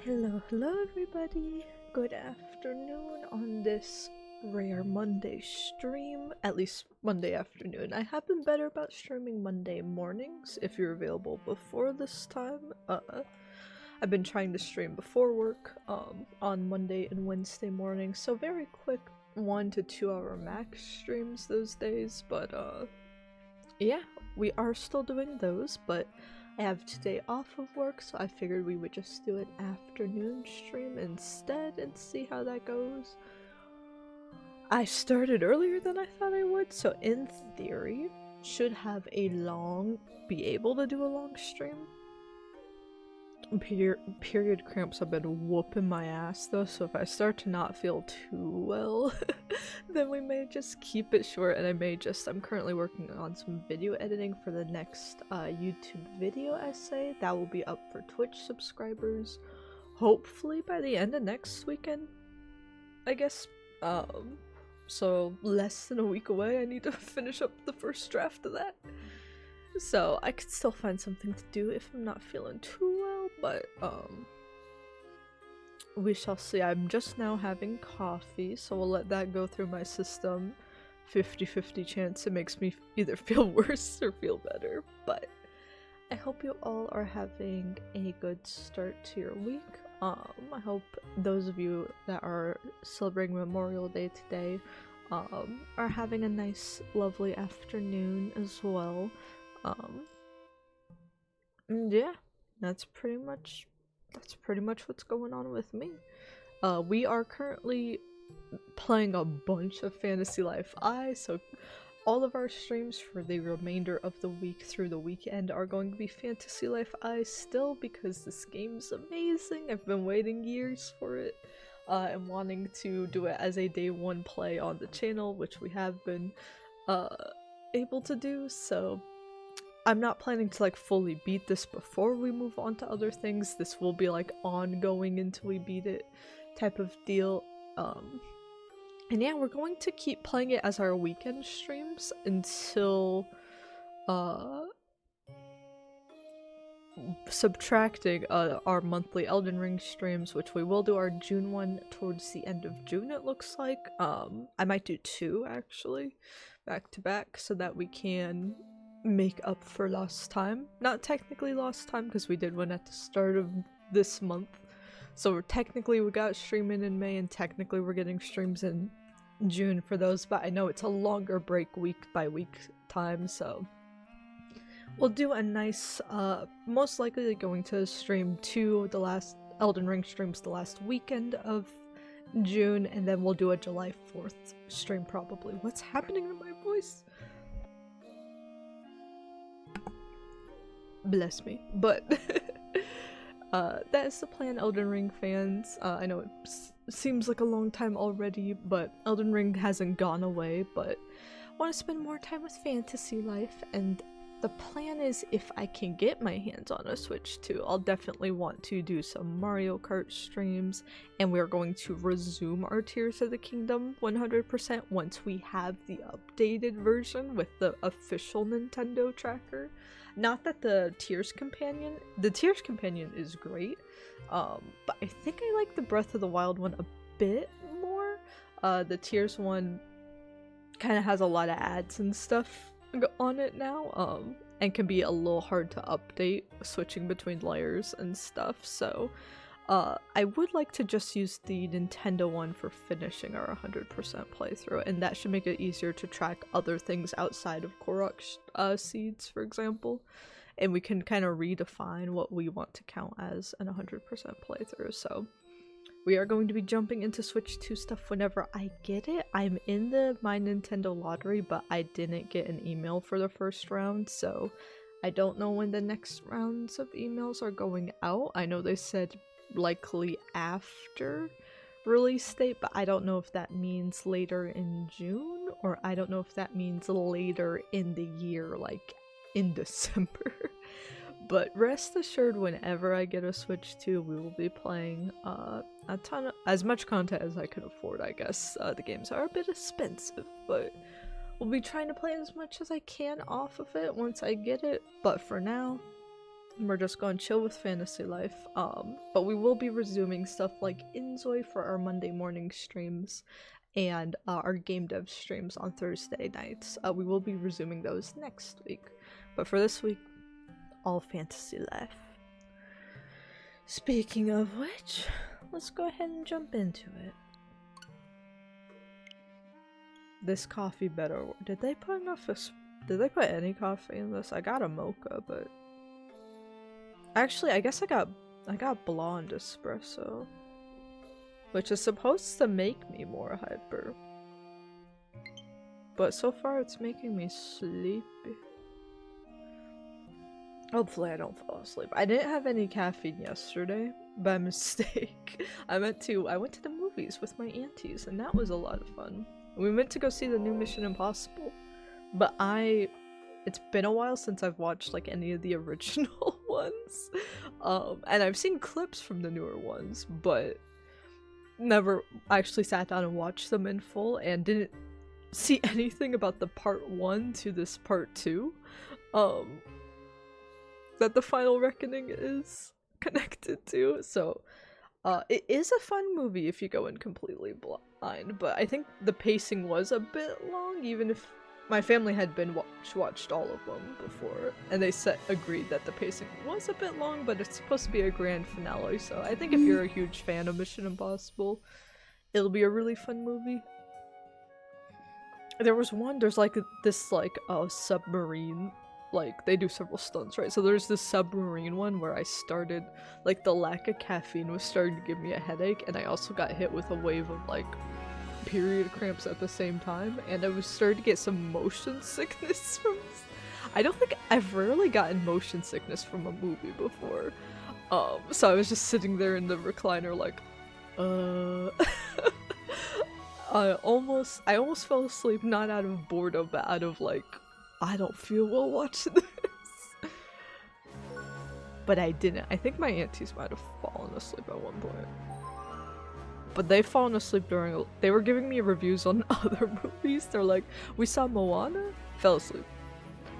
Hello everybody! Good afternoon on this rare Monday stream, at least Monday afternoon. I have been better about streaming Monday mornings if you're available before this time. I've been trying to stream before work on Monday and Wednesday mornings, so very quick 1 to 2 hour max streams those days, but yeah, we are still doing those, but I have today off of work, so I figured we would just do an afternoon stream instead and see how that goes. I started earlier than I thought I would, so in theory, should have be able to do a long stream. Period cramps have been whooping my ass though, so if I start to not feel too well, then we may just keep it short, and I'm currently working on some video editing for the next YouTube video essay that will be up for Twitch subscribers, hopefully by the end of next weekend, I guess. So less than a week away. I need to finish up the first draft of that. So I could still find something to do if I'm not feeling too well, but we shall see. I'm just now having coffee, so we'll let that go through my system. 50-50 chance it makes me either feel worse or feel better, but I hope you all are having a good start to your week. I hope those of you that are celebrating Memorial Day today are having a nice, lovely afternoon as well. Yeah, that's pretty much what's going on with me. We are currently playing a bunch of Fantasy Life I, so all of our streams for the remainder of the week through the weekend are going to be Fantasy Life I still, because this game's amazing. I've been waiting years for it and wanting to do it as a day one play on the channel, which we have been able to do, so I'm not planning to like fully beat this before we move on to other things. This will be like ongoing until we beat it type of deal. And yeah, we're going to keep playing it as our weekend streams until subtracting our monthly Elden Ring streams, which we will do our June one towards the end of June, it looks like. I might do 2 actually, back to back, so that we can make up for lost time. Not technically lost time, because we did one at the start of this month. So we got streaming in May, and technically we're getting streams in June for those, but I know it's a longer break week by week time, so we'll do a nice, most likely going to stream 2 the last Elden Ring streams the last weekend of June, and then we'll do a July 4th stream probably. What's happening to my voice? Bless me. But that is the plan, Elden Ring fans. I know it seems like a long time already, but Elden Ring hasn't gone away, but I want to spend more time with Fantasy Life, and the plan is, if I can get my hands on a Switch too, I'll definitely want to do some Mario Kart streams, and we're going to resume our Tears of the Kingdom 100% once we have the updated version with the official Nintendo tracker. Not that the Tears Companion is great, but I think I like the Breath of the Wild one a bit more. The Tears one kind of has a lot of ads and stuff on it now, and can be a little hard to update switching between layers and stuff, so I would like to just use the Nintendo one for finishing our 100% playthrough, and that should make it easier to track other things outside of Korok seeds, for example, and we can kind of redefine what we want to count as an 100% playthrough. So we are going to be jumping into Switch 2 stuff whenever I get it. I'm in the My Nintendo lottery, but I didn't get an email for the first round, so I don't know when the next rounds of emails are going out. I know they said likely after release date, but I don't know if that means later in June, or I don't know if that means later in the year, like in December. But rest assured, whenever I get a Switch 2, we will be playing a ton of, as much content as I could afford, I guess. The games are a bit expensive, but we'll be trying to play as much as I can off of it once I get it. But for now, we're just going to chill with Fantasy Life. But we will be resuming stuff like Inzoi for our Monday morning streams, and our game dev streams on Thursday nights. We will be resuming those next week. But for this week, all Fantasy Life. Speaking of which, let's go ahead and jump into it. This coffee better. Did they put did they put any coffee in this? I got a mocha, but actually I guess I got blonde espresso, which is supposed to make me more hyper, but so far it's making me sleepy. Hopefully I don't fall asleep. I didn't have any caffeine yesterday by mistake. I went to the movies with my aunties, and that was a lot of fun. We went to go see the new Mission Impossible, but it's been a while since I've watched like any of the original ones. And I've seen clips from the newer ones, but never actually sat down and watched them in full, and didn't see anything about the part 1 to this part 2. That the Final Reckoning is connected to, so it is a fun movie if you go in completely blind, but I think the pacing was a bit long, even if my family had been watched all of them before, and they agreed that the pacing was a bit long, but it's supposed to be a grand finale, so I think if you're a huge fan of Mission Impossible, it'll be a really fun movie. There's like this like submarine, like they do several stunts, right? So there's this submarine one where I started, like the lack of caffeine was starting to give me a headache, and I also got hit with a wave of like period cramps at the same time, and I was starting to get some motion sickness from this. I don't think I've rarely gotten motion sickness from a movie before. So I was just sitting there in the recliner like, I almost fell asleep, not out of boredom, but out of like, I don't feel well watching this. But I didn't. I think my aunties might have fallen asleep at one point. But they've fallen asleep during- they were giving me reviews on other movies. They're like, we saw Moana, fell asleep.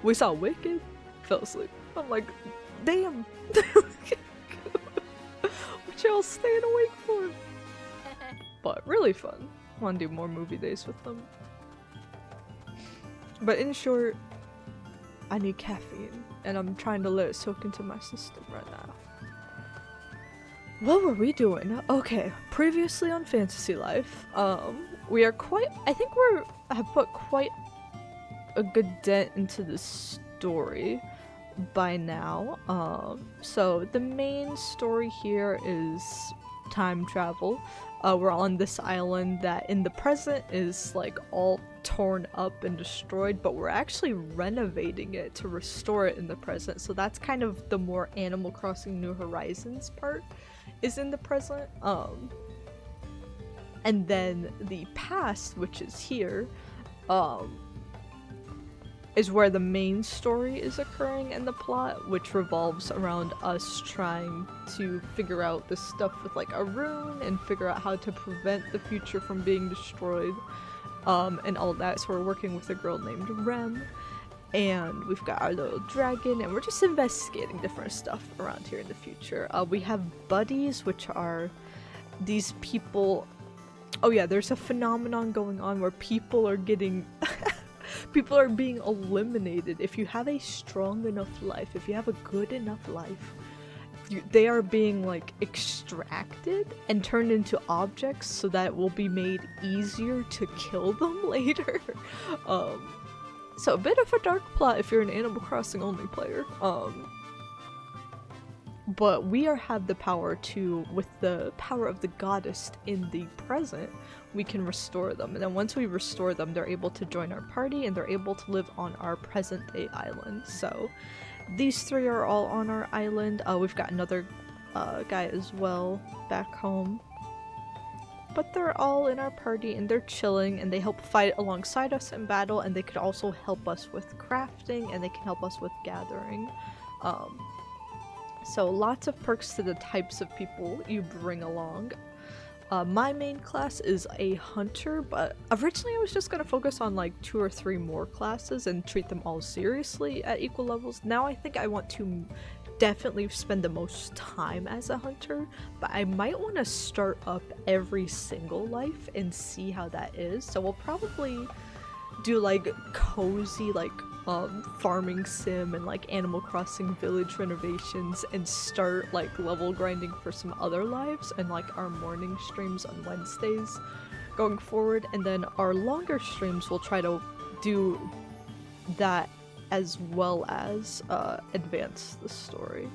We saw Wicked, fell asleep. I'm like, damn. What y'all staying awake for? But really fun. Want to do more movie days with them. But in short, I need caffeine, and I'm trying to let it soak into my system right now. What were we doing? Okay, previously on Fantasy Life, we are quite- I think have put quite a good dent into the story by now. So the main story here is time travel. We're on this island that in the present is like all torn up and destroyed, but we're actually renovating it to restore it in the present. So that's kind of the more Animal Crossing New Horizons part is in the present. And then the past, which is here, is where the main story is occurring in the plot, which revolves around us trying to figure out this stuff with like a rune and figure out how to prevent the future from being destroyed, and all that. So we're working with a girl named Rem, and we've got our little dragon, and we're just investigating different stuff around here in the future. We have buddies, which are these people. Oh yeah, there's a phenomenon going on where people are getting people are being eliminated. If you have a strong enough life, if you have a good enough life, they are being like extracted and turned into objects so that it will be made easier to kill them later. So a bit of a dark plot if you're an Animal Crossing only player. But we have the power to, with the power of the goddess in the present, we can restore them. And then once we restore them, they're able to join our party and they're able to live on our present day island. So these three are all on our island. We've got another guy as well back home. But they're all in our party and they're chilling and they help fight alongside us in battle, and they could also help us with crafting and they can help us with gathering. So lots of perks to the types of people you bring along. My main class is a hunter, but originally I was just gonna focus on like 2 or 3 more classes and treat them all seriously at equal levels. Now I think I want to definitely spend the most time as a hunter, but I might want to start up every single life and see how that is. So we'll probably do like cozy like farming sim and like Animal Crossing village renovations and start like level grinding for some other lives and like our morning streams on Wednesdays going forward, and then our longer streams will try to do that as well as advance the story.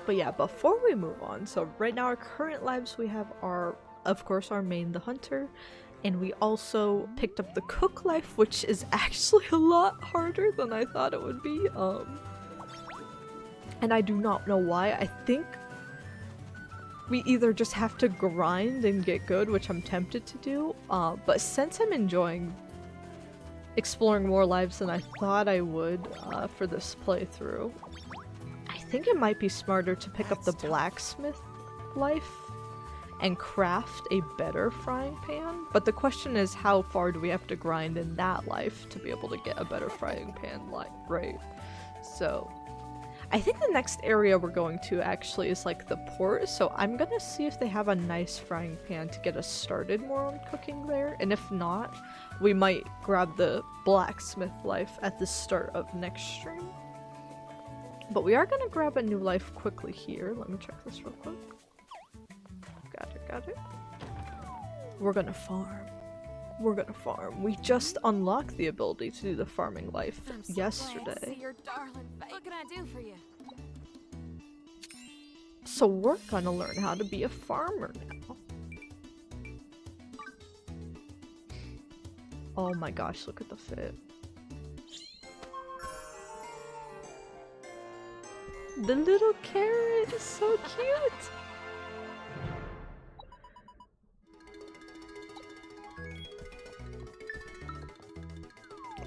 But yeah, before we move on, so right now our current lives we have are, of course, our main, the hunter, and we also picked up the cook life, which is actually a lot harder than I thought it would be. And I do not know why. I think we either just have to grind and get good, which I'm tempted to do, but since I'm enjoying exploring more lives than I thought I would for this playthrough, I think it might be smarter to pick up the blacksmith life and craft a better frying pan. But the question is, how far do we have to grind in that life to be able to get a better frying pan right? So I think the next area we're going to actually is like the port, so I'm gonna see if they have a nice frying pan to get us started more on cooking there, and if not, we might grab the blacksmith life at the start of next stream. But we are gonna grab a new life quickly here. Let me check this real quick. Got it. We're gonna farm. we're gonna farm. We just unlocked the ability to do the farming life I'm so yesterday. glad to see your darling face. What can I do for you? So we're gonna learn how to be a farmer now. Oh my gosh, look at the fit. The little carrot is so cute!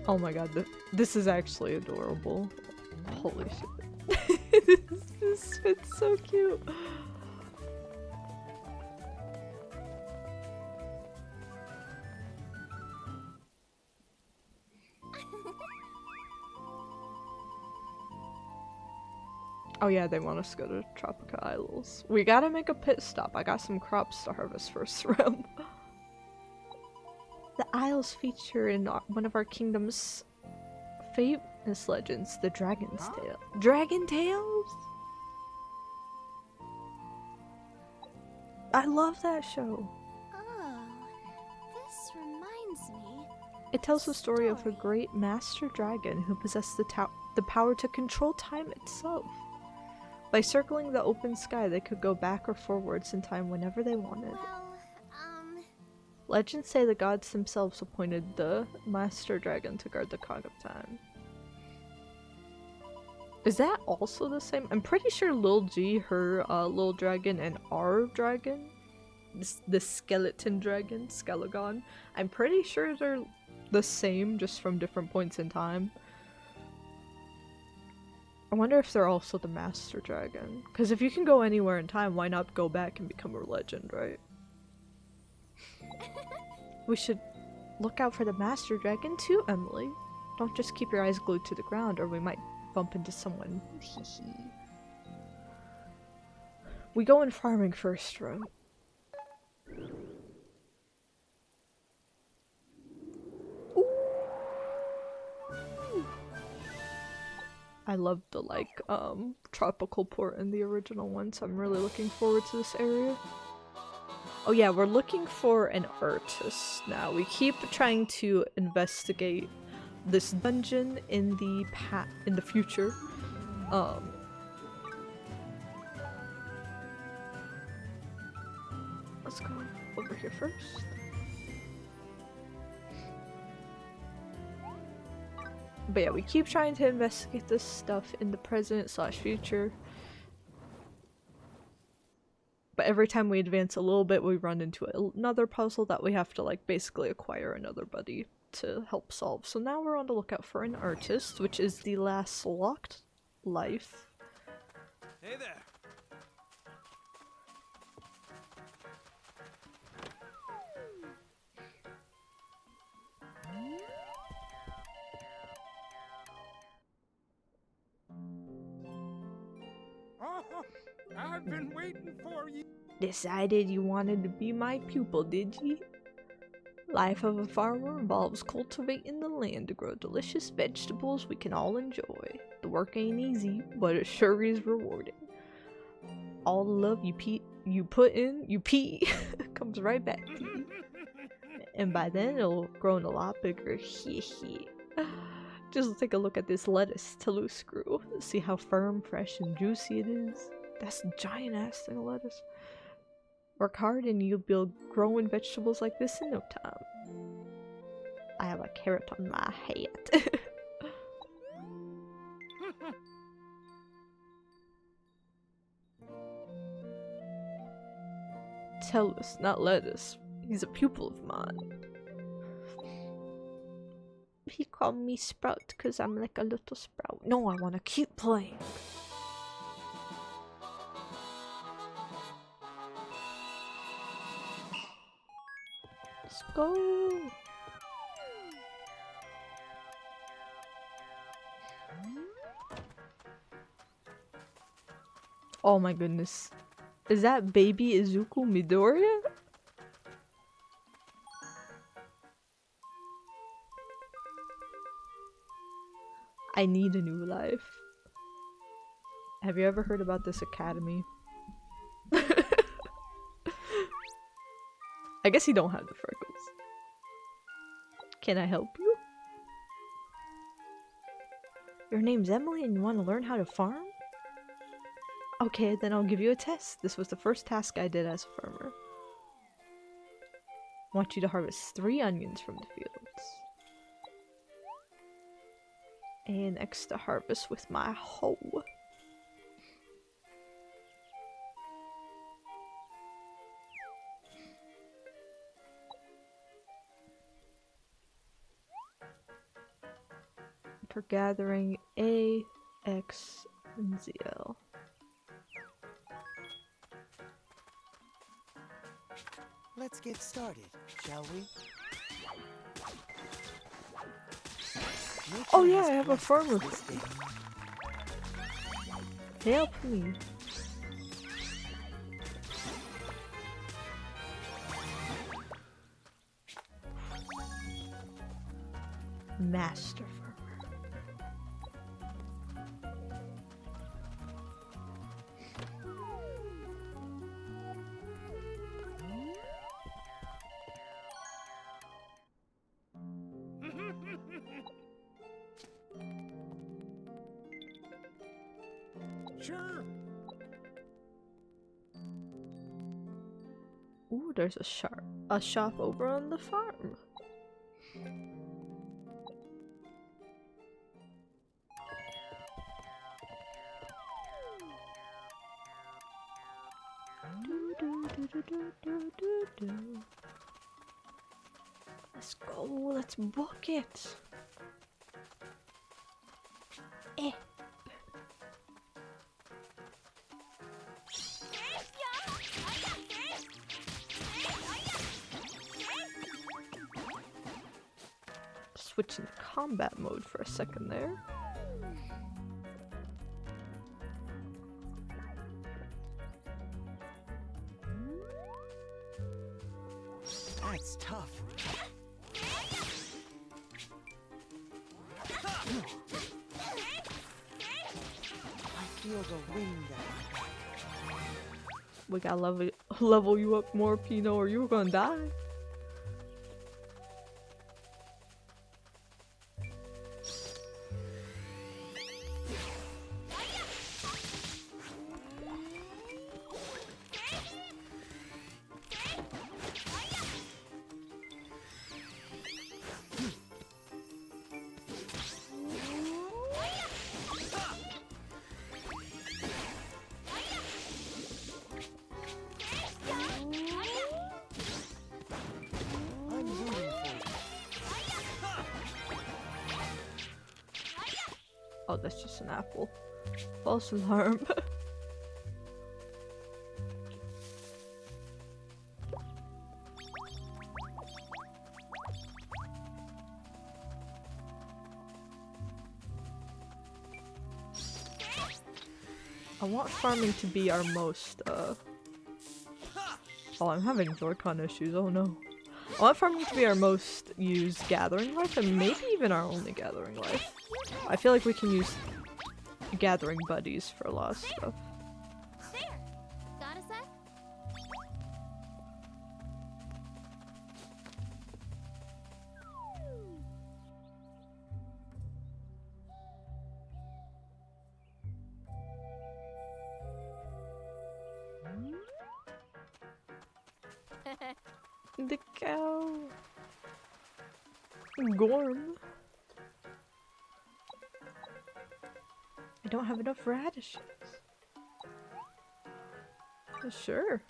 Oh my god, this is actually adorable. Holy shit. This fit's so cute. Oh yeah, they want us to go to Tropica Isles. We gotta make a pit stop. I got some crops to harvest first, Rem. The Isles feature in one of our kingdom's famous legends, the Dragon's Tale. Dragon Tales? I love that show. Oh, this reminds me. It tells the story of a great master dragon who possessed the power to control time itself. By circling the open sky, they could go back or forwards in time whenever they wanted. Well, Legends say the gods themselves appointed the master dragon to guard the cog of time. Is that also the same? I'm pretty sure Lil G, her little dragon, and our dragon, the skeleton dragon, Skelegon, I'm pretty sure they're the same, just from different points in time. I wonder if they're also the master dragon. Because if you can go anywhere in time, why not go back and become a legend, right? We should look out for the master dragon too, Emily. Don't just keep your eyes glued to the ground or we might bump into someone. We go in farming first, right? I love the tropical port in the original one, so I'm really looking forward to this area. Oh yeah, we're looking for an artist now. We keep trying to investigate this dungeon in the future. Let's go over here first. But yeah, we keep trying to investigate this stuff in the present/future. But every time we advance a little bit, we run into another puzzle that we have to basically acquire another buddy to help solve. So now we're on the lookout for an artist, which is the last locked life. Hey there. Oh, I've been waiting for you. Decided you wanted to be my pupil, did you? Life of a farmer involves cultivating the land to grow delicious vegetables we can all enjoy. The work ain't easy, but it sure is rewarding. All the love you put in, comes right back to you. And by then it'll grow a lot bigger. Just take a look at this lettuce, Toulouse screw. See how firm, fresh, and juicy it is? That's a giant ass thing of lettuce. Work hard and you'll be growing vegetables like this in no time. I have a carrot on my hat. Toulouse, not lettuce. He's a pupil of mine. He called me Sprout because I'm like a little sprout. No, I want to keep playing. Let's go. Oh my goodness. Is that baby Izuku Midoriya? I need a new life. Have you ever heard about this academy? I guess he don't have the freckles. Can I help you? Your name's Emily and you want to learn how to farm? Okay, then I'll give you a test. This was the first task I did as a farmer. I want you to harvest 3 onions from the fields. And next to harvest with my hoe. For gathering A, X, and ZL. Let's get started, shall we? Oh yeah, I have a farmer. Help me. Master farmer. Sure. Ooh, there's a shop over on the farm. Let's go, let's book it. Eh. Switch into combat mode for a second there. That's tough. I feel the wind at my back. We gotta level you up more, Pino, or you're gonna die. I'm rooting for you. Oh, that's just an apple. False alarm. I want farming to be our most, Oh, I'm having Zorkon issues, oh no. I want farming to be our most used gathering life, and maybe even our only gathering life. I feel like we can use gathering buddies for a lot of stuff. There! Got a sec? The cow. Gorm. I don't have enough radishes. Sure.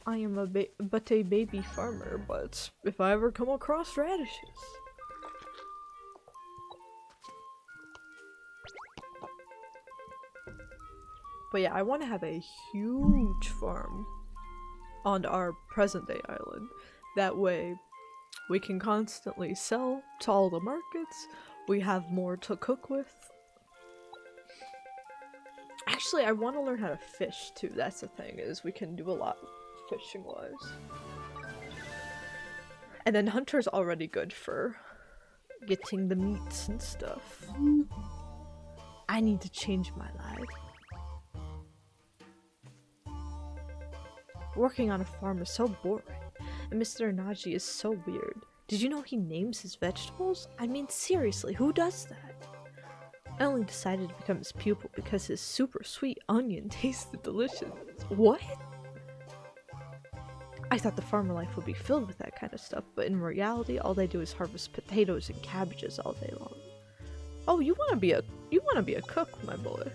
I am a baby farmer, but if I ever come across radishes. But yeah, I want to have a huge farm on our present day island. That way we can constantly sell to all the markets. We have more to cook with. Actually, I want to learn how to fish too. That's the thing, is we can do a lot fishing wise. And then Hunter's already good for getting the meats and stuff. I need to change my life. Working on a farm is so boring, and Mr. Naji is so weird. Did you know he names his vegetables? I mean, seriously, who does that? I only decided to become his pupil because his super sweet onion tasted delicious. What? I thought the farmer life would be filled with that kind of stuff, but in reality, all they do is harvest potatoes and cabbages all day long. Oh, you wanna be a cook, my boy.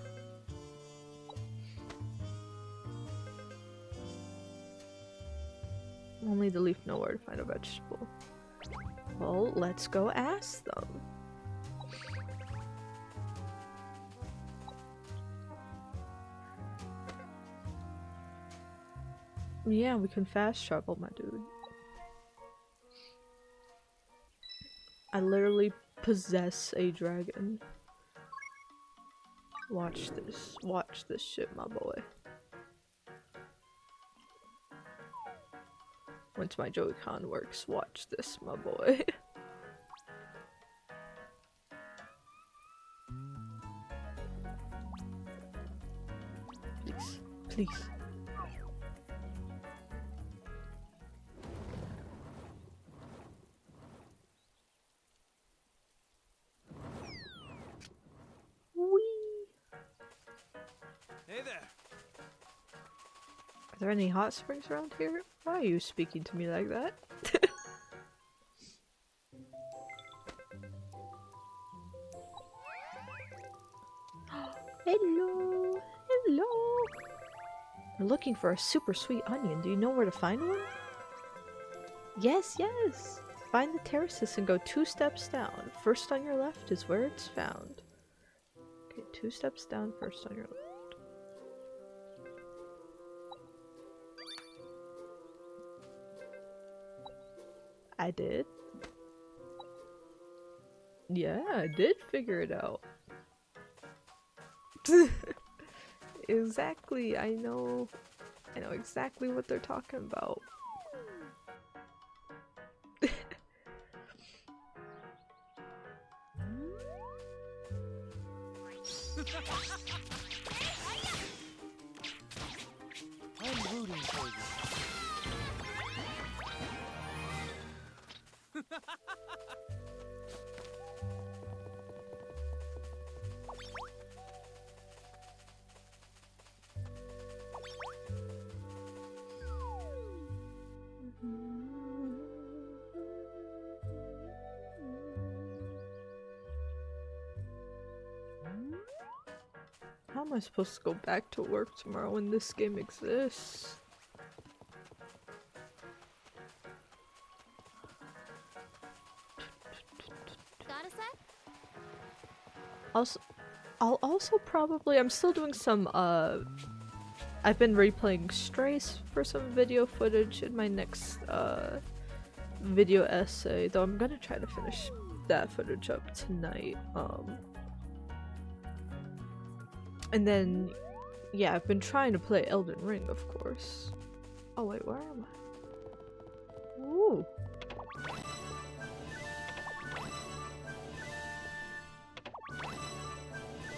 Only the leaf know where to find a vegetable. Well, let's go ask them. Yeah, we can fast travel, my dude. I literally possess a dragon. Watch this shit, my boy. Once my Joy-Con works, watch this, my boy. Please, please. Hey there. Are there any hot springs around here? Why are you speaking to me like that? Hello! Hello! We're looking for a super sweet onion. Do you know where to find one? Yes, yes! Find the terraces and go 2 steps down. First on your left is where it's found. Okay, 2 steps down, first on your left. I did. Yeah, I did figure it out. Exactly, I know exactly what they're talking about. I'm rooting for you. How am I supposed to go back to work tomorrow when this game exists? Got a sec? Also, I'll also probably, I'm still doing some, I've been replaying Strays for some video footage in my next, video essay, though I'm gonna try to finish that footage up tonight, and then, yeah, I've been trying to play Elden Ring, of course. Oh wait, where am I? Ooh.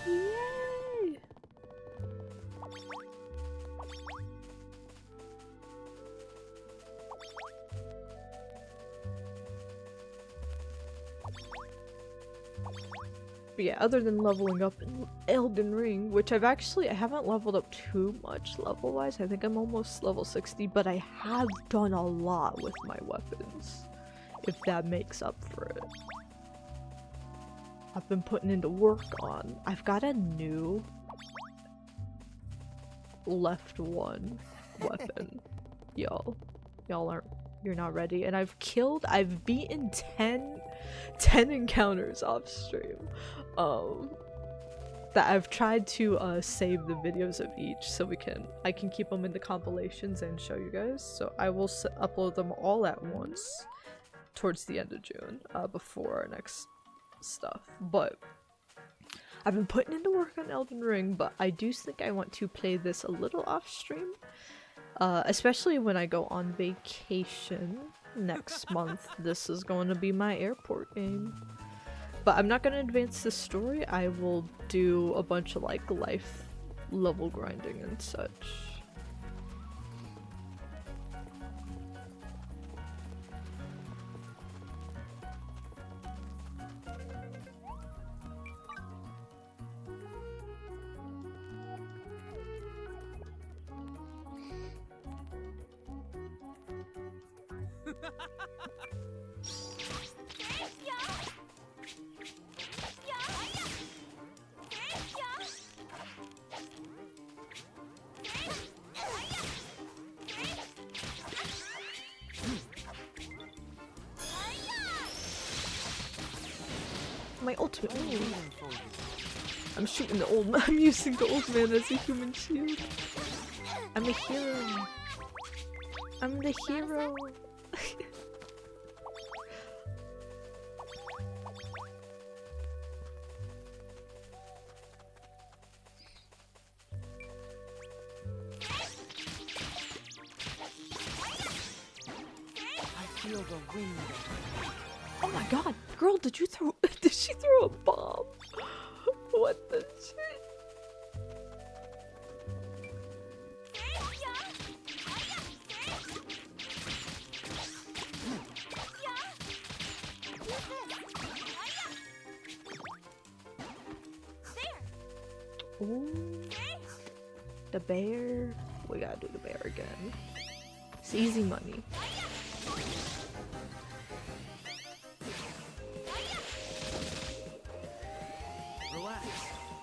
Yay! But yeah, other than leveling up in Elden Ring, which I haven't leveled up too much level-wise. I think I'm almost level 60, but I have done a lot with my weapons, if that makes up for it. I've been putting into work on. I've got a new left 1 weapon. Y'all you're not ready. And I've beaten 10 encounters off stream. That I've tried to save the videos of each so I can keep them in the compilations and show you guys. So I will upload them all at once towards the end of June, before our next stuff. But I've been putting into work on Elden Ring, but I do think I want to play this a little off stream, especially when I go on vacation next month. This is going to be my airport game. But I'm not going to advance the story. I will do a bunch of like life level grinding and such. My ultimate I'm move. waiting for you. I'm shooting the old man. I'm using the old man as a human shield. I'm a hero. I'm the hero. I feel the wind. Oh my god, girl, did you throw? Did she throw a bomb? What the shit? Ooh. The bear. We gotta do the bear again. It's easy money. Relax.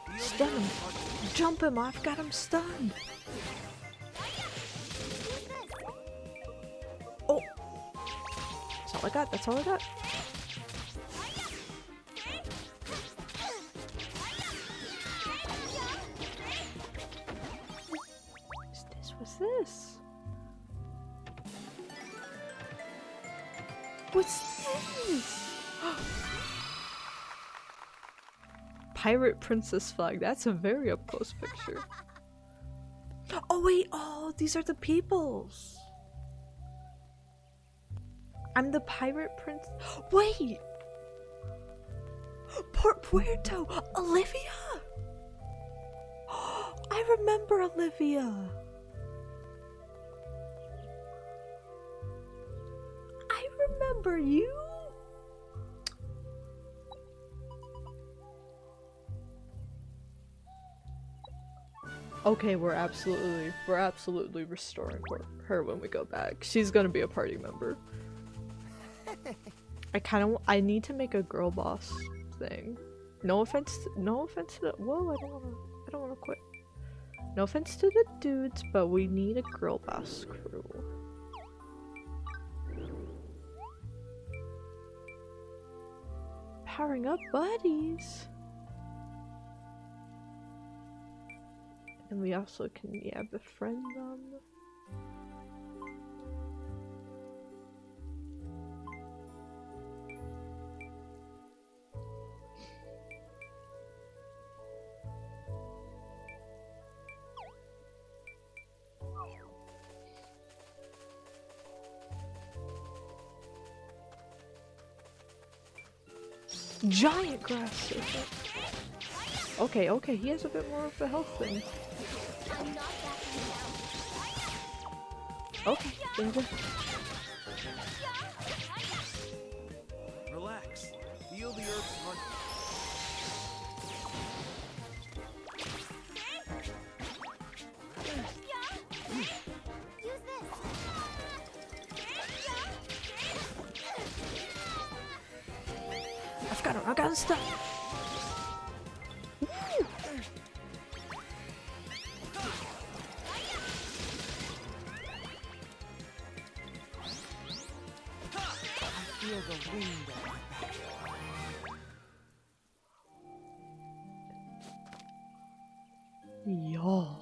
Feel the Stun him. earth heartbeat. Jump him, I've got him stunned. Oh. That's all I got, that's all I got. What's this? What's this? Pirate Princess flag. That's a very up close picture. Oh wait, oh, these are the peoples. I'm the pirate prince. Wait! Port Puerto! Olivia! I remember Olivia. I remember you. Okay, we're absolutely restoring her when we go back. She's gonna be a party member. I need to make a girl boss thing. No offense to the, whoa, I don't wanna quit. No offense to the dudes, but we need a girl boss crew. Powering up buddies. And we also can, yeah, befriend them. Giant grass serpent. Okay, he has a bit more of a health thing. Okay, Ginger. Relax. Feel the earth's heartbeat. I got him stuck. Feel the wind at my back. Y'all.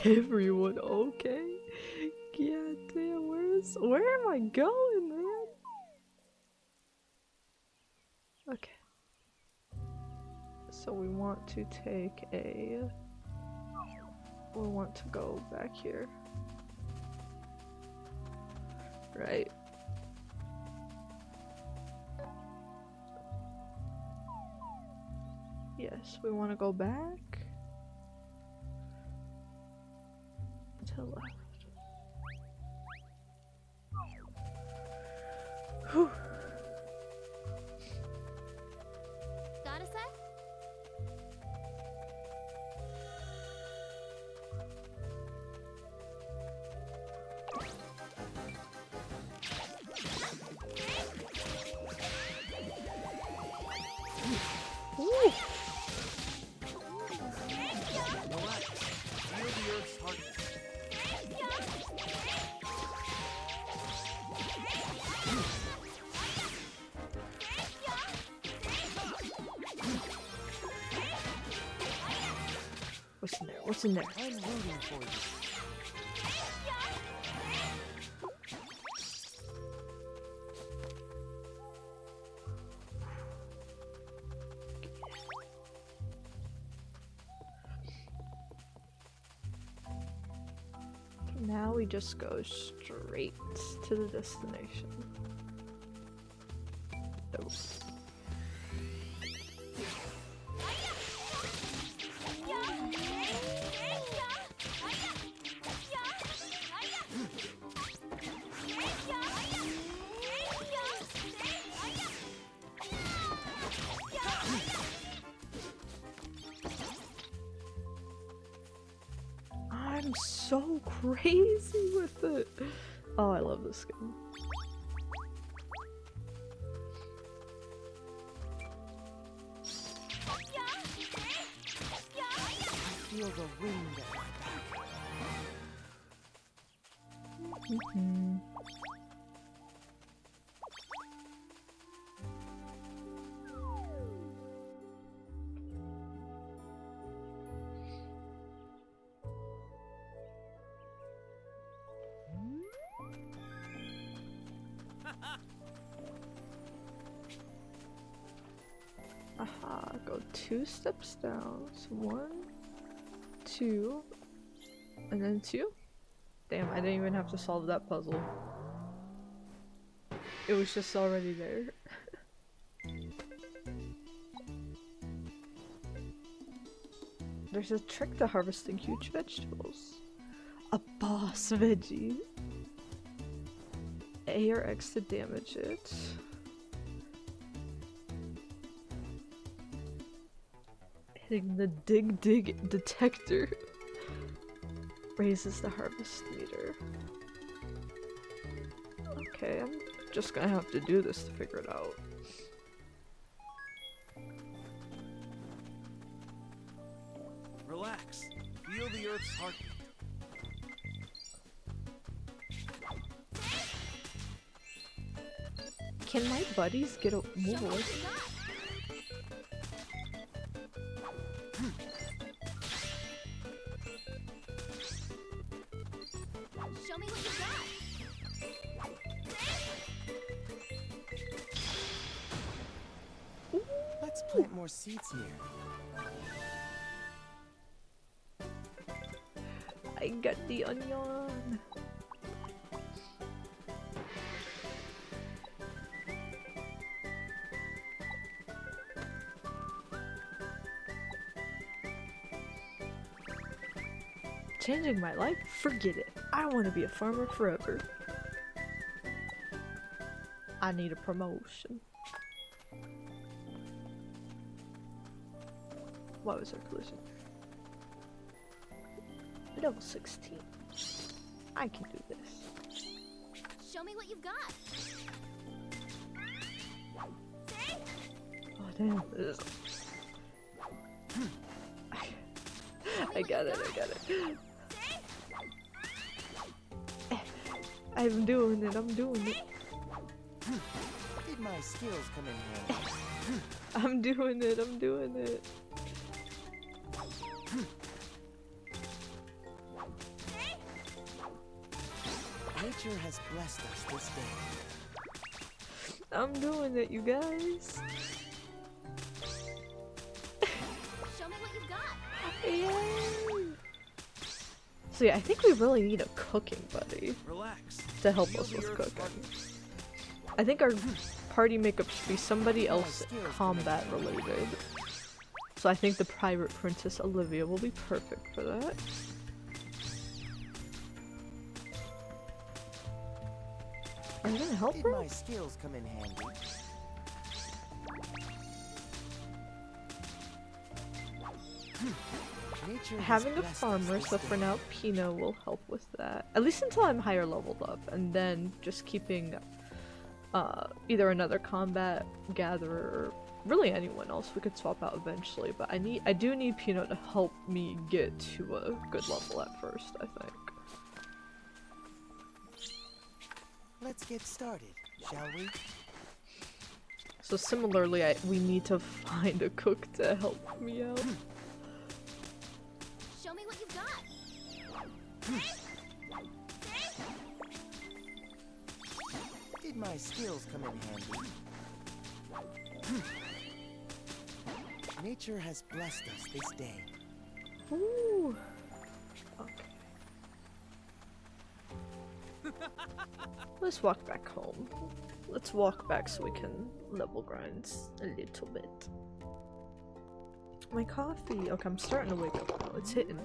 Everyone okay? Yeah, damn, where am I going, man? Okay. So we want to take we want to go back here. Right. Yes, we want to go back to the left. Whew. Got a sec? What's in there? What's in there? I'm rooting for you. Now we just go straight to the destination. Oh. I'm so crazy with it. Oh, I love this skin. I feel the wind at my back. Aha, go 2 steps down. So 1, 2, and then 2? Damn, I didn't even have to solve that puzzle. It was just already there. There's a trick to harvesting huge vegetables. A boss veggie. A or X to damage it. Hitting the dig detector raises the harvest meter. Okay, I'm just gonna have to do this to figure it out. Relax. Feel the Earth's heartbeat. Can my buddies get a move away? Show me what you got. Let's plant more seeds here. I got the onion. Changing my life? Forget it. I want to be a farmer forever. I need a promotion. What was our collision? Level 16. I can do this. Show me what you've got. Oh damn. I got it, I got it. I'm doing it, I'm doing it. Did my skills come in handy? I'm doing it, I'm doing it. Nature has blessed us this day. I'm doing it, you guys. Show me what you've got. Yay! So yeah, I think we really need a cooking buddy Relax. to help Feel us the with Earth's cooking. heartbeat. I think our party makeup should be somebody else combat related. So I think the Pirate Princess Olivia will be perfect for that. Are you gonna help Did her? my skills come in handy? Nature has Having a blessed us farmer, this so for day. now Pino will help with that. At least until I'm higher leveled up, and then just keeping either another combat gatherer or really anyone else we could swap out eventually, but I do need Pino to help me get to a good level at first, I think. Let's get started, shall we? So similarly, we need to find a cook to help me out. Did my skills come in handy? Nature has blessed us this day. Ooh. Okay. Let's walk back home. Let's walk back so we can level grind a little bit. My coffee. Okay, I'm starting to wake up now. It's hitting.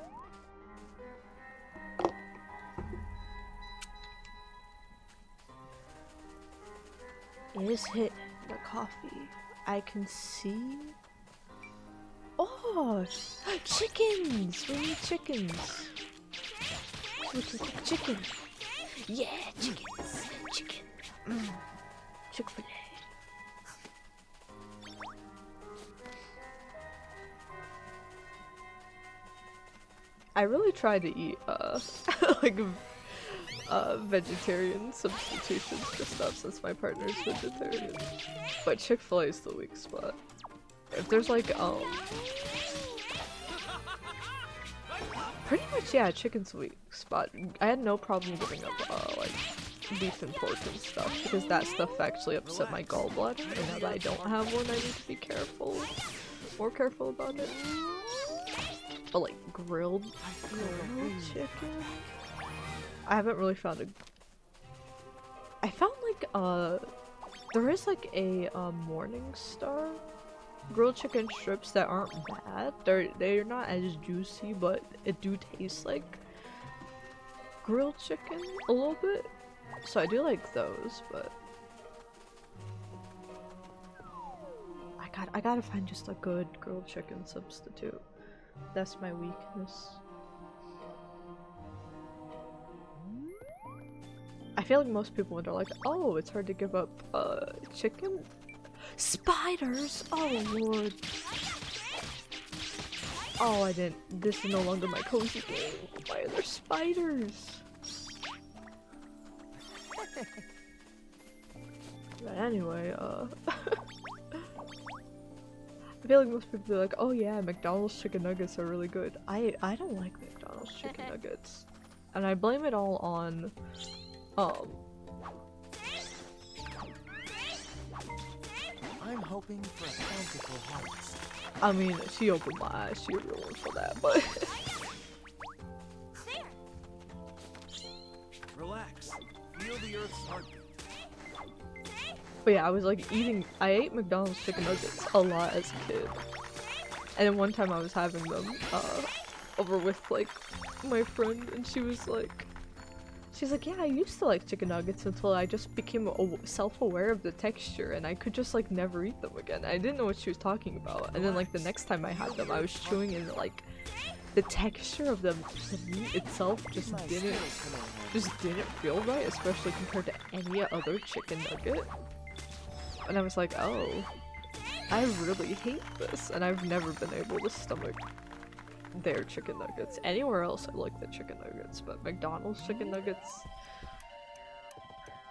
It is hit the coffee. I can see. Oh, chickens! We need chickens. We can cook chicken. Yeah, chickens. Chicken. Chick-fil-A. I really try to eat like vegetarian substitutions for stuff since my partner's vegetarian. But Chick-fil-A is the weak spot. If there's like pretty much, yeah, chicken's the weak spot. I had no problem giving up like beef and pork and stuff because that stuff actually upset my gallbladder, and now that I don't have one, I need to be more careful about it. But like grilled chicken, I haven't really found a. I found like there is like a Morning Star grilled chicken strips that aren't bad. They're not as juicy, but it do taste like grilled chicken a little bit. So I do like those, but I gotta find just a good grilled chicken substitute. That's my weakness. I feel like most people are like, oh, it's hard to give up chicken. Spiders! Oh lord. Oh, I didn't. This is no longer my cozy game. Why are there spiders? But anyway, I feel like most people be like, oh yeah, McDonald's chicken nuggets are really good. I don't like McDonald's chicken nuggets. And I blame it all on, I'm hoping for a plentiful harvest. I mean, she opened my eyes, she a real one for that, but Relax. Feel the Earth's heartbeat. but yeah, I was like I ate McDonald's chicken nuggets a lot as a kid. And then one time I was having them, over with like my friend, and she's like, yeah, I used to like chicken nuggets until I just became self-aware of the texture and I could just like never eat them again. I didn't know what she was talking about. And then like the next time I had them, I was chewing and like the texture of the meat itself just didn't feel right, especially compared to any other chicken nugget. And I was like, oh, I really hate this, and I've never been able to stomach their chicken nuggets. Anywhere else I like the chicken nuggets, but McDonald's chicken nuggets,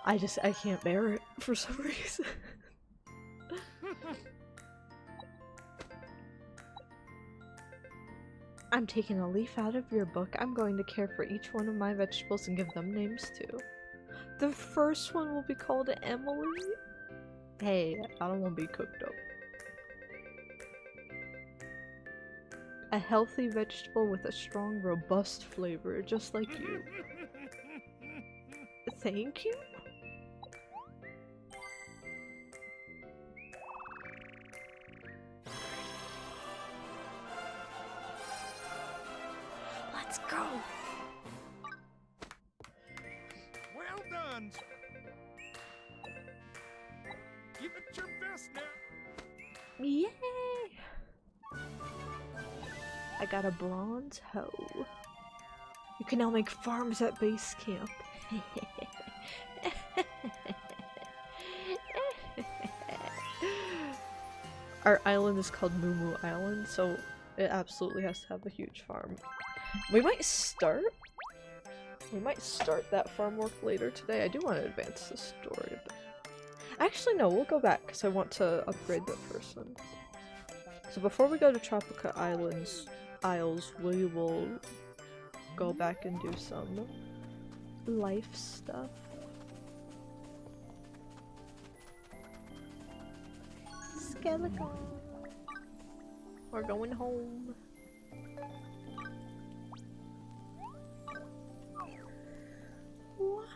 I can't bear it for some reason. I'm taking a leaf out of your book. I'm going to care for each one of my vegetables and give them names too. The first one will be called Emily. Hey, I don't want to be cooked up. A healthy vegetable with a strong, robust flavor, just like you. Thank you? Let's go! Well done. Give it your best now. Yay! I got a bronze hoe. You can now make farms at base camp. Our island is called Moo Island, so it absolutely has to have a huge farm. We might start that farm work later today. I do want to advance the story, but actually no, we'll go back because I want to upgrade the person. So before we go to Tropica Isles, we will go back and do some life stuff. Skeleton. We're going home. What?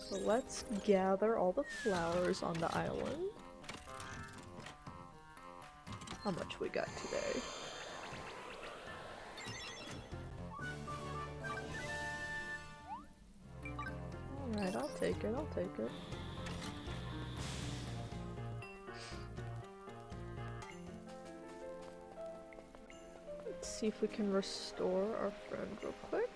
So let's gather all the flowers on the island. How much we got today? Alright, I'll take it, I'll take it. Let's see if we can restore our friend real quick.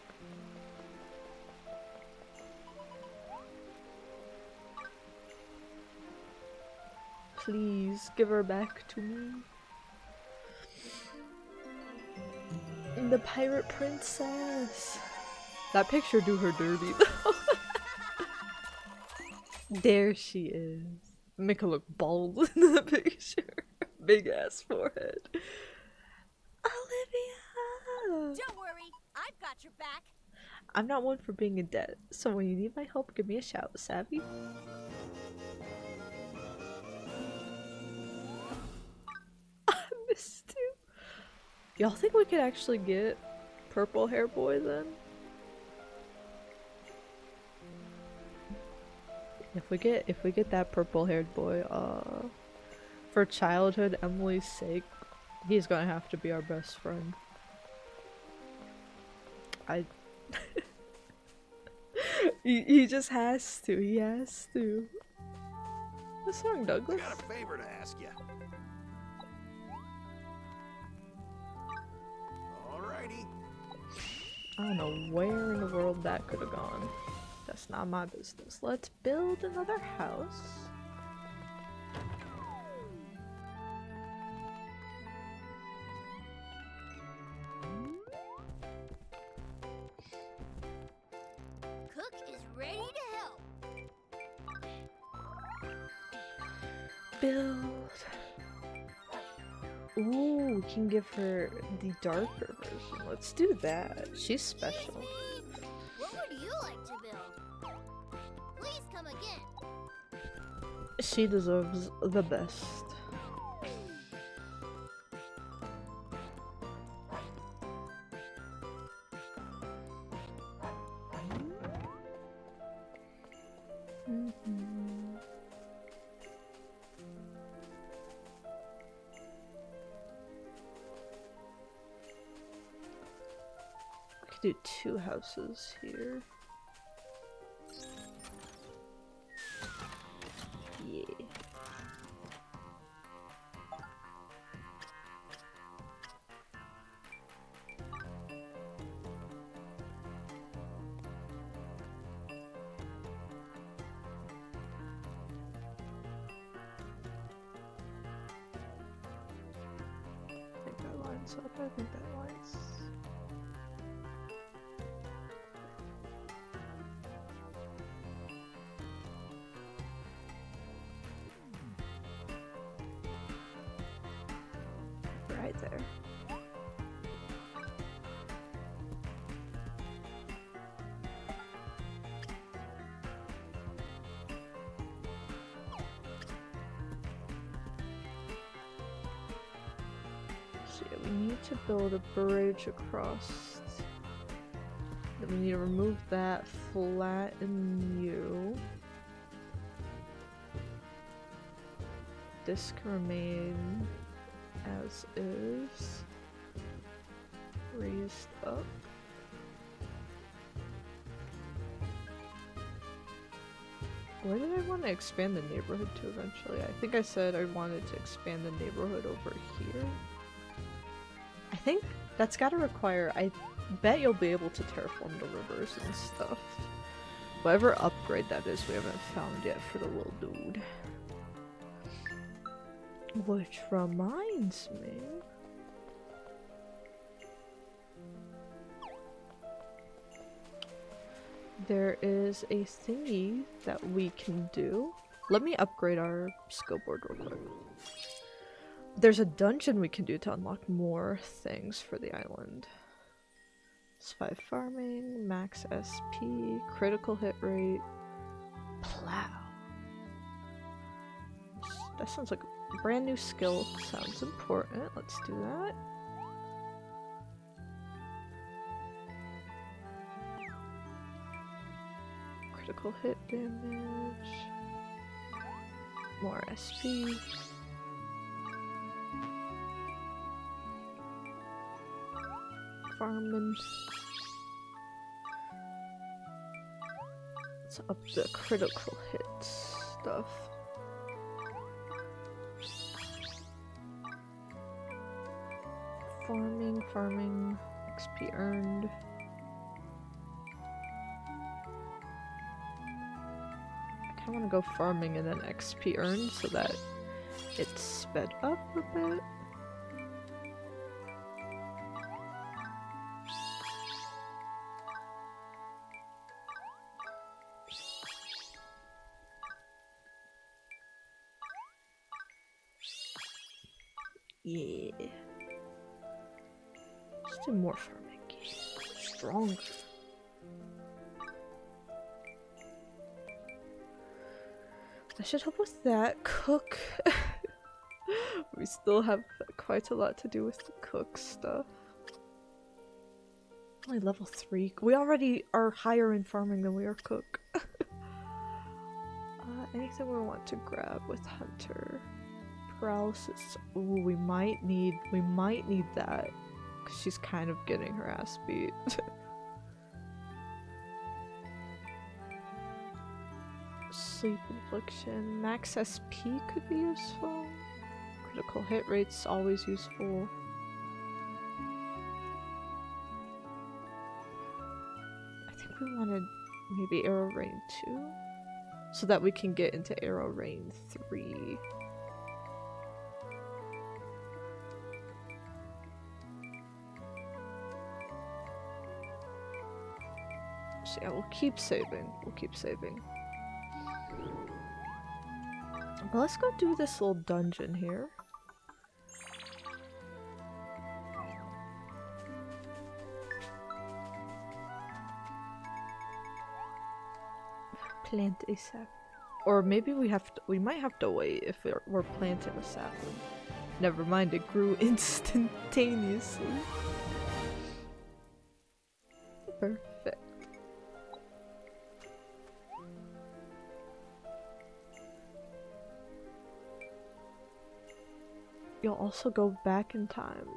Please give her back to me. The pirate princess. That picture do her dirty though. There she is. Make her look bald in the picture. Big ass forehead. Olivia! Don't worry, I've got your back. I'm not one for being in debt, so when you need my help, give me a shout, savvy? I missed you. Y'all think we could actually get purple hair boy then? If we get that purple haired boy, for childhood Emily's sake, he's gonna have to be our best friend. He just has to. He has to. What's wrong, Douglas? I got a favor to ask you. Alrighty. I don't know where in the world that could have gone. That's not my business. Let's build another house. Cook is ready to help. Build. Ooh, we can give her the darker version. Let's do that. She's special. What would you like to build? Please come again. She deserves the best. Do 2 houses here. Yeah. I think that lines up. I think that lines. Right there. So yeah, we need to build a bridge across. Then we need to remove that, flatten you. This can remain as is. Raised up. Where did I want to expand the neighborhood to eventually? I think I said I wanted to expand the neighborhood over here. I think that's gotta require, I bet you'll be able to terraform the rivers and stuff. Whatever upgrade that is we haven't found yet for the little dude. Which reminds me. There is a thingy that we can do. Let me upgrade our skill board real quick. There's a dungeon we can do to unlock more things for the island. It's 5 farming, max SP, critical hit rate, plow. That sounds like a brand new skill. Sounds important. Let's do that. Critical hit damage. More SP. Farming. Let's up the critical hit stuff. Farming, XP earned. I kinda wanna go farming and then XP earned so that it's sped up a bit. Yeah. Let's do more farming. Stronger. That should help with that. Cook. We still have quite a lot to do with the cook stuff. Only level 3. We already are higher in farming than we are cook. Anything we want to grab with hunter. Paralysis. Ooh, we might need that. Cause she's kind of getting her ass beat. Sleep infliction. Max SP could be useful. Critical hit rate's always useful. I think we wanted maybe arrow rain 2. So that we can get into arrow rain 3. So yeah, we'll keep saving. But let's go do this little dungeon here. Plant a sapling. Or maybe we might have to wait if we're planting a sapling. Never mind, it grew instantaneously. Perfect. You'll also go back in time.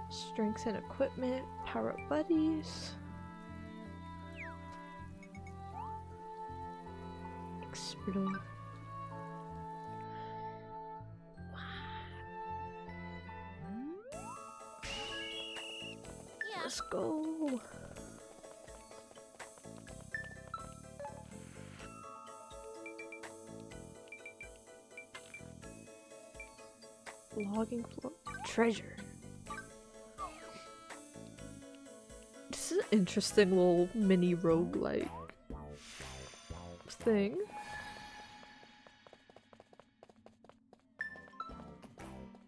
Strength and equipment, power up buddies. Explode. Yeah. Let's go. Logging floor. Treasure. This is an interesting little mini roguelike thing.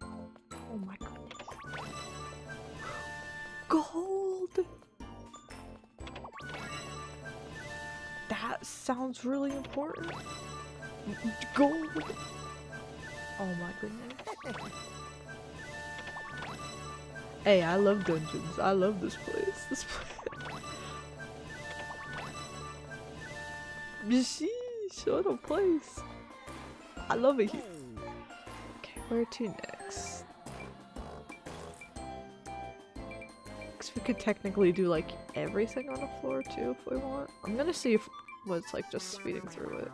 Oh my god. Gold! That sounds really important. Gold! Oh my goodness. Hey, I love dungeons. I love this place. Sheesh, what a place. I love it here. Okay, where to next? Because we could technically do like everything on the floor too if we want. I'm gonna see if what's like just speeding through it.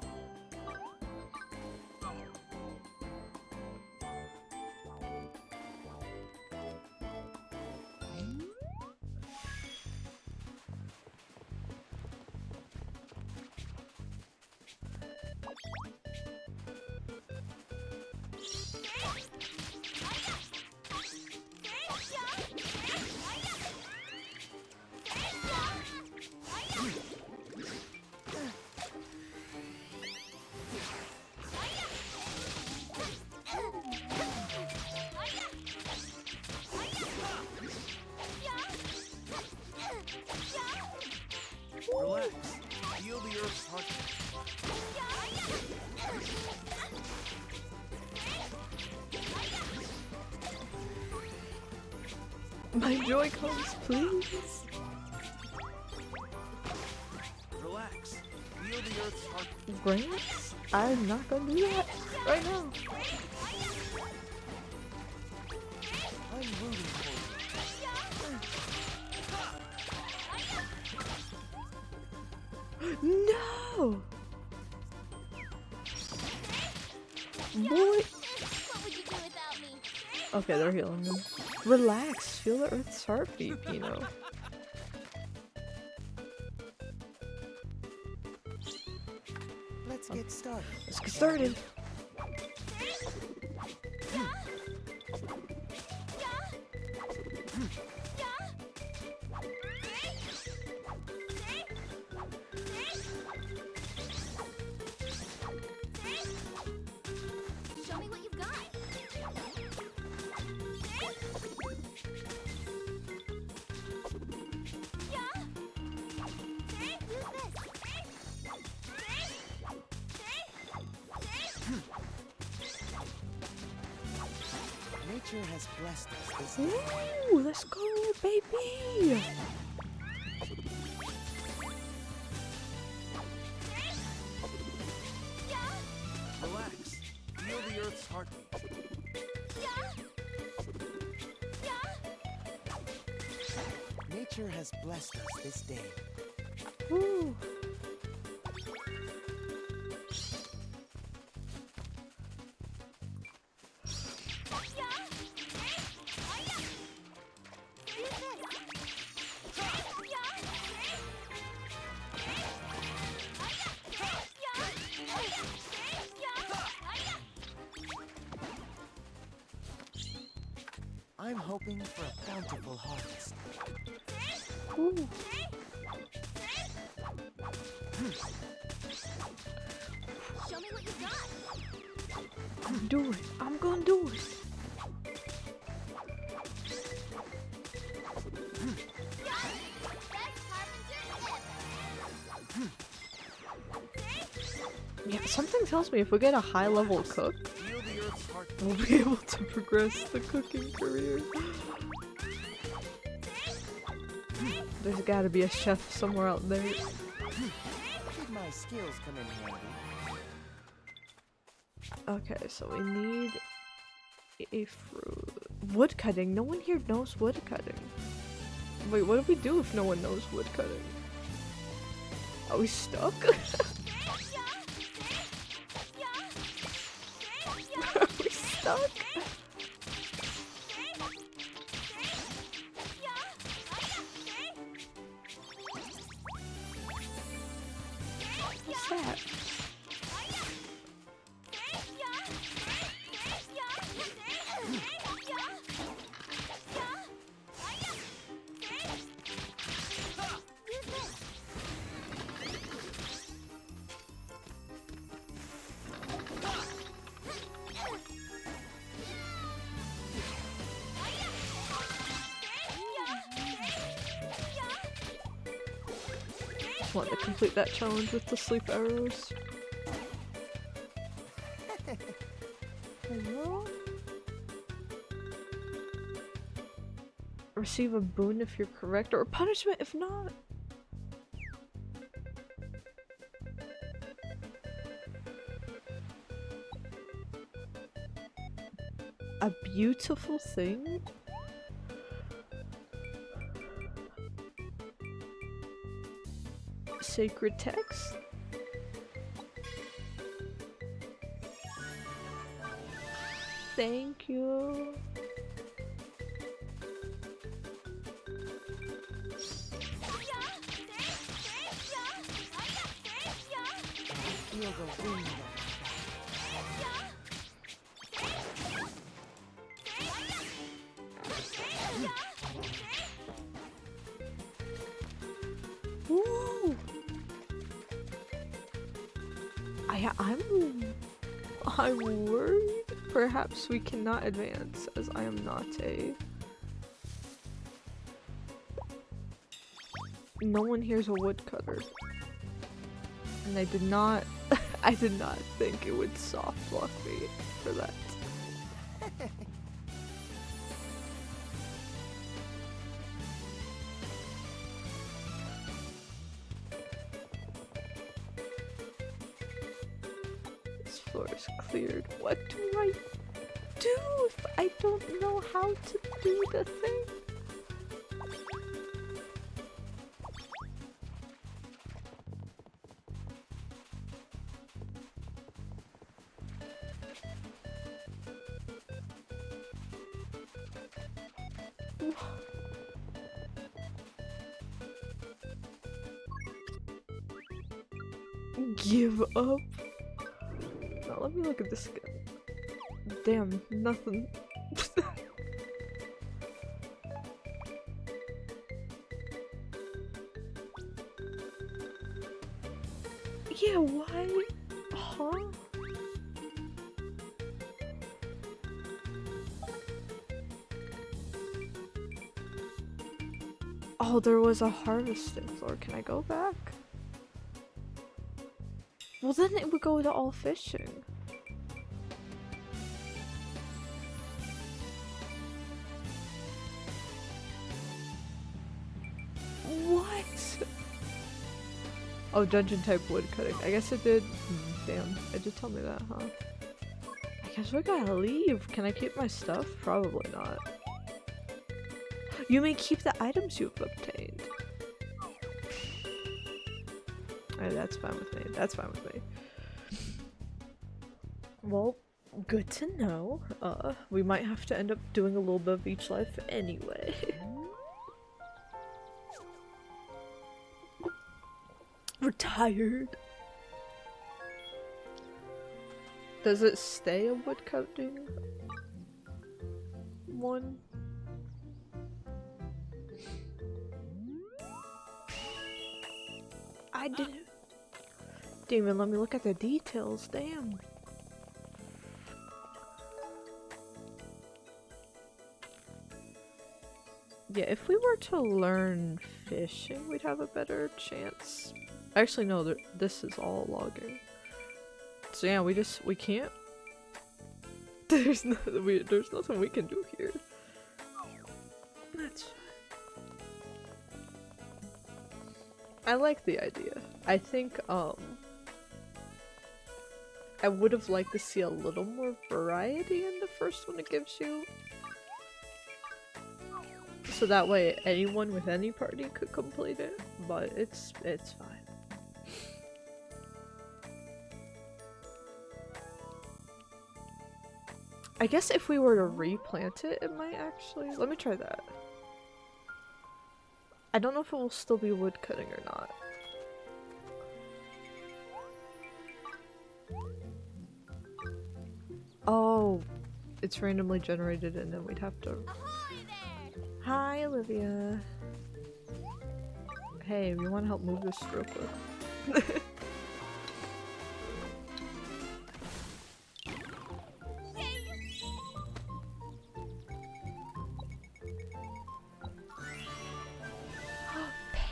Feel the earth's heartbeat. My Joy-Cons, please. Relax. Feel the earth's heartbeat. Grants? I'm not gonna do that right now. I'm rooting for No! Boy! What would you do without me? Okay, they're healing him. Relax, feel the earth's heartbeat, you know. Let's get started. Let's get started. Show me what you've got. Nature has blessed us this day. Ooh, let's go, baby! Relax. Feel the earth's heartbeat. Nature has blessed us this day. Ooh. I'm hoping for a bountiful harvest. Ooh. Show me what you've got. I'm doing it. I'm gonna do it. Yeah, something tells me if we get a high level cook, Feel the earth's heartbeat. we'll be able to progress the cooking career. There's gotta be a chef somewhere out there. Did my skills come in handy? Okay, so we need a fruit. Wood cutting. No one here knows wood cutting. Wait, what do we do if no one knows wood cutting? Are we stuck? Are we stuck? What's that? Just want to complete that challenge with the sleep arrows. Hello? Receive a boon if you're correct, or a punishment if not. A beautiful thing? Sacred text? Thank you. Feel the wind. Woo! I'm worried. Perhaps we cannot advance, as I am not a. No one here's a woodcutter. And I did not I did not think it would soft lock me for that. This floor is cleared. What do I do if I don't know how to do the thing? Give up. Now let me look at this again. Damn, nothing. Yeah, why? Huh? Oh, there was a harvesting floor. Can I go back? Well, then it would go to all fishing. What? Oh, dungeon type wood cutting. I guess it did. Damn, it did tell me that, huh? I guess we gotta leave. Can I keep my stuff? Probably not. You may keep the items you've obtained. Alright, that's fine with me. That's fine with me. Well, good to know. We might have to end up doing a little bit of each life anyway. Retired. Does it stay a woodcutting one? I didn't. Didn't even let me look at the details. Damn. Yeah, if we were to learn fishing, we'd have a better chance. Actually, no, this is all logging. So yeah, we can't. There's nothing we can do here. That's fine. I like the idea. I think, I would have liked to see a little more variety in the first one it gives you. So that way anyone with any party could complete it, but it's fine. I guess if we were to replant it, it might actually... Let me try that. I don't know if it will still be wood cutting or not. Oh, it's randomly generated and then we'd have to... Hi, Olivia. Hey, we want to help move this real quick.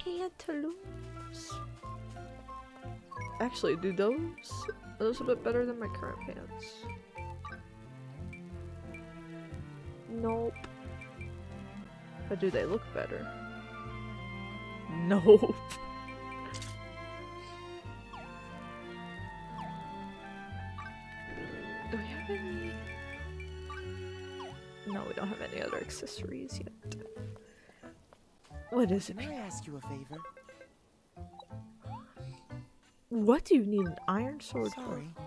Pantaloons. Actually, do those a bit better than my current pants? Nope. But do they look better? Nope. Do we have any? No, we don't have any other accessories yet. What is it? Can I ask you a favor? What do you need an iron sword Sorry. for?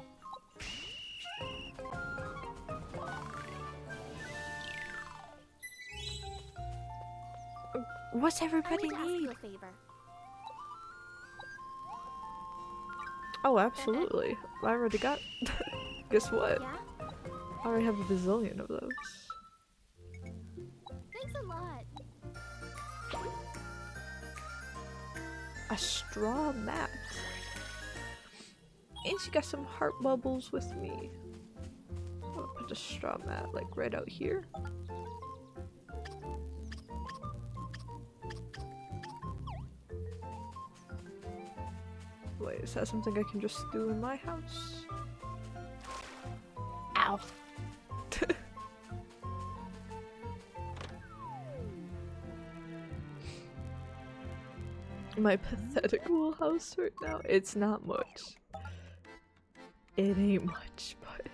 What's everybody I would ask need? you a favor. Oh, absolutely. I already got. Guess what? Yeah? I already have a bazillion of those. Thanks a lot. A straw mat. And she got some heart bubbles with me. I'm gonna put a straw mat like right out here. Wait, is that something I can just do in my house? Ow! My pathetic little house right now. It's not much. It ain't much, but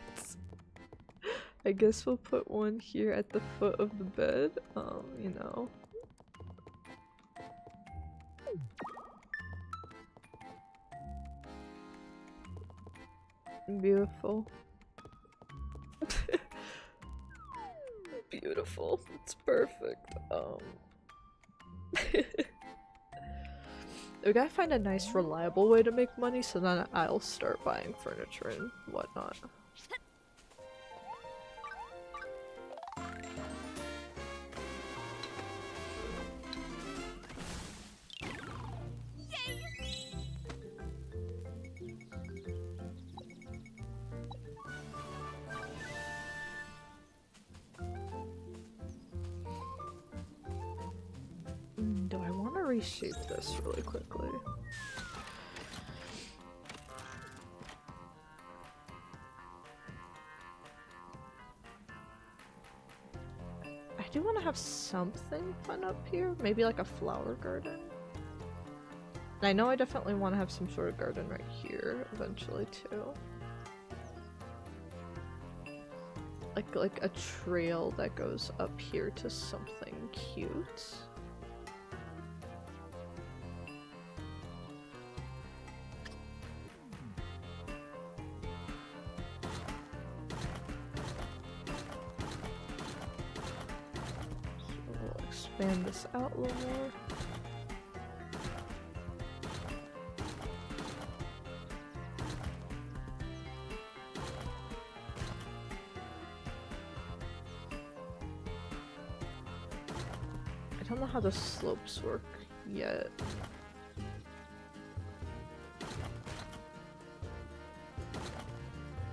I guess we'll put one here at the foot of the bed. You know. Beautiful. Beautiful. It's perfect. We gotta find a nice, reliable way to make money, so then I'll start buying furniture and whatnot. Do I want to reshape this really quickly? I do want to have something fun up here. Maybe like a flower garden. And I know I definitely want to have some sort of garden right here eventually too. Like a trail that goes up here to something cute. Expand this out a little more. I don't know how the slopes work yet.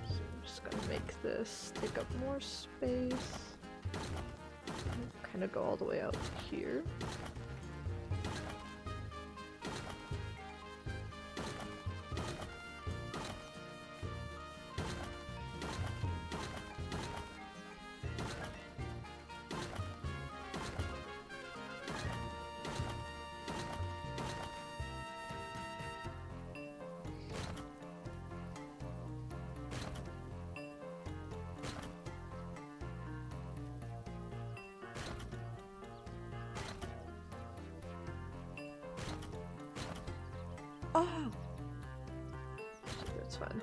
So I'm just gonna make this take up more space. Kind of go all the way out here. Oh! That's fine.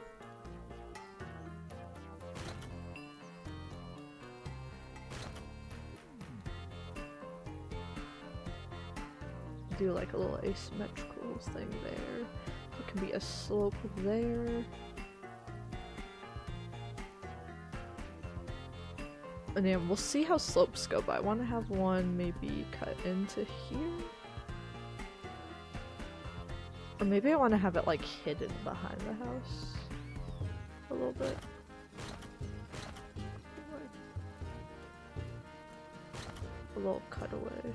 Do like a little asymmetrical thing there. There can be a slope there. And then we'll see how slopes go, but I want to have one maybe cut into here. Or maybe I want to have it like hidden behind the house a little bit. A little cutaway.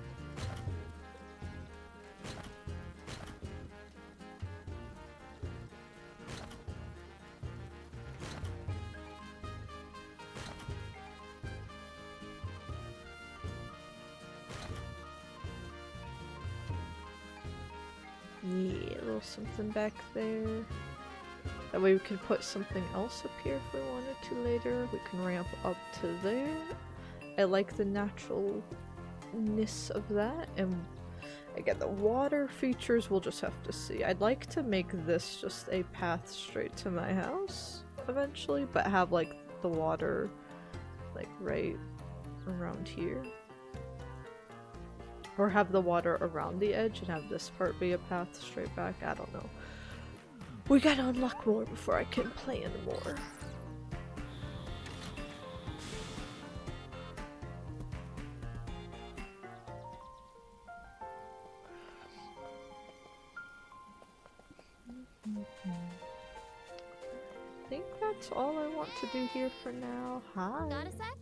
Yeah, a little something back there. That way we can put something else up here if we wanted to later. We can ramp up to there. I like the naturalness of that, and again, the water features we'll just have to see. I'd like to make this just a path straight to my house eventually, but have like the water like right around here. Or have the water around the edge and have this part be a path straight back. I don't know. We gotta unlock more before I can plan more. I think that's all I want to do here for now. Hi. Got a sec?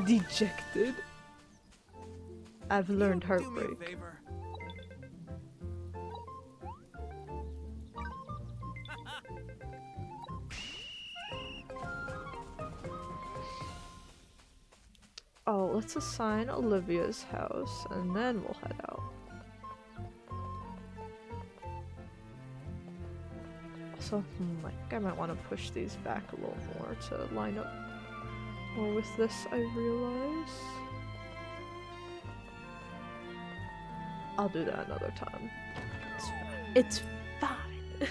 Dejected. I've learned Do me a heartbreak. favor. Oh, let's assign Olivia's house and then we'll head out. So, I think I might want to push these back a little more to line up more with this, I realize. I'll do that another time. It's fine.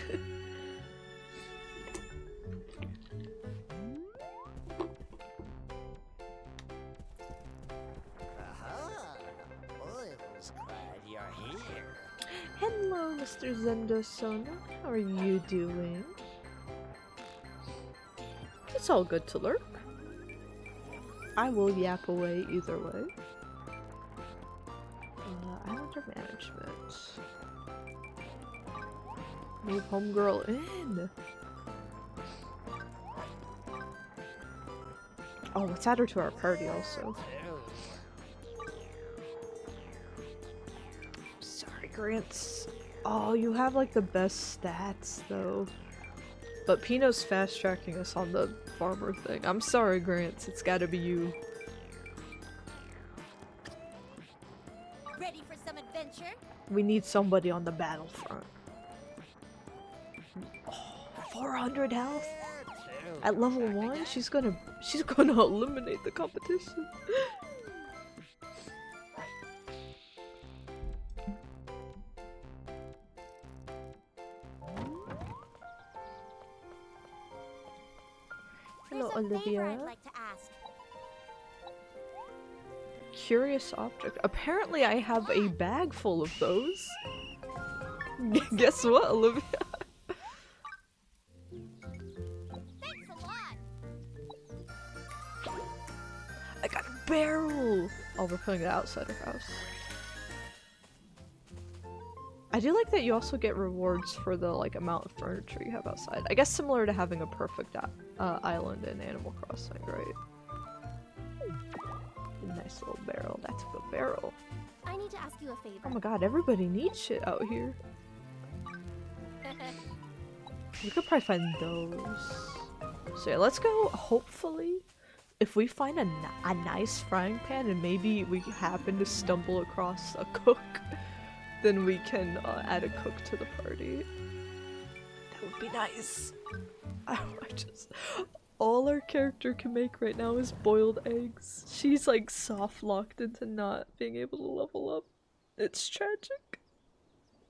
Aha! I was glad you're here. Hello, Mr. Zendo Sona. How are you doing? It's all good to lurk. I will yap away either way. Islander management. Move homegirl in. Oh, let's add her to our party also. Sorry, Grants. Oh, you have like the best stats though. But Pino's fast tracking us on the farmer thing. I'm sorry, Grants. It's gotta be you. Ready for some adventure? We need somebody on the battlefront. Oh, 400 health? At level 1? She's gonna eliminate the competition. Hello, There's a favor Olivia. I'd like to ask. Curious object. Apparently I have a bag full of those. Guess what, Olivia? Thanks a lot. I got a barrel! Oh, we're putting it outside our house. I do like that you also get rewards for the like amount of furniture you have outside. I guess similar to having a perfect island in Animal Crossing, right? Nice little barrel. That's a good barrel. I need to ask you a favor. Oh my god, everybody needs shit out here. We could probably find those. So yeah, let's go. Hopefully, if we find a nice frying pan and maybe we happen to stumble across a cook, then we can add a cook to the party. That would be nice. All our character can make right now is boiled eggs. She's like soft locked into not being able to level up. It's tragic.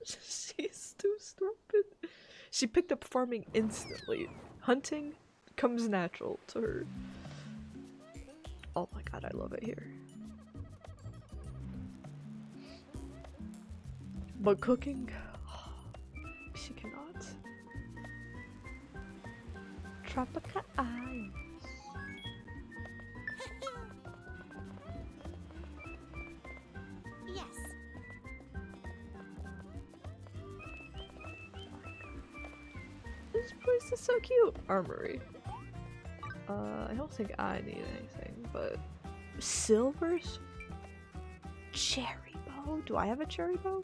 She's too stupid. She picked up farming instantly. Hunting comes natural to her. Oh my god, I love it here. But cooking, she cannot. Tropica eyes. Yes. This place is so cute. Armory. I don't think I need anything, but silvers? Cherry bow? Do I have a cherry bow?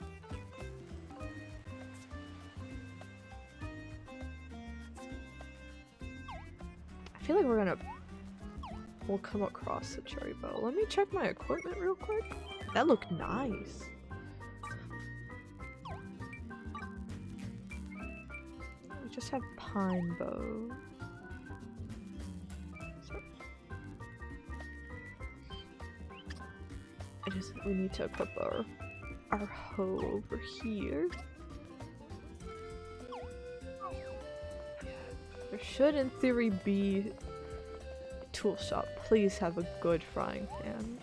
I feel like we'll come across the cherry bow. Let me check my equipment real quick. That looked nice. We just have pine bow. We need to equip our hoe over here. There should, in theory, be a tool shop. Please have a good frying pan.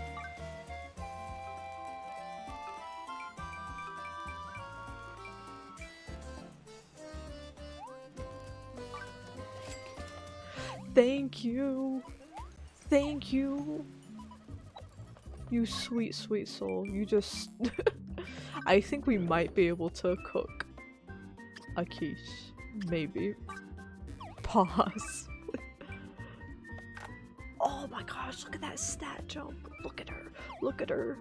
Thank you! Thank you! You sweet, sweet soul. You just... I think we might be able to cook a quiche. Maybe. Pause. Oh my gosh, look at that stat jump. Look at her. Look at her.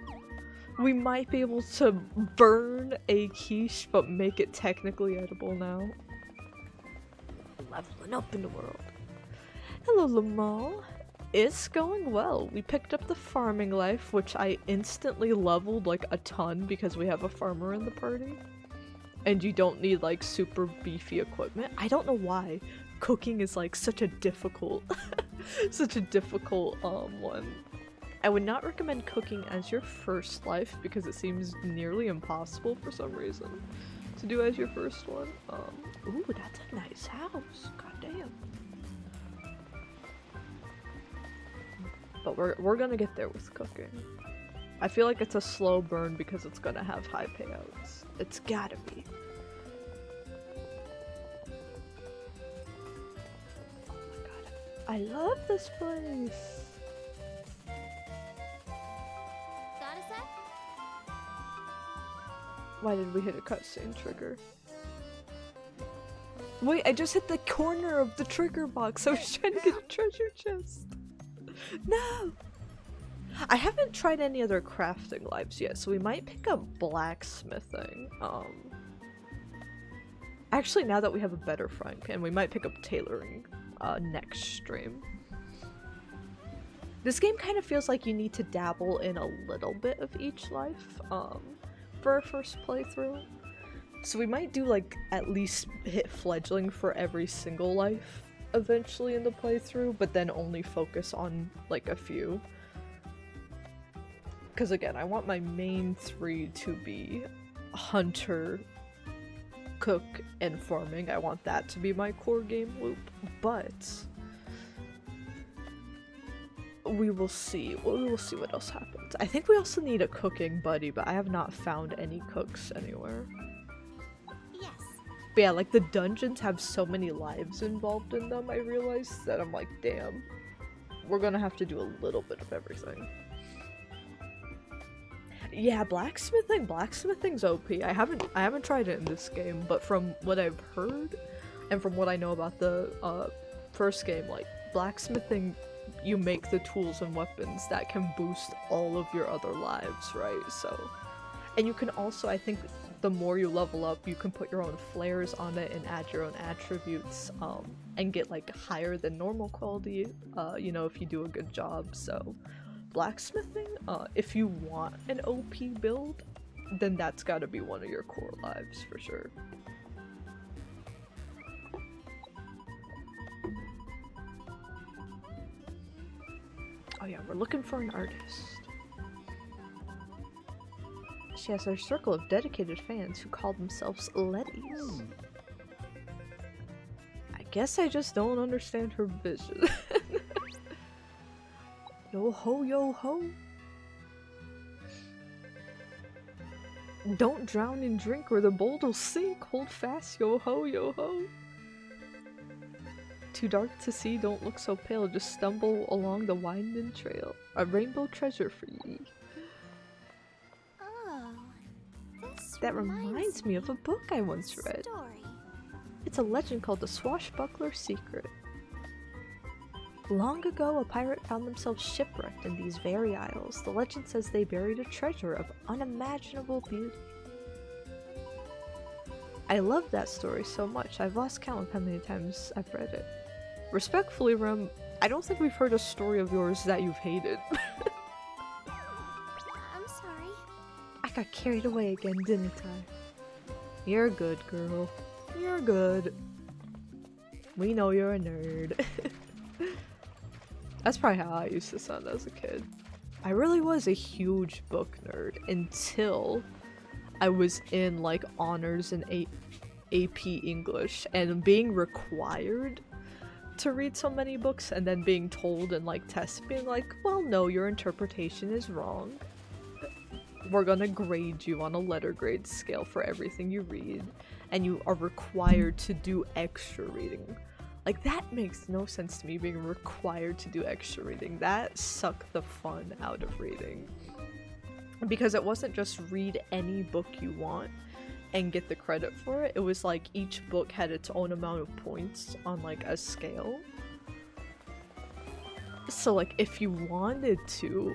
We might be able to burn a quiche, but make it technically edible now. Leveling up in the world. Hello, Lamal. It's going well. We picked up the farming life, which I instantly leveled like a ton because we have a farmer in the party. And you don't need like super beefy equipment. I don't know why cooking is like such a difficult one. I would not recommend cooking as your first life because it seems nearly impossible for some reason to do as your first one. Ooh, that's a nice house. God damn. But we're gonna get there with cooking. I feel like it's a slow burn because it's gonna have high payouts. It's gotta be. Oh my god. I love this place. Got a sec? Why did we hit a cutscene trigger? Wait, I just hit the corner of the trigger box. I was trying to get a treasure chest. No! I haven't tried any other crafting lives yet, so we might pick up blacksmithing. Actually, now that we have a better frying pan, we might pick up tailoring next stream. This game kind of feels like you need to dabble in a little bit of each life for our first playthrough. So we might do like at least hit fledgling for every single life eventually in the playthrough, but then only focus on like a few. Because again, I want my main three to be hunter, cook, and farming. I want that to be my core game loop, but we will see. We will see what else happens. I think we also need a cooking buddy, but I have not found any cooks anywhere. Yes. But yeah, like the dungeons have so many lives involved in them, I realized that I'm like, damn, we're gonna have to do a little bit of everything. Yeah, blacksmithing's OP. I haven't tried it in this game, but from what I've heard and from what I know about the first game, like blacksmithing, you make the tools and weapons that can boost all of your other lives, right? So, and you can also, I think, the more you level up, you can put your own flares on it and add your own attributes, and get like higher than normal quality, you know, if you do a good job. So blacksmithing, if you want an OP build, then that's gotta be one of your core lives for sure. Oh yeah, we're looking for an artist. She has her circle of dedicated fans who call themselves Letties. I guess I just don't understand her vision. Yo ho, yo ho. Don't drown in drink or the boat will sink. Hold fast, yo ho, yo ho. Too dark to see, don't look so pale. Just stumble along the winding trail. A rainbow treasure for ye. Oh, this That reminds me of a book I once read. Story. It's a legend called The Swashbuckler Secret. Long ago, a pirate found themselves shipwrecked in these very isles. The legend says they buried a treasure of unimaginable beauty. I love that story so much, I've lost count of how many times I've read it. Respectfully, Rem, I don't think we've heard a story of yours that you've hated. I'm sorry. I got carried away again, didn't I? You're good, girl. You're good. We know you're a nerd. That's probably how I used to sound as a kid. I really was a huge book nerd until I was in like honors and AP English, and being required to read so many books and then being told in like tests being like, well, no, your interpretation is wrong. We're gonna grade you on a letter grade scale for everything you read, and you are required to do extra reading. Like, that makes no sense to me, being required to do extra reading. That sucked the fun out of reading. Because it wasn't just read any book you want and get the credit for it. It was like each book had its own amount of points on like a scale. So like if you wanted to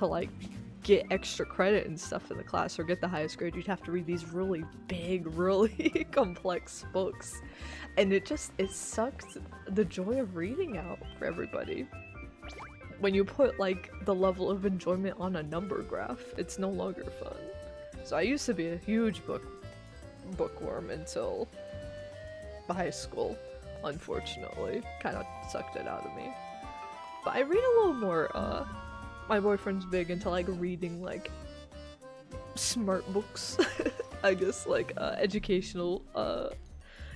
like get extra credit and stuff in the class or get the highest grade, you'd have to read these really big, really complex books. And it sucked the joy of reading out for everybody. When you put like the level of enjoyment on a number graph, it's no longer fun. So I used to be a huge bookworm until high school, unfortunately. Kind of sucked it out of me. But I read a little more, my boyfriend's big into like reading like smart books, I guess, like educational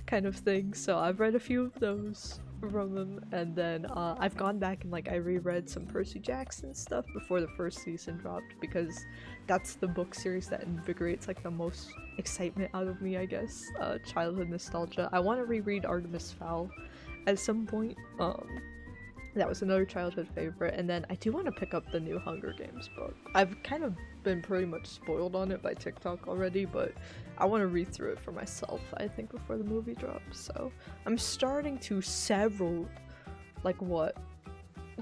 kind of thing. So I've read a few of those from him, and then I've gone back and like I reread some Percy Jackson stuff before the first season dropped, because that's the book series that invigorates like the most excitement out of me, I guess. Childhood nostalgia. I want to reread Artemis Fowl at some point. That was another childhood favorite, and then I do want to pick up the new Hunger Games book. I've kind of been pretty much spoiled on it by TikTok already, but I want to read through it for myself, I think, before the movie drops. So I'm starting to several, like what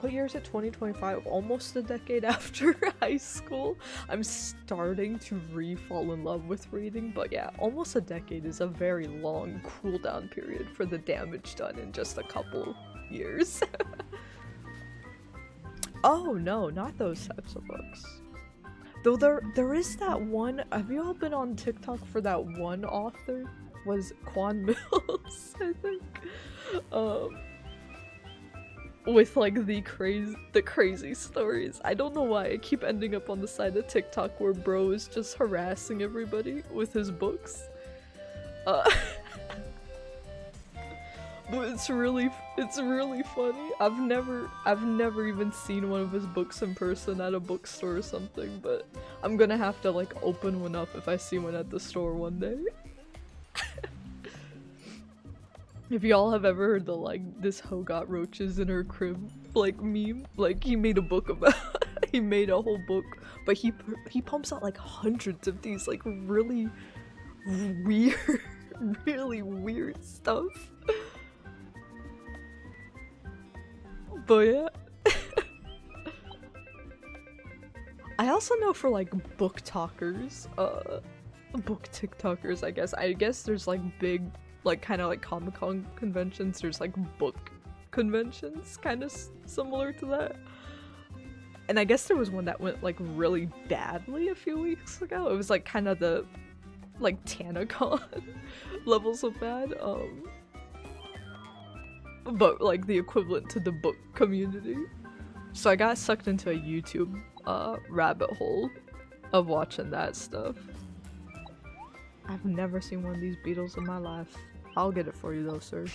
year is it? 2025, almost a decade after high school. I'm starting to fall in love with reading, but yeah, almost a decade is a very long cooldown period for the damage done in just a couple years. Oh no, not those types of books. Though there is that one, have you all been on TikTok for that one author? Was Quan Mills, I think. With like the crazy stories. I don't know why I keep ending up on the side of TikTok where bro is just harassing everybody with his books. But it's really funny. I've never even seen one of his books in person at a bookstore or something, but I'm gonna have to like open one up if I see one at the store one day. If y'all have ever heard the like this hoe got roaches in her crib like meme, like he made a book about he made a whole book, but he pumps out like hundreds of these like really weird stuff. But yeah. I also know for like book talkers, book TikTokers, I guess there's like big, like kind of like Comic-Con conventions, there's like book conventions kind of similar to that. And I guess there was one that went like really badly a few weeks ago. It was like kind of the like TanaCon levels of bad, but like the equivalent to the book community. So I got sucked into a YouTube rabbit hole of watching that stuff. I've never seen one of these beetles in my life. I'll get it for you though, sir.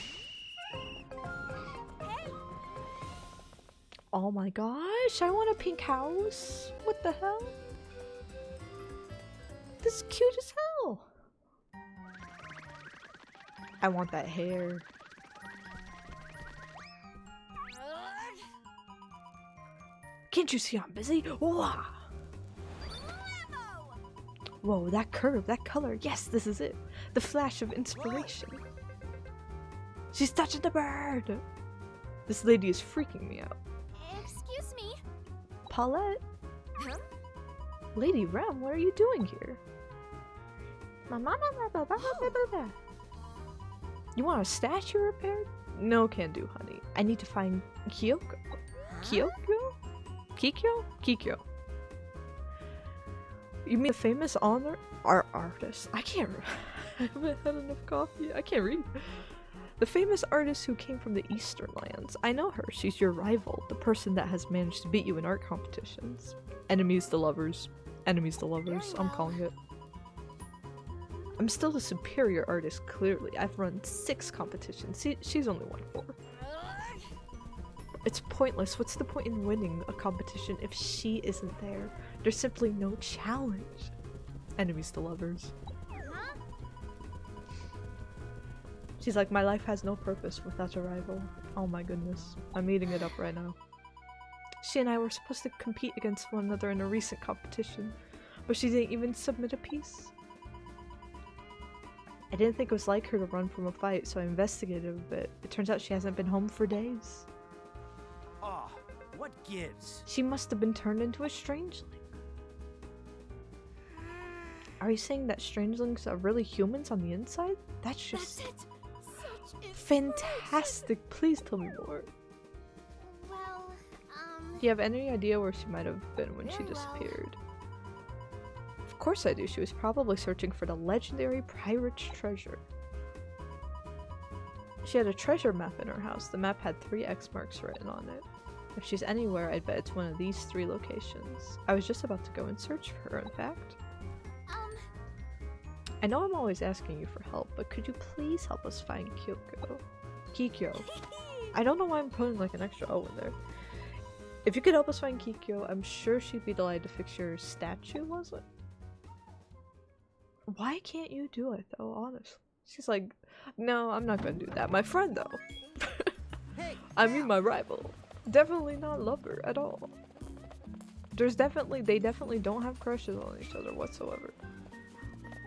Oh my gosh, I want a pink house. What the hell? This is cute as hell. I want that hair. Can't you see I'm busy? Whoa! Whoa, that curve, that color. Yes, this is it. The flash of inspiration. She's touching the bird. This lady is freaking me out. Excuse me. Paulette? Huh? Lady Rem, what are you doing here? You want a statue repaired? No can do, honey. I need to find Kyoko? Kyoko? Kikyo? You mean the famous art artist? I haven't had enough coffee. I can't read. The famous artist who came from the Eastern lands. I know her. She's your rival. The person that has managed to beat you in art competitions. Enemies to lovers. Enemies to lovers. I'm calling it. I'm still the superior artist, clearly. I've run 6 competitions. She's only won 4. It's pointless. What's the point in winning a competition if she isn't there? There's simply no challenge. Enemies to lovers. Huh? She's like, my life has no purpose without a rival. Oh my goodness. I'm eating it up right now. She and I were supposed to compete against one another in a recent competition, but she didn't even submit a piece. I didn't think it was like her to run from a fight, so I investigated a bit. It turns out she hasn't been home for days. What gives? She must have been turned into a strangeling. Are you saying that strangelings are really humans on the inside? That's just That's it. Such fantastic. Please tell me more. Well, Do you have any idea where she might have been when she Very well. disappeared? Of course I do. She was probably searching for the legendary pirate's treasure. She had a treasure map in her house. The map had 3 X marks written on it. If she's anywhere, I'd bet it's one of these 3 locations. I was just about to go and search for her, in fact. I know I'm always asking you for help, but could you please help us find Kyoko? Kikyo. I don't know why I'm putting like an extra O in there. If you could help us find Kikyo, I'm sure she'd be delighted to fix your statue, was it? Why can't you do it though, honestly? She's like, no, I'm not gonna do that. My friend though. I mean my rival. Definitely not lover at all. They definitely don't have crushes on each other whatsoever.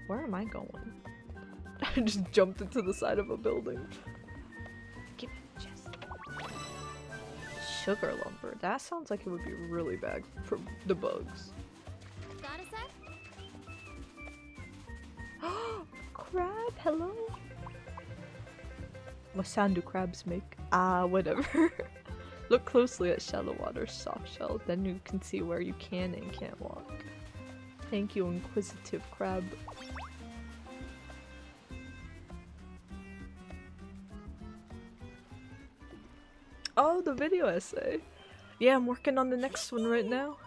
Where am I going? I just jumped into the side of a building. Give me the chest. Sugar lumber. That sounds like it would be really bad for the bugs. got a sec? Crab, hello? What sound do crabs make? Whatever. Look closely at shallow water soft shell, then you can see where you can and can't walk. Thank you, inquisitive crab. Oh, the video essay. Yeah, I'm working on the next one right now.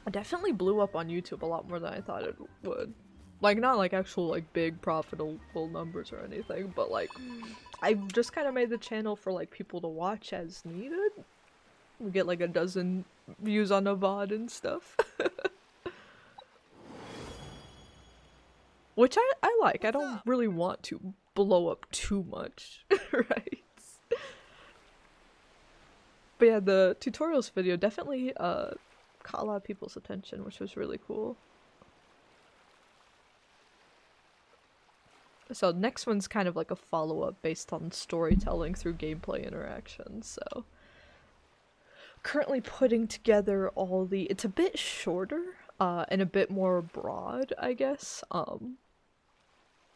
It definitely blew up on YouTube a lot more than I thought it would. Like, not like actual like big profitable numbers or anything, but like I just kind of made the channel for like people to watch as needed. We get like a dozen views on a VOD and stuff. Which I like. I don't really want to blow up too much, right? But yeah, the tutorials video definitely caught a lot of people's attention, which was really cool. So next one's kind of like a follow-up based on storytelling through gameplay interactions, so currently putting together all the— it's a bit shorter and a bit more broad, I guess,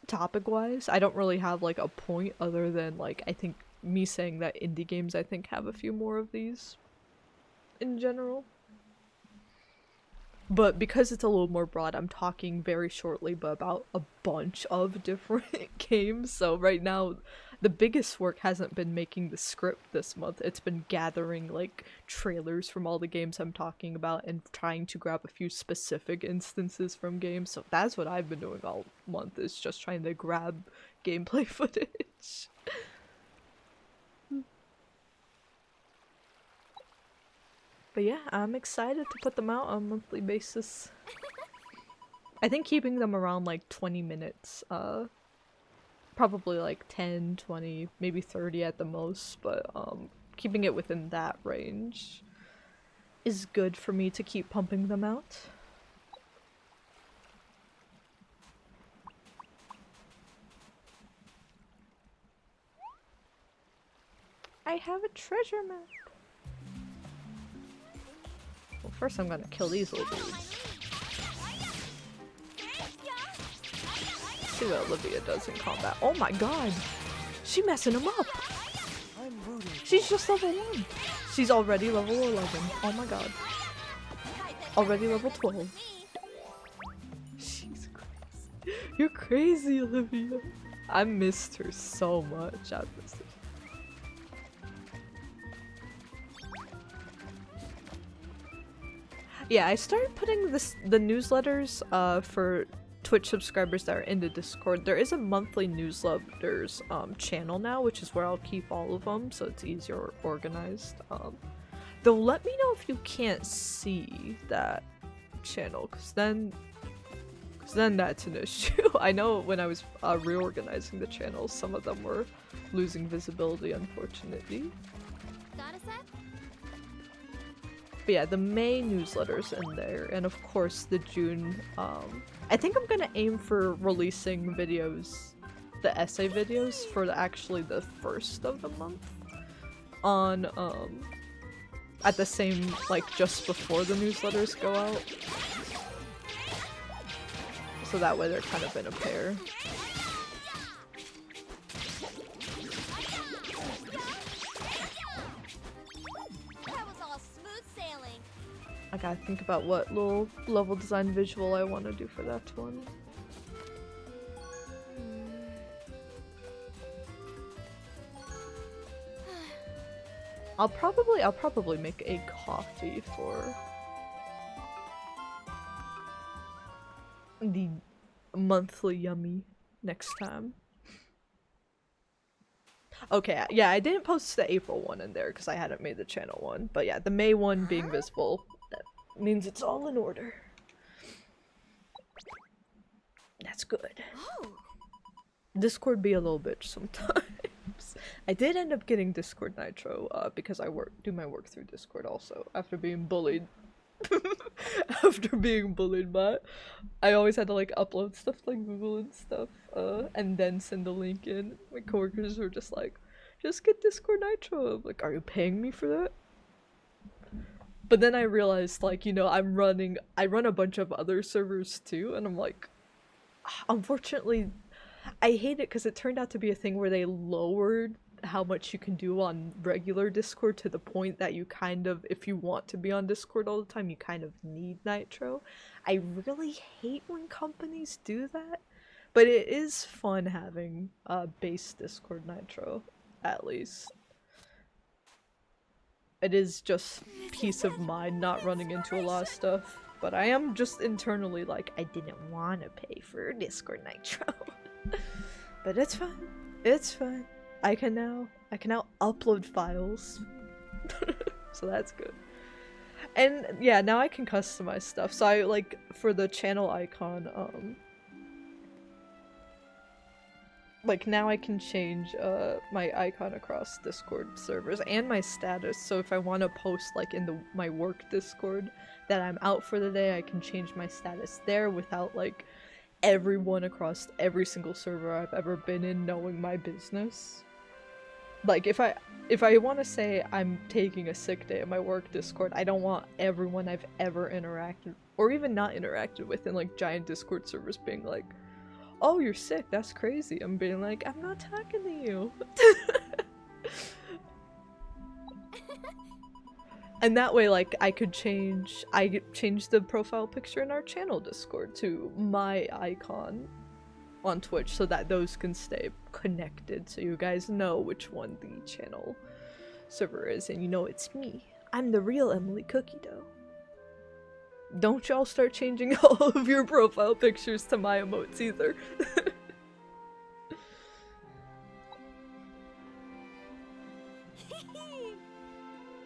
topic-wise. I don't really have like a point other than like I think me saying that indie games I think have a few more of these in general. But because it's a little more broad, I'm talking very shortly but about a bunch of different games. So right now, the biggest work hasn't been making the script this month. It's been gathering like trailers from all the games I'm talking about and trying to grab a few specific instances from games. So that's what I've been doing all month, is just trying to grab gameplay footage. But yeah, I'm excited to put them out on a monthly basis. I think keeping them around like 20 minutes, probably like 10, 20, maybe 30 at the most, but keeping it within that range is good for me to keep pumping them out. I have a treasure map. Well, first I'm gonna kill these little dudes. See what Olivia does in combat. Oh my god! She messing him up! I'm rooting. She's just level 1! She's already level 11. Oh my god. Already level 12. She's crazy. You're crazy, Olivia. I missed her so much. I missed her. Yeah, I started putting the newsletters for Twitch subscribers that are in the Discord. There is a monthly newsletters channel now, which is where I'll keep all of them, so it's easier organized. Though let me know if you can't see that channel, because then that's an issue. I know when I was reorganizing the channels, some of them were losing visibility, unfortunately. Got a sec? But yeah, the May newsletter's in there, and of course the June, I think I'm gonna aim for releasing videos the essay videos for actually the first of the month on at the same, like, just before the newsletters go out. So that way they're kind of in a pair. That was all smooth sailing. I gotta think about what little level design visual I want to do for that one. I'll probably make a coffee for the monthly yummy next time. Okay, yeah, I didn't post the April one in there because I hadn't made the channel one, but yeah, the May one being visible, that means it's all in order. That's good. Oh. Discord be a little bitch sometimes. I did end up getting Discord Nitro because I do my work through Discord also after being bullied. After being bullied by it. I always had to like upload stuff like Google and stuff and then send the link in. My coworkers were just like, just get Discord Nitro. I'm like, are you paying me for that? But then I realized, like, you know, I run a bunch of other servers too, and I'm like, unfortunately, I hate it because it turned out to be a thing where they lowered how much you can do on regular Discord to the point that you kind of, if you want to be on Discord all the time, you kind of need Nitro. I really hate when companies do that, but it is fun having base Discord Nitro, at least. It is just peace of mind not running into a lot of stuff, but I am just internally like, I didn't want to pay for Discord Nitro. But it's fine. It's fine. I can now upload files. So that's good. And yeah, now I can customize stuff. So I like for the channel icon, like now I can change my icon across Discord servers and my status. So if I want to post like in my work Discord that I'm out for the day, I can change my status there without like everyone across every single server I've ever been in knowing my business. Like if I want to say I'm taking a sick day at my work Discord, I don't want everyone I've ever interacted or even not interacted with in like giant Discord servers being like, oh, you're sick, that's crazy. I'm being like, I'm not talking to you. And that way, like, I change the profile picture in our channel Discord to my icon on Twitch so that those can stay connected so you guys know which one the channel server is and you know it's me. I'm the real Emily Cookie Dough. Don't y'all start changing all of your profile pictures to my emotes either.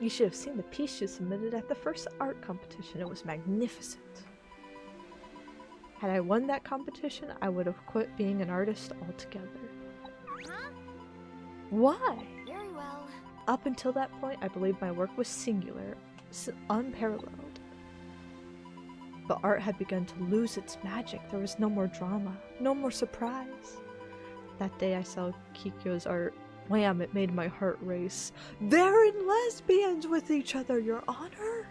You should have seen the piece you submitted at the first art competition. It was magnificent. Had I won that competition, I would have quit being an artist altogether. Huh? Why? Very well. Up until that point, I believed my work was singular, unparalleled. But art had begun to lose its magic. There was no more drama, no more surprise. That day I saw Kikyo's art. Wham, it made my heart race. They're in lesbians with each other, Your Honor!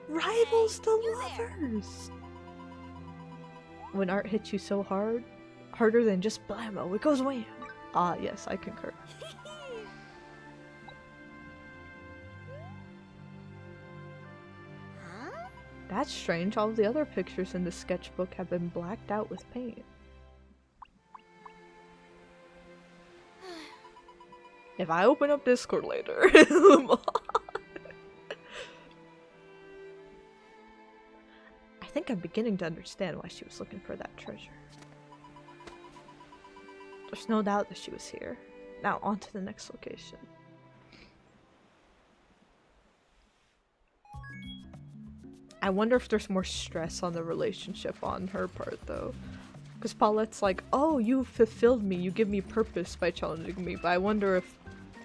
Rivals to lovers! When art hits you so hard, harder than just blammo, it goes wham! Ah, yes, I concur. Huh? That's strange, all the other pictures in the sketchbook have been blacked out with paint. If I open up Discord later, I think I'm beginning to understand why she was looking for that treasure. There's no doubt that she was here. Now on to the next location. I wonder if there's more stress on the relationship on her part though. Because Paulette's like, oh, you fulfilled me, you give me purpose by challenging me, but I wonder if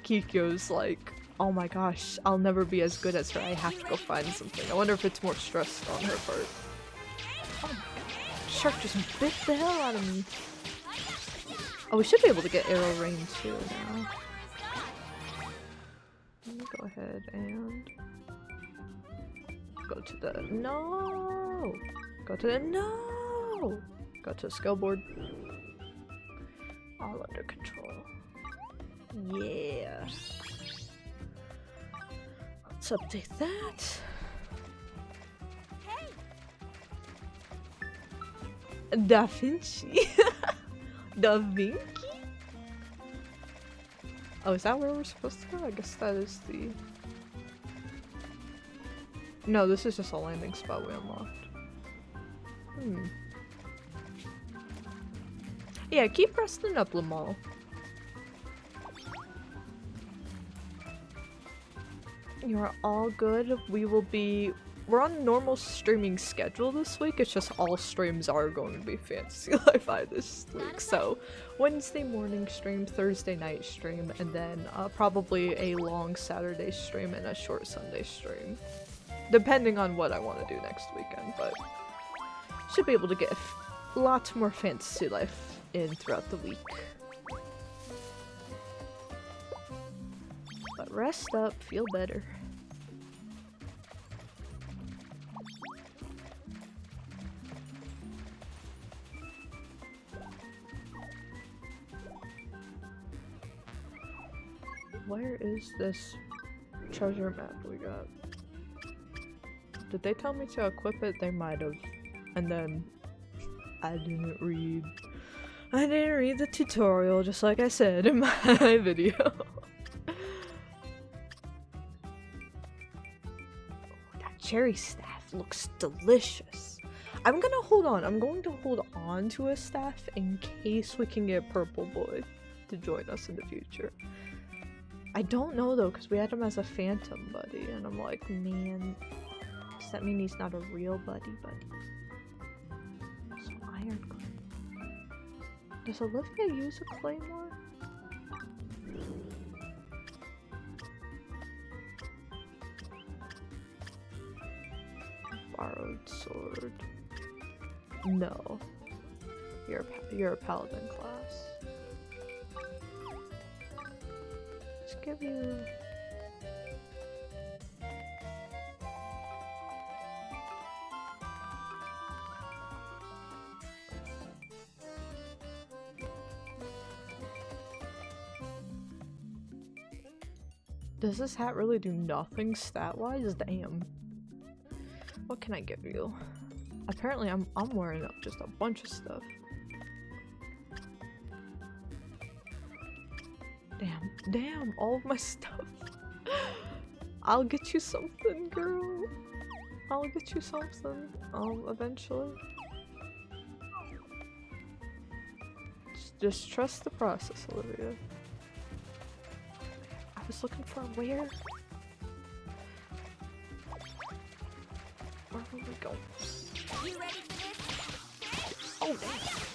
Kikyo's like, oh my gosh, I'll never be as good as her, I have to go find something. I wonder if it's more stressed on her part. Oh my gosh. Shark just bit the hell out of me. Oh, we should be able to get arrow rain too now. Let me go ahead and go to the no. Go to the no. Go to the skill board. All under control. Yeah. Let's update that. Da Vinci. Da Vinci? Oh, is that where we're supposed to go? I guess that is the... No, this is just a landing spot we unlocked. Yeah, keep resting up, Lamal. You are all good. We're on a normal streaming schedule this week. It's just all streams are going to be Fantasy Life I this week. So Wednesday morning stream, Thursday night stream, and then probably a long Saturday stream and a short Sunday stream. Depending on what I want to do next weekend, but should be able to get a lot more Fantasy Life in throughout the week. But rest up, feel better. Where is this treasure map we got? Did they tell me to equip it? They might have. And then I didn't read the tutorial, just like I said in my video. Oh, that cherry staff looks delicious. I'm going to hold on to a staff in case we can get Purple Boy to join us in the future. I don't know though, because we had him as a phantom buddy, and I'm like, man, does that mean he's not a real buddy? So iron clay. Does Olivia use a claymore? Borrowed sword. No. You're a paladin class. Give you... Does this hat really do nothing stat-wise? Damn. What can I give you? Apparently I'm wearing up just a bunch of stuff. Damn, all of my stuff. I'll get you something, girl. I'll get you something. Eventually. Just trust the process, Olivia. I was looking for where? Where will we go? You ready for this? Oh,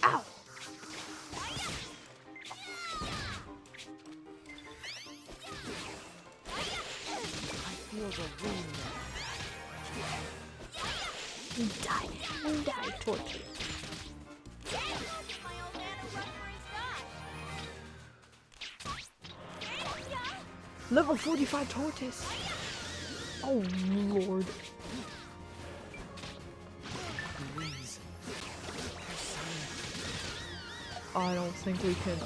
damn. Ow! Die, torture. Level 45 tortoise. Oh lord. I don't think we can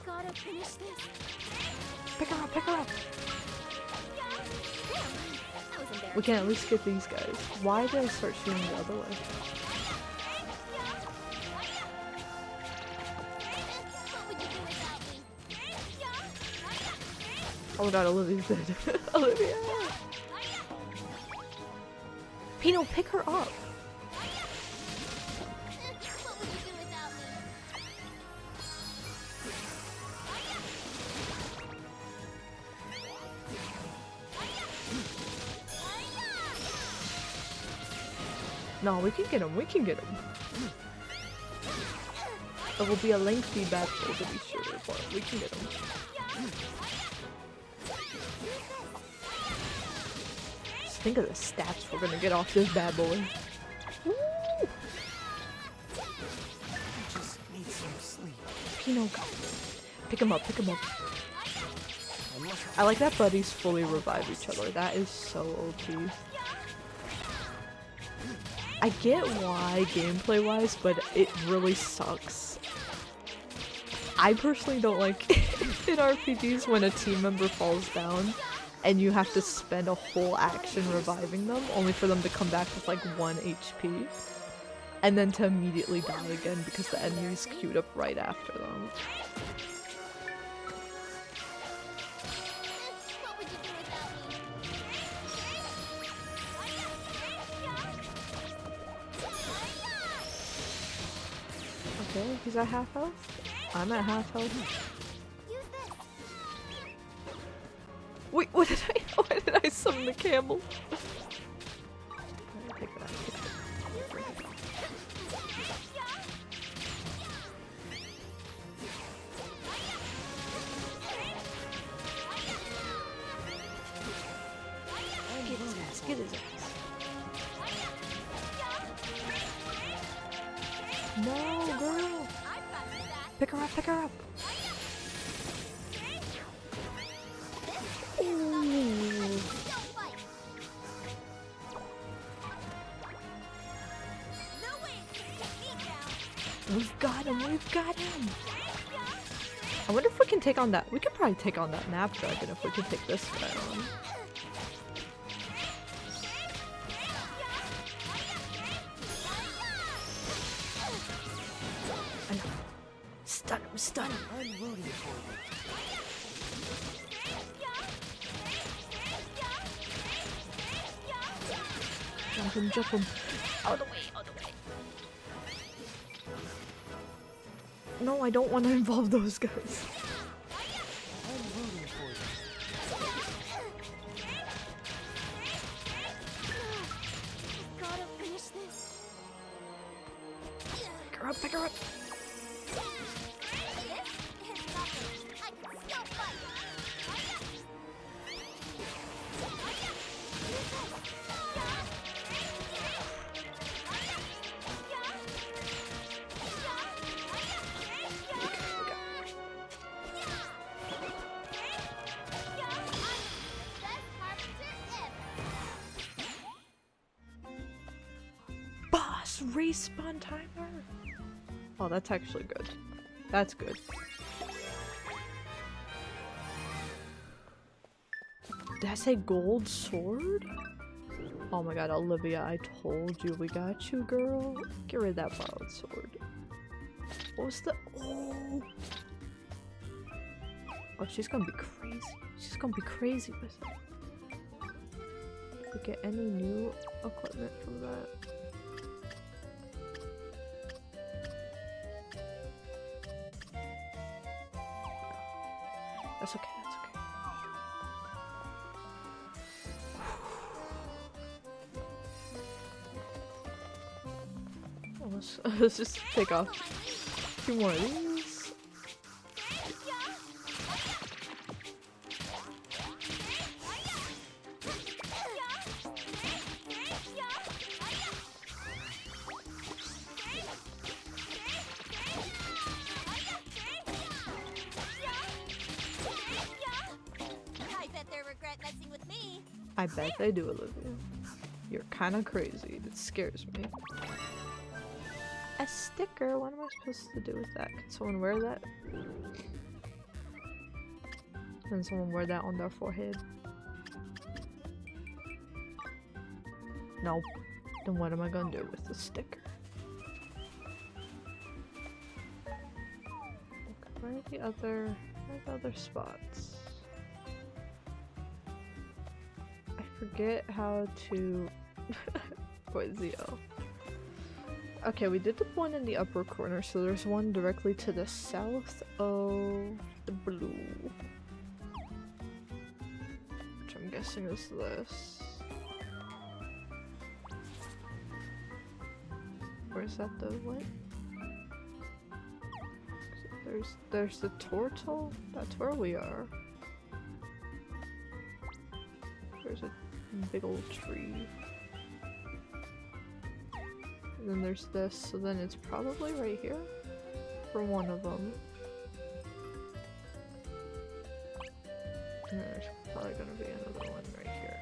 Gotta finish this. Pick her up, pick her up! That was embarrassing. We can at least get these guys. Why did I start shooting the other way? What would you do without me? Oh my god, Olivia's dead. Olivia! Pino, pick her up! What would you do without me? No, we can get him, we can get him. It will be a lengthy battle to be sure, but we can get him. Think of the stats we're gonna get off this bad boy. Woo! I just need some sleep. Pino, pick him up, pick him up. Unless I like that buddies fully revive each other. That is so OP. I get why gameplay-wise, but it really sucks. I personally don't like in RPGs when a team member falls down and you have to spend a whole action reviving them only for them to come back with like 1 HP and then to immediately die again because the enemy's queued up right after them. What would you do without me? Okay, he's at half health. I'm at half health. Use this. Wait, what did I? Why did I summon the camel? Take that. Get his ass. No, girl. Pick her up. Pick her up. Ooh. We've got him, we've got him! I wonder if we can take on that. We could probably take on that map dragon if we can take this guy on. I know. Stun him, stun him! I'm rooting for you. Jump him. Out of the way, out of the way. No, I don't want to involve those guys. I'm rooting for you. Gotta finish this. Pick her up, pick her up. Boss respawn timer. Oh, that's actually good. That's good. Did I say gold sword? Oh my god, Olivia, I told you we got you, girl. Get rid of that borrowed sword. What was the— oh! Oh, she's gonna be crazy. She's gonna be crazy with it. Did we get any new equipment from that? That's okay, that's okay. Well, let's just take off 2 more of these. I bet they regret messing with me. I bet they do, Olivia. You're kinda crazy. It scares me. A sticker? What am I supposed to do with that? Can someone wear that? Can someone wear that on their forehead? No. Then what am I gonna do with the sticker? Okay, where are the other spots? I forget how to Poesio. Okay, we did the one in the upper corner, so there's one directly to the south of the blue. Which I'm guessing is this. Where's that the what? There's the turtle? That's where we are. There's a Big old tree. And then there's this, so then it's probably right here for one of them. And there's probably gonna be another one right here.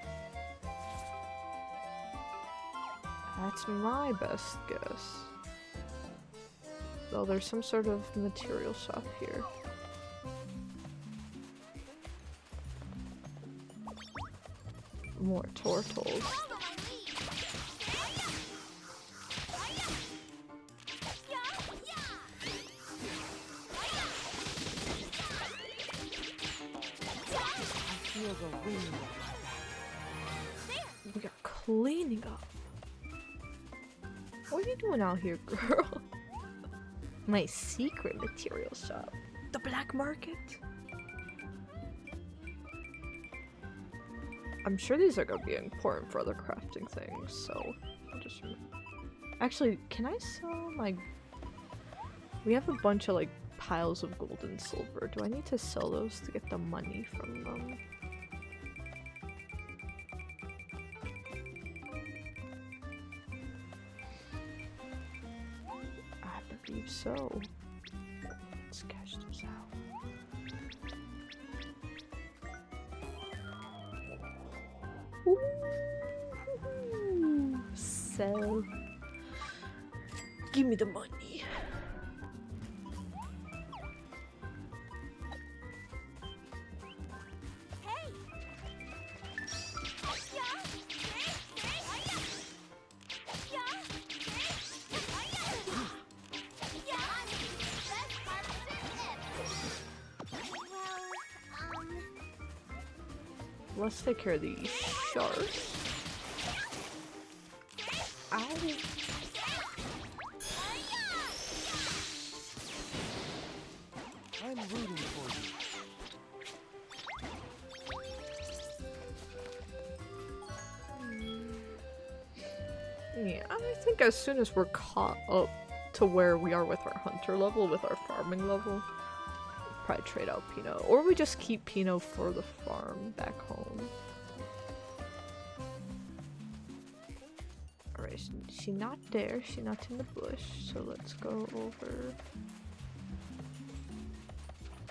That's my best guess. Though there's some sort of material shop here. More turtles. Feel the wind at my back. We are cleaning up. What are you doing out here, girl? My secret material shop. The black market? I'm sure these are gonna be important for other crafting things, so I'll just actually, can I sell my... We have a bunch of like piles of gold and silver. Do I need to sell those to get the money from them? I believe so. Let's cash this out. Ooh, sell. Give me the money. Let's take care of these sharks. Ow. I'm rooting for you. Yeah, I think as soon as we're caught up to where we are with our hunter level, with our farming level, probably trade out Pino, or we just keep Pino for the farm back home. Alright, she's not there, she's not in the bush, so let's go over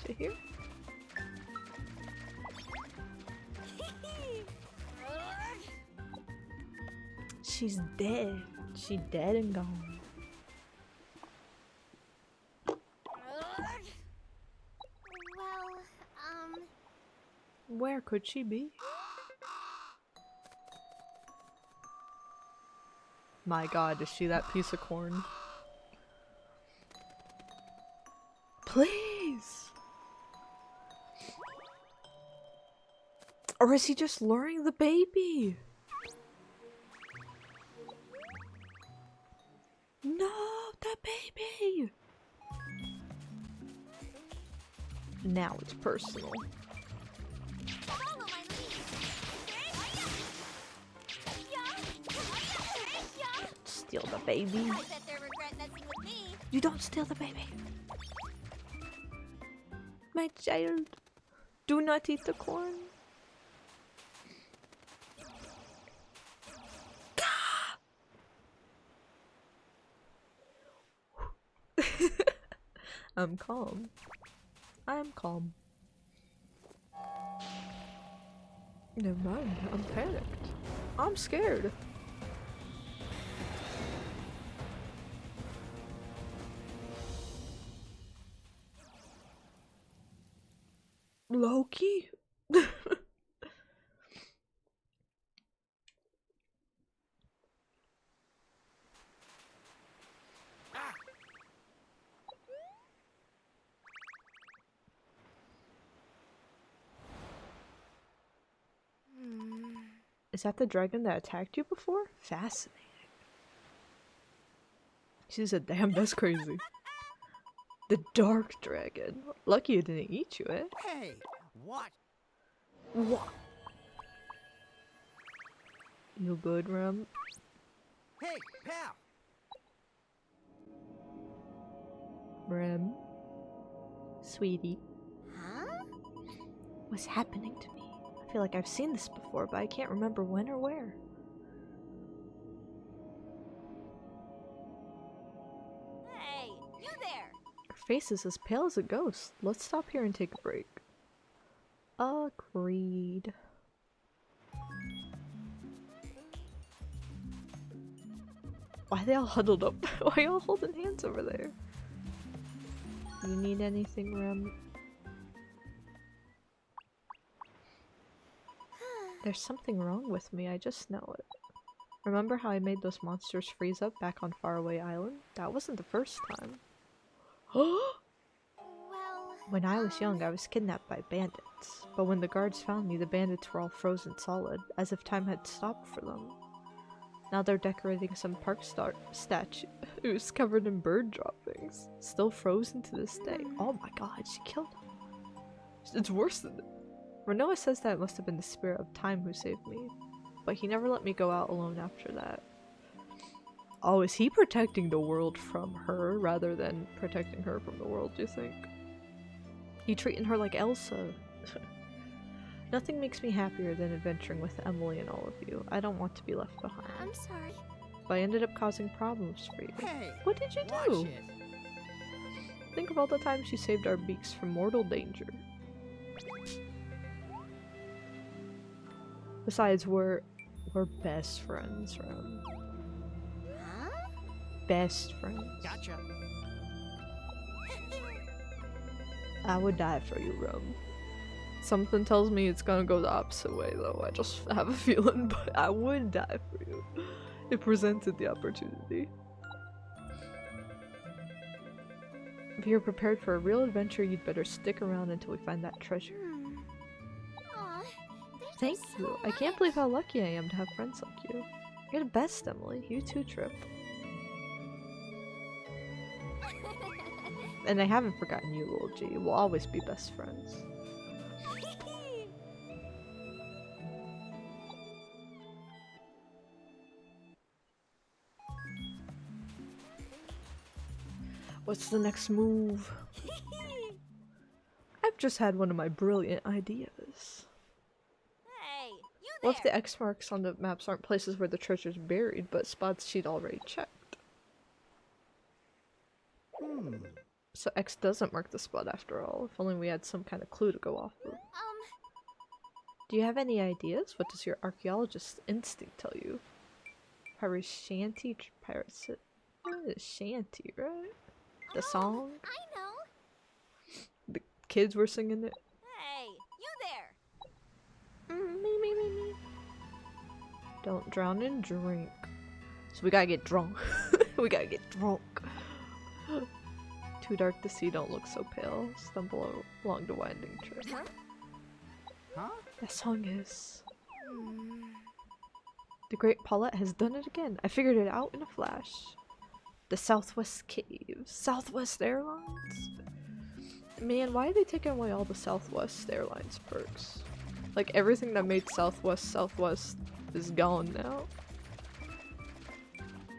to here. She's dead. She's dead and gone. Where could she be? My god, is she that piece of corn? Please! Or is he just luring the baby? No, the baby! Now it's personal. Steal the baby. I bet they regret messing with me. You don't steal the baby. My child, do not eat the corn. I'm calm. I'm calm. Never mind, I'm panicked. I'm scared. Loki? Is that the dragon that attacked you before? Fascinating. She said, damn, that's crazy. The dark dragon. Lucky it didn't eat you, eh? Hey, what? What? You good, Rem? Hey, pal. Rem? Sweetie. Huh? What's happening to me? I feel like I've seen this before, but I can't remember when or where. Hey, you there! Her face is as pale as a ghost. Let's stop here and take a break. Agreed. Why are they all huddled up? Why are y'all holding hands over there? You need anything, Rem? There's something wrong with me, I just know it. Remember how I made those monsters freeze up back on Faraway Island? That wasn't the first time. Well, When I was young, I was kidnapped by bandits. But when the guards found me, the bandits were all frozen solid, as if time had stopped for them. Now they're decorating some park statues covered in bird droppings. Still frozen to this day. Oh my god, she killed him. It's worse than it. Renoa says that it must have been the spirit of time who saved me. But he never let me go out alone after that. Oh, is he protecting the world from her rather than protecting her from the world, do you think? He treating her like Elsa. Nothing makes me happier than adventuring with Emily and all of you. I don't want to be left behind. I'm sorry. But I ended up causing problems for you. Hey, What did you watch do? it. Think of all the times you saved our beaks from mortal danger. Besides, we're best friends, Rem. Huh? Best friends. Gotcha. I would die for you, Rem. Something tells me it's gonna go the opposite way, though. I just have a feeling, but I would die for you. It presented the opportunity. If you're prepared for a real adventure, you'd better stick around until we find that treasure. Aw, Thank you. I can't believe how lucky I am to have friends like you. You're the best, Emily. You too, Trip. And I haven't forgotten you, little G. We'll always be best friends. What's the next move? I've just had one of my brilliant ideas. Hey, you there! What if the X marks on the maps aren't places where the treasure's buried, but spots she'd already checked? So X doesn't mark the spot after all, if only we had some kind of clue to go off of. Do you have any ideas? What does your archaeologist instinct tell you? Pirate shanty, shanty, right? The song? I know. The kids were singing it. Hey, you there! Me. Don't drown and drink. So we gotta get drunk. We gotta get drunk. Too dark to see, don't look so pale. Stumble along the winding trail. Huh? That song is... The Great Paulette has done it again. I figured it out in a flash. The Southwest Caves. Southwest Airlines? Man, why are they taking away all the Southwest Airlines perks? Like, everything that made Southwest is gone now.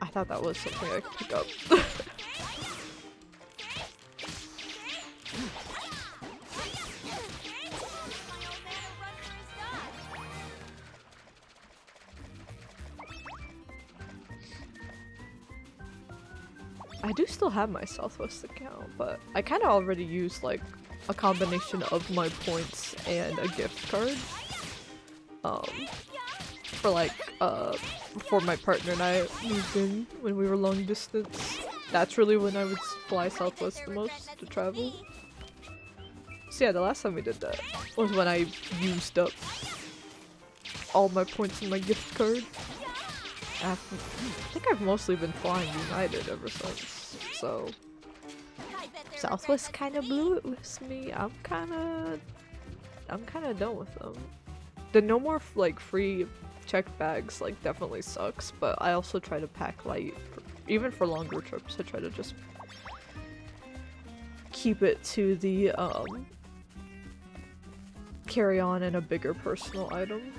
I thought that was something I could pick up. I do still have my Southwest account, but I kind of already used like a combination of my points and a gift card. For like, before my partner and I moved in when we were long distance. That's really when I would fly Southwest the most to travel. So yeah, the last time we did that was when I used up all my points in my gift card. I think I've mostly been flying United ever since, so Southwest kind of blew it with me. I'm kind of done with them. The no more like free checked bags like definitely sucks, but I also try to pack light, even for longer trips. I try to just keep it to the carry on and a bigger personal item.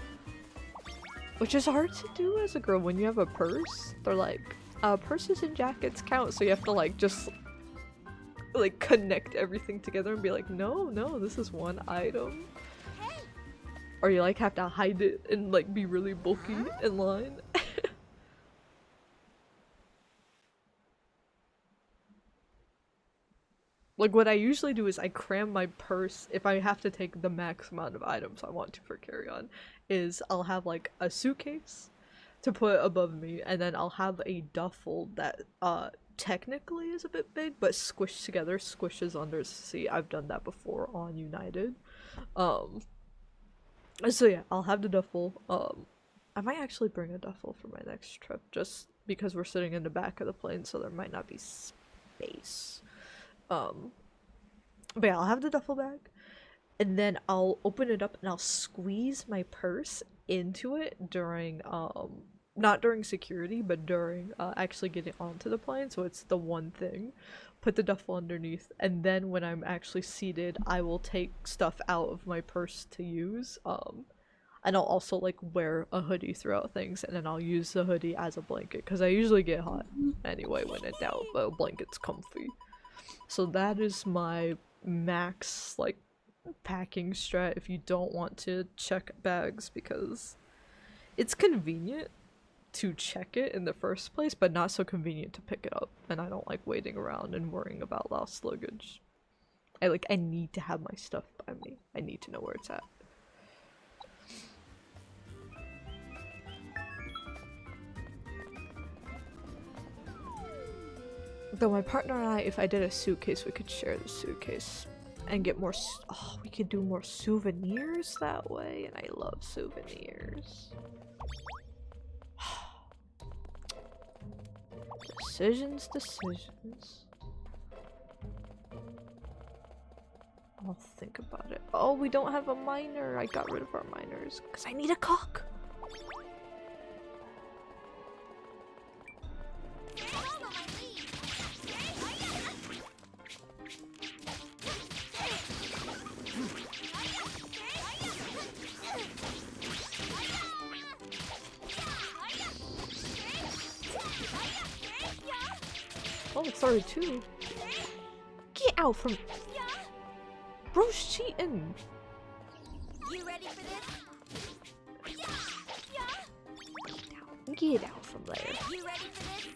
Which is hard to do as a girl when you have a purse. They're like, purses and jackets count, so you have to like just like connect everything together and be like, no, this is one item. or you like have to hide it and like be really bulky in line. Like what I usually do is I cram my purse if I have to take the max amount of items I want to for carry-on, is I'll have like a suitcase to put above me, and then I'll have a duffel that technically is a bit big but squished together, squishes under the seat. I've done that before on United. So yeah, I'll have the duffel. I might actually bring a duffel for my next trip just because we're sitting in the back of the plane, so there might not be space. But yeah, I'll have the duffel bag, and then I'll open it up and I'll squeeze my purse into it during not during security, but during actually getting onto the plane, so it's the one thing. Put the duffel underneath, and then when I'm actually seated, I will take stuff out of my purse to use. And I'll also like wear a hoodie throughout things, and then I'll use the hoodie as a blanket because I usually get hot anyway when in doubt, but a blanket's comfy. So that is my max like packing strat if you don't want to check bags, because it's convenient to check it in the first place, but not so convenient to pick it up, and I don't like waiting around and worrying about lost luggage. I need to have my stuff by me. I need to know where it's at. Though my partner and I, if I did a suitcase, we could share the suitcase and get more we could do more souvenirs that way, and I love souvenirs. Decisions. I'll think about it. Oh, we don't have a miner. I got rid of our miners because I need a cook. Oh, sorry too. Get out from. Bro's cheating. You ready for this? Get out from there. You ready for this?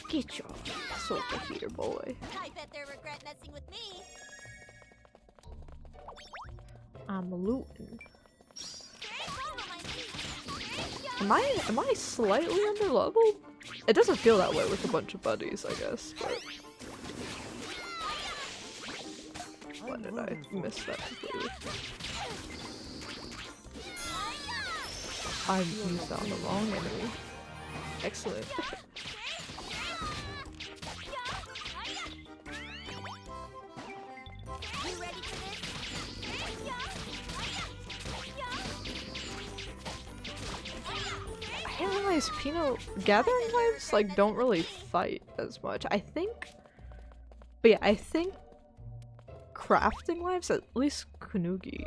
Get your ass over here, boy. I bet they regret messing with me. I'm looting. Am I slightly underleveled? It doesn't feel that way with a bunch of buddies, I guess, but when did I miss that completely? I used on the wrong enemy. Excellent. I didn't realize gathering lives like don't really fight as much. I think crafting lives, at least Kunugi,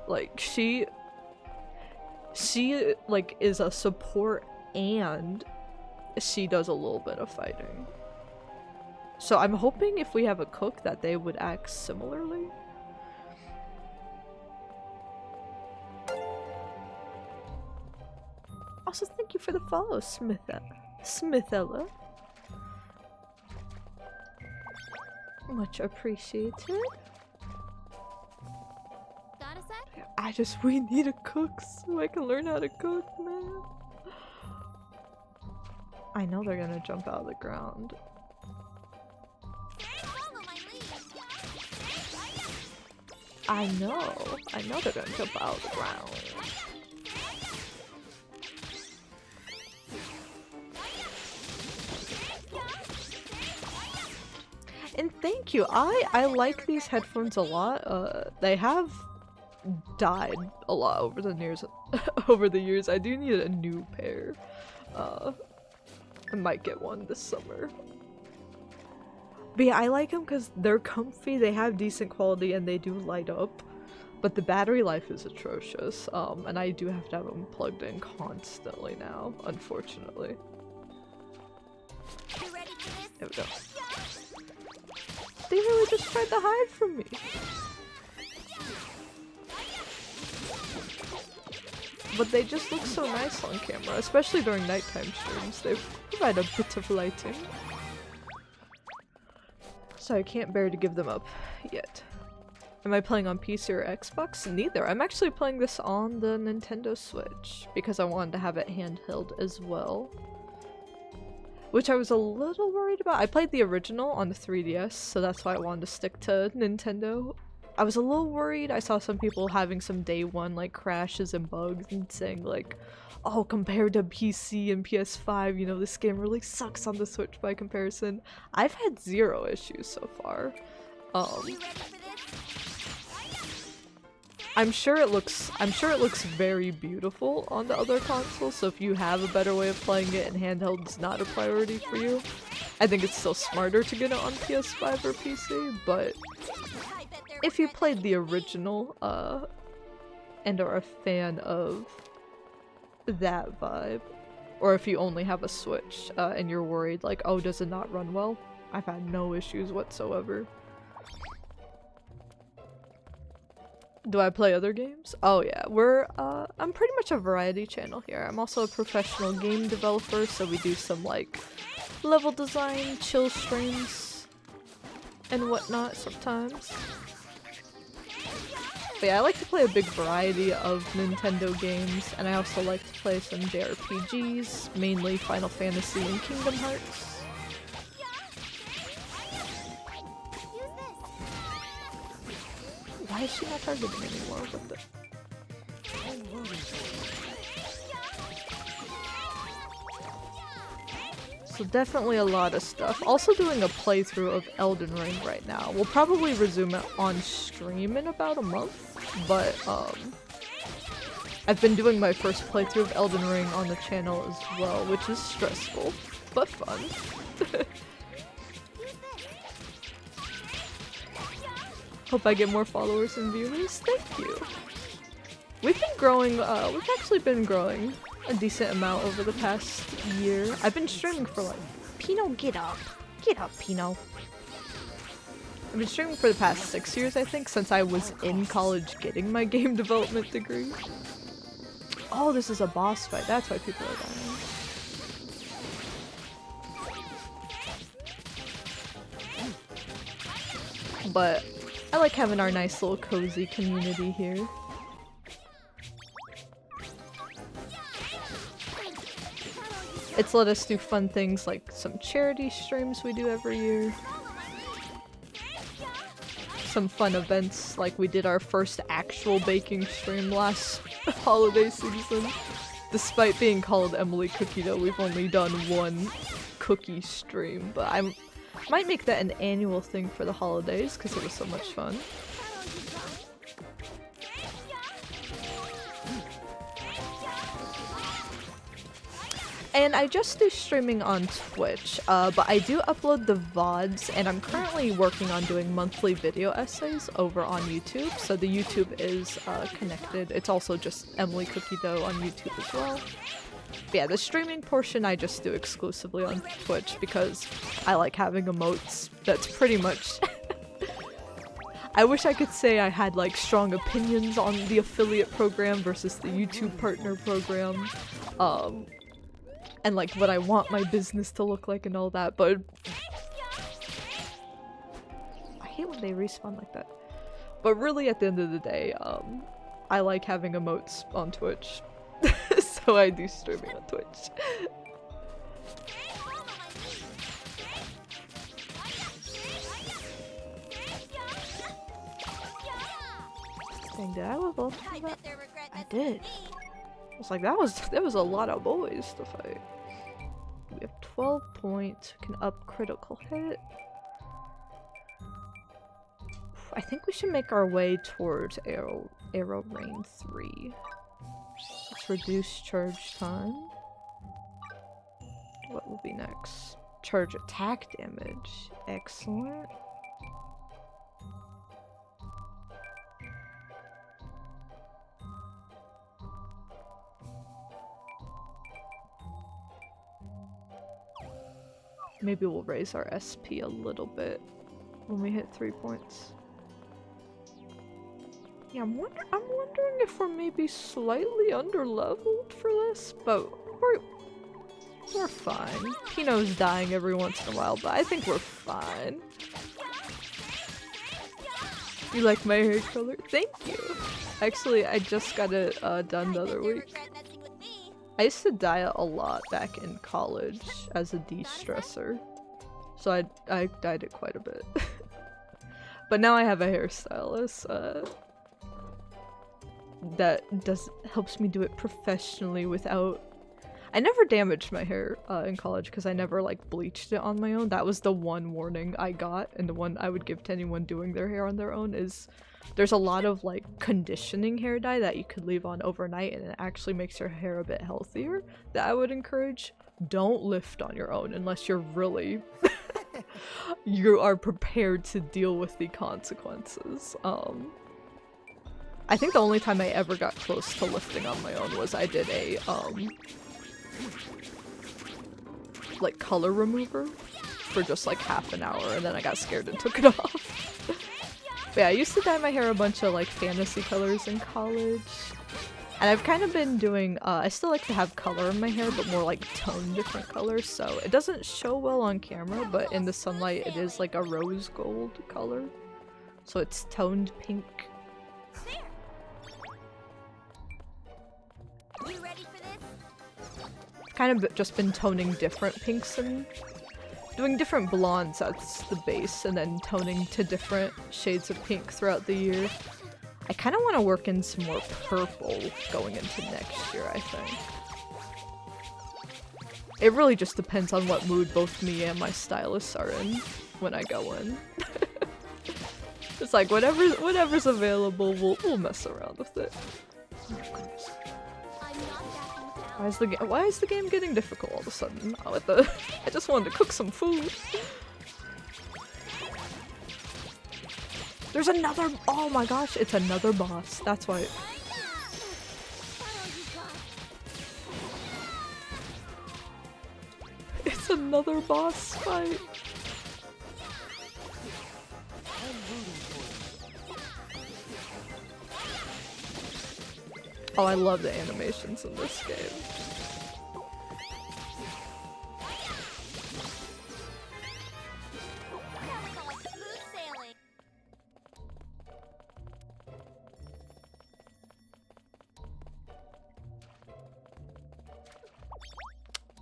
like she like is a support and she does a little bit of fighting. So I'm hoping if we have a cook that they would act similarly. Also, thank you for the follow, Smithella. Much appreciated. Got a set? We need a cook so I can learn how to cook, man. I know they're gonna jump out of the ground. Follow my lead. I know they're gonna jump out of the ground. And thank you. I like these headphones a lot. They have died a lot over the years. I do need a new pair. I might get one this summer. But yeah, I like them because they're comfy, they have decent quality, and they do light up. but the battery life is atrocious, and I do have to have them plugged in constantly now, unfortunately. You ready for this? There we go. They really just tried to hide from me. But they just look so nice on camera, especially during nighttime streams. They provide a bit of lighting. So I can't bear to give them up yet. Am I playing on PC or Xbox? Neither. I'm actually playing this on the Nintendo Switch because I wanted to have it handheld as well. Which I was a little worried about. I played the original on the 3DS, so that's why I wanted to stick to Nintendo. I was a little worried. I saw some people having some day one like crashes and bugs and saying like, oh, compared to PC and PS5, you know, this game really sucks on the Switch by comparison. I've had 0 issues so far. I'm sure it looks very beautiful on the other consoles, so if you have a better way of playing it and handheld is not a priority for you, I think it's still smarter to get it on PS5 or PC, but if you played the original, and are a fan of that vibe, or if you only have a Switch, and you're worried like, oh, does it not run well? I've had no issues whatsoever. Do I play other games? Oh yeah, I'm pretty much a variety channel here. I'm also a professional game developer, so we do some like level design, chill streams, and whatnot sometimes. But yeah, I like to play a big variety of Nintendo games, and I also like to play some JRPGs, mainly Final Fantasy and Kingdom Hearts. Why is she not targeting anymore? What the? So definitely a lot of stuff. Also doing a playthrough of Elden Ring right now. We'll probably resume it on stream in about a month, but I've been doing my first playthrough of Elden Ring on the channel as well, which is stressful, but fun. Hope I get more followers and viewers. Thank you. We've been growing, we've actually been growing a decent amount over the past year. I've been streaming for like, Pino, get up. Get up, Pino. I've been streaming for the past 6 years, I think, since I was in college getting my game development degree. Oh, this is a boss fight. That's why people are dying. But I like having our nice little cozy community here. It's let us do fun things like some charity streams we do every year. Some fun events, like we did our first actual baking stream last holiday season. Despite being called Emily Cookie Dough, we've only done one cookie stream, but I might make that an annual thing for the holidays because it was so much fun. And I just do streaming on Twitch, but I do upload the VODs, and I'm currently working on doing monthly video essays over on YouTube, so the YouTube is connected. It's also just Emily Cookie Dough on YouTube as well. But yeah, the streaming portion I just do exclusively on Twitch because I like having emotes. That's pretty much... I wish I could say I had like strong opinions on the affiliate program versus the YouTube partner program. And like what I want my business to look like and all that, but I hate when they respawn like that. But really at the end of the day, I like having emotes on Twitch. So I do streaming on Twitch. Dang, did I level up for that? I did. I was like, that was a lot of boys to fight. We have 12 points, we can up critical hit. I think we should make our way towards Arrow Rain 3. Let's reduce charge time. What will be next? Charge attack damage. Excellent. maybe we'll raise our SP a little bit when we hit 3 points. Yeah, I'm wondering if we're maybe slightly under-leveled for this, but we're fine. Pino's dying every once in a while, but I think we're fine. You like my hair color? Thank you! Actually, I just got it done the other week. I used to dye it a lot back in college as a de-stressor. So I dyed it quite a bit. But now I have a hairstylist that helps me do it professionally without... I never damaged my hair in college because I never like bleached it on my own. That was the one warning I got, and the one I would give to anyone doing their hair on their own is there's a lot of like conditioning hair dye that you could leave on overnight and it actually makes your hair a bit healthier that I would encourage. Don't lift on your own unless you're really you are prepared to deal with the consequences. I think the only time I ever got close to lifting on my own was I did a like color remover for just like half an hour and then I got scared and took it off. But yeah, I used to dye my hair a bunch of like fantasy colors in college. And I've kind of been doing, I still like to have color in my hair, but more like tone different colors, so it doesn't show well on camera, but in the sunlight it is like a rose gold color. So it's toned pink. You ready for this? Kind of just been toning different pinks and doing different blondes as the base, and then toning to different shades of pink throughout the year. I kind of want to work in some more purple going into next year, I think. It really just depends on what mood both me and my stylists are in when I go in. It's like whatever's available, we'll mess around with it. Why is the game getting difficult all of a sudden? I just wanted to cook some food. There's another- oh my gosh, it's another boss. That's why- it's another boss fight. Oh, I love the animations in this game.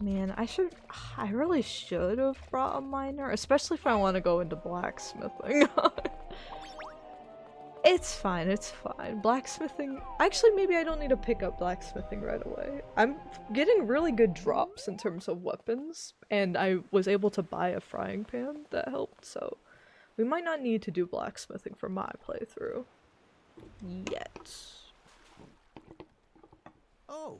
Man, I really should have brought a miner, especially if I want to go into blacksmithing. It's fine, it's fine. Blacksmithing, actually maybe I don't need to pick up blacksmithing right away. I'm getting really good drops in terms of weapons, and I was able to buy a frying pan that helped, so we might not need to do blacksmithing for my playthrough. Yet. Oh.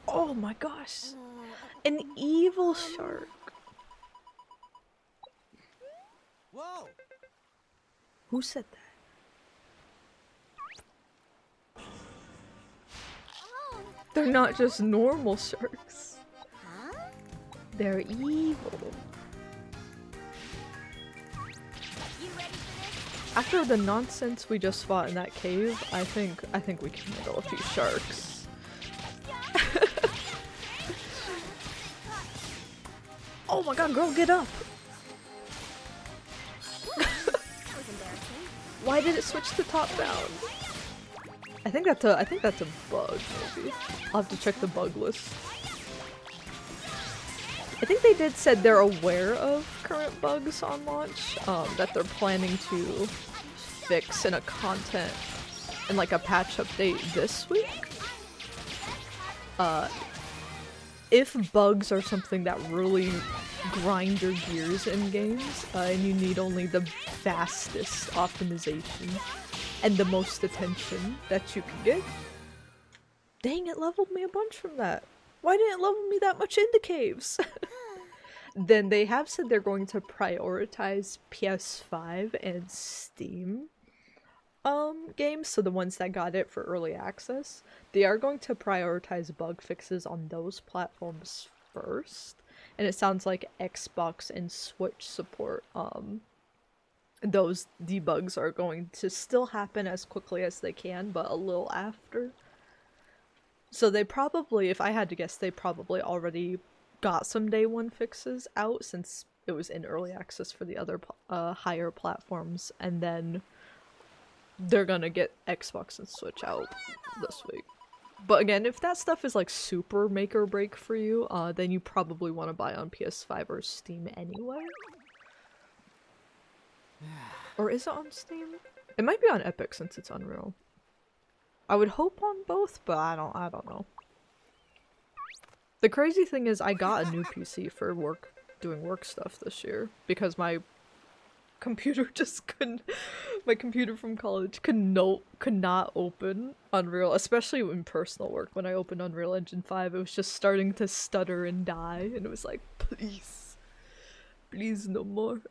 Oh my gosh! An evil shark! Whoa! Who said that? They're not just normal sharks. Huh? They're evil. You ready for this? After the nonsense we just fought in that cave, I think we can handle a few sharks. Oh my god, girl, get up! Why did it switch to top down? I think that's a bug, maybe. I'll have to check the bug list. I think they said they're aware of current bugs on launch, that they're planning to fix in a content, in like a patch update this week. If bugs are something that really grind your gears in games, and you need only the fastest optimization and the most attention that you can get, dang, it leveled me a bunch from that. Why didn't it level me that much in the caves? Then they have said they're going to prioritize PS5 and Steam games, so the ones that got it for early access, they are going to prioritize bug fixes on those platforms first. And it sounds like Xbox and Switch support, those debugs are going to still happen as quickly as they can, but a little after. So they probably, if I had to guess, they probably already got some day one fixes out since it was in early access for the other higher platforms, and then they're gonna get Xbox and Switch out this week. But again, if that stuff is like super make or break for you, then you probably want to buy on PS5 or Steam anyway. Or is it on Steam? It might be on Epic since it's Unreal. I would hope on both, but I don't know. The crazy thing is I got a new PC for doing work stuff this year because my computer just couldn't. My computer from college could not open Unreal, especially in personal work. When I opened Unreal Engine 5, it was just starting to stutter and die, and it was like, please, please no more.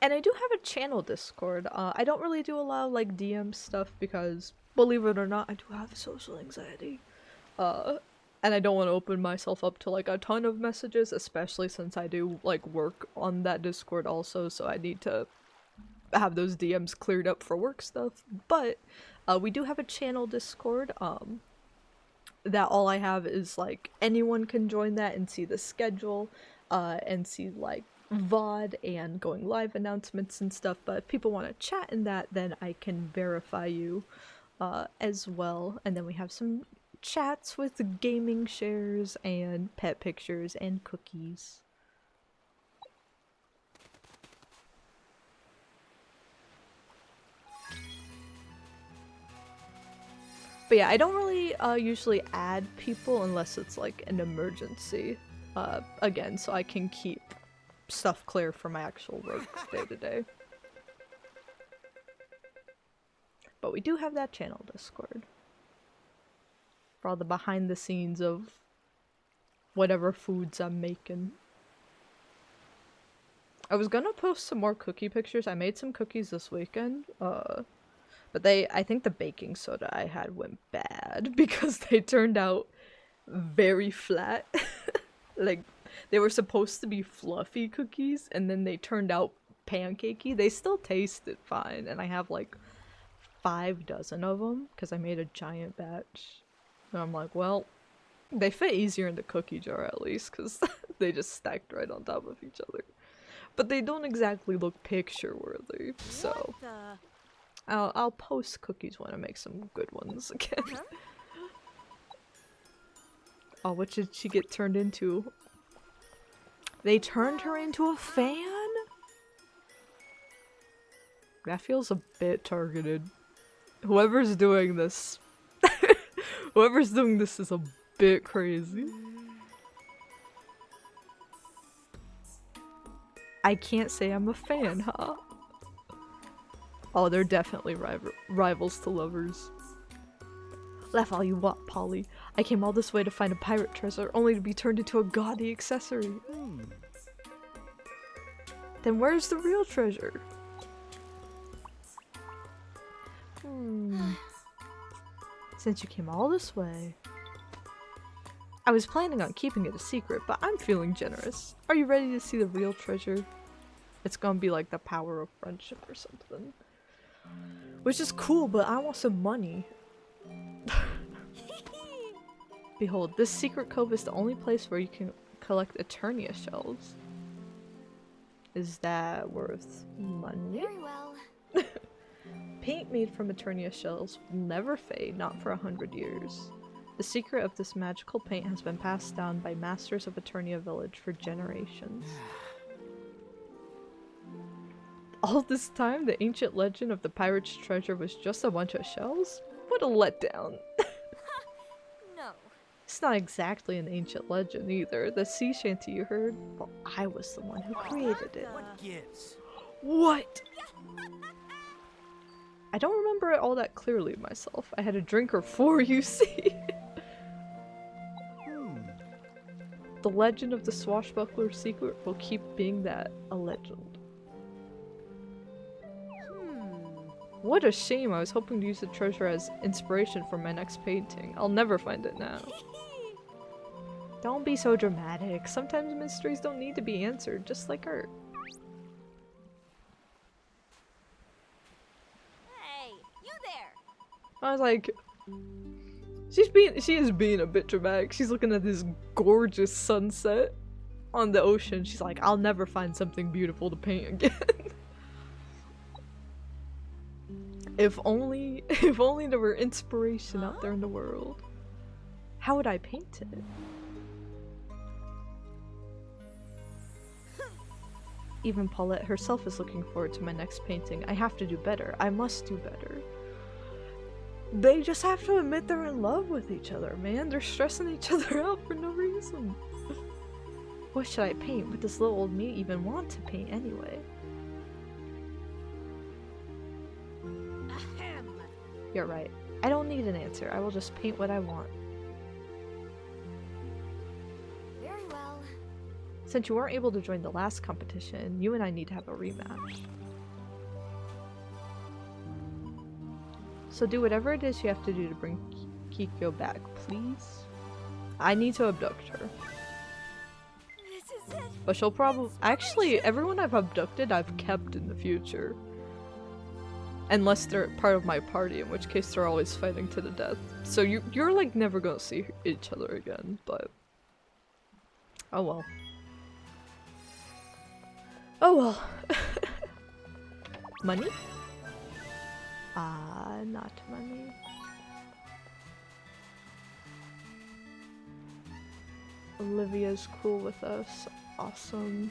And I do have a channel Discord. I don't really do a lot of like DM stuff because, believe it or not, I do have social anxiety. And I don't want to open myself up to like a ton of messages, especially since I do like work on that Discord also, so I need to have those DMs cleared up for work stuff. But we do have a channel Discord that all I have is like anyone can join that and see the schedule and see like VOD and going live announcements and stuff. But if people want to chat in that, then I can verify you as well. And then we have some chats with gaming shares and pet pictures and cookies. But yeah, I don't really usually add people unless it's like an emergency. Again, so I can keep stuff clear for my actual work day to day. But we do have that channel Discord for all the behind the scenes of whatever foods I'm making. I was gonna post some more cookie pictures. I made some cookies this weekend, but I think the baking soda I had went bad because they turned out very flat. Like, they were supposed to be fluffy cookies, and then they turned out pancakey. They still tasted fine, and I have like 5 dozen of them because I made a giant batch. And I'm like, well, they fit easier in the cookie jar at least because they just stacked right on top of each other. But they don't exactly look picture worthy, so I'll post cookies when I make some good ones again. Oh, what did she get turned into? They turned her into a fan? That feels a bit targeted. Whoever's doing this is a bit crazy. I can't say I'm a fan, huh? Oh, they're definitely rivals to lovers. Laugh all you want, Polly. I came all this way to find a pirate treasure, only to be turned into a gaudy accessory. Then where's the real treasure? Since you came all this way... I was planning on keeping it a secret, but I'm feeling generous. Are you ready to see the real treasure? It's gonna be like the power of friendship or something. Which is cool, but I want some money. Behold, this secret cove is the only place where you can collect Eternia shells. Is that worth money? Very well. Paint made from Eternia shells will never fade, not for 100 years. The secret of this magical paint has been passed down by masters of Eternia Village for generations. All this time, the ancient legend of the pirate's treasure was just a bunch of shells? What a letdown. No. It's not exactly an ancient legend either. The sea shanty you heard? Well, I was the one who created it. What gives? What? I don't remember it all that clearly myself. I had a drink or 4, you see. The legend of the swashbuckler secret will keep being that, a legend. What a shame, I was hoping to use the treasure as inspiration for my next painting. I'll never find it now. Don't be so dramatic. Sometimes mysteries don't need to be answered, just like art. Hey, you there? I was like, she is being a bit dramatic. She's looking at this gorgeous sunset on the ocean. She's like, I'll never find something beautiful to paint again. If only there were inspiration out there in the world. How would I paint it? Even Paulette herself is looking forward to my next painting. I have to do better. I must do better. They just have to admit they're in love with each other, man. They're stressing each other out for no reason. What should I paint? Would this little old me even want to paint anyway? Ahem. You're right. I don't need an answer. I will just paint what I want. Very well. Since you weren't able to join the last competition, you and I need to have a rematch. So do whatever it is you have to do to bring Kikyo back, please. I need to abduct her. This is it. But she'll probably— actually, everyone I've abducted I've kept in the future. Unless they're part of my party, in which case they're always fighting to the death. So you're like never gonna see each other again, but... oh well. Oh well. Money? Not money. Olivia's cool with us. Awesome.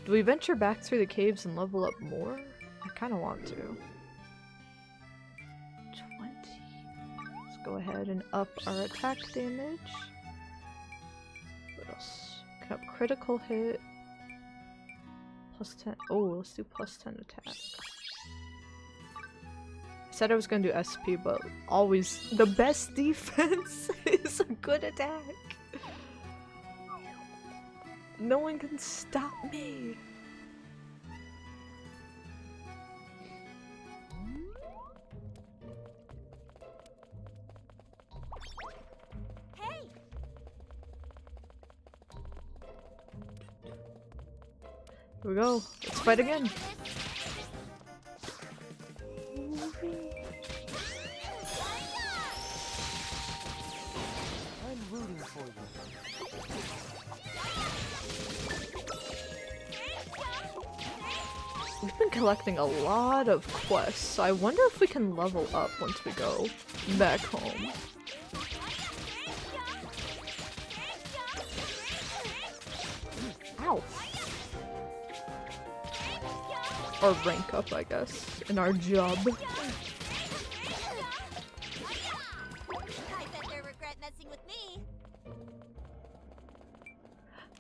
Do we venture back through the caves and level up more? I kind of want to. 20. Let's go ahead and up our attack damage. What else? Can up critical hit. Plus 10. Oh, let's do plus 10 attack. I said I was gonna do SP, but always the best defense is a good attack. No one can stop me. Hey. Here we go. Let's fight again. I'm rooting for you. We've been collecting a lot of quests, so I wonder if we can level up once we go back home. Ow! Or rank up, I guess, in our job. I bet they regret messing with me.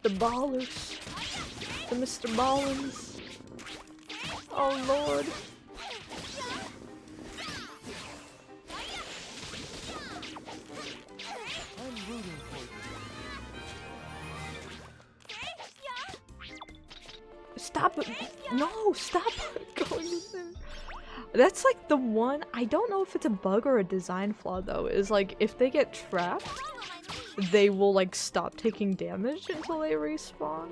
The ballers. The Mr. Ballins. Oh lord. I'm rooting for you. Stop it! No, stop going in there. That's like the one— I don't know if it's a bug or a design flaw though, is like if they get trapped, they will like stop taking damage until they respawn.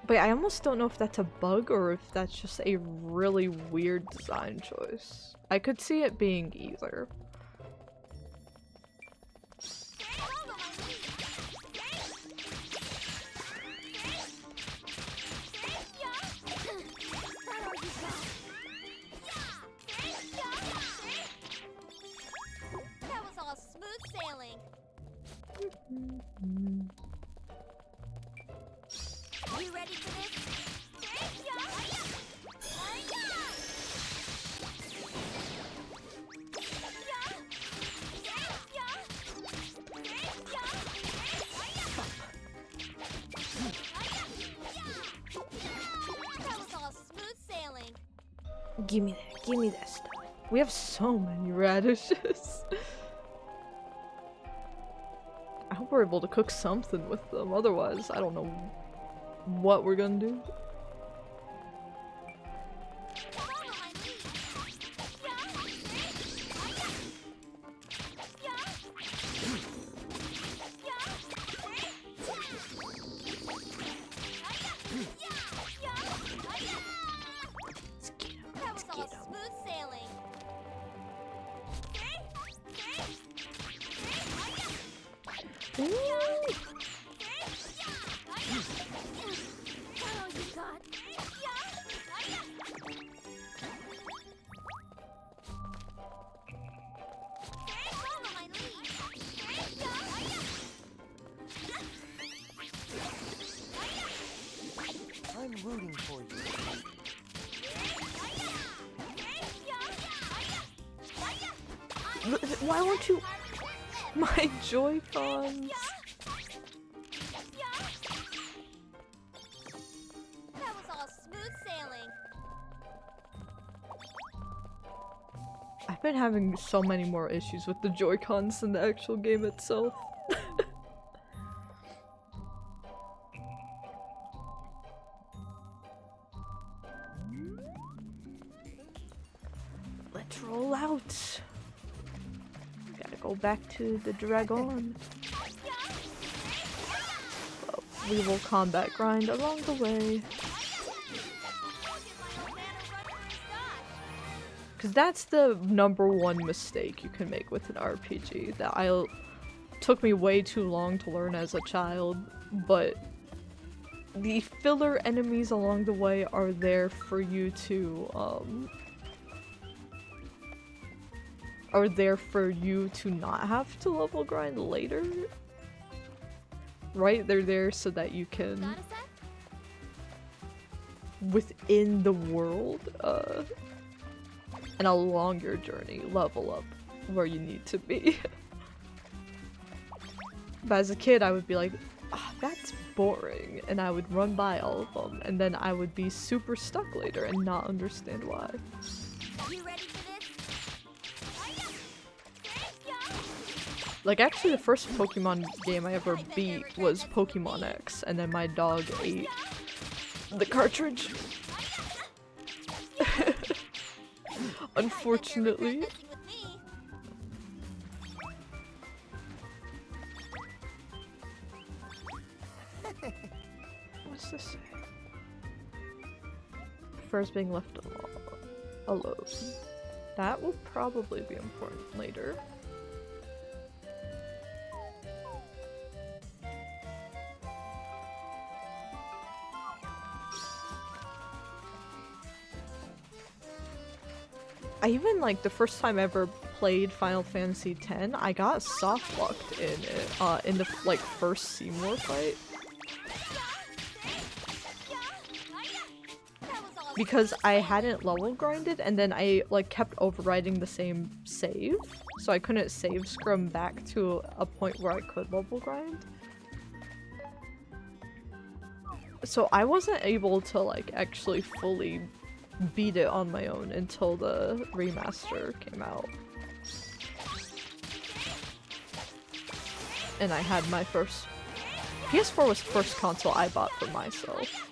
But I almost don't know if that's a bug or if that's just a really weird design choice. I could see it being either. That was all smooth sailing. You ready for this? That was all smooth sailing. Give me that. Give me that stuff. We have so many radishes. I hope we're able to cook something with them. Otherwise, I don't know what we're gonna do. Come Ooh. Oh, you got. Follow my lead. I'm rooting for you. Why won't you? My Joy-Cons. That was all smooth sailing. I've been having so many more issues with the Joy-Cons than the actual game itself. Let's roll out. Gotta go back to the dragon. Well, we will combat grind along the way. Because that's the #1 mistake you can make with an RPG that took me way too long to learn as a child, but the filler enemies along the way are there for you to not have to level grind later. Right? They're there so that you can, Got a sec? within the world, and along your journey, level up where you need to be. But as a kid, I would be like, "Ah, that's boring," and I would run by all of them, and then I would be super stuck later and not understand why. You ready for this? Like, actually, the first Pokemon game I ever beat was Pokemon X, and then my dog ate the cartridge. Unfortunately. What's this say? Prefers being left alone. That will probably be important later. I even, like, the first time I ever played Final Fantasy X, I got soft locked in it, in the, like, first Seymour fight. Because I hadn't level grinded, and then I, like, kept overriding the same save, so I couldn't save scrum back to a point where I could level grind. So I wasn't able to, like, actually fully beat it on my own until the remaster came out. And I had my first... PS4 was the first console I bought for myself.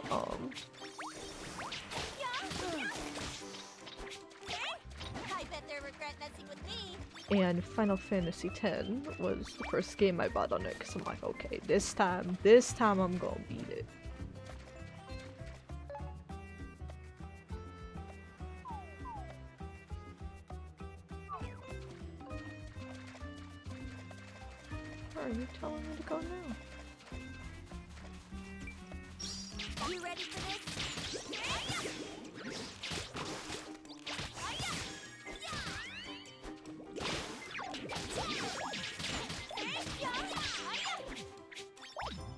And Final Fantasy X was the first game I bought on it, because I'm like, okay, this time I'm gonna beat it. Where are you telling me to go now? You ready for this?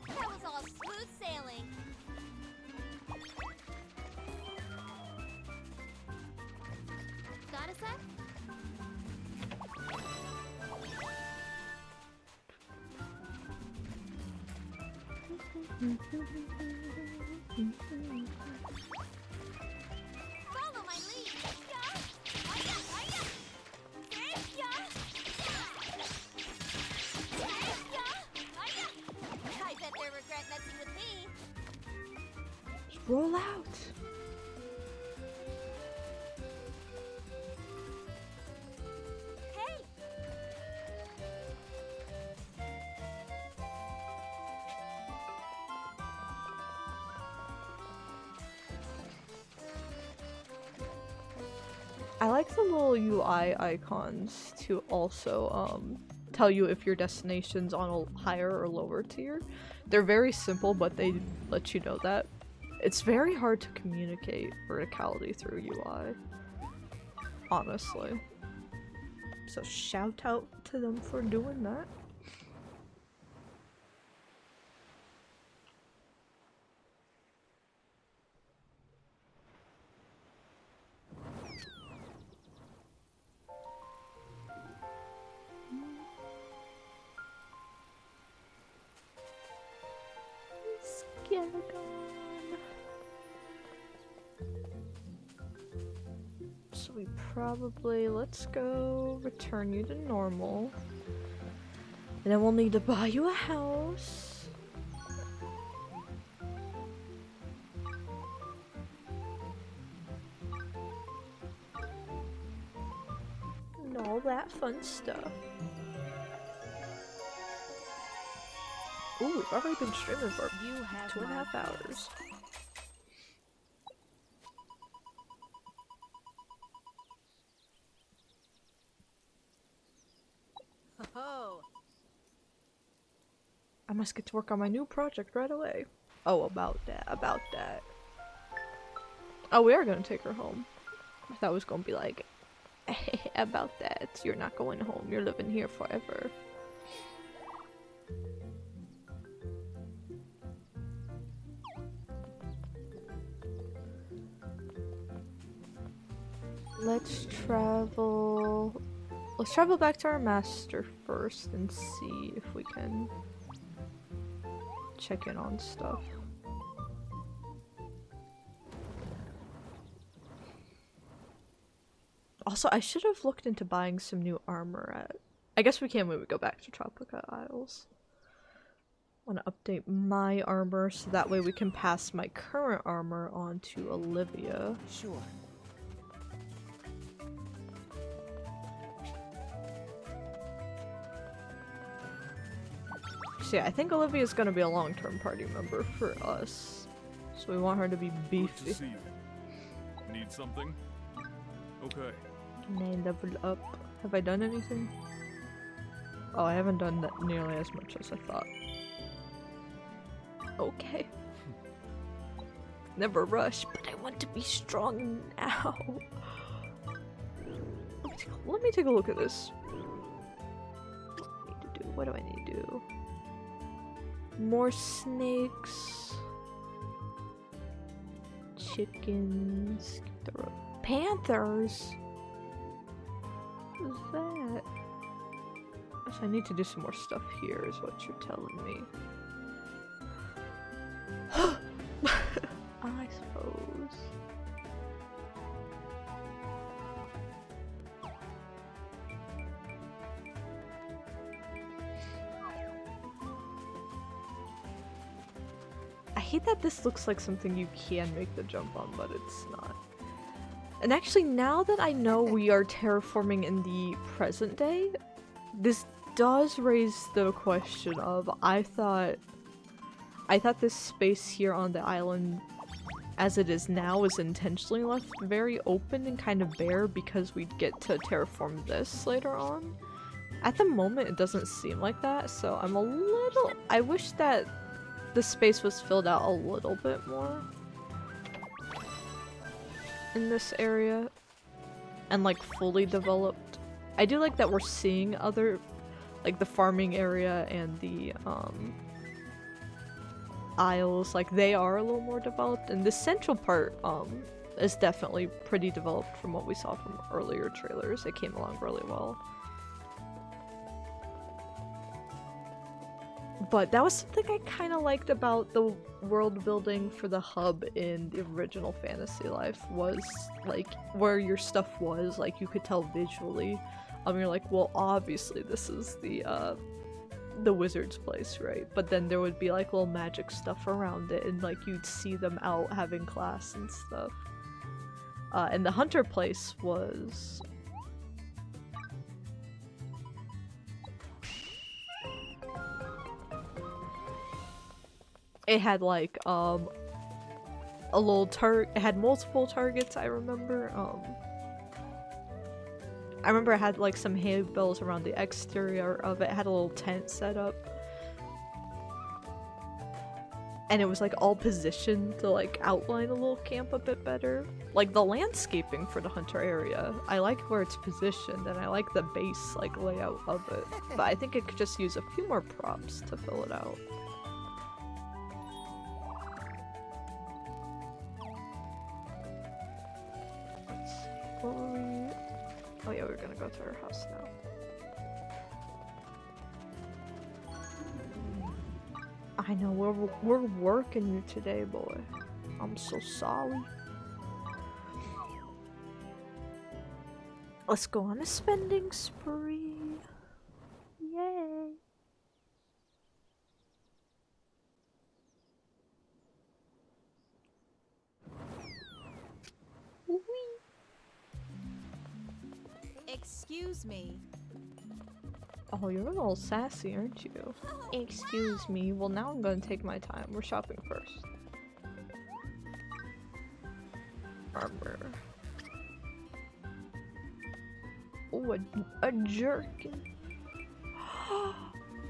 That was all smooth sailing. Got a sec? Follow my lead. I bet they regret messing with me. Just roll out! Hey, I like the little UI icons to also tell you if your destination's on a higher or lower tier. They're very simple, but they let you know that. It's very hard to communicate verticality through UI, honestly. So shout out to them for doing that. Skeleton. So we probably, let's go return you to normal. And then we'll need to buy you a house. And all that fun stuff. Ooh, we've already been streaming for 2.5 hours. Oh. I must get to work on my new project right away. Oh, about that. Oh, we are gonna take her home. I thought it was gonna be like, about that. You're not going home. You're living here forever. Let's travel back to our master first and see if we can check in on stuff. Also, I should have looked into buying some new armor at... I guess we can when we go back to Tropica Isles. I want to update my armor so that way we can pass my current armor on to Olivia. Sure. So yeah, I think Olivia is going to be a long-term party member for us. So we want her to be Good beefy. to see you. Need something? Okay. Can I level up? Have I done anything? Oh, I haven't done that nearly as much as I thought. Okay. Never rush, but I want to be strong now. Let me take a look at this. What do I need to do? More snakes. Chickens. Panthers? What is that? So I need to do some more stuff here is what you're telling me. I suppose. I hate that this looks like something you can make the jump on, but it's not. And actually, now that I know we are terraforming in the present day, this does raise the question of, I thought this space here on the island as it is now is intentionally left very open and kind of bare because we'd get to terraform this later on. At the moment it doesn't seem like that, so I'm a little... I wish that the space was filled out a little bit more in this area and like fully developed. I do like that we're seeing other, like the farming area and the isles, like they are a little more developed, and the central part is definitely pretty developed from what we saw from earlier trailers. It came along really well. But that was something I kind of liked about the world building for the hub in the original Fantasy Life, was like where your stuff was, like you could tell visually. You're like, well, obviously this is the wizard's place, right? But then there would be like little magic stuff around it, and like you'd see them out having class and stuff. And the hunter place was... It had like a little it had multiple targets, I remember. I remember I had like some hay bales around the exterior of it. It had a little tent set up. And it was like all positioned to like outline a little camp a bit better. Like the landscaping for the hunter area, I like where it's positioned and I like the base like layout of it. But I think it could just use a few more props to fill it out. Let's see, what were we... Oh yeah, we're gonna go to her house now. I know, we're working you today, boy. I'm so sorry. Let's go on a spending spree. Yay. Whee. Excuse me. Oh, you're a little sassy, aren't you? Excuse me. Well, now I'm gonna take my time. We're shopping first. Armor. Oh, a jerkin.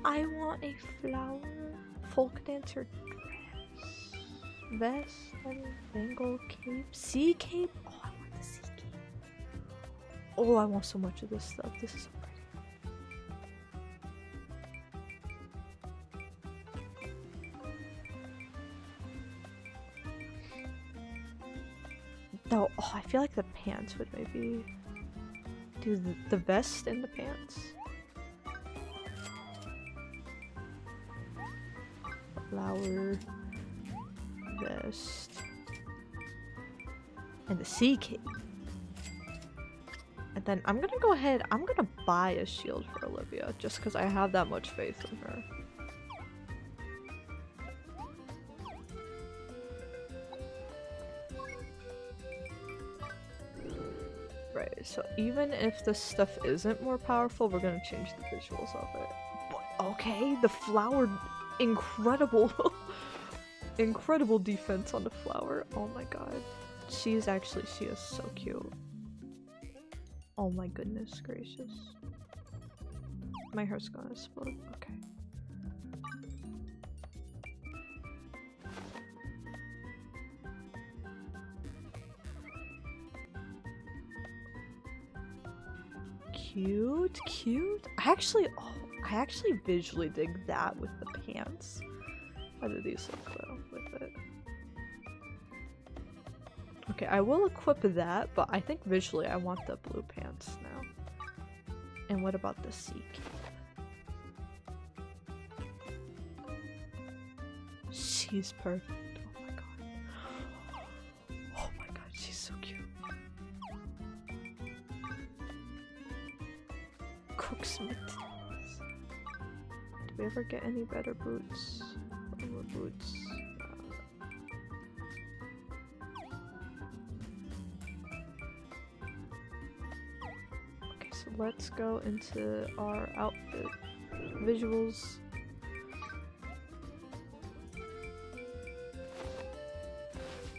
I want a flower. Folk dancer dress. Vest and Bengal cape. Sea cape? Oh, I want the sea cape. Oh, I want so much of this stuff. This is so pretty. No, oh, I feel like the pants would maybe do the vest and the pants. Flower, vest, and the sea cape. And then I'm gonna go ahead, I'm gonna buy a shield for Olivia just because I have that much faith in her. Right, so even if this stuff isn't more powerful, we're gonna change the visuals of it. But, okay, the flower, incredible, incredible defense on the flower. Oh my god, she is so cute. Oh my goodness gracious. My hair's gonna explode. Okay. Cute, cute. I actually visually dig that with the pants. How do these look though with it? Okay, I will equip that, but I think visually I want the blue pants now. And what about the sea cape? She's perfect. Oh my god. Oh my god, she's so cute. Cook's mittens. Do we ever get any better boots? More boots. Okay, so let's go into our outfit visuals.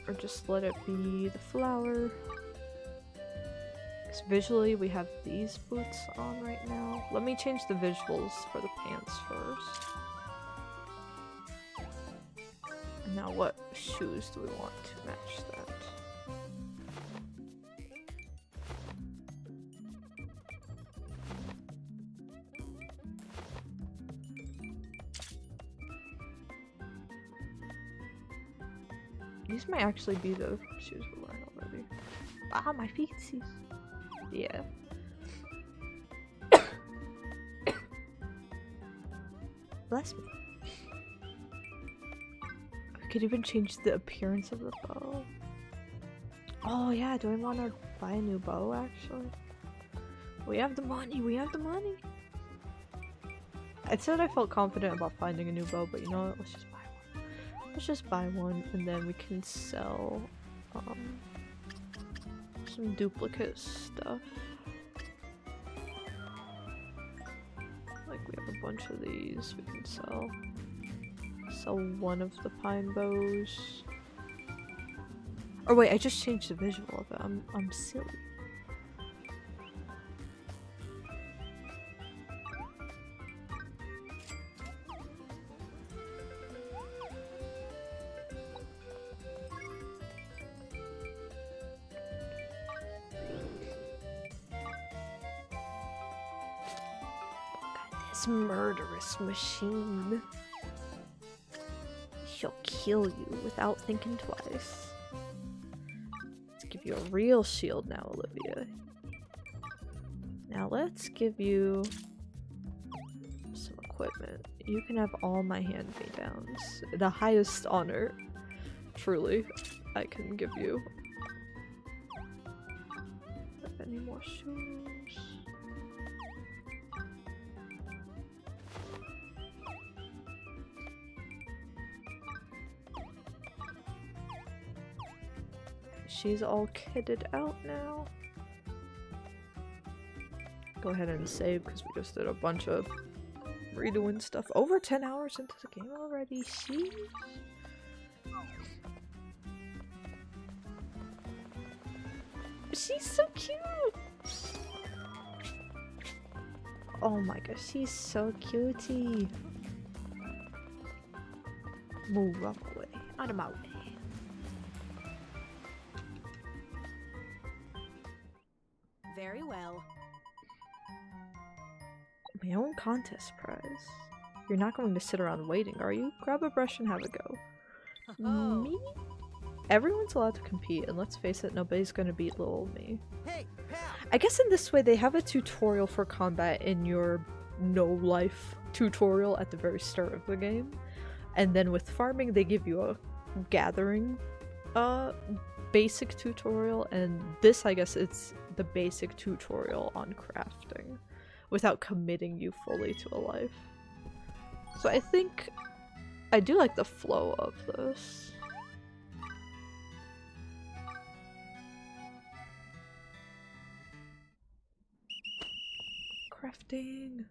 Or just let it be the flower. Visually, we have these boots on right now. Let me change the visuals for the pants first. And now what shoes do we want to match that? These might actually be the shoes we're wearing already. Ah, my feetsies. Yeah. Bless me. I could even change the appearance of the bow. Oh yeah, do I want to buy a new bow actually? We have the money, we have the money! I said I felt confident about finding a new bow, but you know what, let's just buy one. Let's just buy one and then we can sell some duplicate stuff. Like we have a bunch of these we can sell. Sell one of the pine bows. Or wait, I just changed the visual of it. I'm silly. This murderous machine. She'll kill you without thinking twice. Let's give you a real shield now, Olivia. Now let's give you some equipment. You can have all my hand-me-downs. The highest honor, truly, I can give you. Any more shoes? She's all kitted out now. Go ahead and save because we just did a bunch of redoing stuff. Over 10 hours into the game already. Sheesh. She's so cute! Oh my gosh, she's so cutie. Move out of my way. Out of my way. Very well. My own contest prize. You're not going to sit around waiting, are you? Grab a brush and have a go. Oh. Me? Everyone's allowed to compete, and let's face it, nobody's gonna beat little old me. Hey, pal! I guess in this way they have a tutorial for combat in your no-life tutorial at the very start of the game. And then with farming they give you a gathering basic tutorial, and this I guess it's the basic tutorial on crafting without committing you fully to a life. So I think I do like the flow of this. Crafting.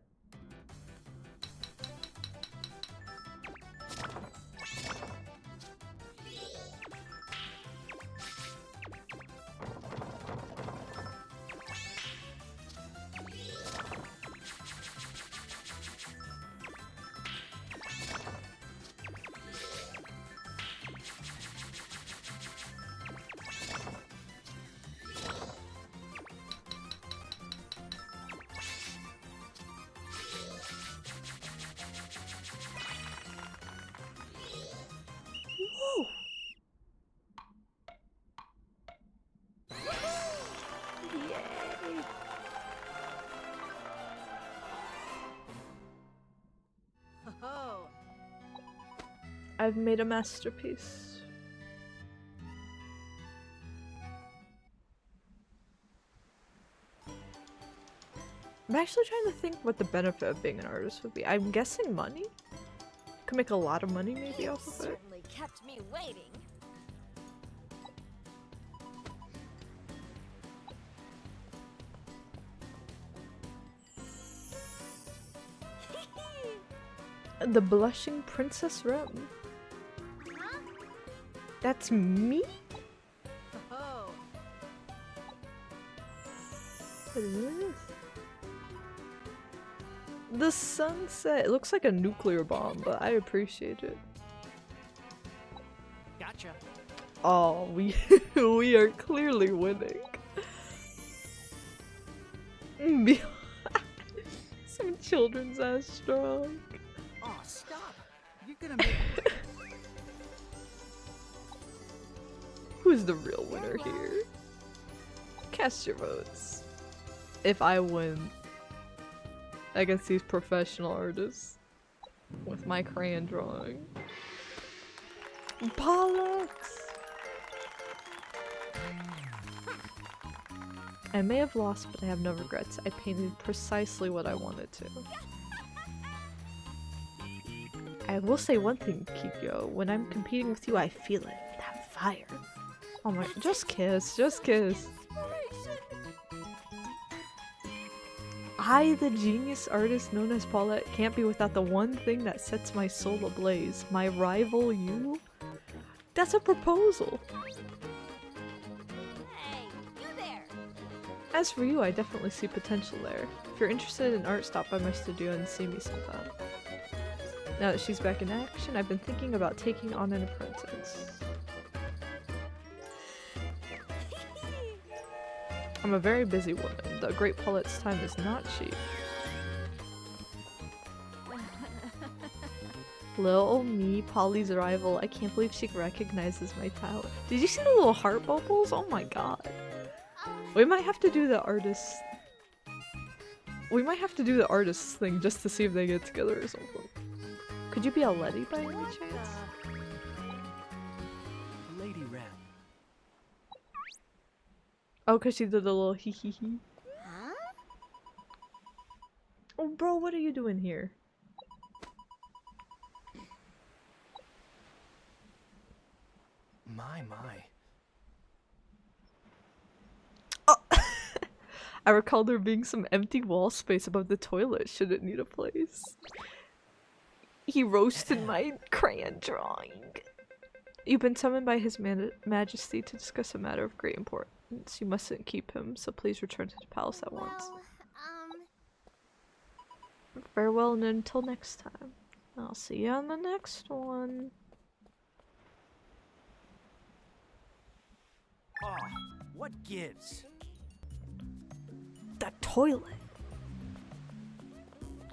Oh. I've made a masterpiece. I'm actually trying to think what the benefit of being an artist would be. I'm guessing money? You can make a lot of money maybe off of it. Certainly kept me waiting. The blushing Princess Rem. Huh? That's me? Oh. What is this? The sunset. It looks like a nuclear bomb, but I appreciate it. Gotcha. Oh, we we are clearly winning. Some children's ass strong. Oh, stop! You're gonna make. Who's the real winner here? Cast your votes. If I win against these professional artists with my crayon drawing. Bollocks! I may have lost, but I have no regrets. I painted precisely what I wanted to. I will say one thing, Kikyo. When I'm competing with you, I feel it. That fire. Oh my- just kiss. Just kiss. I, the genius artist known as Paulette, can't be without the one thing that sets my soul ablaze. My rival, you? That's a proposal. Hey, you there. As for you, I definitely see potential there. If you're interested in art, stop by my studio and see me sometime. Now that she's back in action, I've been thinking about taking on an apprentice. I'm a very busy woman. The great Paulette's time is not cheap. Little me, Polly's rival. I can't believe she recognizes my talent. Did you see the little heart bubbles? Oh my god. We might have to do the artist. We might have to do the artist thing just to see if they get together or something. Could you be a Letty by any chance? Lady Rat. Oh, cause she did a little hee hee hee. Huh? Oh, bro, what are you doing here? My. Oh. I recall there being some empty wall space above the toilet. Should it need a place? He roasted my crayon drawing. You've been summoned by His Majesty to discuss a matter of great importance. You mustn't keep him, so please return to the palace at once. Well, Farewell, and until next time. I'll see you on the next one. Oh, what gives? The toilet.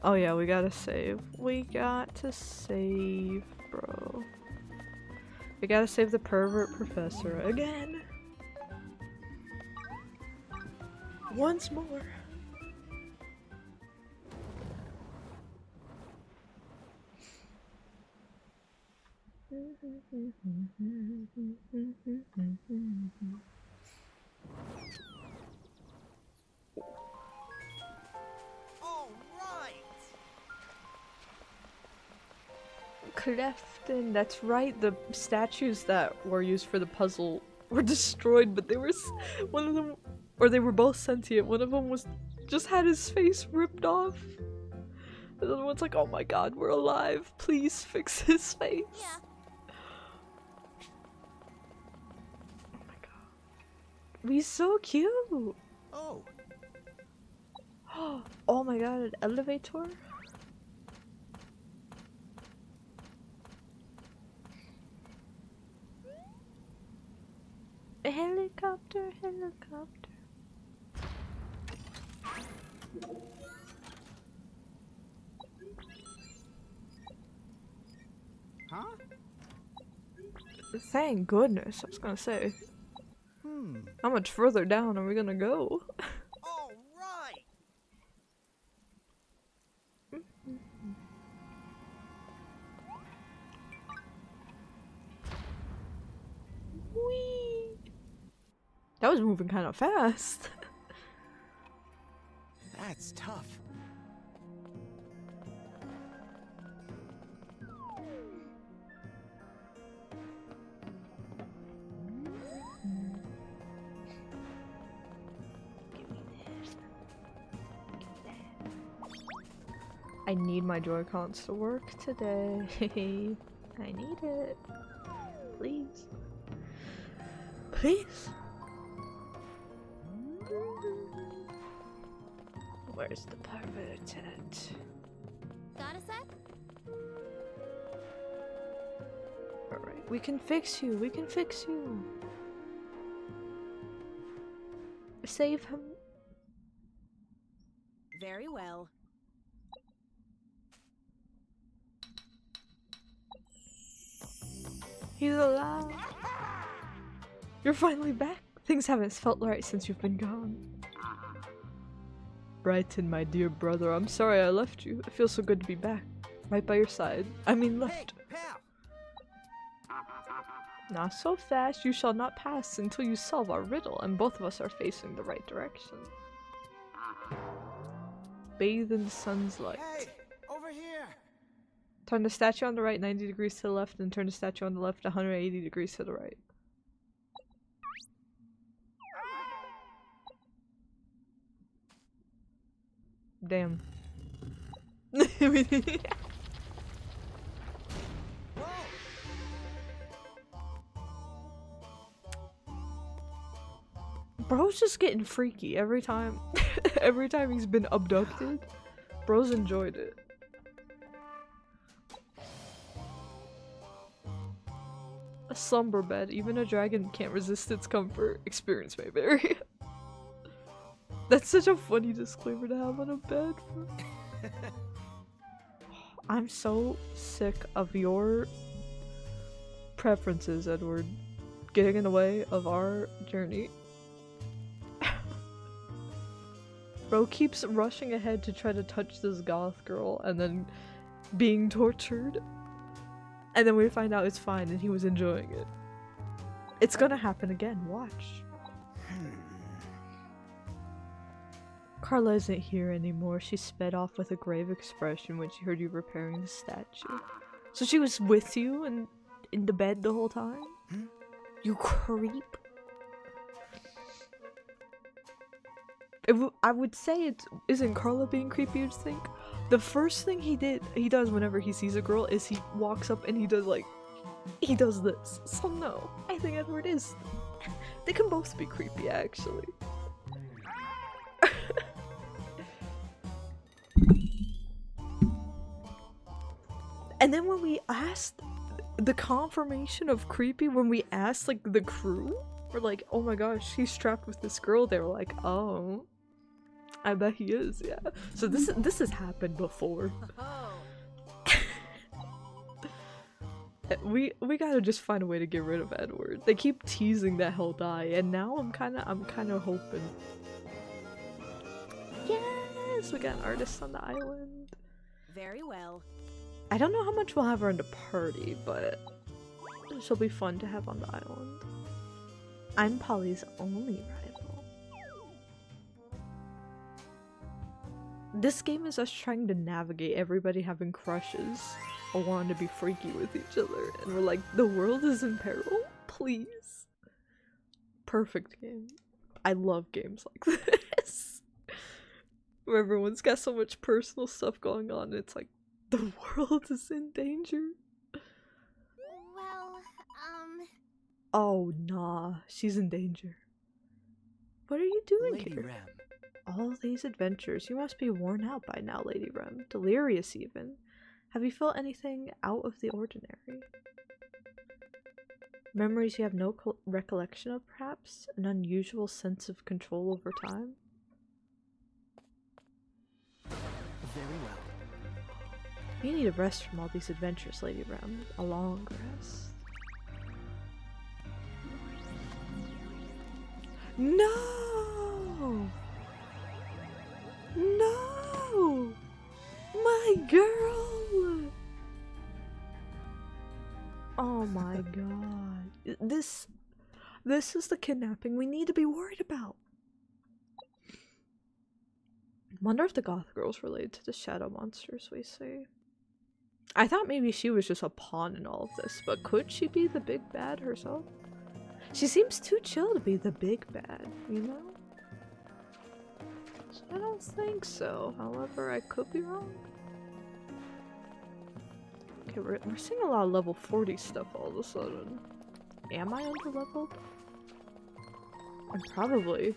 Oh yeah, we gotta save. We got to save, bro. We gotta save the pervert professor again. Once more. All right. Clefton, that's right. The statues that were used for the puzzle were destroyed, but they were one of them, or they were both sentient. One of them was just had his face ripped off. The other one's like, "Oh my God, we're alive! Please fix his face." yeah. Oh my God, he's so cute. Oh, Oh my God, an elevator. A helicopter, helicopter. Huh? Thank goodness, I was gonna say. How much further down are we gonna go? all right. Whee! That was moving kind of fast. That's tough. I need my Joy-Cons to work today. I need it. Please. Please. Where's the pervert at? Got a sec? Alright, we can fix you. We can fix you. Save him. Very well. He's alive. You're finally back. Things haven't felt right since you've been gone. Brighton, my dear brother, I'm sorry I left you. It feels so good to be back. Right by your side. I mean left. Hey, pal. Not so fast. You shall not pass until you solve our riddle, and both of us are facing the right direction. Bathe in the sun's light. Hey, over here. Turn the statue on the right 90 degrees to the left, and turn the statue on the left 180 degrees to the right. Damn. Bro's just getting freaky every time. Every time he's been abducted, bro's enjoyed it. A slumber bed. Even a dragon can't resist its comfort. Experience may vary. That's such a funny disclaimer to have on a bed. I'm so sick of your preferences, Edward, getting in the way of our journey. Bro keeps rushing ahead to try to touch this goth girl and then being tortured. And then we find out it's fine and he was enjoying it. It's gonna happen again, watch. Carla isn't here anymore. She sped off with a grave expression when she heard you repairing the statue. So she was with you and in the bed the whole time? You creep. I would say it isn't Carla being creepy, you'd think. The first thing he does whenever he sees a girl is he walks up and he does this. So no, I think Edward is. They can both be creepy actually. And then when we asked the confirmation of creepy, when we asked like the crew, we're like, oh my gosh, he's trapped with this girl. They were like, oh, I bet he is, yeah. So this has happened before. We gotta just find a way to get rid of Edward. They keep teasing that he'll die, and now I'm kind of hoping. Yes, we got an artist on the island. Very well. I don't know how much we'll have her in the party, but she'll be fun to have on the island. I'm Polly's only rival. This game is us trying to navigate everybody having crushes or wanting to be freaky with each other, and we're like, the world is in peril? Please. Perfect game. I love games like this. Where everyone's got so much personal stuff going on, and it's like, the world is in danger. Well, Oh, nah. She's in danger. What are you doing Lady here? Rem. All these adventures. You must be worn out by now, Lady Rem. Delirious, even. Have you felt anything out of the ordinary? Memories you have no recollection of, perhaps? An unusual sense of control over time? Very well. You need a rest from all these adventures, Lady Rem. A long rest. No! No! My girl! Oh my god. This is the kidnapping we need to be worried about. Wonder if the goth girl's related to the shadow monsters we see. I thought maybe she was just a pawn in all of this, but could she be the big bad herself? She seems too chill to be the big bad, you know? So I don't think so. However, I could be wrong. Okay, we're seeing a lot of level 40 stuff all of a sudden. Am I under-leveled? I'm probably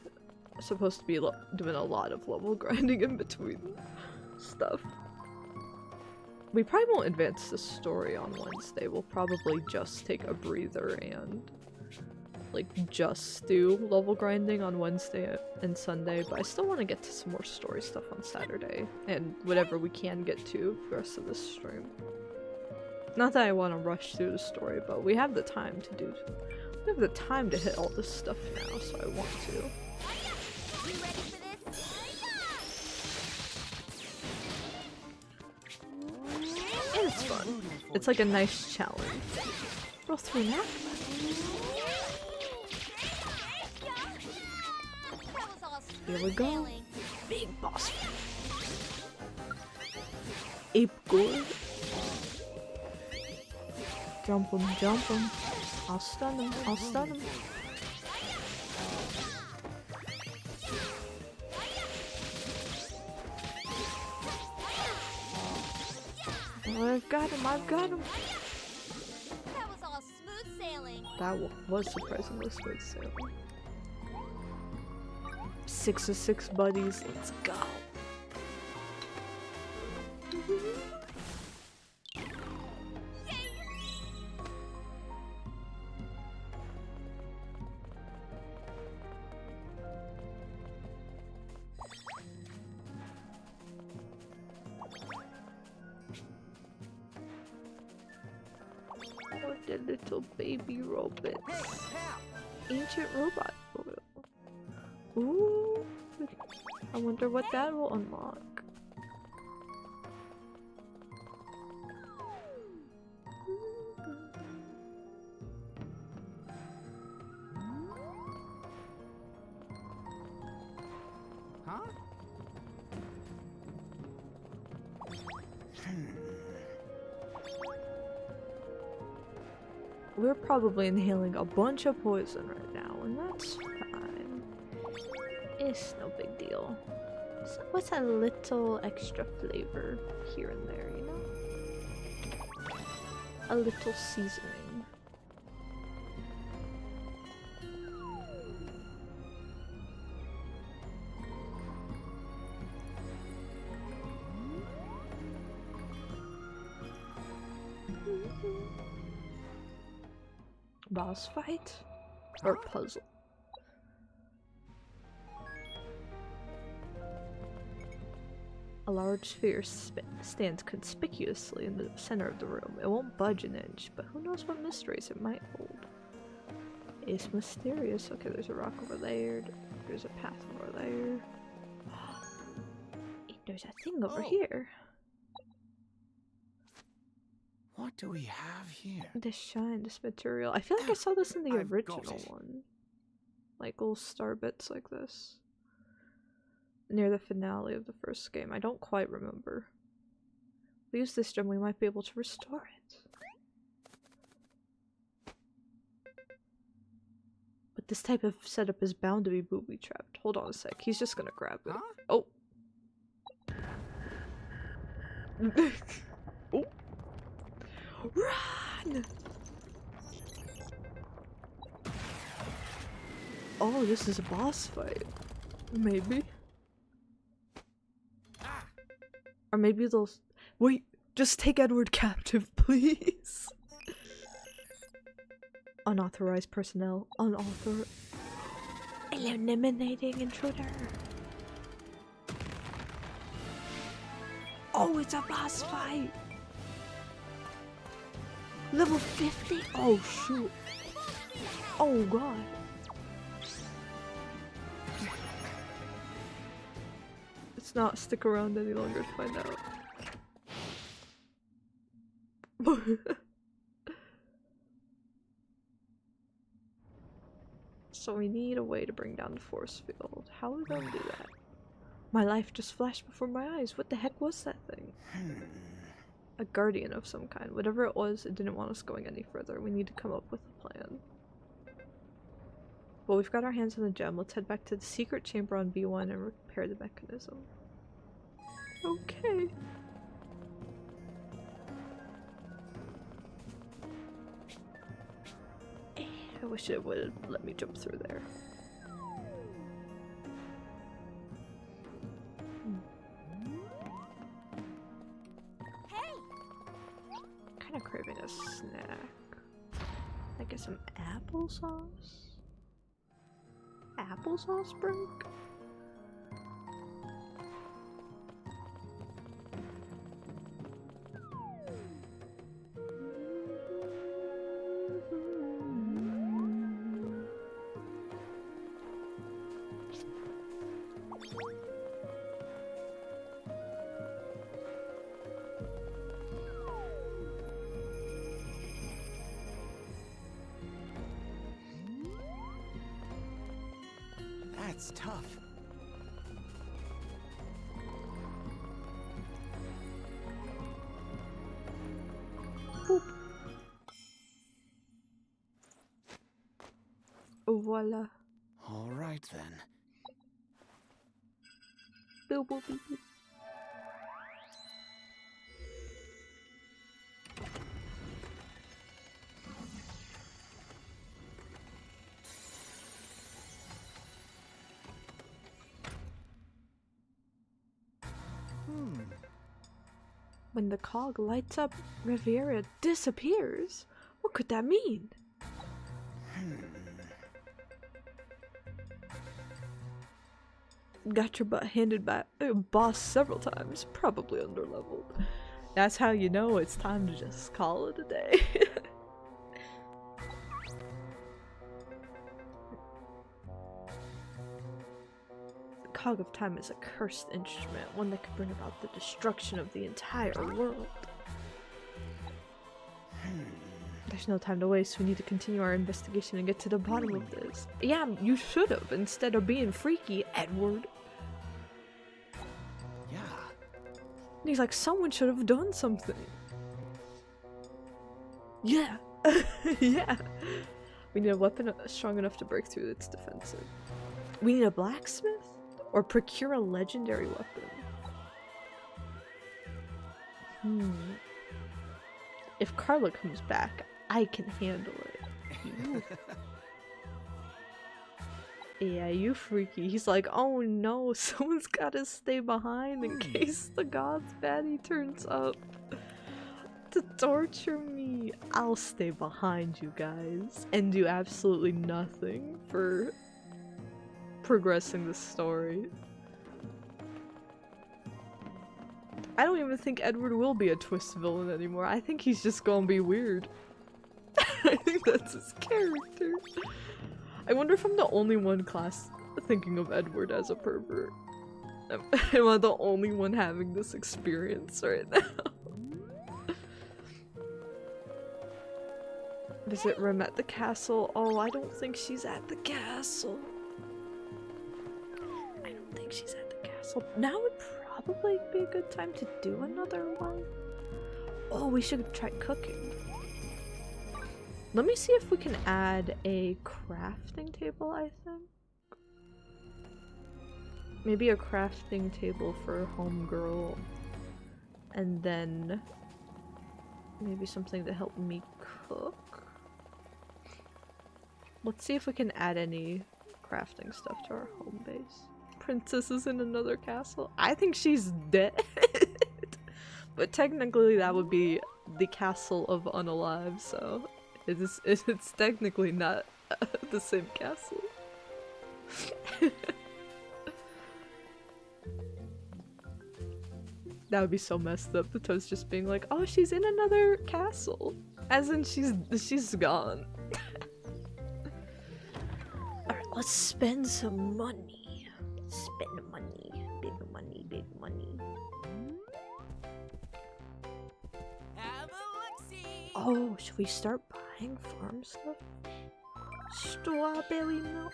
supposed to be doing a lot of level grinding in between stuff. We probably won't advance the story on Wednesday. We'll probably just take a breather and like just do level grinding on Wednesday and Sunday, but I still want to get to some more story stuff on Saturday and whatever we can get to the rest of this stream. Not that I want to rush through the story, but we have the time to hit all this stuff now, so I want to. you ready for this? And it's fun. It's like a nice challenge. Roll through that. That was all Here smooth we go. sailing. Big boss. Ape gore. Jump him, jump him. I'll stun him, I'll stun him. Oh, I've got him, I've got him. That was all smooth sailing. That was surprisingly smooth sailing. 6 of 6 buddies, let's go. The little baby robot. Hey, pal! Ancient robot photo. Ooh. I wonder what that will unlock. Huh? We're probably inhaling a bunch of poison right now, and that's fine. It's no big deal. So what's a little extra flavor here and there, you know? A little seasoning. Boss fight? Or puzzle? A large sphere stands conspicuously in the center of the room. It won't budge an inch, but who knows what mysteries it might hold. It's mysterious. Okay, there's a rock over there. There's a path over there. There's a thing over here. What do we have here? This shine, this material. I feel like I saw this in the I've got original it. one. Like little star bits like this. Near the finale of the first game. I don't quite remember. If we use this gem, we might be able to restore it. But this type of setup is bound to be booby-trapped. Hold on a sec. He's just gonna grab it. Huh? Oh. Oh. Run! Oh, this is a boss fight. Maybe. Or maybe they'll... Wait! Just take Edward captive, please! Unauthorized personnel. Eliminating intruder. Oh, it's a boss fight! Level 50? Oh, shoot. Oh, God. Let's not stick around any longer to find out. So we need a way to bring down the force field. How are we gonna do that? My life just flashed before my eyes. What the heck was that thing? A guardian of some kind. Whatever it was, it didn't want us going any further. We need to come up with a plan. Well, we've got our hands on the gem. Let's head back to the secret chamber on B1 and repair the mechanism. Okay. I wish it would let me jump through there. Hey! Kinda craving a snack. I guess some applesauce? Applesauce break? That's tough. Boop. Voila. All right then. Boop, boop, boop, boop. When the cog lights up, Riviera disappears. What could that mean? Got your butt handed by a boss several times, probably underleveled. That's how you know it's time to just call it a day. Hog of Time is a cursed instrument, one that could bring about the destruction of the entire world. There's no time to waste. We need to continue our investigation and get to the bottom of this. Yeah, you should have, instead of being freaky, Edward. Yeah. And he's like, someone should have done something. Yeah. Yeah. We need a weapon strong enough to break through its defensive. We need a blacksmith? Or procure a legendary weapon. If Carla comes back, I can handle it. Yeah, you freaky. He's like, oh no, someone's gotta stay behind in case the god's baddie turns up to torture me. I'll stay behind you guys and do absolutely nothing for progressing the story. I don't even think Edward will be a twist villain anymore. I think he's just gonna be weird. I think that's his character. I wonder if I'm the only one class thinking of Edward as a pervert. Am I the only one having this experience right now? Visit Rem at the castle. Oh, I don't think she's at the castle. I don't think she's at the castle. Now would probably be a good time to do another one. Oh, we should try cooking. Let me see if we can add a crafting table, I think. Maybe a crafting table for homegirl. And then maybe something to help me cook. Let's see if we can add any crafting stuff to our home base. Princess is in another castle. I think she's dead. But technically that would be the castle of Unalive, so it's technically not the same castle. That would be so messed up, the Toad's just being like, oh, she's in another castle. As in she's gone. Alright, let's spend some money. Spend money. Big money, big money. Have a look-see. Oh, should we start buying farm stuff? Strawberry milk.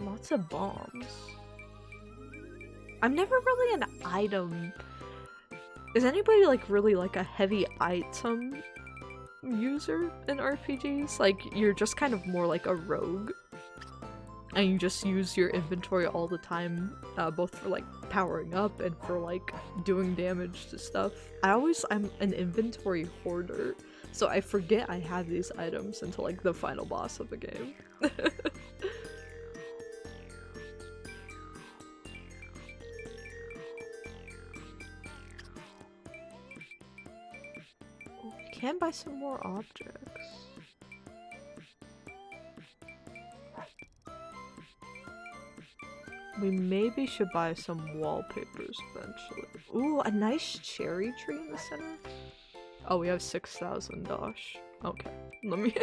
Lots of bombs. I'm never really an item. Is anybody like really like a heavy item user in RPGs? Like you're just kind of more like a rogue and you just use your inventory all the time, both for like powering up and for like doing damage to stuff. I'm an inventory hoarder, so I forget I have these items until like the final boss of the game. Can buy some more objects. We maybe should buy some wallpapers eventually. Ooh, a nice cherry tree in the center. Oh, we have 6,000 dosh. Okay, let me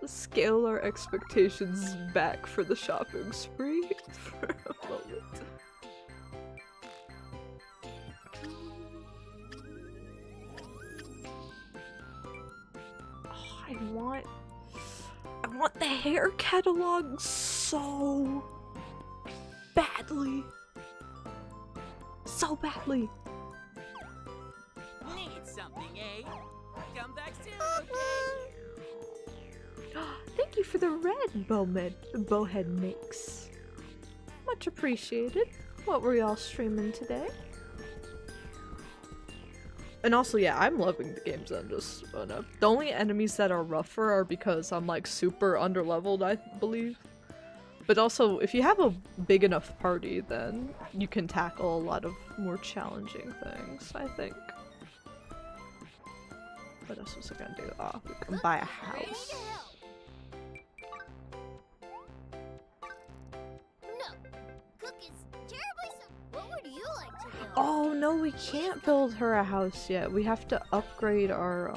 scale our expectations back for the shopping spree for a moment. I want the hair catalog so badly. So badly. Need something, eh? Come back soon, okay? Thank you for the red bowhead mix. Much appreciated. What were y'all streaming today? And also, yeah, I'm loving the games I'm just the only enemies that are rougher are because I'm like super underleveled, I believe. But also, if you have a big enough party, then you can tackle a lot of more challenging things, I think. What else was I gonna do? Oh, we can buy a house. No, Cook is terribly so. What would you like to build? Oh no, we can't build her a house yet. We have to upgrade our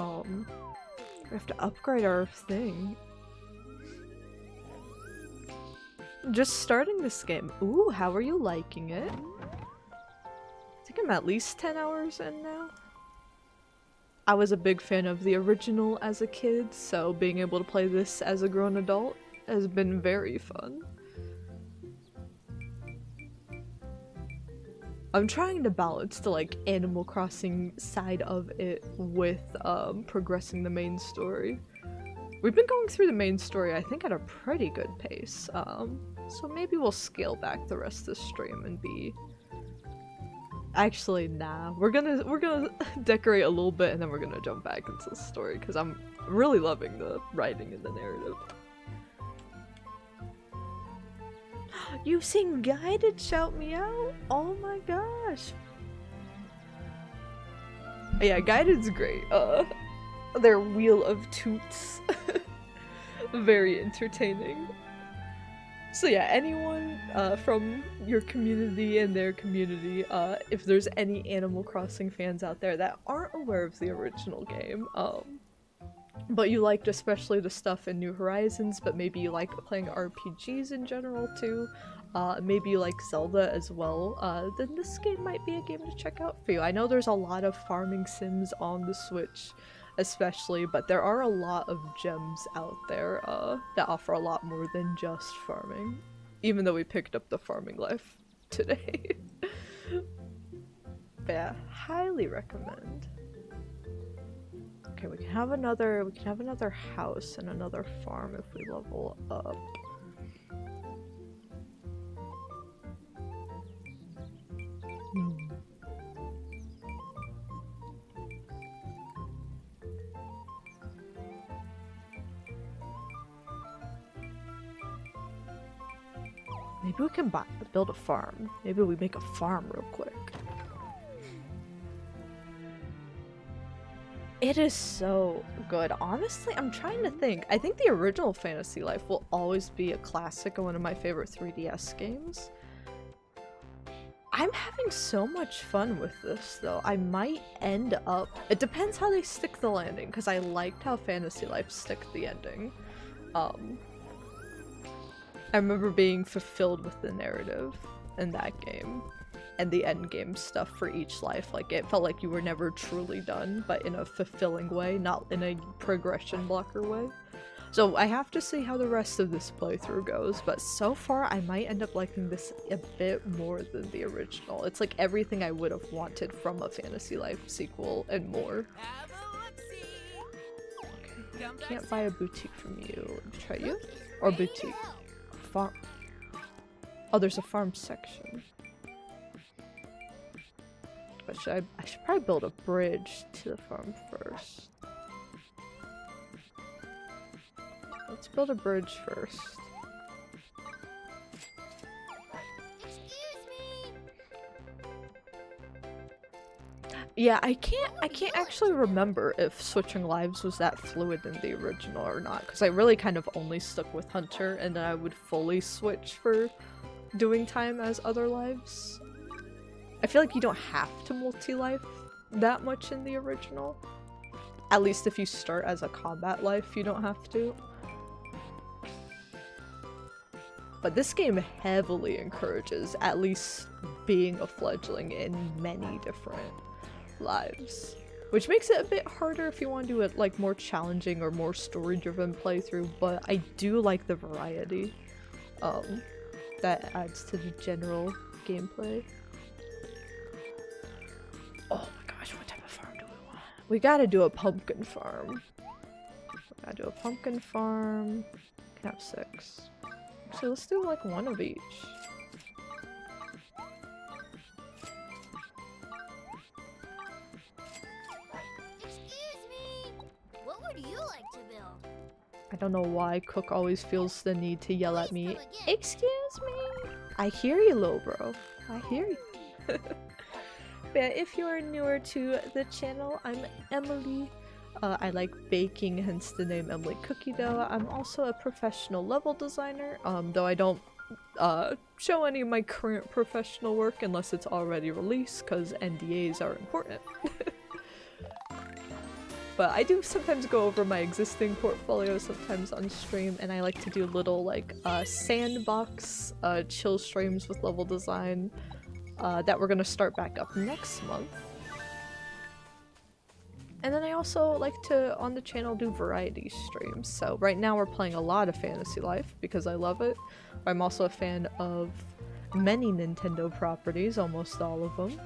We have to upgrade our thing. Just starting this game. Ooh, how are you liking it? I think I'm at least 10 hours in now. I was a big fan of the original as a kid, so being able to play this as a grown adult has been very fun. I'm trying to balance the like Animal Crossing side of it with progressing the main story. We've been going through the main story I think at a pretty good pace, so maybe we'll scale back the rest of the stream and be... Actually, nah. We're gonna decorate a little bit and then we're gonna jump back into the story because I'm really loving the writing and the narrative. You've seen Guided shout me out? Oh my gosh. Yeah, Guided's great. Their Wheel of Toots. Very entertaining. So yeah, anyone from your community and their community, if there's any Animal Crossing fans out there that aren't aware of the original game, but you liked especially the stuff in New Horizons, but maybe you like playing RPGs in general too, maybe you like Zelda as well, then this game might be a game to check out for you. I know there's a lot of farming sims on the Switch especially, but there are a lot of gems out there that offer a lot more than just farming, even though we picked up the farming life today. But yeah, highly recommend. Okay, we can have another house and another farm if we level up. Maybe we can build a farm. Maybe we make a farm real quick. It is so good. Honestly, I'm trying to think. I think the original Fantasy Life will always be a classic and one of my favorite 3DS games. I'm having so much fun with this though. I might end up... It depends how they stick the landing, because I liked how Fantasy Life stick the ending. I remember being fulfilled with the narrative in that game. And the end game stuff for each life. Like, it felt like you were never truly done, but in a fulfilling way, not in a progression blocker way. So I have to see how the rest of this playthrough goes, but so far I might end up liking this a bit more than the original. It's like everything I would have wanted from a Fantasy Life sequel and more. Okay, can't buy a boutique from you. Try you? Or boutique? Farm. Oh, there's a farm section. But I should probably build a bridge to the farm first. Let's build a bridge first. Excuse me. Yeah, I can't actually remember if switching lives was that fluid in the original or not, because I really kind of only stuck with Hunter, and then I would fully switch for doing time as other lives. I feel like you don't have to multi-life that much in the original. At least if you start as a combat life, you don't have to. But this game heavily encourages at least being a fledgling in many different lives. Which makes it a bit harder if you want to do it like more challenging or more story-driven playthrough, but I do like the variety that adds to the general gameplay. Oh my gosh, what type of farm do we want? We gotta do a pumpkin farm. We gotta do a pumpkin farm. We can have 6. So let's do like one of each. Excuse me. What would you like to build? I don't know why Cook always feels the need to yell at me. Excuse me! I hear you, little bro. I hear you. But if you're newer to the channel, I'm Emily. I like baking, hence the name Emily Cookie Dough. I'm also a professional level designer, though I don't show any of my current professional work unless it's already released, because NDAs are important. But I do sometimes go over my existing portfolio sometimes on stream, and I like to do little like sandbox chill streams with level design that we're gonna start back up next month. And then I also like to, on the channel, do variety streams. So right now we're playing a lot of Fantasy Life because I love it. I'm also a fan of many Nintendo properties, almost all of them.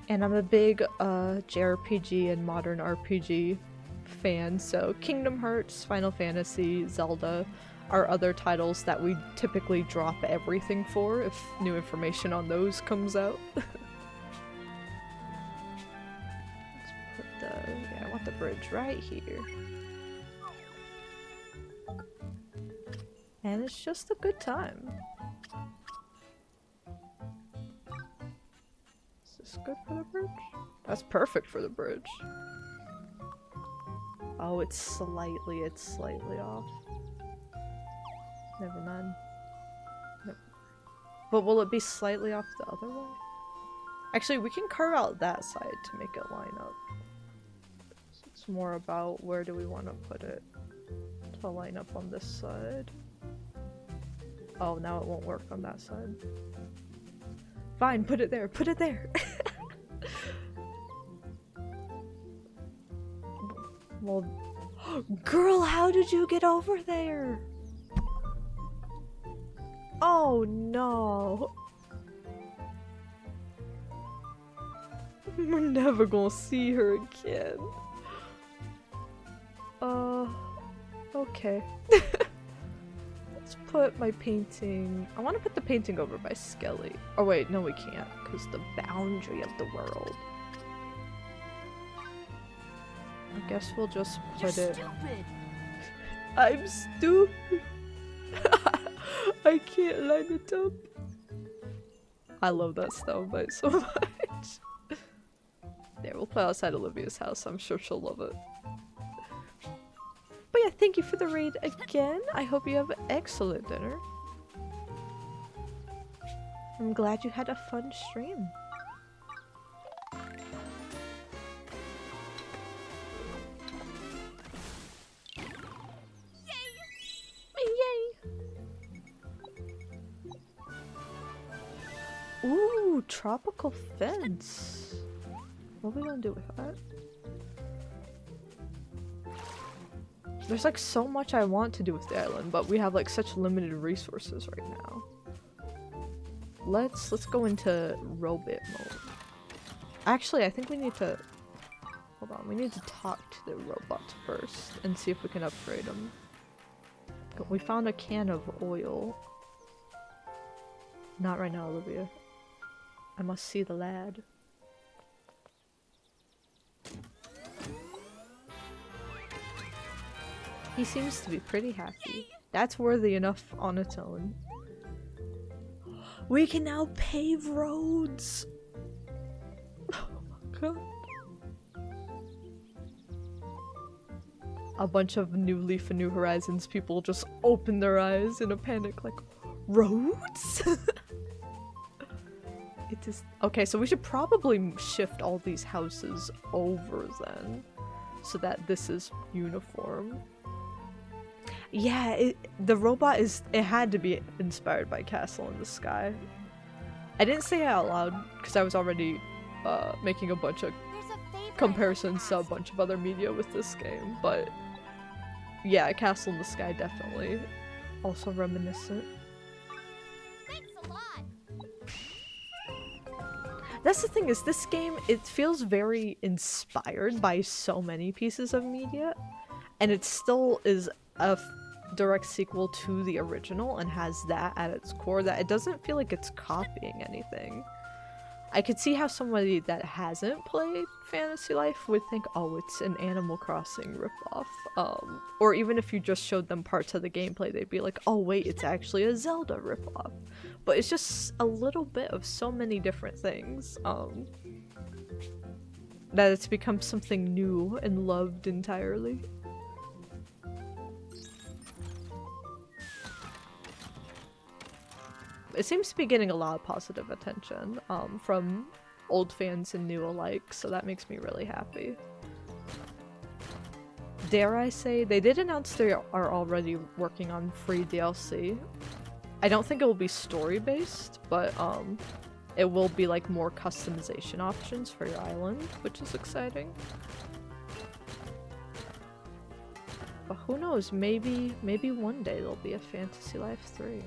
And I'm a big JRPG and modern RPG fan, so Kingdom Hearts, Final Fantasy, Zelda are other titles that we typically drop everything for if new information on those comes out. Yeah, I want the bridge right here. And it's just a good time. Is this good for the bridge? That's perfect for the bridge. Oh, it's slightly off. Never mind. Nope. But will it be slightly off the other way? Actually, we can carve out that side to make it line up. It's more about where do we want to put it to line up on this side. Oh, now it won't work on that side. Fine, put it there, put it there! Well, girl, how did you get over there? Oh no! We're never gonna see her again. Okay. Let's put my painting... I want to put the painting over by Skelly. Oh wait, no we can't, because the boundary of the world. I guess we'll just put it... Stupid. I'm stupid! I can't line it up. I love that soundbite so much. There, we'll play outside Olivia's house. I'm sure she'll love it. But yeah, thank you for the raid again. I hope you have an excellent dinner. I'm glad you had a fun stream. Yay! Ooh, tropical fence. What are we gonna do with that? There's like so much I want to do with the island, but we have like such limited resources right now. Let's go into robot mode. Actually, I think we need to... Hold on, we need to talk to the robots first and see if we can upgrade them. We found a can of oil. Not right now, Olivia. I must see the lad. He seems to be pretty happy. That's worthy enough on its own. We can now pave roads! Oh my god. A bunch of New Leaf and New Horizons people just open their eyes in a panic like, roads? It is- okay, so we should probably shift all these houses over then, so that this is uniform. Yeah, the robot is- it had to be inspired by Castle in the Sky. I didn't say it out loud, because I was already making a bunch of There's a favorite comparisons to a ask. bunch of other media with this game, but yeah, Castle in the Sky definitely also reminiscent. Thanks a lot. That's the thing, is this game, it feels very inspired by so many pieces of media, and it still is a direct sequel to the original and has that at its core, that it doesn't feel like it's copying anything. I could see how somebody that hasn't played Fantasy Life would think, oh, it's an Animal Crossing ripoff. Or even if you just showed them parts of the gameplay, they'd be like, oh wait, it's actually a Zelda ripoff. But it's just a little bit of so many different things, that it's become something new and loved entirely. It seems to be getting a lot of positive attention from old fans and new alike, so that makes me really happy. dare I say, they did announce they are already working on free DLC. I don't think it will be story-based, but it will be like more customization options for your island, which is exciting. But who knows, maybe one day there'll be a Fantasy Life 3.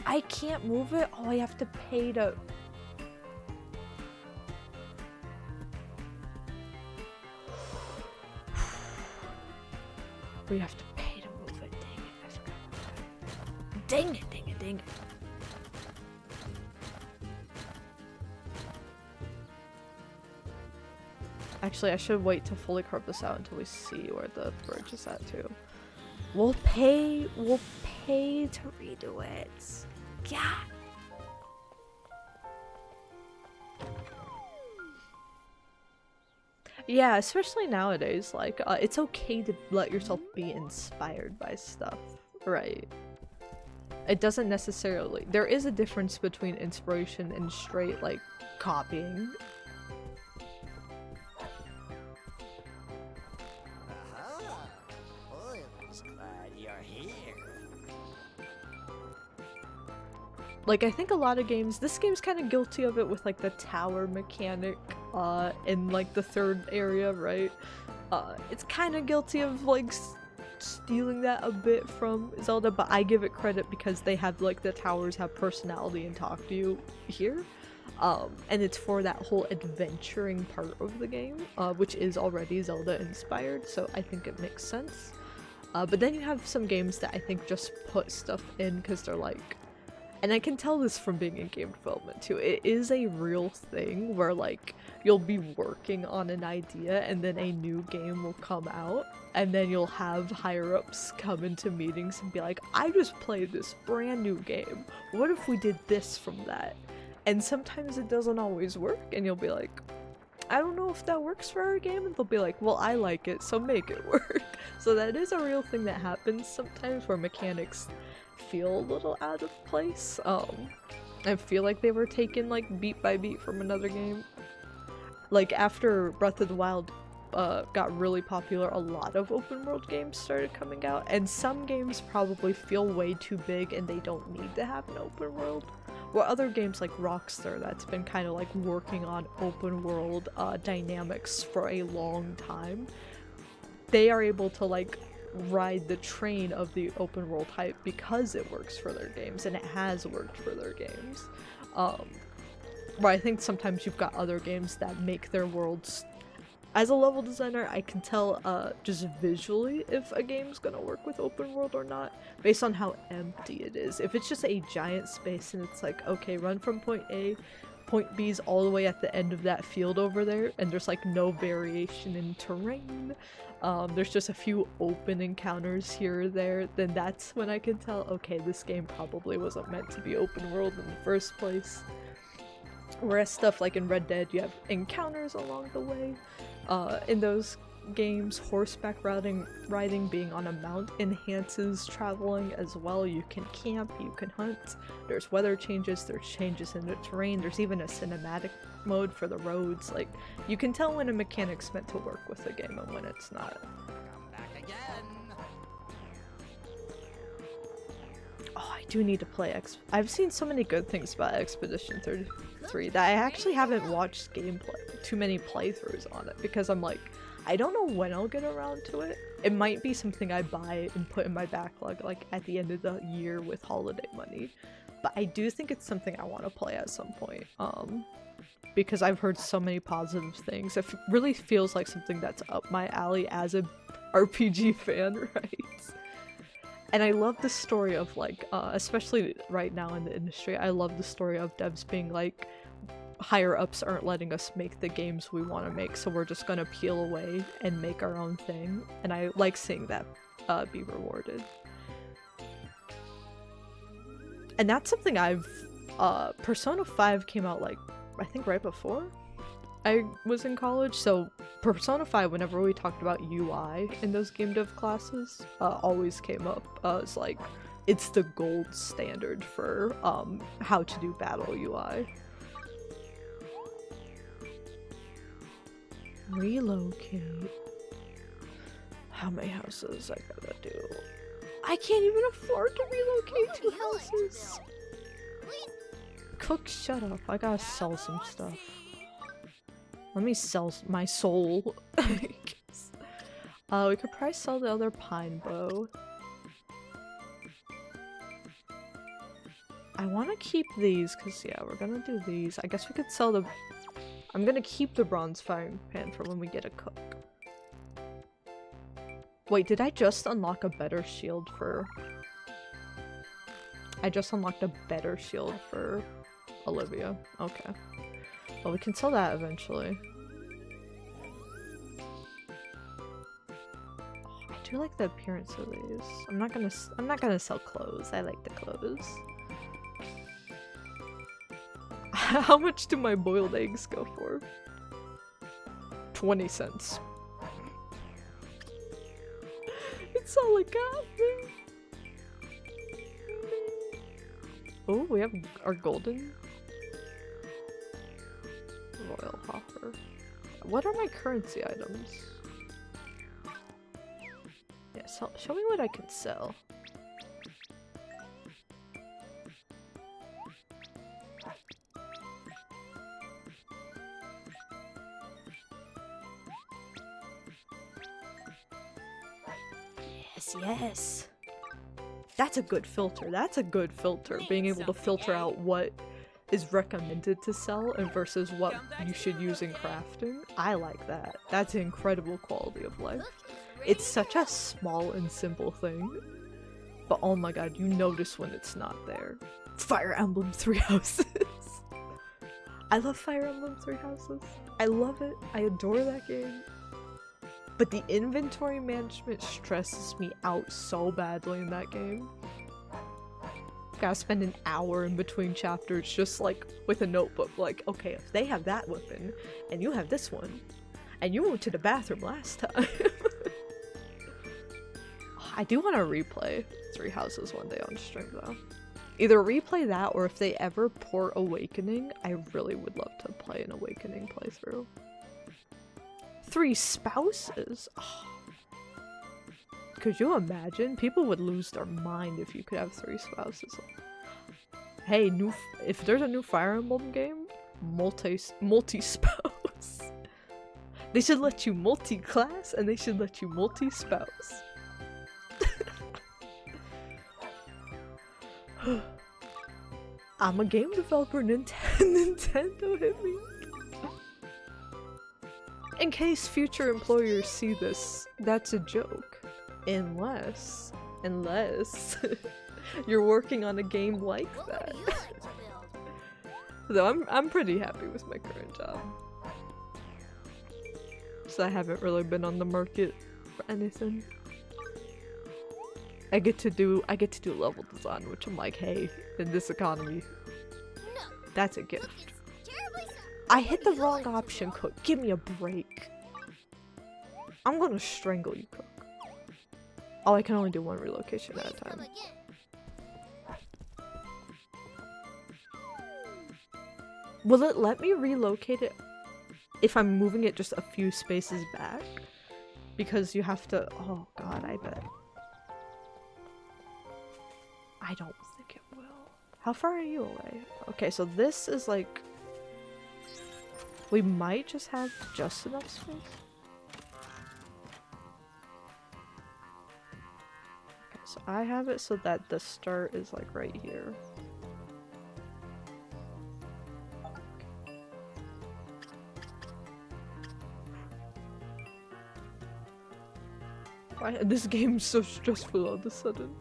I can't move it? Oh, I have to pay to... We have to pay to move it. Dang it, I forgot about that. Dang it, dang it, dang it. Actually, I should wait to fully carve this out until we see where the bridge is at too. We'll pay to redo it. Yeah. Yeah, especially nowadays, like, it's okay to let yourself be inspired by stuff, right? It doesn't necessarily- there is a difference between inspiration and straight, like, copying. Aha! Oil's glad you're here. Like, I think a lot of games- this game's kind of guilty of it with, like, the tower mechanic, in, like, the third area, right? It's kind of guilty of, like, stealing that a bit from Zelda, but I give it credit because they have, like, the towers have personality and talk to you here. And it's for that whole adventuring part of the game, which is already Zelda inspired, so I think it makes sense. But then you have some games that I think just put stuff in because they're like, and I can tell this from being in game development too, it is a real thing where like you'll be working on an idea and then a new game will come out and then you'll have higher ups come into meetings and be like, I just played this brand new game, what if we did this from that? And sometimes it doesn't always work and you'll be like, I don't know if that works for our game, and they'll be like, well, I like it, so make it work. So that is a real thing that happens sometimes where mechanics feel a little out of place. I feel like they were taken like beat by beat from another game. Like after Breath of the Wild got really popular, a lot of open world games started coming out, and some games probably feel way too big and they don't need to have an open world. Or other games like Rockstar that's been kind of like working on open world dynamics for a long time, they are able to like ride the train of the open world hype because it works for their games, and it has worked for their games. Where I think sometimes you've got other games that make their worlds, as a level designer, I can tell just visually if a game's gonna work with open world or not, based on how empty it is. If it's just a giant space and it's like, okay, run from point A, point B's all the way at the end of that field over there, and there's like no variation in terrain, there's just a few open encounters here or there, then that's when I can tell, okay, this game probably wasn't meant to be open world in the first place. Whereas stuff like in Red Dead, you have encounters along the way. In those games, horseback riding being on a mount enhances traveling as well. You can camp, you can hunt, there's weather changes, there's changes in the terrain, there's even a cinematic mode for the roads. Like, you can tell when a mechanic's meant to work with a game and when it's not. Come back again. Oh, I do need to play I've seen so many good things about Expedition 33 that I actually haven't watched too many playthroughs on it, because I'm like, I don't know when I'll get around to it. It might be something I buy and put in my backlog like at the end of the year with holiday money, but I do think it's something I want to play at some point, because I've heard so many positive things. It really feels like something that's up my alley as a RPG fan, right? And I love the story of like, especially right now in the industry, I love the story of devs being like, higher ups aren't letting us make the games we want to make, so we're just gonna peel away and make our own thing. And I like seeing that be rewarded. And that's something I've, Persona 5 came out like, I think right before I was in college, so Persona 5, whenever we talked about UI in those game dev classes, always came up. It's like, it's the gold standard for how to do battle UI. Relocate. How many houses I gotta do? I can't even afford to relocate 2 houses. Cook, shut up. I gotta sell some stuff. Let me sell my soul. I guess. We could probably sell the other pine bow. I want to keep these because, yeah, we're gonna do these. I guess we could sell the... I'm gonna keep the bronze firing pan for when we get a cook. Wait, did I just unlock a better shield for... I just unlocked a better shield for Olivia. Okay. Well, we can sell that eventually. Oh, I do like the appearance of these. I'm not gonna sell clothes. I like the clothes. How much do my boiled eggs go for? 20 cents. It's all I got, man. Oh, we have our golden royal hopper. What are my currency items? Yeah, show me what I can sell. Yes. That's a good filter. That's a good filter. Being able to filter out what is recommended to sell and versus what you should use in crafting. I like that. That's an incredible quality of life. It's such a small and simple thing. But oh my god, you notice when it's not there. Fire Emblem 3 Houses. I love Fire Emblem 3 Houses. I love it. I adore that game. But the inventory management stresses me out so badly in that game. Gotta spend an hour in between chapters just like with a notebook, like, okay, if they have that weapon, and you have this one, and you went to the bathroom last time. I do want to replay 3 Houses one day on stream though. Either replay that, or if they ever port Awakening, I really would love to play an Awakening playthrough. 3 spouses? Oh. Could you imagine? People would lose their mind if you could have 3 spouses. Hey, if there's a new Fire Emblem game, multi-spouse. They should let you multi-class and they should let you multi-spouse. I'm a game developer, Nintendo hit me. In case future employers see this, that's a joke. Unless you're working on a game like that. Though I'm pretty happy with my current job. So I haven't really been on the market for anything. I get to do level design, which I'm like, hey, in this economy, that's a gift. I hit the wrong option, Cook. Give me a break. I'm gonna strangle you, Cook. Oh, I can only do 1 relocation at a time. Will it let me relocate it if I'm moving it just a few spaces back? Because you have to... Oh god, I bet. I don't think it will. How far are you away? Okay, so this is like... We might just have just enough space. Okay, so I have it so that the start is like right here. Why this game's so stressful all of a sudden?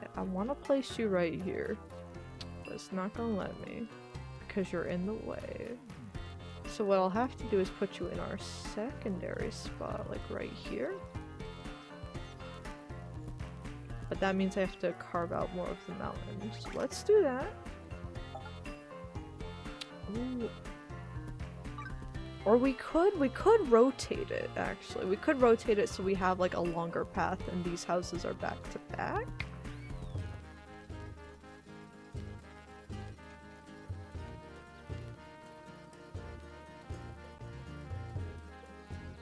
Yeah, I want to place you right here. It's not gonna let me because you're in the way. So what I'll have to do is put you in our secondary spot, like right here. But that means I have to carve out more of the mountains. Let's do that. Ooh. Or we could rotate it, actually. We could rotate it so we have like a longer path and these houses are back to back.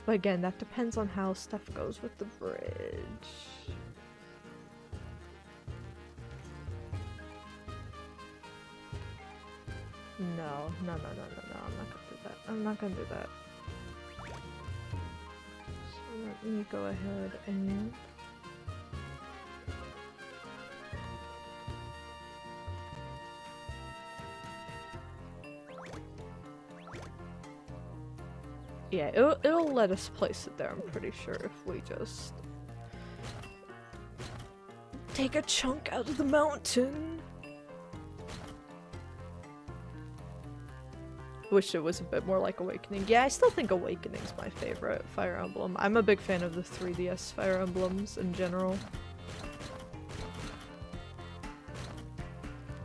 But again, that depends on how stuff goes with the bridge. No, I'm not gonna do that. I'm not gonna do that. So let me go ahead and... Yeah, it'll let us place it there, I'm pretty sure, if we just... take a chunk out of the mountain! Wish it was a bit more like Awakening. Yeah, I still think Awakening's my favorite Fire Emblem. I'm a big fan of the 3DS Fire Emblems in general.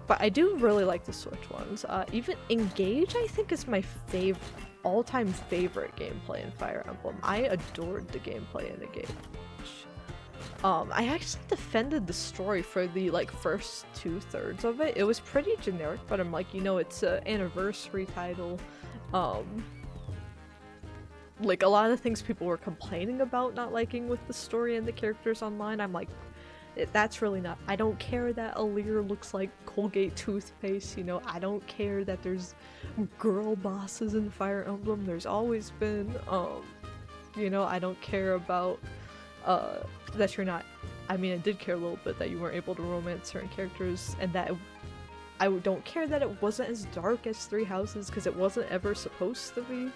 But I do really like the Switch ones. Even Engage, I think, is my all-time favorite gameplay in Fire Emblem. I adored the gameplay in Engage. I actually defended the story for the like first 2/3 of it. It was pretty generic, but I'm like, you know, it's an anniversary title. Like a lot of things people were complaining about not liking with the story and the characters online, I'm like, that's really not. I don't care that Alear looks like Colgate toothpaste, you know. I don't care that there's girl bosses in Fire Emblem. There's always been, you know, I don't care about that you're not, I mean, I did care a little bit that you weren't able to romance certain characters, and that I don't care that it wasn't as dark as Three Houses, because it wasn't ever supposed to be.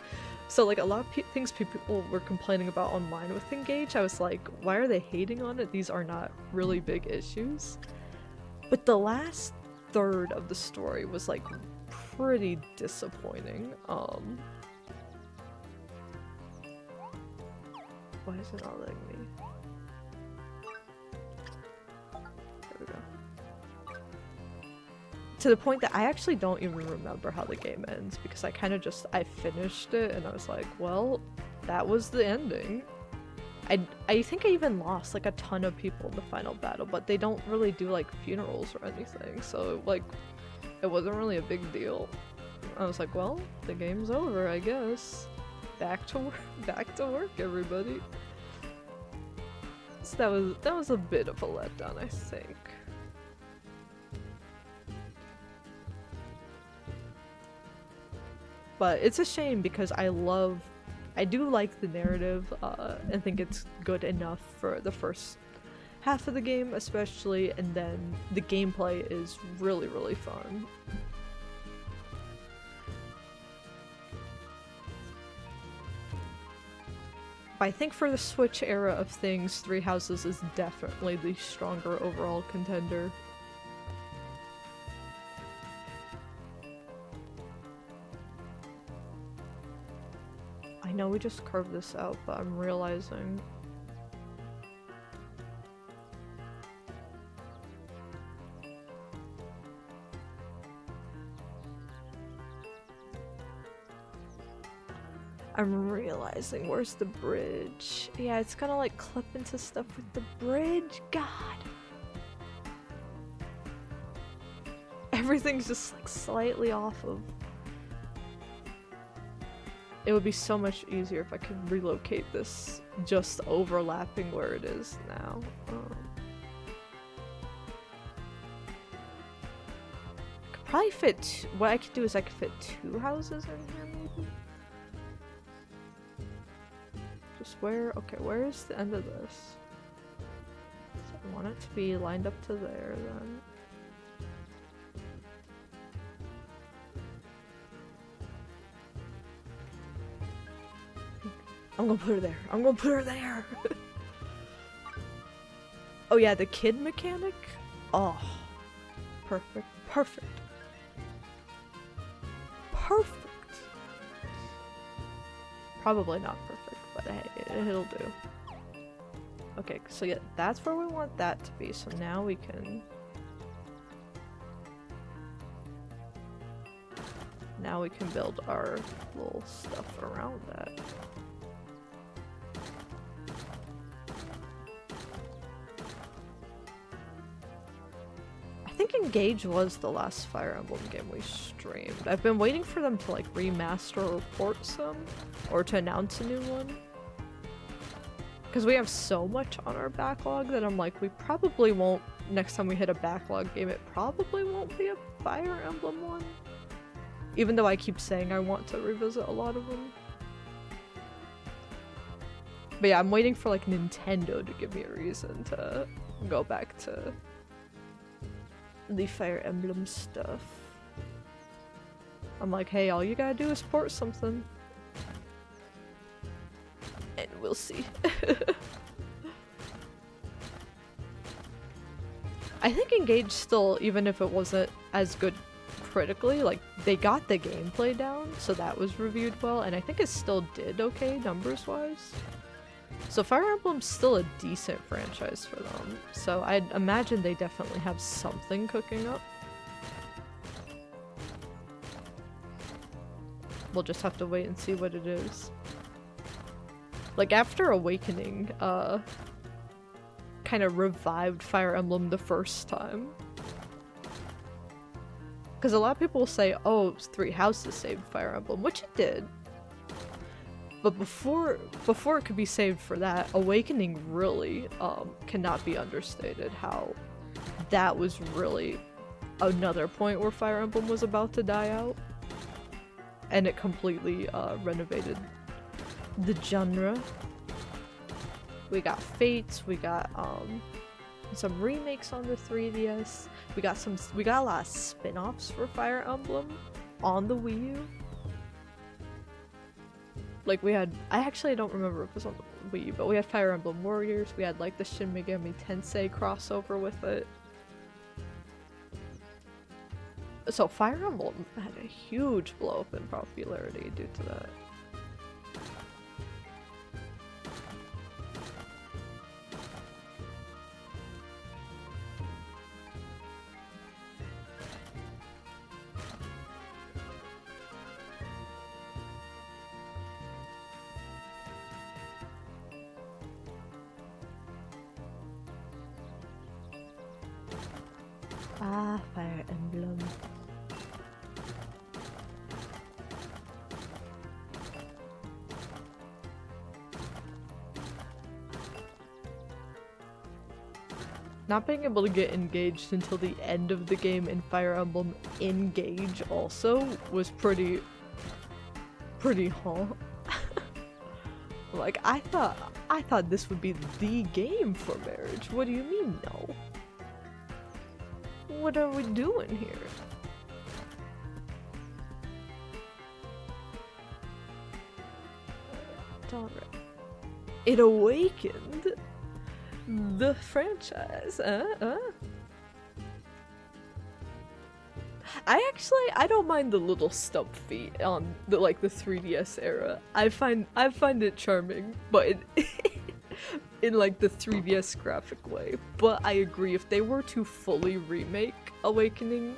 So like a lot of things people were complaining about online with Engage, I was like, why are they hating on it? These are not really big issues. But the last third of the story was like pretty disappointing. Why is it not letting me? There we go. To the point that I actually don't even remember how the game ends, because I kind of just, I finished it and I was like, well, that was the ending. I think I even lost like a ton of people in the final battle, but they don't really do like funerals or anything, so like, it wasn't really a big deal. I was like, well, the game's over, I guess. Back to work, everybody. So that was a bit of a letdown, I think. But it's a shame because I do like the narrative and think it's good enough for the first half of the game especially, and then the gameplay is really, really fun. But I think for the Switch era of things, Three Houses is definitely the stronger overall contender. I know we just carved this out, but I'm realizing... where's the bridge? Yeah, it's gonna like clip into stuff with the bridge. God. Everything's just like slightly off of. It would be so much easier if I could relocate this just overlapping where it is now. Could probably fit. What I could do is I could fit 2 houses in here, maybe. Just where? Okay, where is the end of this? So I want it to be lined up to there then. I'm gonna put her there. I'm gonna put her there! Oh yeah, the kid mechanic? Oh. Perfect. Perfect. Perfect! Probably not perfect, but hey, it'll do. Okay, so yeah, that's where we want that to be, so now we can... now we can build our little stuff around that. I think Engage was the last Fire Emblem game we streamed. I've been waiting for them to like remaster or port some, or to announce a new one. Because we have so much on our backlog that I'm like, we probably won't, next time we hit a backlog game, it probably won't be a Fire Emblem one. Even though I keep saying I want to revisit a lot of them. But yeah, I'm waiting for like Nintendo to give me a reason to go back to the Fire Emblem stuff. I'm like, hey, all you gotta do is port something. And we'll see. I think Engage still, even if it wasn't as good critically, like, they got the gameplay down, so that was reviewed well, and I think it still did okay numbers-wise. So Fire Emblem's still a decent franchise for them, so I'd imagine they definitely have something cooking up. We'll just have to wait and see what it is. Like, after Awakening, kind of revived Fire Emblem the first time. Because a lot of people will say, oh, Three Houses saved Fire Emblem, which it did. But before it could be saved for that, Awakening really cannot be understated how that was really another point where Fire Emblem was about to die out. And it completely renovated the genre. We got Fates, we got some remakes on the 3DS. We got a lot of spin-offs for Fire Emblem on the Wii U. Like we had, I actually don't remember if it was on the Wii U, but we had Fire Emblem Warriors, we had like the Shin Megami Tensei crossover with it. So Fire Emblem had a huge blow up in popularity due to that. Ah, Fire Emblem. Not being able to get engaged until the end of the game in Fire Emblem Engage also was pretty huh? Like, I thought this would be the game for marriage. What do you mean no? What are we doing here? It's alright. It awakened the franchise. I don't mind the little stump feet on the 3DS era. I find it charming, but in like the 3DS graphic way. But I agree, if they were to fully remake Awakening,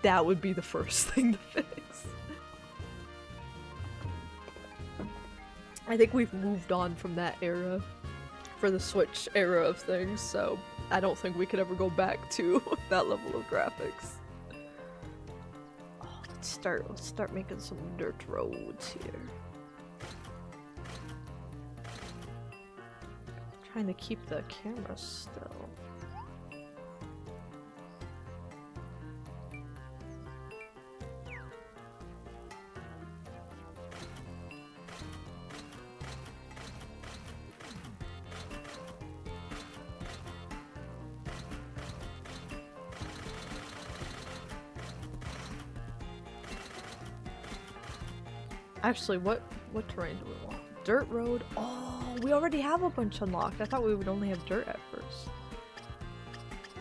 that would be the first thing to fix. I think we've moved on from that era for the Switch era of things, so I don't think we could ever go back to that level of graphics. Oh, let's start making some dirt roads here. Trying to keep the camera still. Actually, what terrain do we want? Dirt road? Oh, we already have a bunch unlocked. I thought we would only have dirt at first.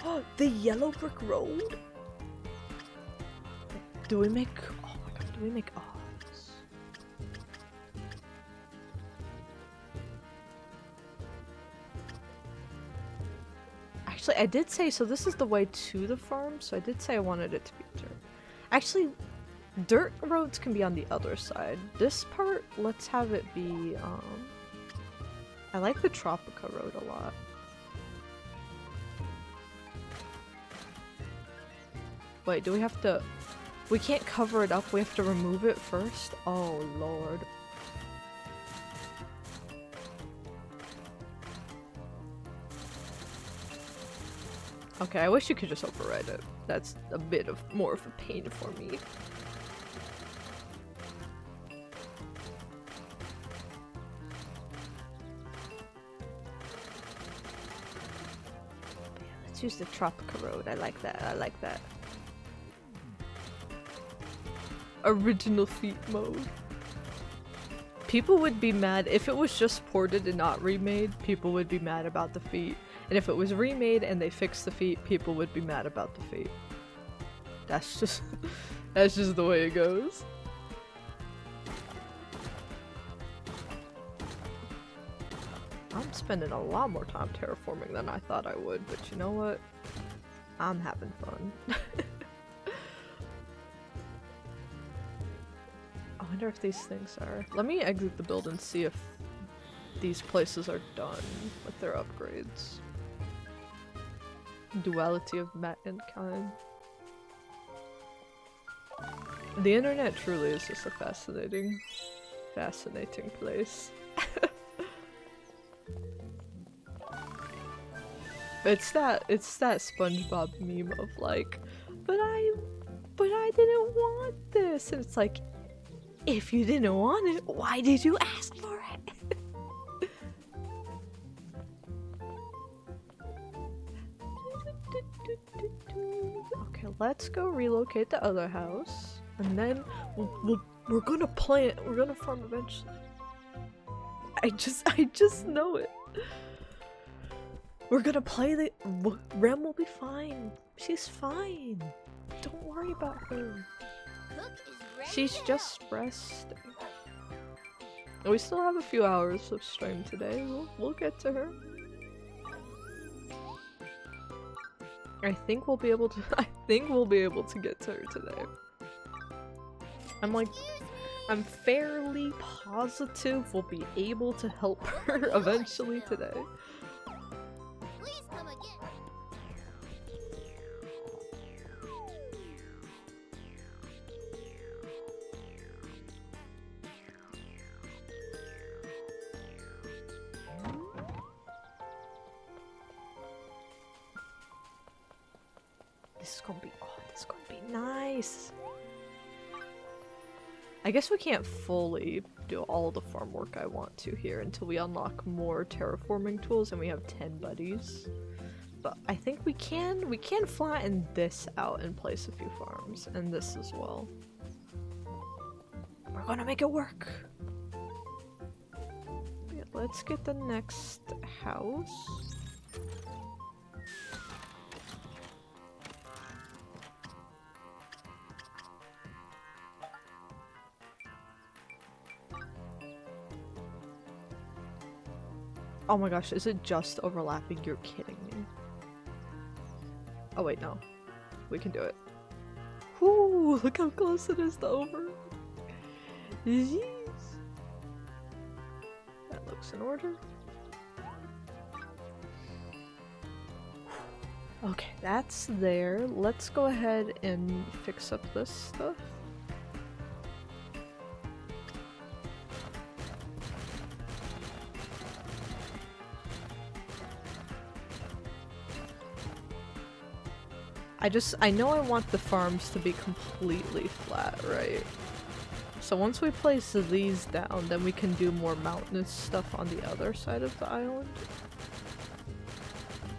Oh, the yellow brick road? Do we make... Oh my god, do we make... Oh, actually, I did say... So this is the way to the farm, so I did say I wanted it to be dirt. Actually, Dirt roads can be on the other side. This part, let's have it be, I like the Tropica road a lot. Wait, do we have to... We can't cover it up, we have to remove it first? Oh lord. Okay, I wish you could just override it. That's a bit of more of a pain for me. Yeah, let's use the Tropica road. I like that. I like that. Original feet mode. People would be mad if it was just ported and not remade. People would be mad about the feet. And if it was remade and they fixed the feet, people would be mad about the feet. That's just that's just the way it goes. I'm spending a lot more time terraforming than I thought I would, but you know what? I'm having fun. I wonder if these things are... Let me exit the build and see if these places are done with their upgrades. Duality of mankind. The internet truly is just a fascinating place. It's that SpongeBob meme of like, but I didn't want this, and it's like, if you didn't want it, why did you ask for it? Okay, let's go relocate the other house, and then we're gonna plant. We're gonna farm eventually. I just know it. We're gonna play the. Rem will be fine. She's fine. Don't worry about her. Cook is ready She's to just resting. We still have a few hours of stream today. We'll get to her. I think we'll be able to. I think we'll be able to get to her today. I'm fairly positive we'll be able to help her eventually today. Please come again. This is gonna be nice. I guess we can't fully do all the farm work I want to here until we unlock more terraforming tools and we have 10 buddies. But I think we can flatten this out and place a few farms, and this as well. We're gonna make it work. Yeah, let's get the next house. Oh my gosh, is it just overlapping? You're kidding me. Oh wait, no. We can do it. Whoo, look how close it is to over. Jeez. That looks in order. Okay, that's there. Let's go ahead and fix up this stuff. I know I want the farms to be completely flat, right? So once we place these down, then we can do more mountainous stuff on the other side of the island.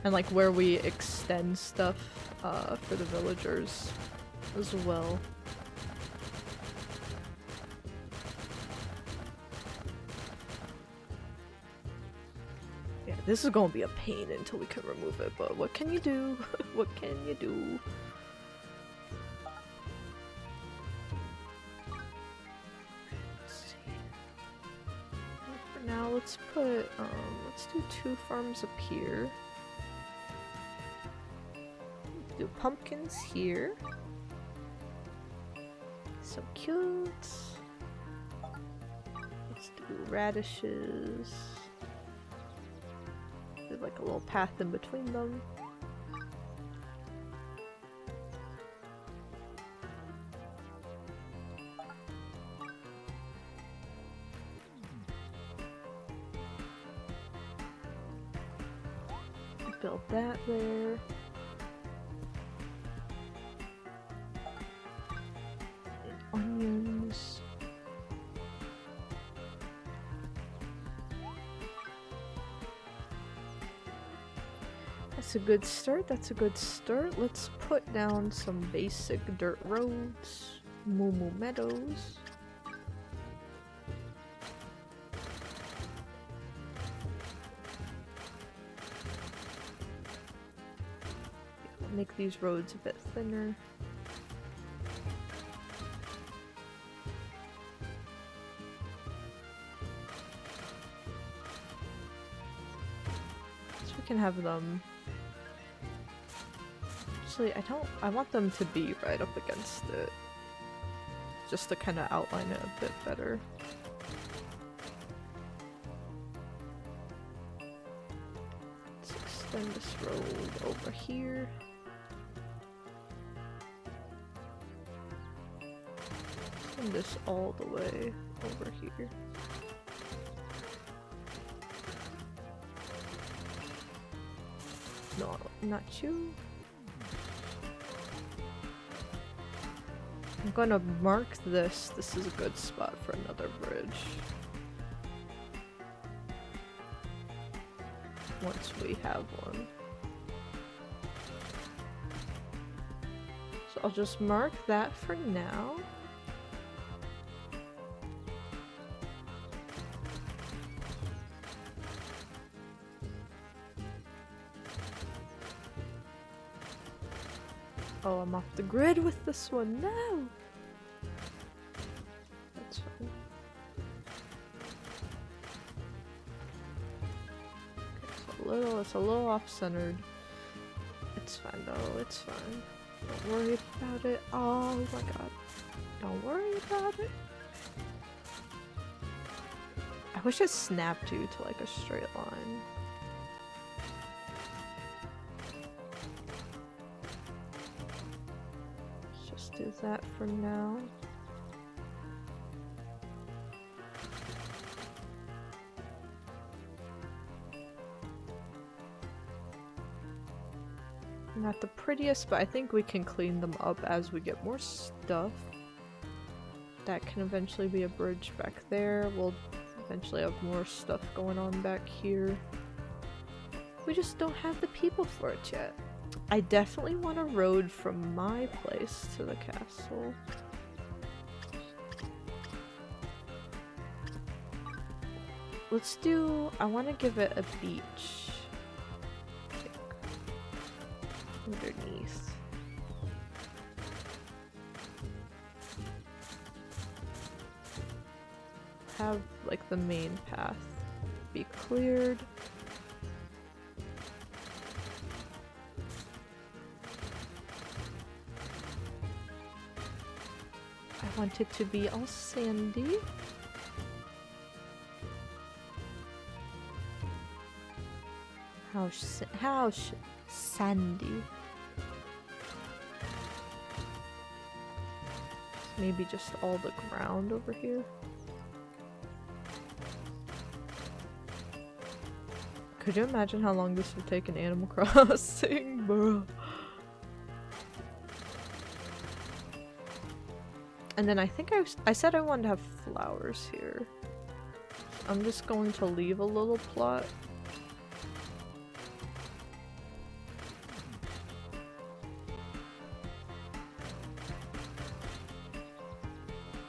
And like where we extend stuff for the villagers as well. Yeah, this is gonna be a pain until we can remove it, but what can you do? What can you do? Let's see. For now, let's put, let's do 2 farms up here. Do pumpkins here. some cutes. Let's do radishes. Do like a little path in between them. Build that there. Onions. That's a good start, that's a good start. Let's put down some basic dirt roads. Moo Meadows. Make these roads a bit thinner. So we can have them. Actually, I want them to be right up against it. Just to kind of outline it a bit better. Let's extend this road over here. This all the way over here. No, not you. I'm gonna mark this. This is a good spot for another bridge. Once we have one. So I'll just mark that for now. Oh, I'm off the grid with this one. No! That's fine. Okay, it's a little off-centered. It's fine though, it's fine. Don't worry about it. Oh my god. Don't worry about it. I wish it snapped you to like a straight line. Do that for now. Not the prettiest, but I think we can clean them up as we get more stuff. That can eventually be a bridge back there. We'll eventually have more stuff going on back here. We just don't have the people for it yet. I definitely want a road from my place to the castle. Let's do... I want to give it a beach. Underneath. Have, like, the main path be cleared. I want it to be all sandy. How sandy? Maybe just all the ground over here. Could you imagine how long this would take in Animal Crossing, bro? And then I think I said I wanted to have flowers here. I'm just going to leave a little plot.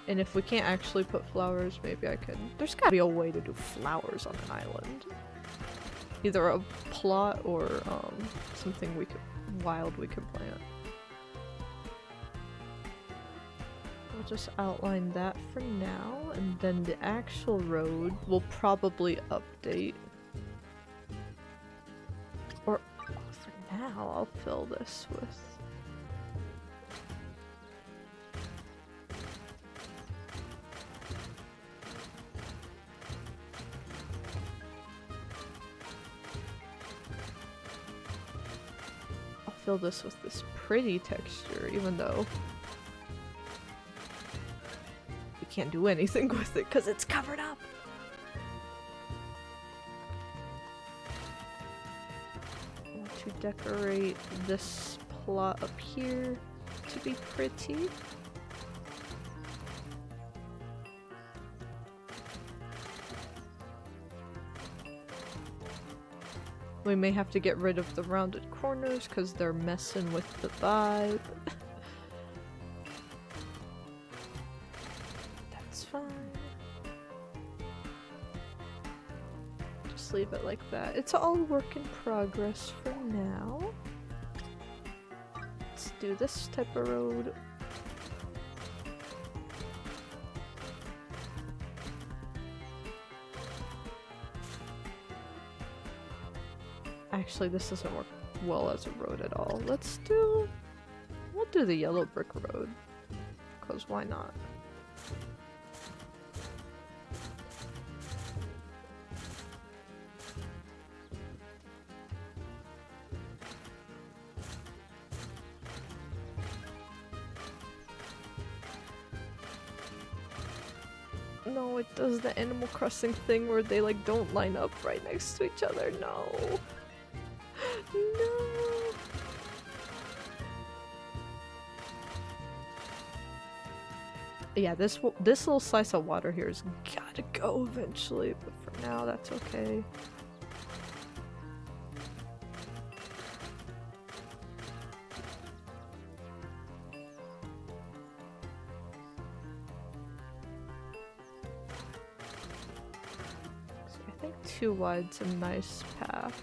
And if we can't actually put flowers, maybe I could... There's gotta be a way to do flowers on an island. Either a plot or something wild we could plant. We'll just outline that for now, and then the actual road will probably update. Or for now, I'll fill this with... fill this with this pretty texture, even though we can't do anything with it because it's covered up. I want to decorate this plot up here to be pretty. We may have to get rid of the rounded corners because they're messing with the vibe. That's fine. Just leave it like that. It's all work in progress for now. Let's do this type of road. Actually, this doesn't work well as a road at all. We'll do the yellow brick road. Because why not? No, it does the Animal Crossing thing where they like don't line up right next to each other. No. No. Yeah, this little slice of water here has gotta go eventually, but for now that's okay. So I think 2 wide's a nice path.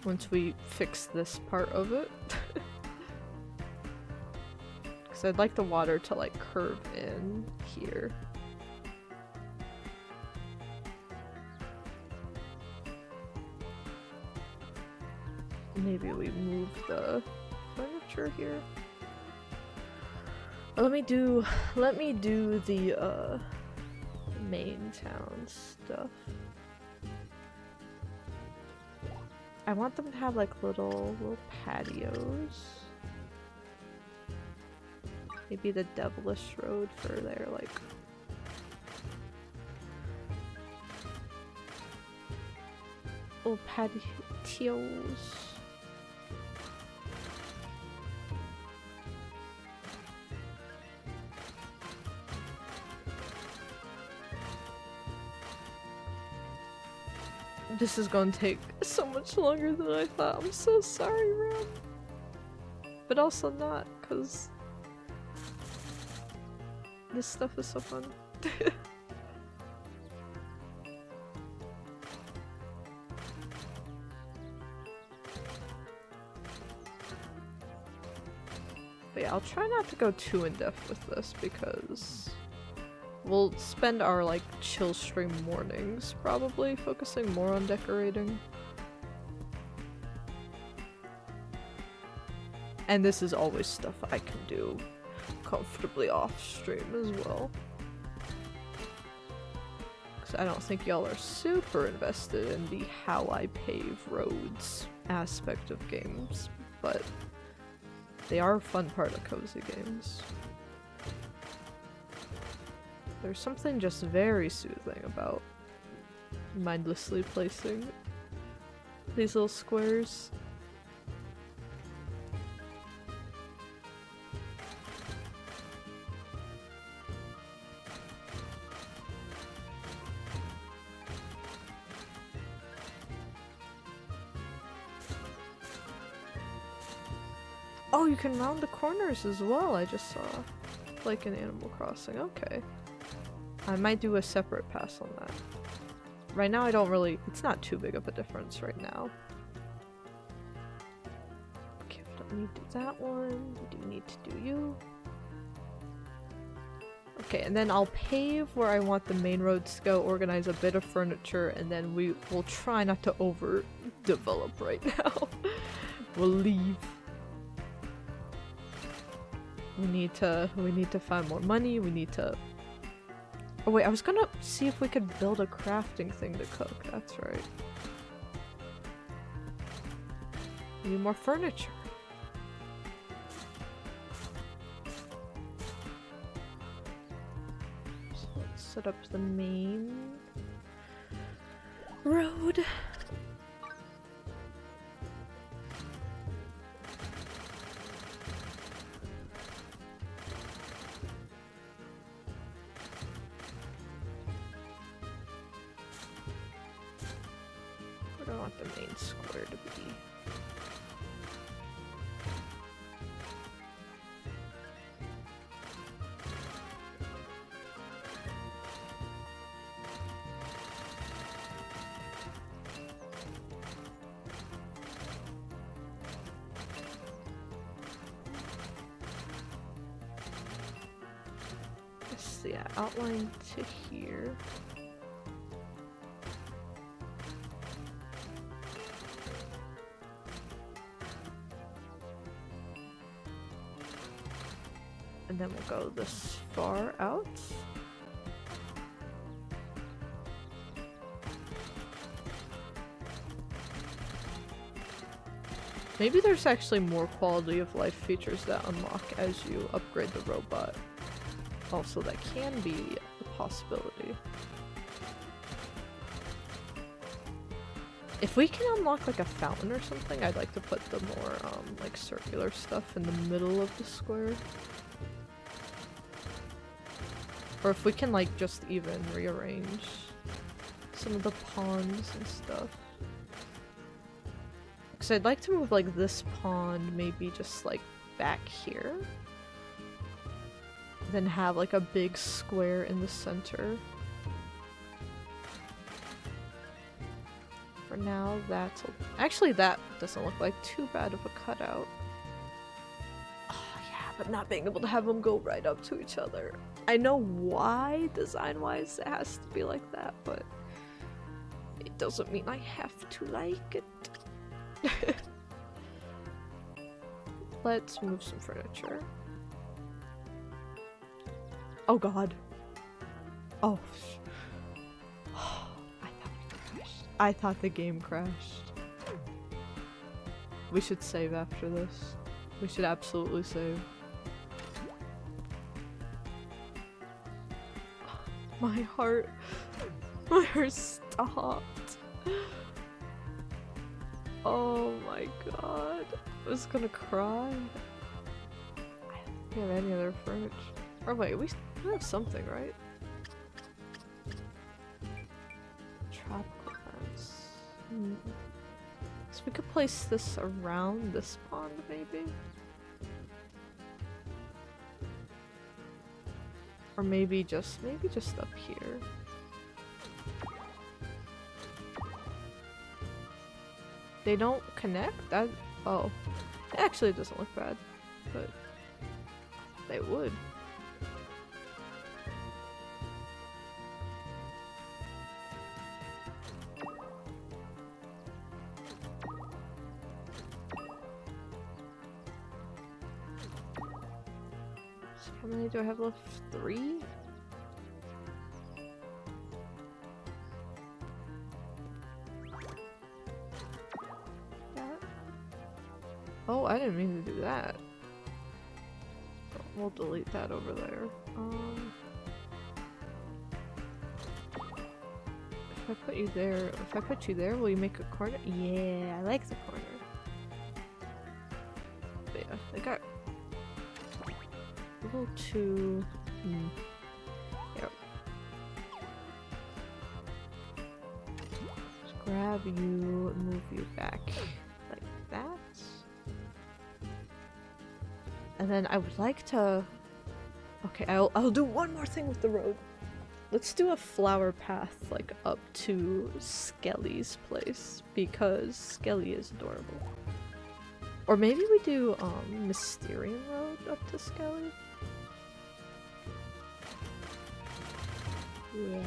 Once we fix this part of it. Because I'd like the water to like curve in here. Maybe we move the furniture here. Let me do the main town stuff. I want them to have like little patios. Maybe the Devilish Road for their like little patios. This is gonna take so much longer than I thought. I'm so sorry, Ram. But also not, because this stuff is so fun. But yeah, I'll try not to go too in-depth with this because we'll spend our like chill stream mornings probably focusing more on decorating. And this is always stuff I can do comfortably off stream as well. Because I don't think y'all are super invested in the how I pave roads aspect of games, but they are a fun part of cozy games. There's something just very soothing about mindlessly placing these little squares. Oh, you can round the corners as well, I just saw. Like in Animal Crossing, okay. I might do a separate pass on that. Right now I don't really- it's not too big of a difference right now. Okay, we don't need to do that one. We do need to do you. Okay, and then I'll pave where I want the main roads to go, organize a bit of furniture, and then we will try not to overdevelop right now. We'll leave. We need to find more money, we need to... Oh wait, I was gonna see if we could build a crafting thing to cook, that's right. Need more furniture. So let's set up the main road. Where do I want the main square to be? Yeah, outline to here. And then we'll go this far out. Maybe there's actually more quality of life features that unlock as you upgrade the robot. Also, that can be a possibility. If we can unlock like a fountain or something, I'd like to put the more like circular stuff in the middle of the square. Or if we can like just even rearrange some of the ponds and stuff. Because I'd like to move like this pond maybe just like back here. Then have like a big square in the center. For now, that's actually that doesn't look like too bad of a cutout. Oh yeah, but not being able to have them go right up to each other. I know why design-wise it has to be like that, but it doesn't mean I have to like it. Let's move some furniture. Oh god. Oh. I thought we crashed. I thought the game crashed. We should save after this. We should absolutely save. My heart stopped. Oh my god. I was gonna cry. I don't think we have any other furniture. Or wait, we have something, right? Tropical plants. So we could place this around this pond, maybe? Or maybe just up here. They don't connect? That oh. Actually it doesn't look bad, but they would. How many do I have left? 3? That? Oh, I didn't mean to do that. We'll delete that over there. If I put you there, will you make a corner? Yeah, I like the corner. But yeah, they got a little too... Yep. Just grab you and move you back like that. And then I would like to... Okay, I'll do one more thing with the road. Let's do a flower path like up to Skelly's place because Skelly is adorable. Or maybe we do Mysterium Road up to Skelly. Yeah.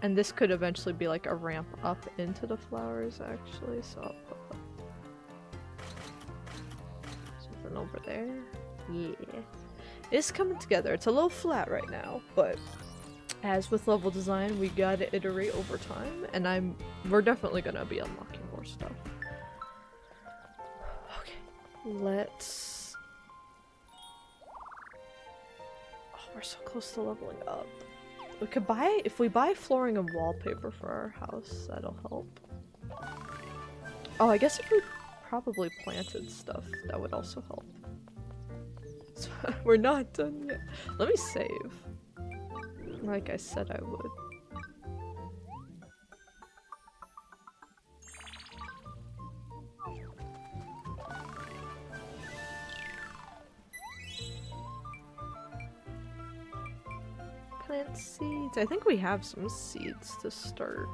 And this could eventually be like a ramp up into the flowers, actually, so I'll put something over there. Yeah. It's coming together. It's a little flat right now, but as with level design, we gotta iterate over time, and we're definitely gonna be unlocking more stuff. Okay, let's... Oh, we're so close to leveling up. We could buy, if we buy flooring and wallpaper for our house, that'll help. Oh, I guess if we probably planted stuff, that would also help. So, we're not done yet. Let me save. Like I said I would. Plant seeds. I think we have some seeds to start.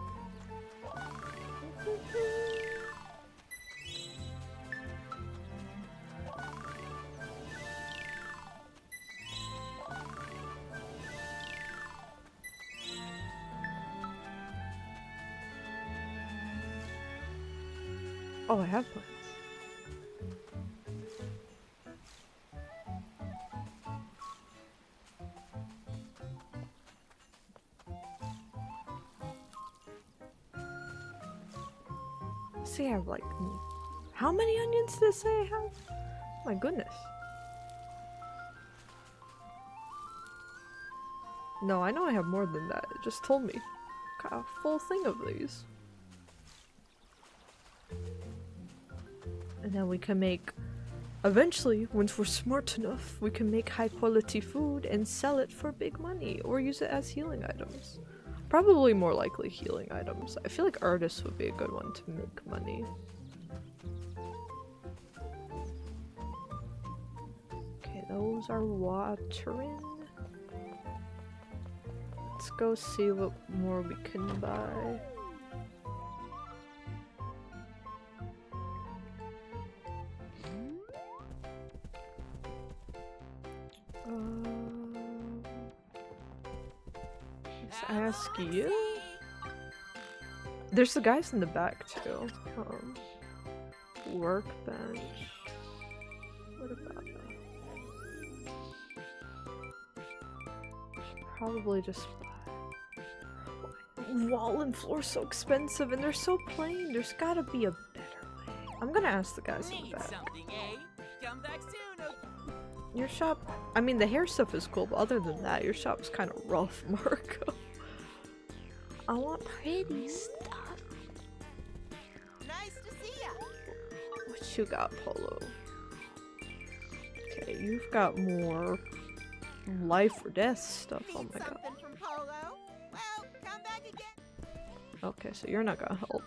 Oh, I have plants. See, I have like... How many onions did it say I have? My goodness. No, I know I have more than that. It just told me. Got a full thing of these. And then we can make... Eventually, once we're smart enough, we can make high quality food and sell it for big money, or use it as healing items. Probably more likely healing items. I feel like artists would be a good one to make money. Okay, those are watering. Let's go see what more we can buy. Let's ask you. There's the guys in the back too. Workbench. What about that? Probably just wall and floor so expensive and they're so plain. There's gotta be a better way. I'm gonna ask the guys in the back. Come back soon. Your shop, I mean the hair stuff is cool, but other than that, your shop's kind of rough, Marco. I want pretty stuff. Nice to see ya. What you got, Polo? Okay, you've got more life or death stuff. Oh my god. Something from Polo? Well, come back again. Okay, so you're not gonna help.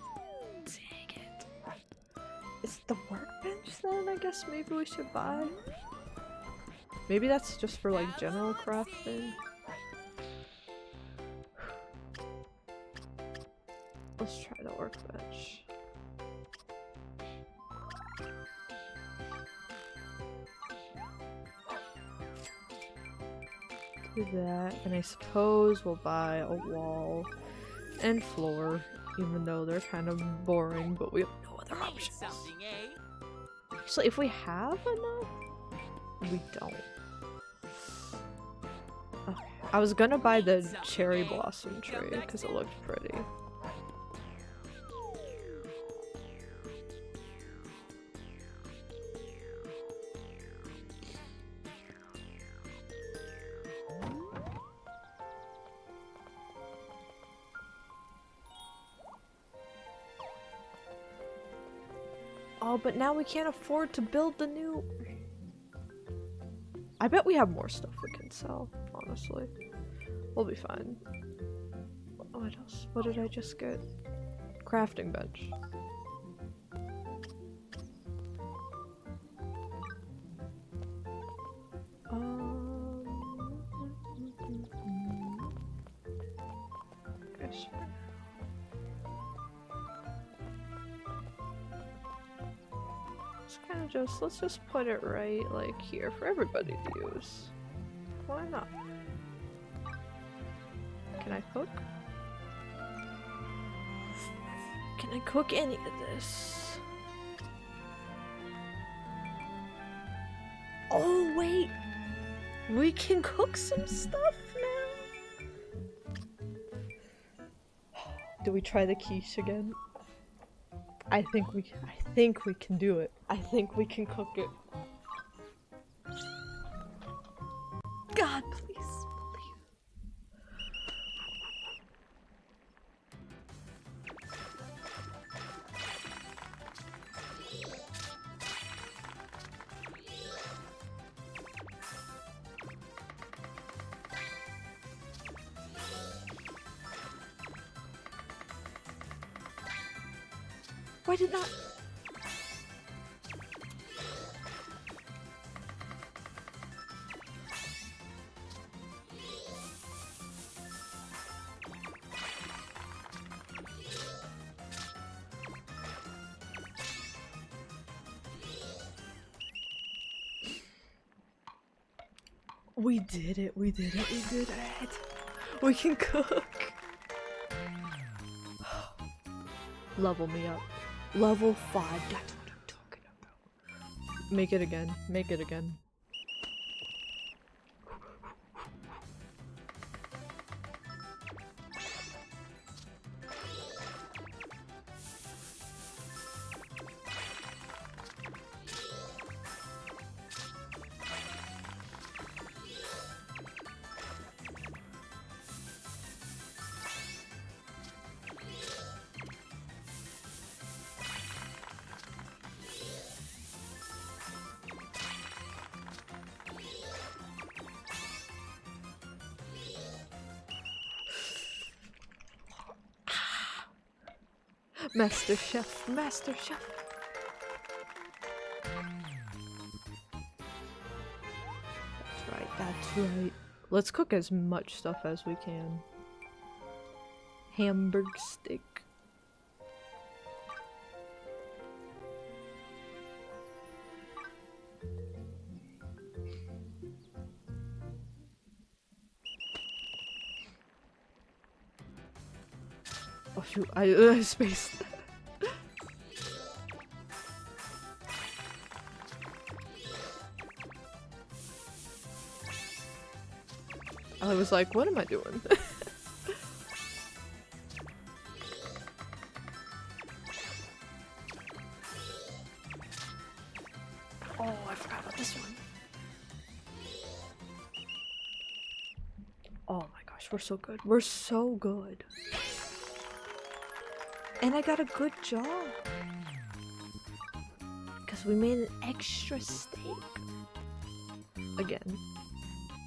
Dang it. It's the workbench then, I guess maybe we should buy? Maybe that's just for like general crafting. Let's try the workbench. Do that, and I suppose we'll buy a wall and floor, even though they're kind of boring, but we have no other options. So if we have enough, we don't. Okay. I was gonna buy the cherry blossom tree because it looked pretty. Oh, but now we can't afford to build the new... I bet we have more stuff we can sell, honestly. We'll be fine. What else? What did I just get? Crafting bench. Okay, sure. Let's just put it right like here for everybody to use. Why not? Can I cook? Can I cook any of this? Oh, wait! We can cook some stuff now! Do we try the quiche again? I think we can do it. I think we can cook it. God, please, please. Why did not? We did it, we did it, we did it. We can cook. Level me up. Level 5, that's what I'm talking about. Make it again, make it again. Master Chef, Master Chef. That's right, that's right. Let's cook as much stuff as we can. Hamburg steak. Oh shoot, I spaced. I was like, what am I doing? Oh, I forgot about this one. Oh my gosh, we're so good. We're so good. And I got a good job. Because we made an extra steak. Again.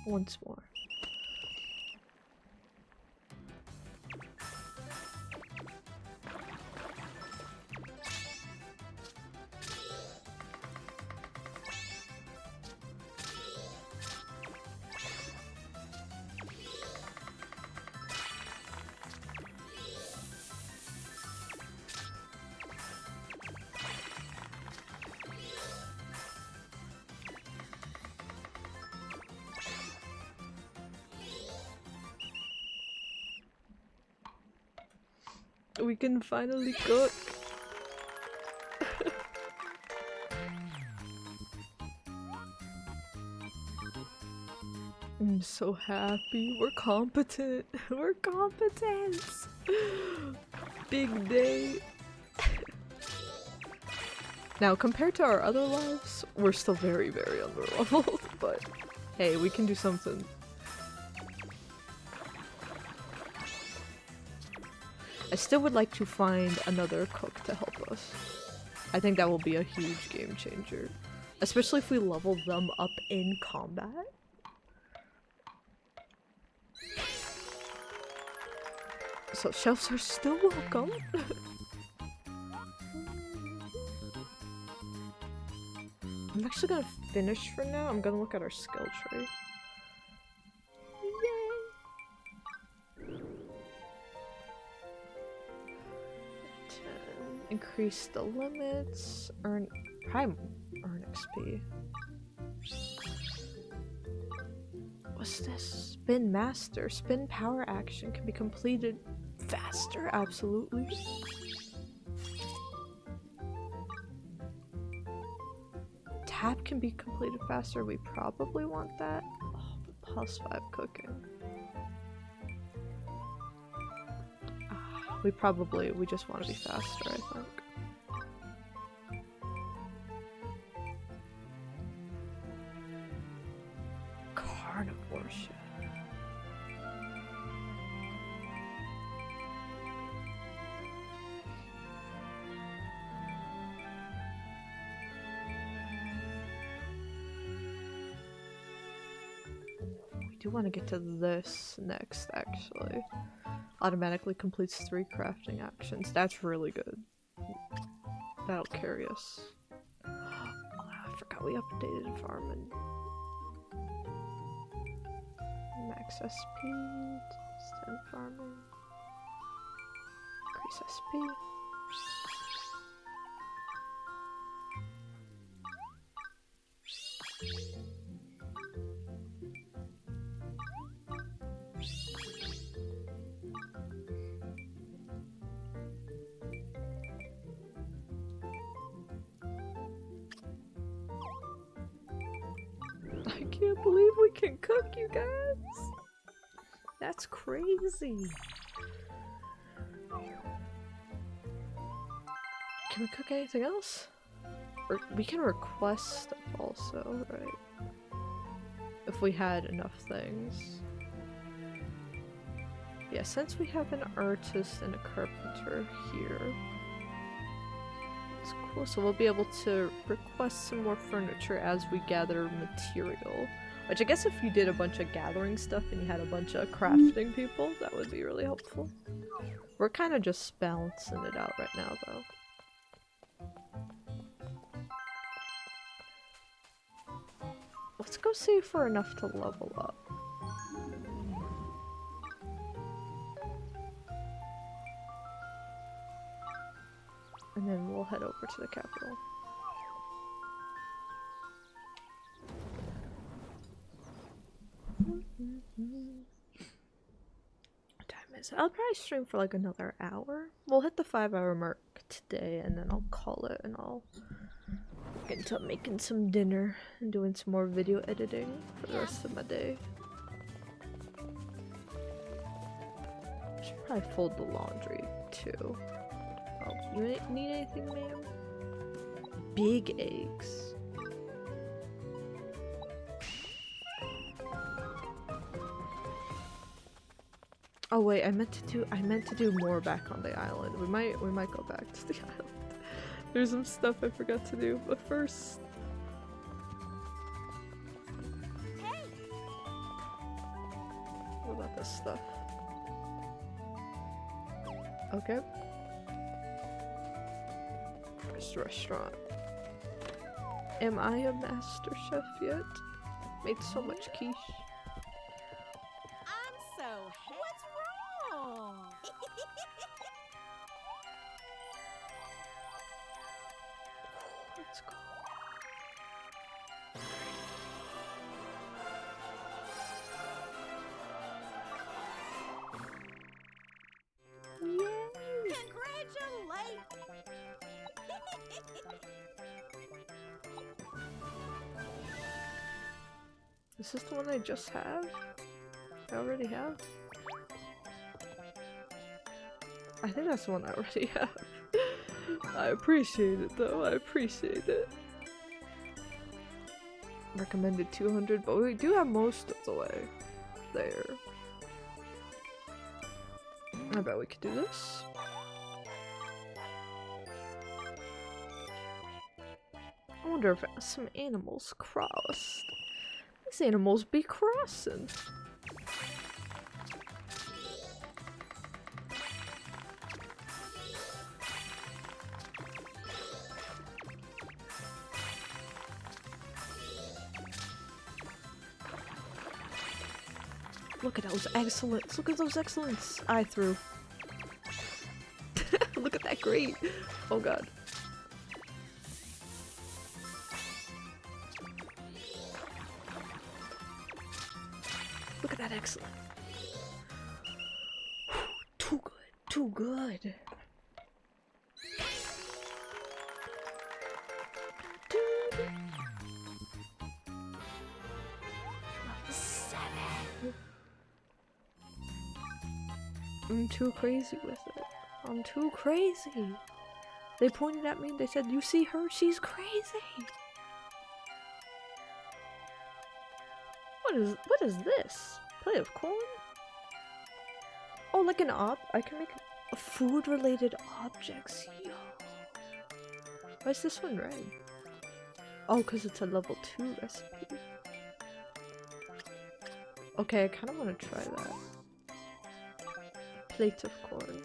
Once more. We can finally cook. I'm so happy. We're competent. We're competent. Big day. Now, compared to our other lives, we're still very, very underleveled. But hey, we can do something. I still would like to find another cook to help us. I think that will be a huge game changer. Especially if we level them up in combat. So chefs are still welcome. I'm actually gonna finish for now. I'm gonna look at our skill tree. Increase the limits, earn XP. What's this? Spin master. Spin power action can be completed faster, absolutely. cap can be completed faster, we probably want that. Oh, but +5 cooking. We just want to be faster, I think. Carnivore shit. We do want to get to this next, actually. Automatically completes 3 crafting actions. That's really good. That'll carry us. Oh, I forgot we updated farming. Max SP, extend farming, increase SP. I can't believe we can cook, you guys! That's crazy! Can we cook anything else? Or we can request stuff also, right? If we had enough things. Yeah, since we have an artist and a carpenter here, it's cool. So we'll be able to request some more furniture as we gather material. Which I guess if you did a bunch of gathering stuff and you had a bunch of crafting people, that would be really helpful. We're kind of just balancing it out right now, though. Let's go see if we're enough to level up. And then we'll head over to the capital. What time is it? I'll probably stream for like another hour. We'll hit the 5-hour mark today and then I'll call it and I'll get into making some dinner and doing some more video editing for the rest of my day. I should probably fold the laundry too. Oh, you need anything, ma'am? Big eggs. Oh wait, I meant to do more back on the island. We might go back to the island. There's some stuff I forgot to do, but first. Hey. What about this stuff? Okay. First restaurant. Am I a master chef yet? Made so much quiche. I'm so happy. What's wrong? Let's go. Yay! Congratulations! Is this the one I just have? I already have? I think that's the one I already have. I appreciate it though, I appreciate it. Recommended 200, but we do have most of the way there. I bet we could do this. I wonder if some animals crossed. These animals be crossing. Look at those excellents. Look at those excellents I threw. Look at that grate. Oh god. Look at that excellent. Too good. Too good. I'm too crazy with it. I'm too crazy. They pointed at me and they said, "You see her? She's crazy." What is this? Plate of corn? Oh, like an I can make a food-related objects. Yo. Why is this one red? Oh, because it's a level 2 recipe. Okay, I kind of want to try that. Plate of corn.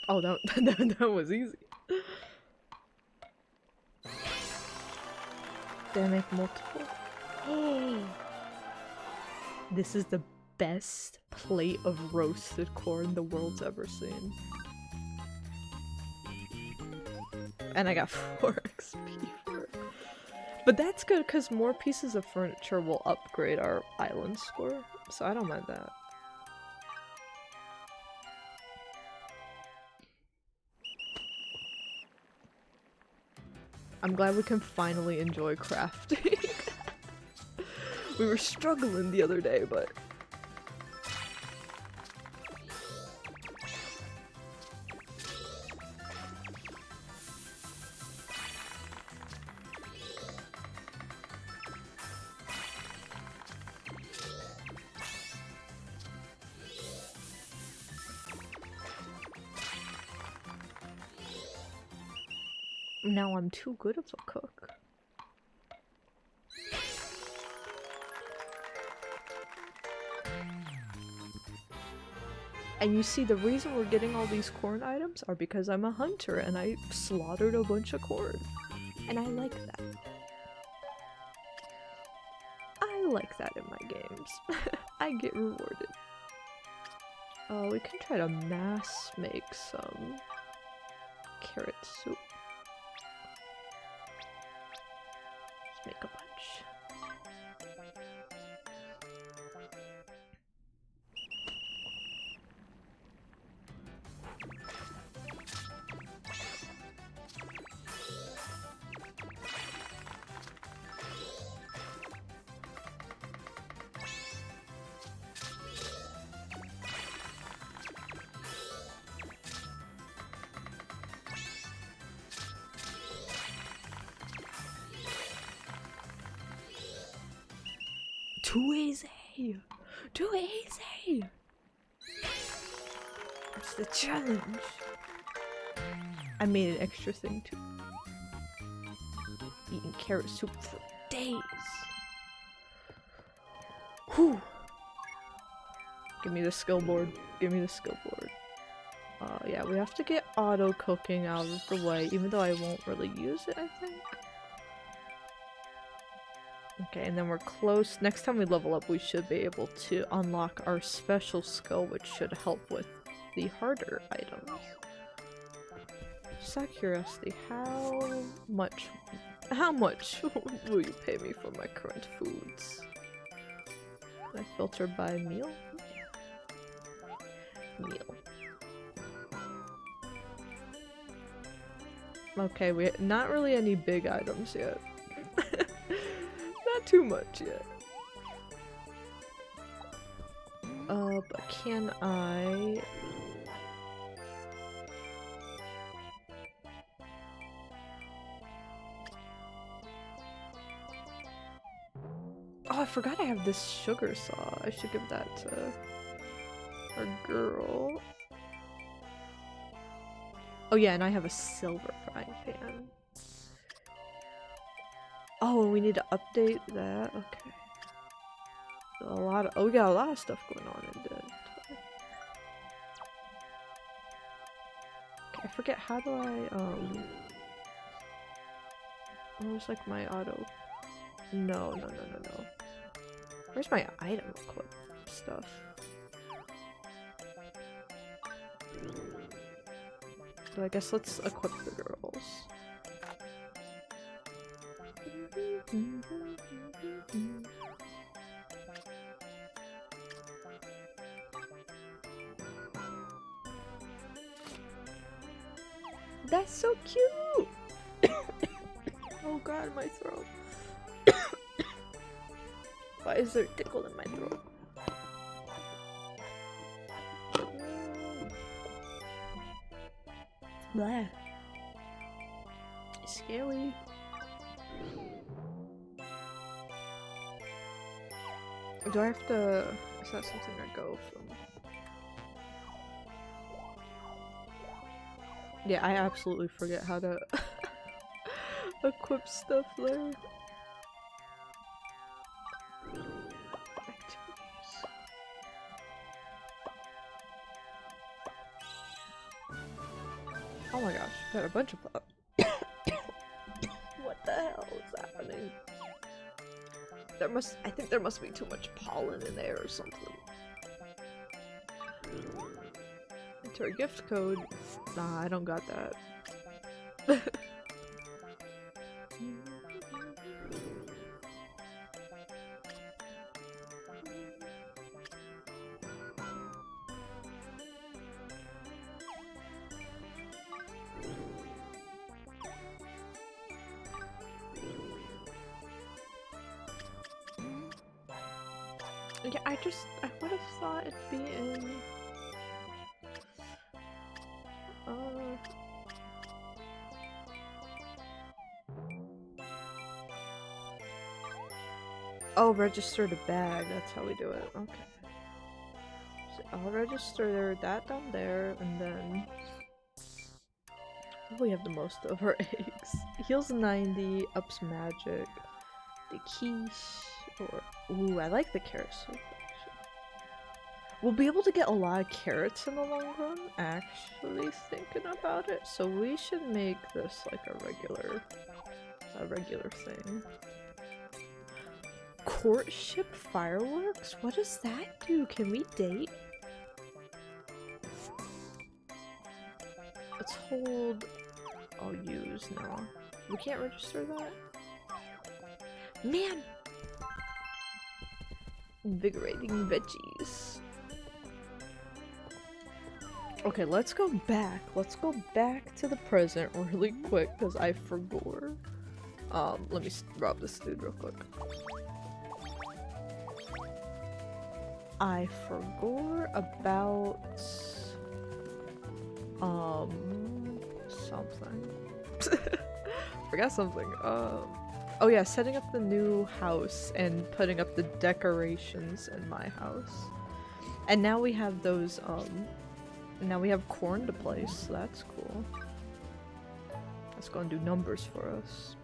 Oh, that was easy. Did I make multiple? Oh, this is the best plate of roasted corn the world's ever seen. And I got 4 XP for it. But that's good because more pieces of furniture will upgrade our island score, so I don't mind that. I'm glad we can finally enjoy crafting. We were struggling the other day, but... now I'm too good of a cook. And you see, the reason we're getting all these corn items are because I'm a hunter and I slaughtered a bunch of corn. And I like that. I like that in my games. I get rewarded. Oh, we can try to mass make some carrot soup. Let's make a bunch. Too easy! Too easy! It's the challenge. I made an extra thing too. Eating carrot soup for days. Whew. Give me the skill board. Give me the skill board. Yeah, we have to get auto cooking out of the way, even though I won't really use it, I think. Okay, and then we're close. Next time we level up, we should be able to unlock our special skill, which should help with the harder items. Just out of curiosity, how much will you pay me for my current foods? Can I filter by meal? Meal. Okay, we not really any big items yet. Not too much yet. But can I... Oh, I forgot I have this sugar saw. I should give that to our girl. Oh yeah, and I have a silver frying pan. Oh, we need to update that. Okay. We got a lot of stuff going on in Dead. Okay, I forget, how do I, where's like my auto? No. Where's my item equip stuff? So I guess let's equip the girls. That's so cute! Oh god, my throat. Why is there a tickle in my throat? Blah. Scary. Do I have to... Is that something I go from? Yeah, I absolutely forget how to equip stuff there. Oh my gosh, got a bunch of what the hell is happening? I think there must be too much pollen in there or something. Enter a gift code. Nah, I don't got that. Yeah, I would have thought it'd be in... Oh, register the bag, that's how we do it, okay. So I'll register that down there, and then... We have the most of our eggs. Heals 90, ups magic, the quiche, or... Ooh, I like the carrot soup, actually. We'll be able to get a lot of carrots in the long run, actually thinking about it, so we should make this like a regular thing. Courtship fireworks? What does that do? Can we date? Let's hold... I'll use now. We can't register that? Man! Invigorating veggies. Okay, let's go back. Let's go back to the present really quick because I forgot. Let me rob this dude real quick. I forgot about something. Forgot something. Oh yeah, setting up the new house and putting up the decorations in my house. And now we have those now we have corn to place, so that's cool. That's gonna do numbers for us.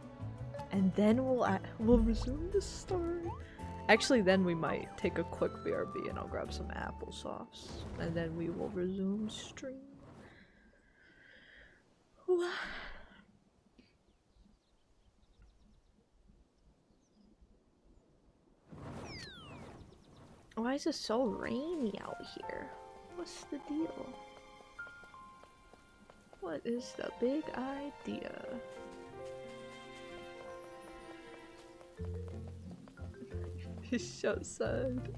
And then we'll resume the story. Actually, then we might take a quick BRB and I'll grab some applesauce. And then we will resume stream. Why is it so rainy out here? What's the deal? What is the big idea? It's so sad.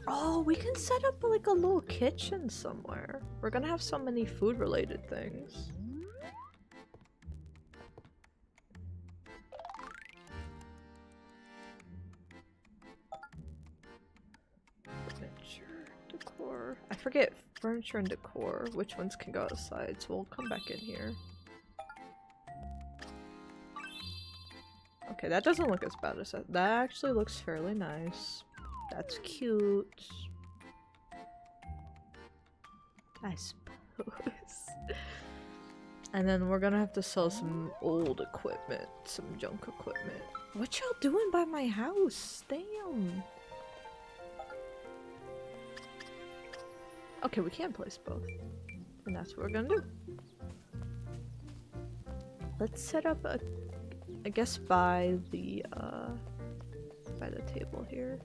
Oh, we can set up like a little kitchen somewhere. We're gonna have so many food related things. Furniture, decor. I forget furniture and decor, which ones can go outside, so we'll come back in here. Okay, that doesn't look as bad as that. That actually looks fairly nice. That's cute. I suppose. And then we're gonna have to sell some old equipment, some junk equipment. What y'all doing by my house? Damn. Okay, we can place both. And that's what we're gonna do. Let's set up a, I guess by the table here.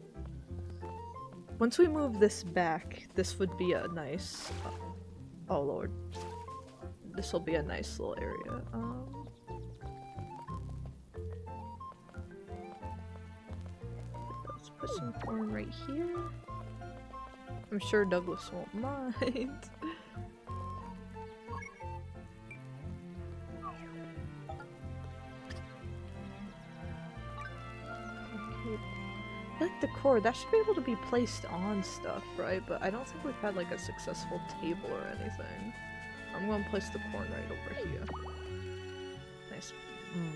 Once we move this back, this would be a nice, oh lord. This will be a nice little area. Let's put some corn right here. I'm sure Douglas won't mind. like decor, that should be able to be placed on stuff, right? But I don't think we've had like a successful table or anything. I'm gonna place the corn right over here. Nice.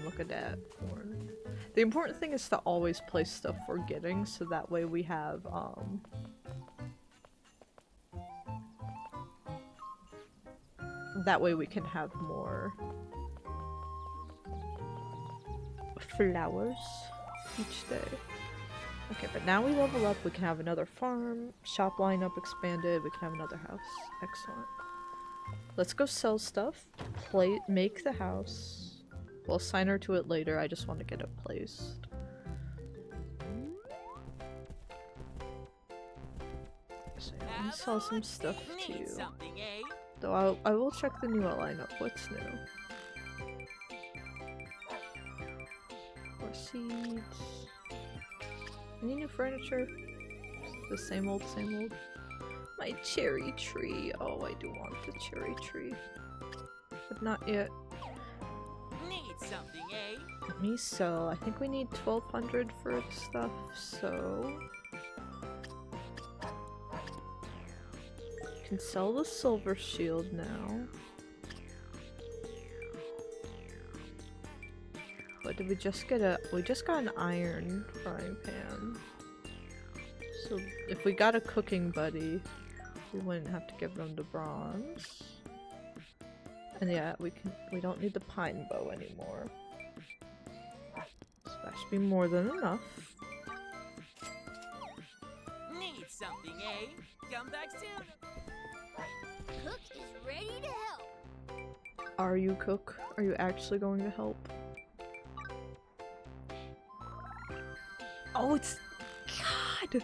Look at that corn. The important thing is to always place stuff we're getting, so that way we have, that way we can have more flowers each day. Okay, but now we level up, we can have another farm, shop lineup expanded, we can have another house. Excellent. Let's go sell stuff, make the house. We'll assign her to it later, I just want to get it placed. So yeah, let me sell some stuff too. Though I will check the new lineup. What's new? More seeds. Any new furniture? The same old, same old. My cherry tree. Oh, I do want the cherry tree. But not yet. Need something, eh? Let me sell. I think we need 1200 for stuff, so... Can sell the silver shield now. What did we just get? We just got an iron frying pan. So if we got a cooking buddy, we wouldn't have to give them the bronze. And yeah, we don't need the pine bow anymore. So that should be more than enough. Need something, eh? Come back soon. Cook is ready to help. Are you, Cook? Are you actually going to help? Oh, it's... God!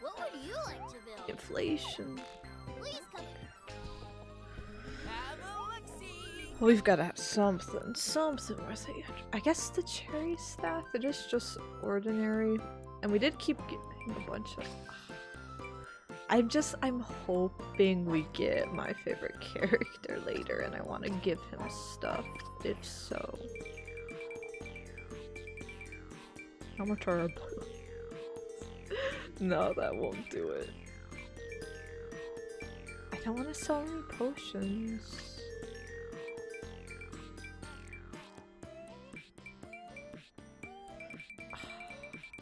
What would you like to build? Inflation. Please come. Have a look-see. We've got to have something worth it. I guess the cherry staff, it is just ordinary. And we did keep getting a bunch of... I'm hoping we get my favorite character later and I want to give him stuff, if so. How much are our blue? No, that won't do it. I don't want to sell any potions.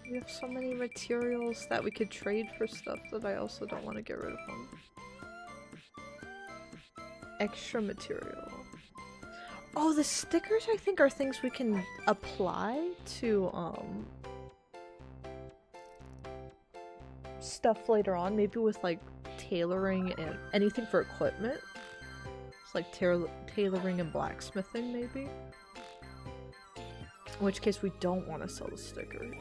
We have so many materials that we could trade for stuff that I also don't want to get rid of them. Extra material. Oh, the stickers I think are things we can apply to stuff later on, maybe with like tailoring and anything for equipment. It's like tailoring and blacksmithing maybe. In which case we don't want to sell the stickers.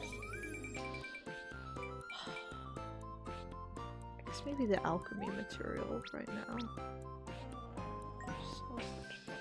I guess maybe the alchemy material right now. So much fun.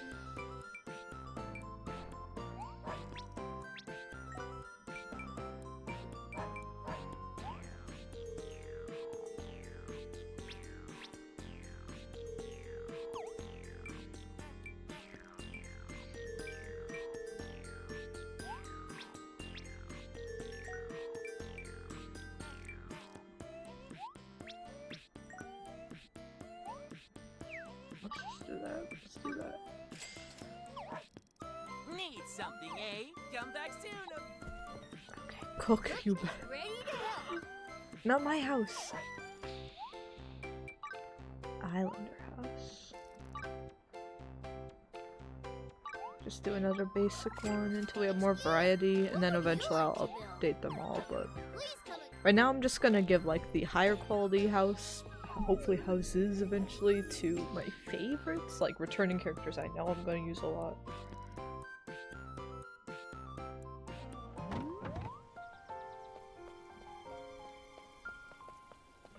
Let's do that. Need something, eh? Come back soon. Okay, Cook, you better. Ready to help. Not my house. Islander house. Just do another basic one until we have more variety, and then eventually I'll update them all, but Please come. right now I'm just gonna give like the higher quality house, hopefully houses eventually, to my favorites, like returning characters I know I'm gonna use a lot.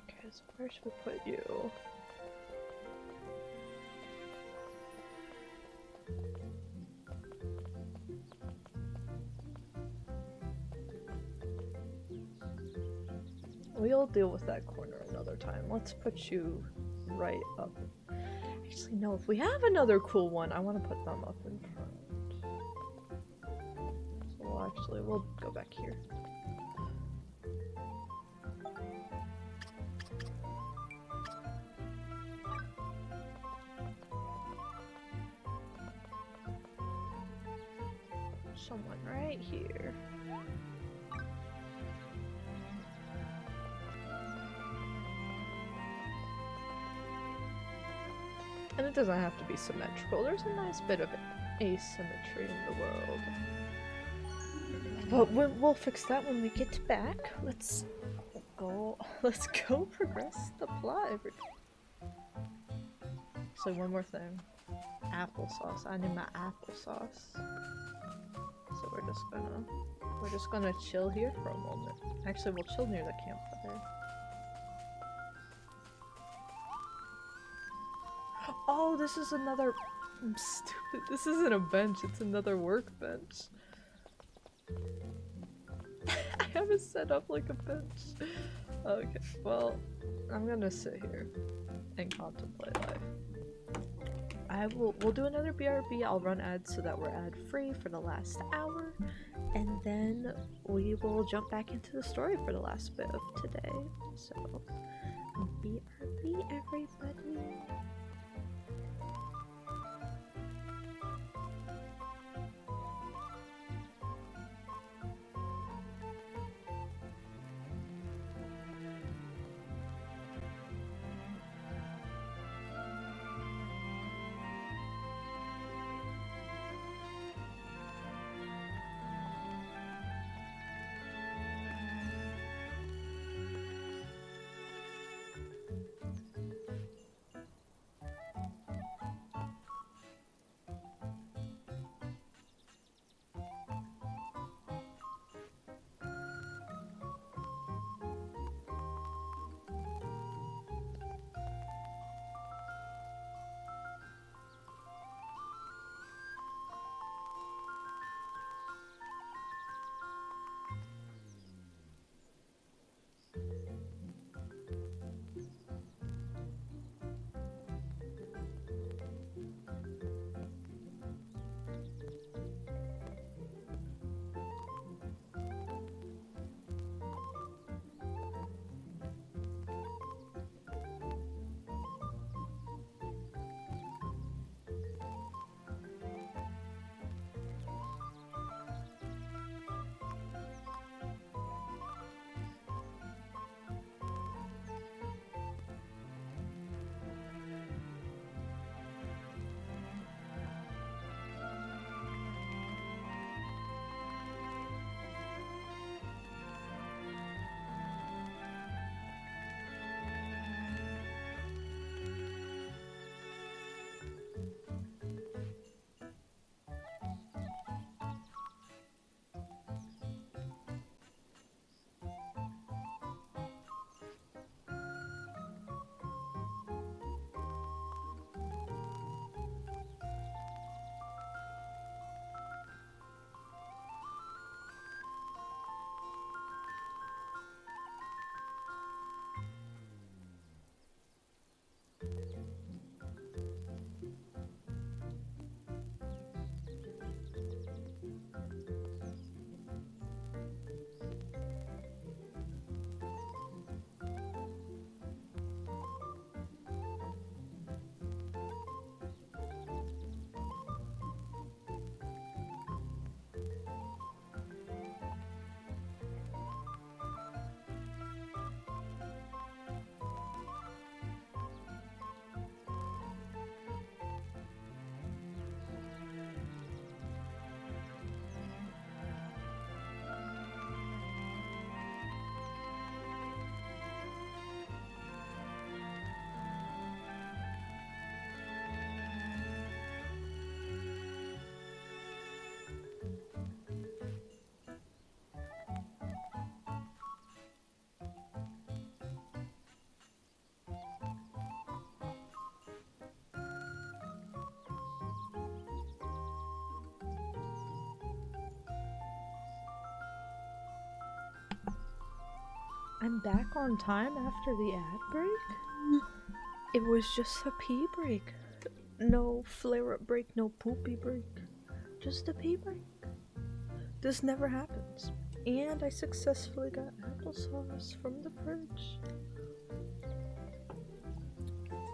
Okay, so where should we put you? We'll deal with that corner another time. Let's put you right up. Actually, no, if we have another cool one, I want to put them up in front. So we'll go back here. Someone right here. And it doesn't have to be symmetrical. There's a nice bit of asymmetry in the world. But we'll fix that when we get back. Let's go progress the plot. So one more thing. Applesauce. I need my applesauce. So we're just gonna chill here for a moment. Actually, we'll chill near the campfire. Oh, this is another. I'm stupid. This isn't a bench. It's another workbench. I have it set up like a bench. Okay, well, I'm gonna sit here and contemplate life. We'll do another BRB. I'll run ads so that we're ad free for the last hour, and then we will jump back into the story for the last bit of today. So, BRB, everybody. I'm back on time after the ad break? It was just a pee break. No flare-up break, no poopy break. Just a pee break. This never happens. And I successfully got applesauce from the fridge.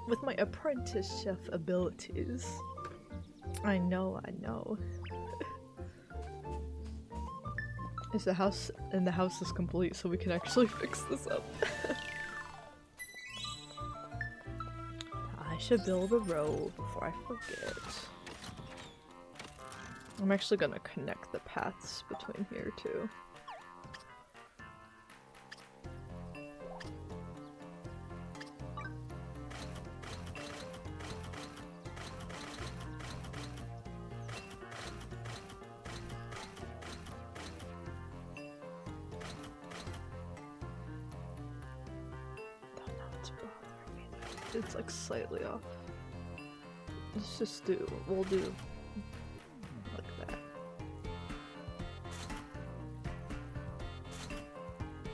With my apprentice chef abilities. I know. Is the house is complete so we can actually fix this up. I should build a road before I forget. I'm actually gonna connect the paths between here too. It's like slightly off. Let's just we'll do like that.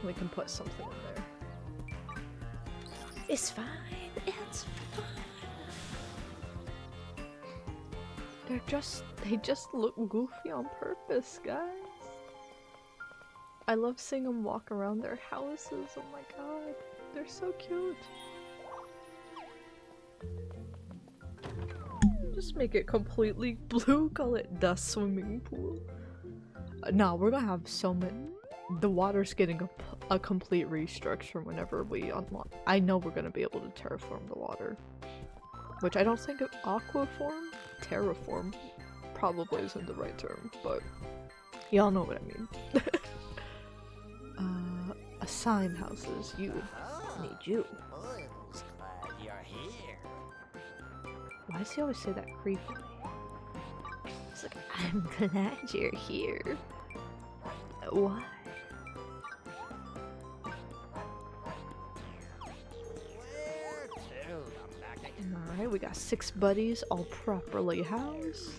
We can put something in there. It's fine, it's fine. They just look goofy on purpose, guys. I love seeing them walk around their houses, oh my god. They're so cute. Just make it completely blue, call it the swimming pool. Nah, we're gonna have so many. The water's getting a complete restructure whenever we unlock. I know we're gonna be able to terraform the water. Which I don't think of aquaform? Terraform probably isn't the right term, but y'all know what I mean. Assign houses. You. Need you. Oil's glad you're here. Why does he always say that creepily? It's like, I'm glad you're here. Why? Where to? I'm back again. Alright, we got 6 buddies, all properly housed.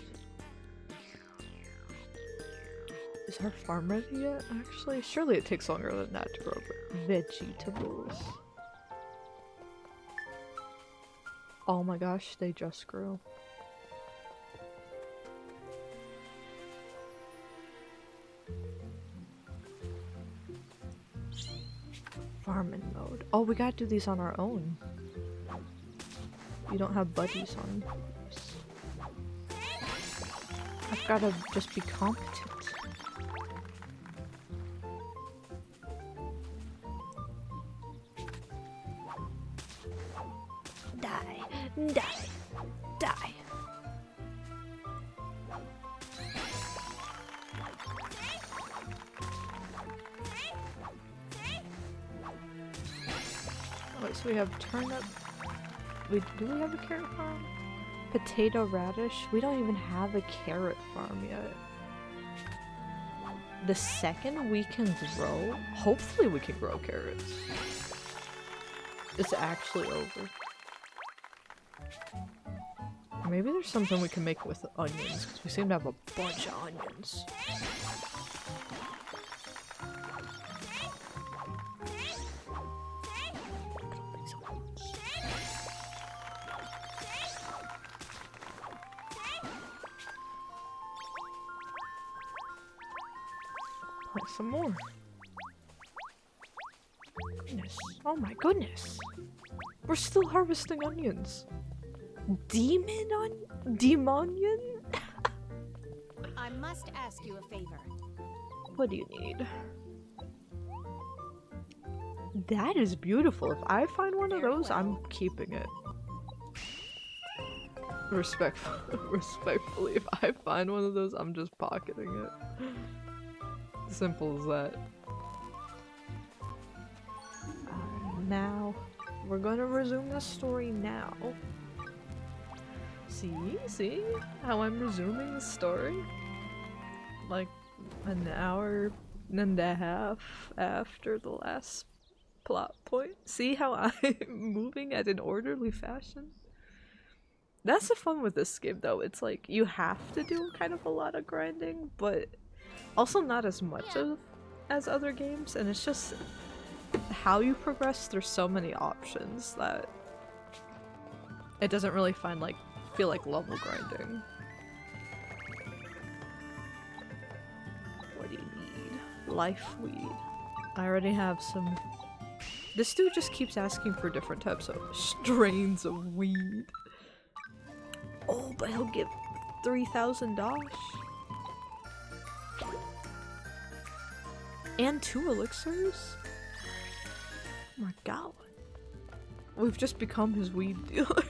Is our farm ready yet, actually? Surely it takes longer than that to grow vegetables. Oh my gosh, they just grew. Farming mode. Oh, we gotta do these on our own. You don't have buddies on this. I've gotta just be competent. Die. Wait, so we have turnip. Do we have a carrot farm? Potato radish? We don't even have a carrot farm yet. The second we can grow, hopefully we can grow carrots. It's actually over. Maybe there's something we can make with onions, because we seem to have a bunch of onions. Plant some more. Goodness. Oh my goodness. We're still harvesting onions. Demonion? I must ask you a favor. What do you need? That is beautiful. If I find one of those, I'm keeping it. Respectfully, if I find one of those, I'm just pocketing it. Simple as that. Now, we're gonna resume the story now. See how I'm resuming the story? Like an hour and a half after the last plot point. See how I'm moving at an orderly fashion? That's the fun with this game though. It's like you have to do kind of a lot of grinding, but also not as much as other games, and it's just how you progress. There's so many options that it doesn't really feel like level grinding. What do you need? Life weed. I already have some. This dude just keeps asking for different types of strains of weed. Oh, but he'll give $3,000. And 2 elixirs? Oh my god. We've just become his weed dealer.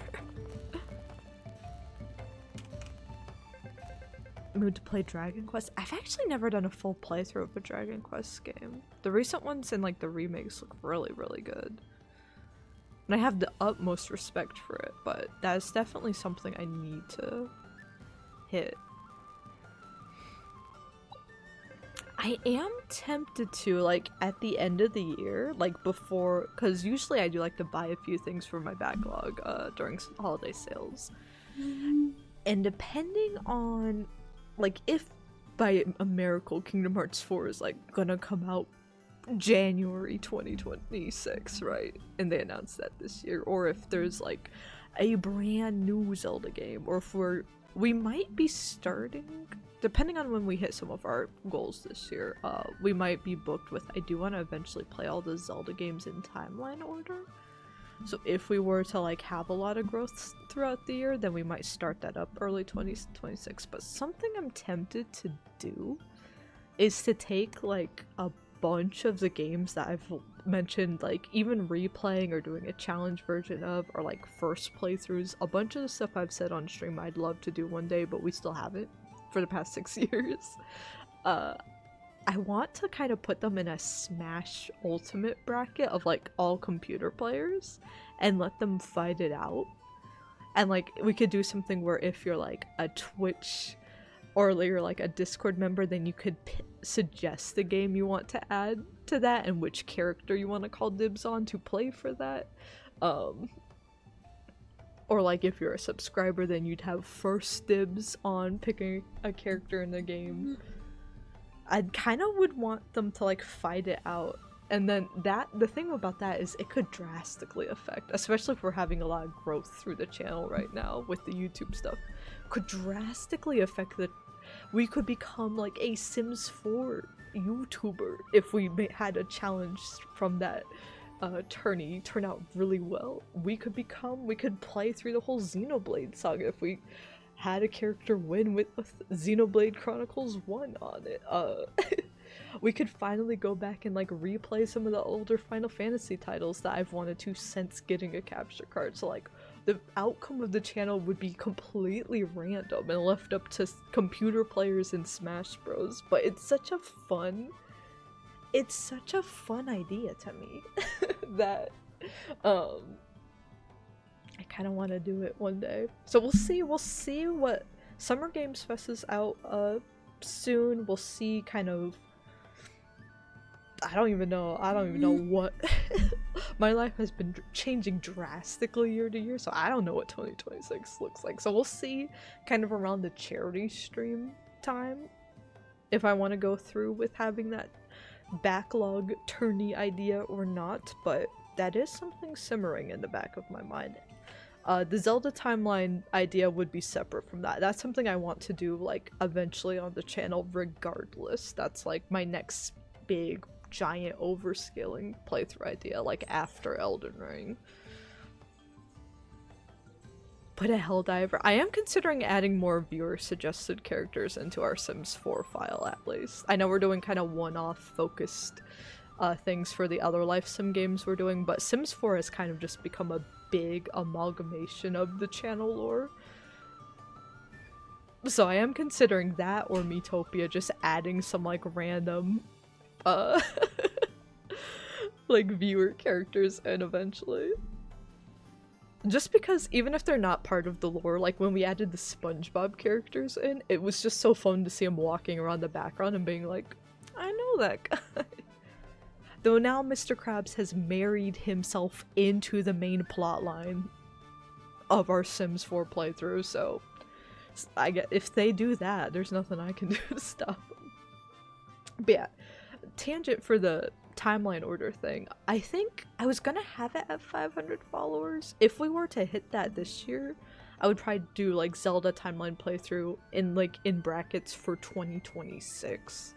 Mood to play Dragon Quest? I've actually never done a full playthrough of a Dragon Quest game. The recent ones and like the remakes look really, really good. And I have the utmost respect for it, but that's definitely something I need to hit. I am tempted to, like, at the end of the year, like before, because usually I do like to buy a few things for my backlog during holiday sales. And depending on, like, if by a miracle Kingdom Hearts 4 is like gonna come out January 2026, right? And they announced that this year, or if there's like a brand new Zelda game, or if we might be starting, depending on when we hit some of our goals this year, we might be booked with, I do want to eventually play all the Zelda games in timeline order. So if we were to like have a lot of growth throughout the year, then we might start that up early 2026. But something I'm tempted to do is to take like a bunch of the games that I've mentioned, like even replaying or doing a challenge version of, or like first playthroughs, a bunch of the stuff I've said on stream I'd love to do one day, but we still haven't for the past 6 years. I want to kind of put them in a Smash Ultimate bracket of like all computer players and let them fight it out. And like we could do something where if you're like a Twitch or you're like a Discord member, then you could suggest the game you want to add to that and which character you want to call dibs on to play for that. Or like if you're a subscriber, then you'd have first dibs on picking a character in the game. I kind of would want them to like fight it out, and then the thing about that is it could drastically affect, especially if we're having a lot of growth through the channel right now with the YouTube stuff, could drastically affect we could become like a Sims 4 YouTuber if we had a challenge from that tourney turn out really well. We could play through the whole Xenoblade saga if we had a character win with Xenoblade Chronicles 1 on it. We could finally go back and like replay some of the older Final Fantasy titles that I've wanted to since getting a capture card. So like the outcome of the channel would be completely random and left up to computer players in Smash Bros. But it's such a fun idea to me that I kind of want to do it one day. So we'll see what Summer Games Fest is out soon. We'll see kind of, I don't even know what my life has been changing drastically year to year, so I don't know what 2026 looks like. So we'll see kind of around the charity stream time if I want to go through with having that backlog tourney idea or not, but that is something simmering in the back of my mind. The Zelda timeline idea would be separate from that. That's something I want to do like eventually on the channel regardless. That's like my next big giant overscaling playthrough idea, like after Elden Ring. But a Helldiver. I am considering adding more viewer suggested characters into our Sims 4 file at least. I know we're doing kind of one-off focused things for the other life sim games we're doing, but Sims 4 has kind of just become a big amalgamation of the channel lore. So I am considering that or Miitopia, just adding some like random like viewer characters in eventually. Just because even if they're not part of the lore, like when we added the SpongeBob characters in, it was just so fun to see him walking around the background and being like, I know that guy. Though now Mr. Krabs has married himself into the main plotline of our Sims 4 playthrough, so I get if they do that, there's nothing I can do to stop them. But yeah, tangent for the timeline order thing. I think I was gonna have it at 500 followers. If we were to hit that this year, I would probably do like Zelda timeline playthrough in brackets for 2026.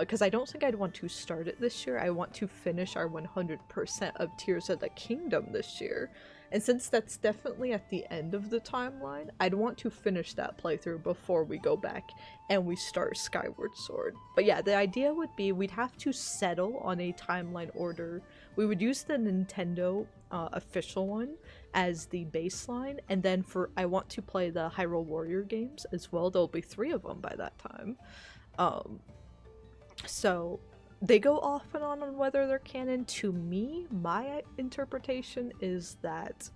because I don't think I'd want to start it this year. I want to finish our 100% of Tears of the Kingdom this year. And since that's definitely at the end of the timeline, I'd want to finish that playthrough before we go back and we start Skyward Sword. But yeah, the idea would be we'd have to settle on a timeline order. We would use the Nintendo official one as the baseline, and then I want to play the Hyrule Warrior games as well. There'll be 3 of them by that time. So they go off and on whether they're canon. To me, my interpretation is that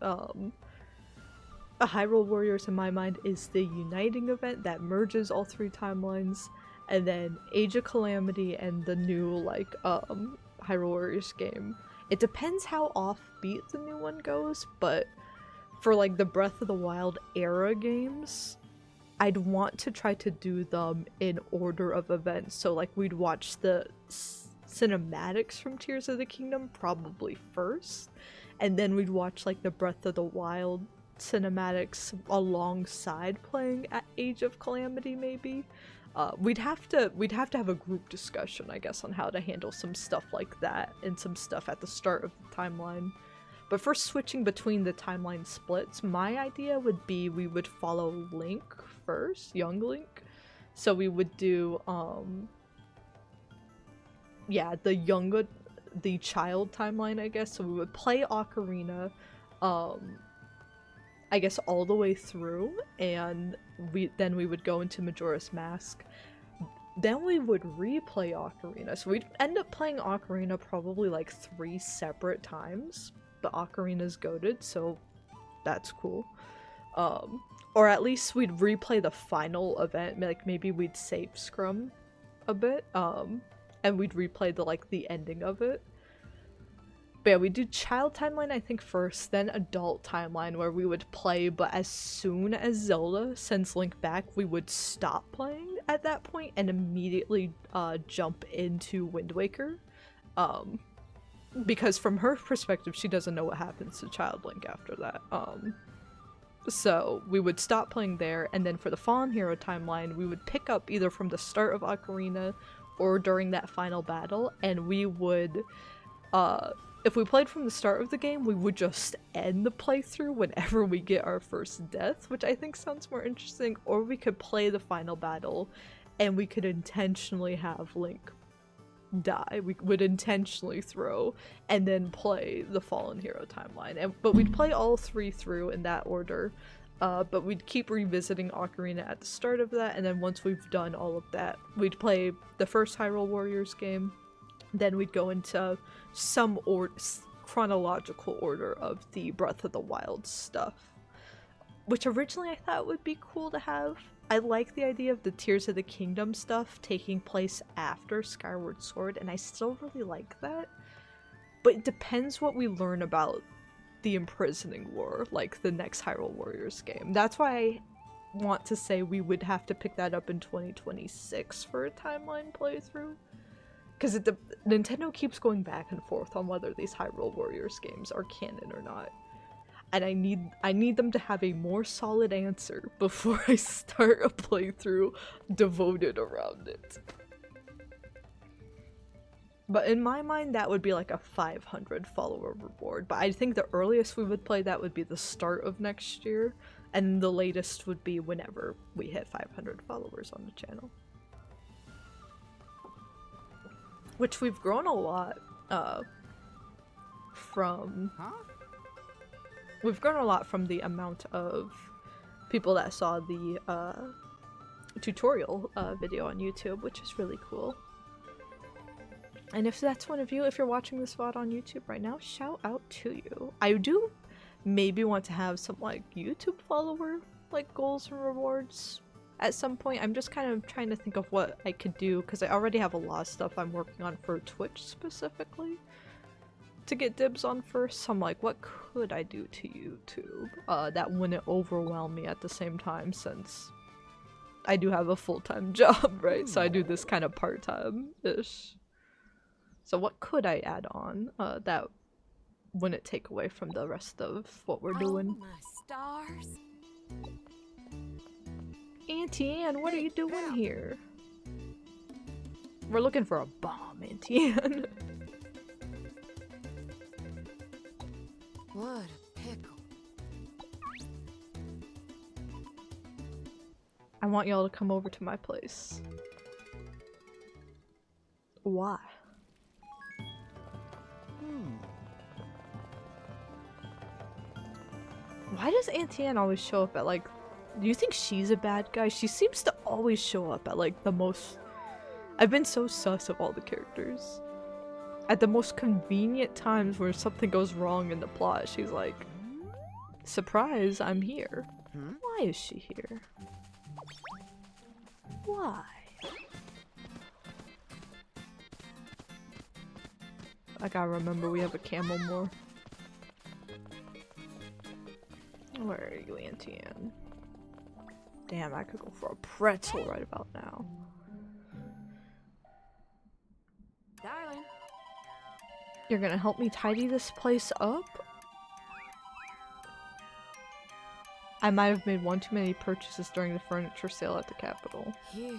Hyrule Warriors in my mind is the uniting event that merges all 3 timelines, and then Age of Calamity and the new Hyrule Warriors game. It depends how offbeat the new one goes, but for like the Breath of the Wild era games, I'd want to try to do them in order of events. So like we'd watch the cinematics from Tears of the Kingdom probably first, and then we'd watch like the Breath of the Wild cinematics alongside playing at Age of Calamity maybe. We'd have to have a group discussion, I guess, on how to handle some stuff like that and some stuff at the start of the timeline. But for switching between the timeline splits, my idea would be we would follow Link first, young Link. So we would do the child timeline, I guess. So we would play Ocarina I guess all the way through, and then we would go into Majora's Mask. Then we would replay Ocarina. So we'd end up playing Ocarina probably like 3 separate times. But Ocarina's goated, so that's cool. Or at least we'd replay the final event. Like maybe we'd save Scrum a bit, and we'd replay the ending of it. But yeah, we do child timeline I think first, then adult timeline where we would play, but as soon as Zelda sends Link back, we would stop playing at that point and immediately jump into Wind Waker. Because from her perspective, she doesn't know what happens to Child Link after that. So we would stop playing there, and then for the Fallen Hero timeline, we would pick up either from the start of Ocarina or during that final battle, and we would, if we played from the start of the game, we would just end the playthrough whenever we get our first death, which I think sounds more interesting, or we could play the final battle, and we could intentionally have Link die. We would intentionally throw and then play the Fallen Hero timeline, but we'd play all 3 through in that order, but we'd keep revisiting Ocarina at the start of that, and then once we've done all of that, we'd play the first Hyrule Warriors game, then we'd go into some chronological order of the Breath of the Wild stuff, which originally I thought would be cool to have. I like the idea of the Tears of the Kingdom stuff taking place after Skyward Sword, and I still really like that. But it depends what we learn about the Imprisoning War, like the next Hyrule Warriors game. That's why I want to say we would have to pick that up in 2026 for a timeline playthrough. Because Nintendo keeps going back and forth on whether these Hyrule Warriors games are canon or not. And I need them to have a more solid answer before I start a playthrough devoted around it. But in my mind, that would be like a 500 follower reward. But I think the earliest we would play that would be the start of next year, and the latest would be whenever we hit 500 followers on the channel. Which we've grown a lot from... We've grown a lot from the amount of people that saw the tutorial video on YouTube, which is really cool. And if that's one of you, if you're watching this VOD on YouTube right now, shout out to you. I do maybe want to have some YouTube follower goals and rewards at some point. I'm just kind of trying to think of what I could do, because I already have a lot of stuff I'm working on for Twitch specifically to get dibs on first. So I'm like, what could I do to YouTube that wouldn't overwhelm me at the same time, since I do have a full-time job, right? So I do this kind of part-time-ish. So what could I add on that wouldn't take away from the rest of what we're doing? Oh, my stars. Auntie Anne, what are you doing here? We're looking for a bomb, Auntie Anne. What a pickle. I want y'all to come over to my place. Why? Why does Auntie Anne always show up at like... Do you think she's a bad guy? She seems to always show up at like the most... I've been so sus of all the characters. At the most convenient times where something goes wrong in the plot, she's like, surprise, I'm here. Why is she here? Why? I gotta remember we have a camel more. Where are you, Auntie Anne? Damn, I could go for a pretzel right about now. Darling. You're gonna help me tidy this place up? I might have made one too many purchases during the furniture sale at the Capitol. Phew.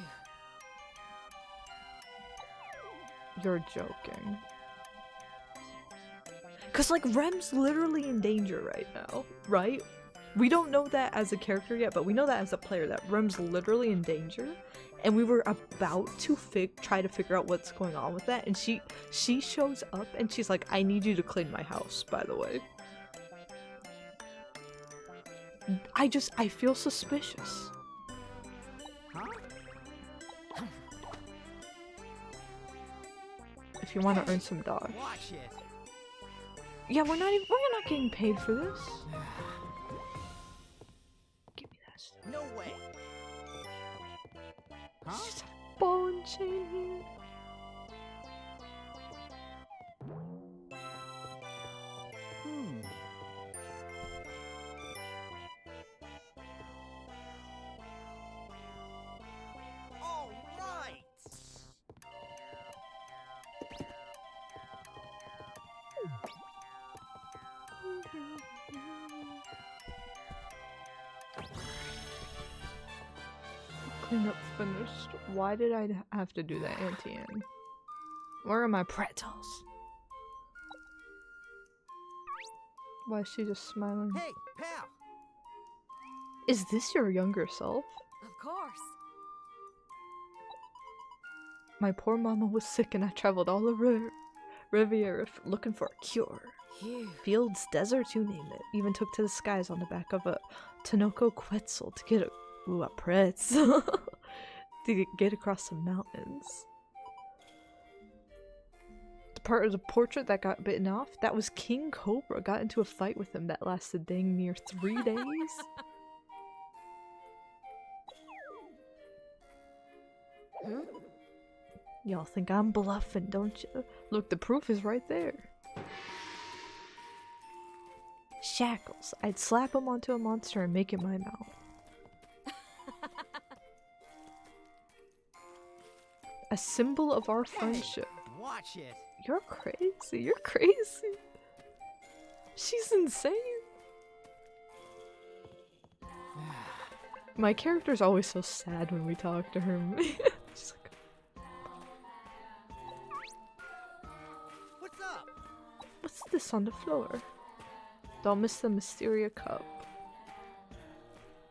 You're joking. Cause like Rem's literally in danger right now, right? We don't know that as a character yet, but we know that as a player that Rem's literally in danger. And we were about to try to figure out what's going on with that, and she shows up and she's like, I need you to clean my house, by the way. I feel suspicious. If you want to earn some dollars. Watch it. Yeah, we're not getting paid for this. Give me that stuff. No way. Huh? She's a ball and chain here. All right. Cleanup finished. Why did I have to do that, Auntie Anne? Where are my pretzels? Why is she just smiling? Hey, pal. Is this your younger self? Of course. My poor mama was sick and I traveled all over Riviera looking for a cure. Phew. Fields, deserts, you name it. Even took to the skies on the back of a Tinoco Quetzal to get a pretzel to get across the mountains. The part of the portrait that got bitten off, that was King Cobra. Got into a fight with him that lasted dang near 3 days. Y'all think I'm bluffing, don't you? Look, the proof is right there. Shackles. I'd slap him onto a monster and make it my mouth. A symbol of our friendship. Watch it. You're crazy. You're crazy. She's insane. My character's always so sad when we talk to her. She's like, What's up? what's this on the floor? Don't miss the Mysteria Cup.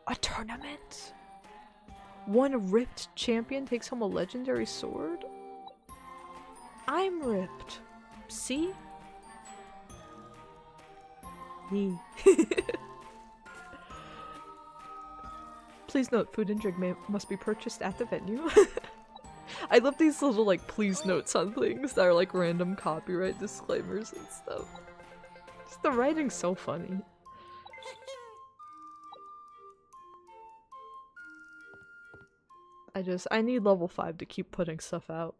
A tournament? One ripped champion takes home a legendary sword? I'm ripped. See? Me. Please note, food and drink must be purchased at the venue. I love these little like please notes on things that are like random copyright disclaimers and stuff. Just the writing's so funny. I need level 5 to keep putting stuff out.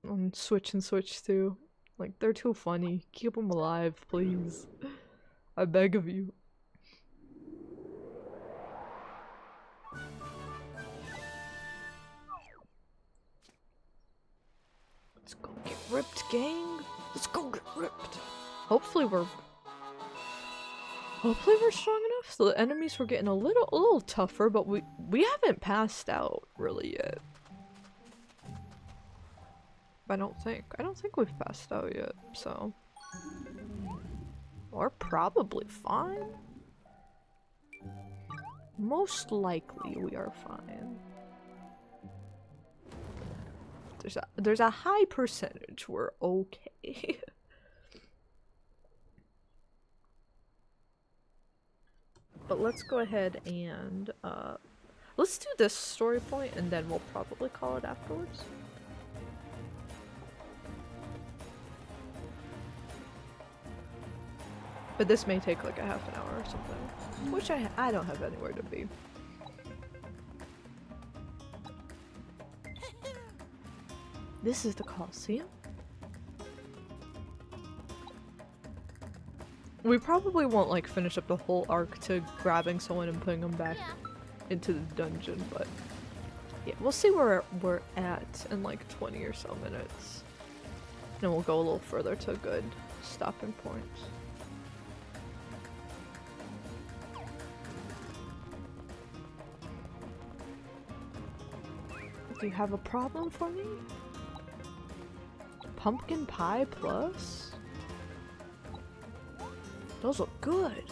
On Switch and Switch 2. Like, they're too funny. Keep them alive, please. I beg of you. Let's go get ripped, gang. Let's go get ripped. Hopefully we're strong enough. So the enemies were getting a little tougher, but we haven't passed out really yet. I don't think. I don't think we've passed out yet, so. We're probably fine. Most likely we are fine. There's a high percentage we're okay. But let's go ahead and let's do this story point and then we'll probably call it afterwards. But this may take like a half an hour or something, which I don't have anywhere to be. This is the Coliseum. We probably won't like finish up the whole arc to grabbing someone and putting them back into the dungeon, but yeah, we'll see where we're at in like 20 or so minutes. Then we'll go a little further to a good stopping point. Do you have a problem for me? Pumpkin pie plus? Those look good.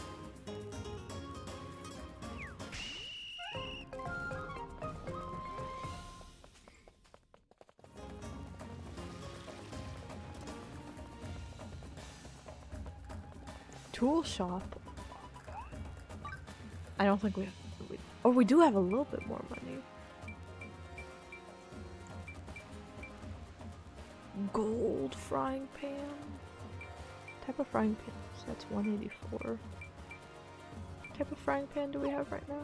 Tool shop. I don't think we have, we do have a little bit more money. Gold frying pan. Type of frying pan. So that's 184. What type of frying pan do we have right now?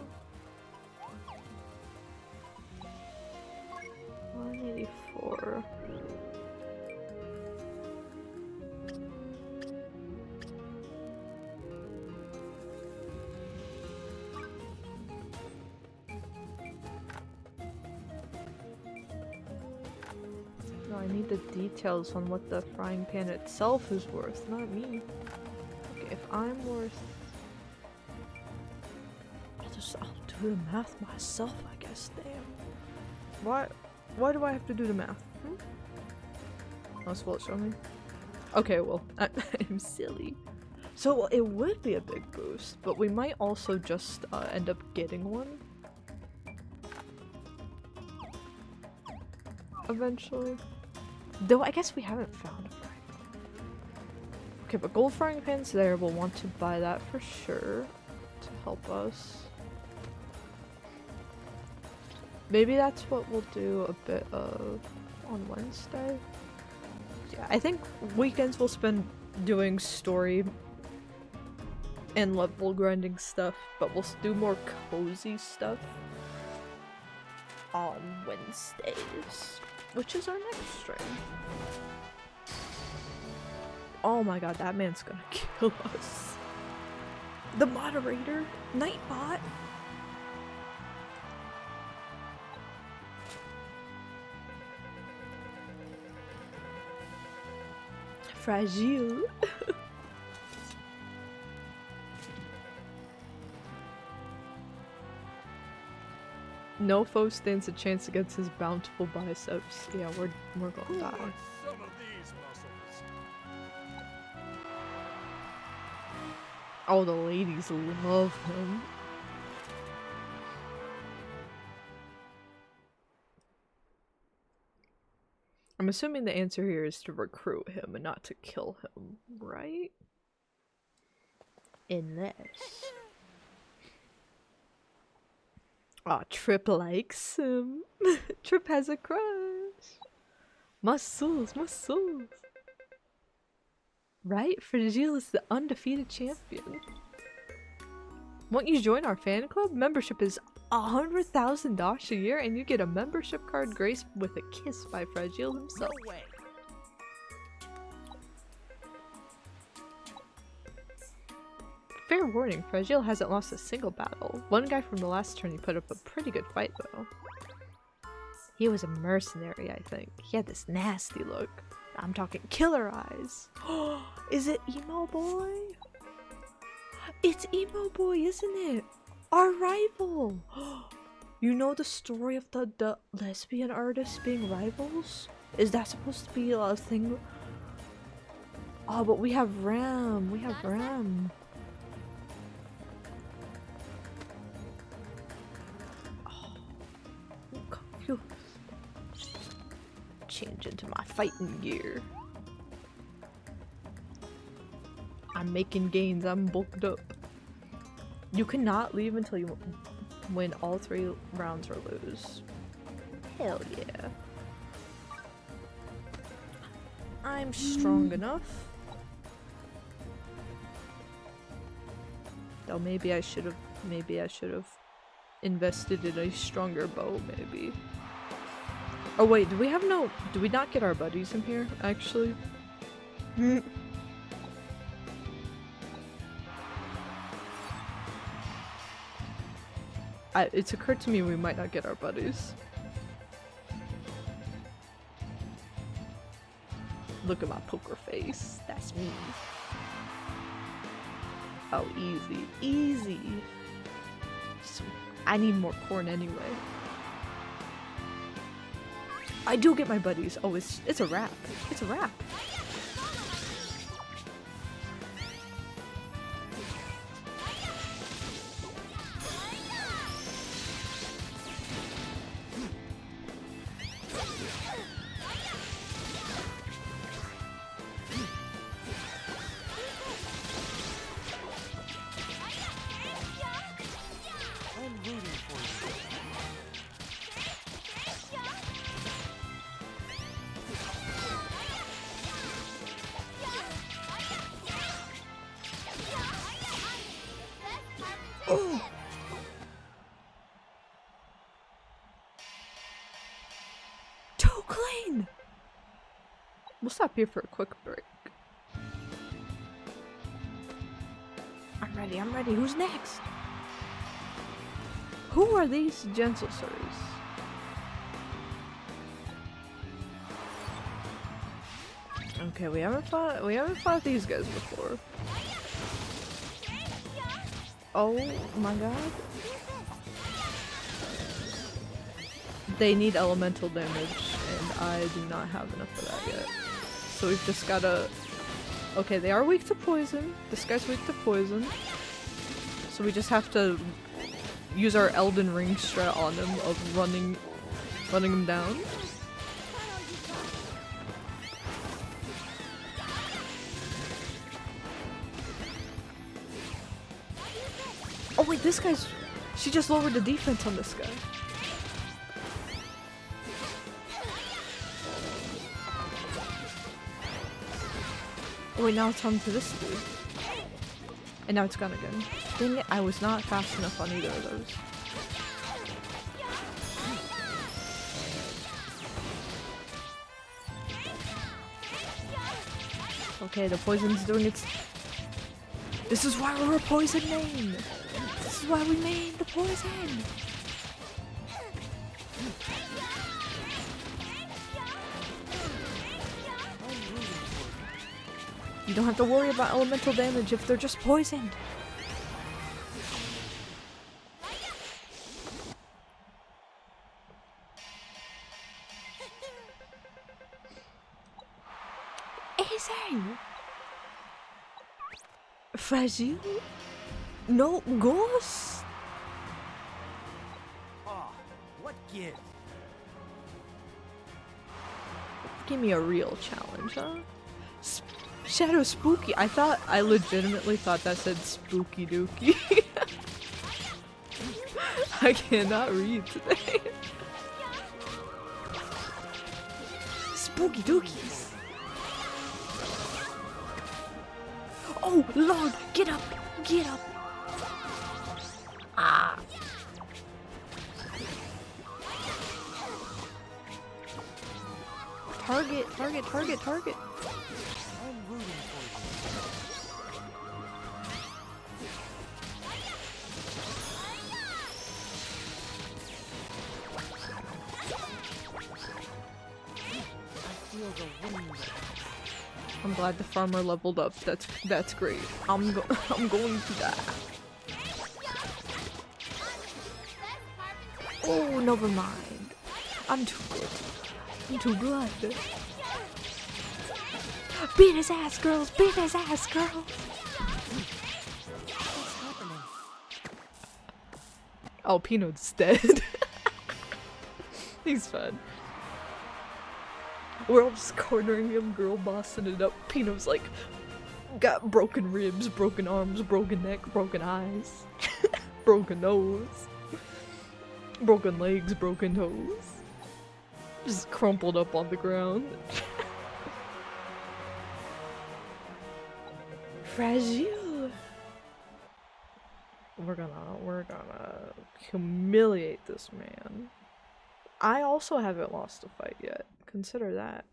184. No, I need the details on what the frying pan itself is worth, not me. Okay, if I'm worth... I'll do the math myself, I guess, damn. Why do I have to do the math? Oh, will it show me? Okay, well, I'm silly. So it would be a big boost, but we might also just end up getting one. Eventually. Though I guess we haven't found a frying pan. Okay, but gold frying pan's there. We'll want to buy that for sure to help us. Maybe that's what we'll do a bit of on Wednesday. Yeah, I think weekends we'll spend doing story and level grinding stuff, but we'll do more cozy stuff on Wednesdays, which is our next stream. Oh my god, that man's gonna kill us. The moderator, Nightbot. Fragile. No foe stands a chance against his bountiful biceps. Yeah, we're gonna die. Some of these muscles. Oh, the ladies love him. I'm assuming the answer here is to recruit him and not to kill him, right? Unless... Aw, Trip likes him. Trip has a crush. Muscles. Right? Fragile is the undefeated champion. Won't you join our fan club? Membership is $100,000 a year and you get a membership card graced with a kiss by Fragile himself. No way. Fair warning, Fragile hasn't lost a single battle. One guy from the last turn he put up a pretty good fight though. He was a mercenary, I think. He had this nasty look. I'm talking killer eyes. Is it Emo Boy? It's Emo Boy, isn't it? Our rival! You know the story of the lesbian artists being rivals? Is that supposed to be a thing? Oh, but we have RAM. We have RAM. Oh, I'm confused. Change into my fighting gear. I'm making gains. I'm bulked up. You cannot leave until you win all 3 rounds or lose. Hell yeah. I'm strong enough. Though maybe I should have invested in a stronger bow, maybe. Oh wait, do we not get our buddies in here, actually? It's occurred to me we might not get our buddies. Look at my poker face. That's me. Oh, easy. Easy. So, I need more corn anyway. I do get my buddies. Oh, it's a wrap. It's a wrap. I'm rooting for you. Oh. Too clean! We'll stop here for a quick break. I'm ready, I'm ready. Who's next? Who are these gentle sirs? Okay, we haven't fought these guys before. Oh my god. They need elemental damage, and I do not have enough of that yet. So we've just gotta... Okay, they are weak to poison. This guy's weak to poison. So we just have to use our Elden Ring strat on him of running him down. Oh wait, this guy's... She just lowered the defense on this guy. Oh wait, now it's on to this dude. And now it's gone again. Dang it, I was not fast enough on either of those. Okay, the poison's doing its... This is why we're a poison main! This is why we made the poison! You don't have to worry about elemental damage if they're just poisoned. Easy! Fragile? No ghost? Ah, what gives? Give me a real challenge, huh? Shadow Spooky. I legitimately thought that said Spooky Dookie. I cannot read today. Spooky Dookies. Oh Lord, get up, get up. Ah. Target, target, target, target. I'm rooting for you. I feel the wind. I'm glad the farmer leveled up. That's great. I'm going to die. Oh, never mind. I'm too good. into blood. Beat his ass, girls! Beat his ass, girls! What's happening? Oh, Peanut's dead. He's fine. We're all just cornering him, girl bossing it up. Peanut's like, got broken ribs, broken arms, broken neck, broken eyes, broken nose, broken legs, broken toes. Just crumpled up on the ground. Fragile. We're gonna humiliate this man. I also haven't lost a fight yet. Consider that.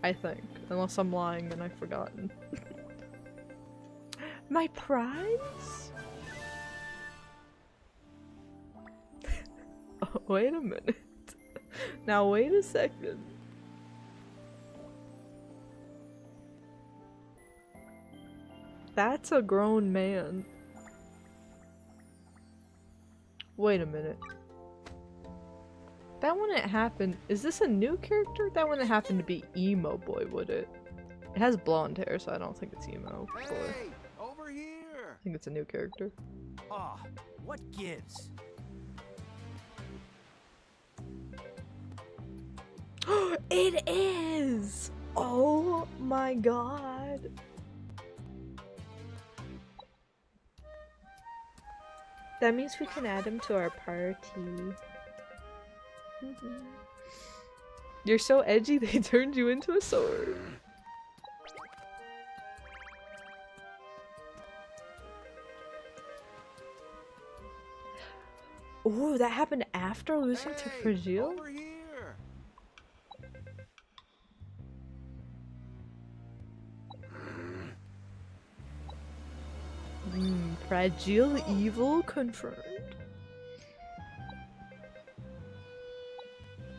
I think. Unless I'm lying and I've forgotten. My prize? Oh, wait a minute. Now wait a second. That's a grown man. Wait a minute. That wouldn't happen. Is this a new character? That wouldn't happen to be Emo Boy, would it? It has blonde hair, so I don't think it's Emo Boy. Hey, over here! I think it's a new character. Ah, what gives? It is! Oh my god. That means we can add him to our party. You're so edgy, they turned you into a sword. Ooh, that happened after losing to Fragile? Over here! Fragile evil confirmed.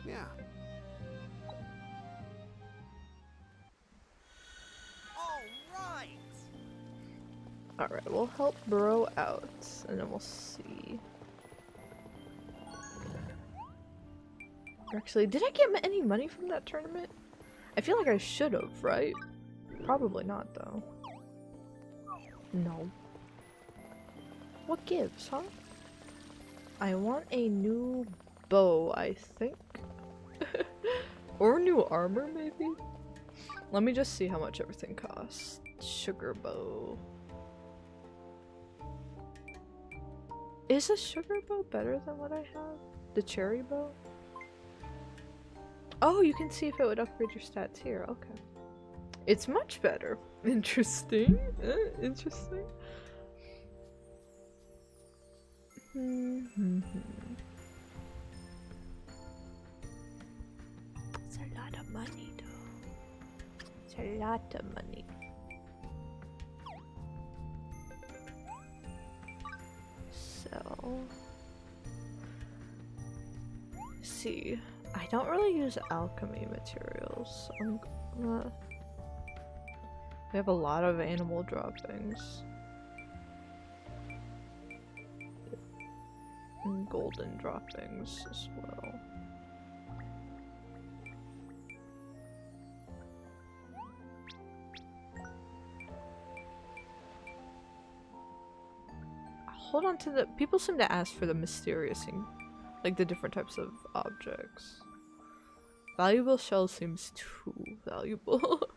Yeah. All right. Alright, we'll help Bro out, and then we'll see. Actually, did I get any money from that tournament? I feel like I should have, right? Probably not, though. No. What gives, huh? I want a new bow, I think. Or new armor, maybe? Let me just see how much everything costs. Sugar bow. Is a sugar bow better than what I have? The cherry bow? Oh, you can see if it would upgrade your stats here. Okay. It's much better. Interesting. Interesting. It's a lot of money, though. It's a lot of money. So, see, I don't really use alchemy materials. So we have a lot of animal droppings. And golden droppings as well. Hold on to the— people seem to ask for the mysterious thing, like the different types of objects. Valuable shell seems too valuable.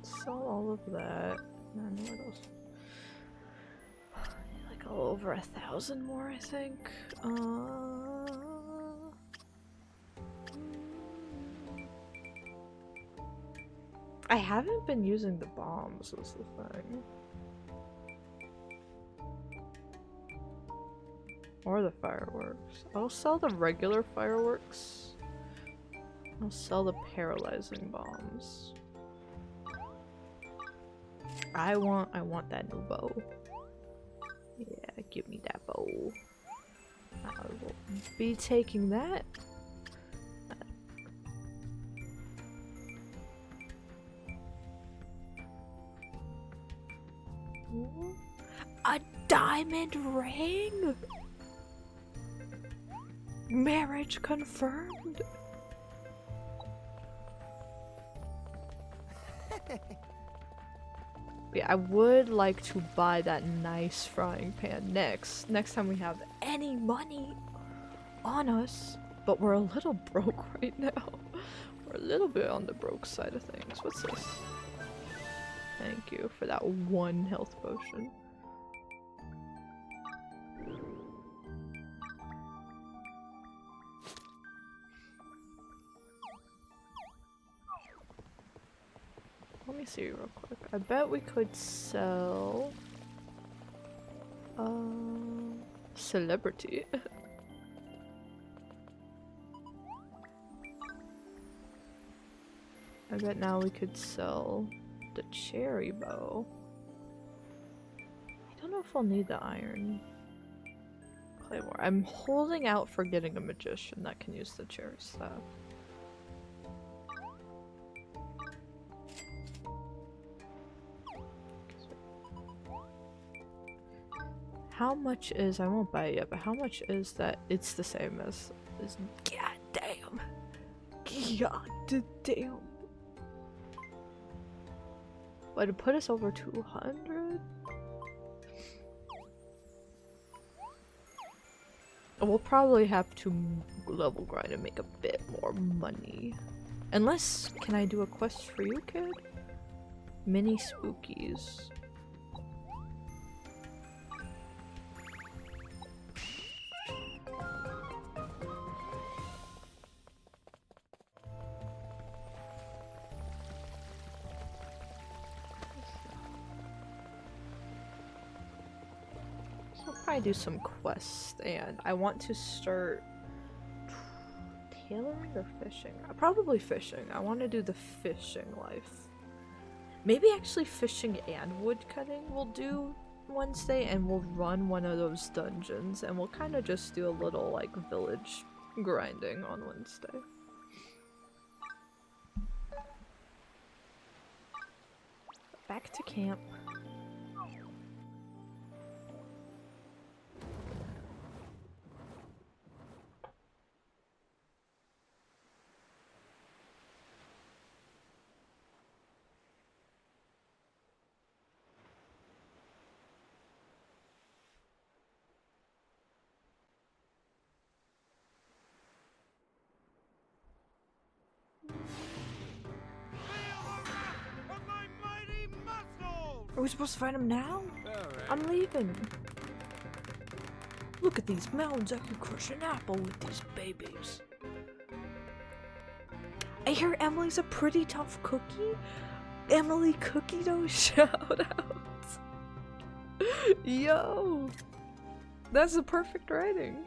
Sell all of that. And what else? Like all over 1,000 more, I think. I haven't been using the bombs, is the thing. Or the fireworks. I'll sell the regular fireworks. I'll sell the paralyzing bombs. I want that new bow. Yeah, give me that bow. I will be taking that. Ooh. A diamond ring? Marriage confirmed? Yeah, I would like to buy that nice frying pan next time we have any money on us. But we're a little broke right now. We're a little bit on the broke side of things. What's this? Thank you for that one health potion. Let me see real quick. I bet we could sell celebrity. I bet now we could sell the cherry bow. I don't know if I'll need the iron claymore. I'm holding out for getting a magician that can use the cherry staff. How much is, I won't buy it yet, but how much is that? It's the same as god damn. God damn. But it put us over 200? We'll probably have to level grind and make a bit more money. Unless, can I do a quest for you, kid? Mini spookies. I do some quests, and I want to start tailoring or fishing. Probably fishing. I want to do the fishing life. Maybe actually fishing and woodcutting we'll do Wednesday, and we'll run one of those dungeons, and we'll kind of just do a little like village grinding on Wednesday. Back to camp. Are we supposed to find him now? I'm leaving. Look at these mountains. I could crush an apple with these babies. I hear Emily's a pretty tough cookie. Emily Cookie Dough shout out. Yo. That's the perfect writing.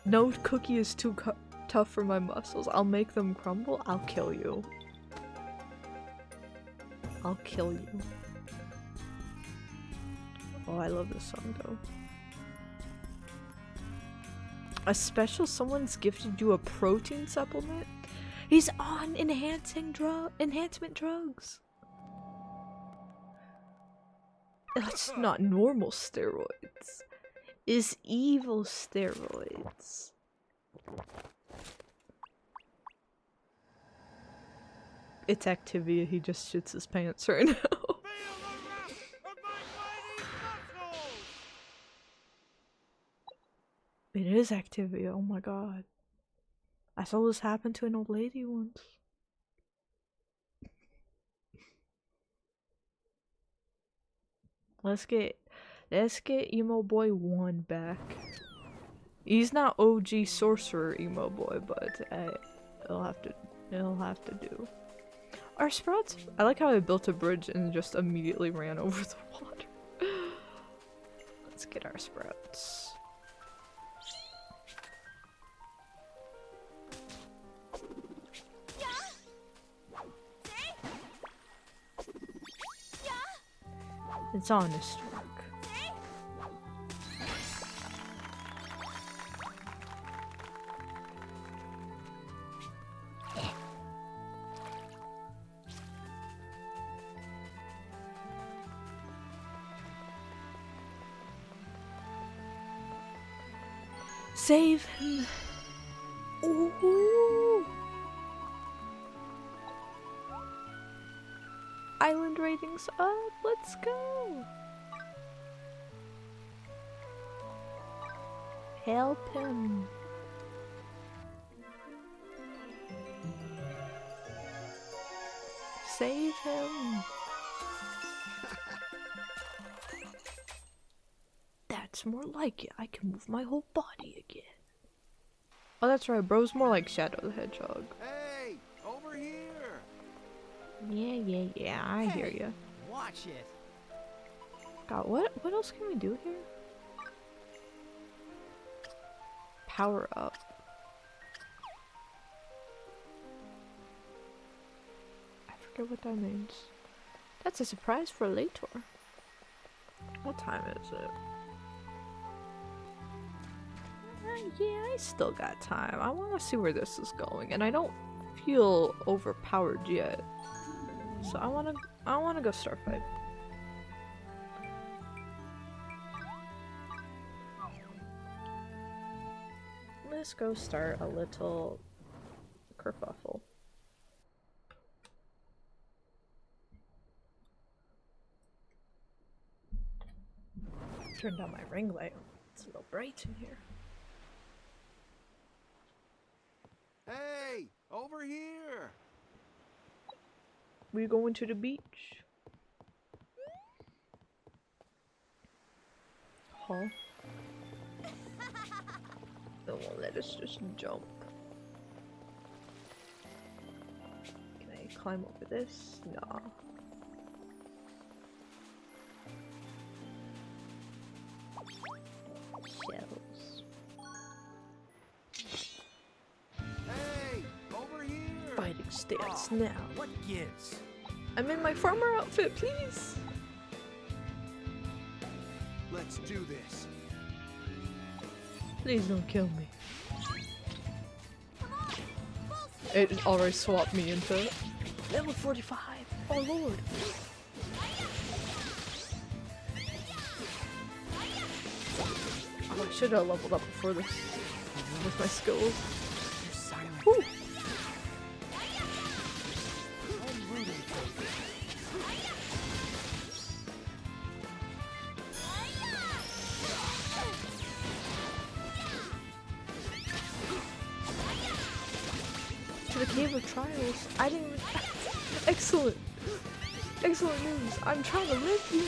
No cookie is too tough for my muscles. I'll make them crumble. I'll kill you. I'll kill you. Oh, I love this song though. A special someone's gifted you a protein supplement? He's on enhancement drugs. That's not normal steroids. It's evil steroids. It's Activia, he just shits his pants right now. It is Activia, oh my god. I saw this happen to an old lady once. Let's get Emo Boy 1 back. He's not OG Sorcerer Emo Boy, but it'll have to do. Our sprouts, I like how I built a bridge and just immediately ran over the water. Let's get our sprouts. It's honest work. Save him. Ooh. Island ratings up. Let's go. Help him. Save him. That's more like it. I can move my whole body again. Oh, that's right. Bro's more like Shadow the Hedgehog. Hey, over here! Yeah. I hear ya. Watch it. God, what else can we do here? Power up. I forget what that means. That's a surprise for later. What time is it? Yeah, I still got time. I want to see where this is going, and I don't feel overpowered yet. So I want to go start fight. Let's go start a little kerfuffle. Turned on my ring light. It's a little bright in here. Hey, over here! We going to the beach? Huh? They won't let us just jump. Can I climb over this? Nah. Shells. Hey, over here! Fighting stance now. What gives? I'm in my farmer outfit, please! Let's do this. Please don't kill me. It already swapped me into level 45. Oh lord. Oh, I should have leveled up before this with my skills. Woo. To the Cave of Trials. I didn't even... Excellent. Excellent news. I'm trying to live here.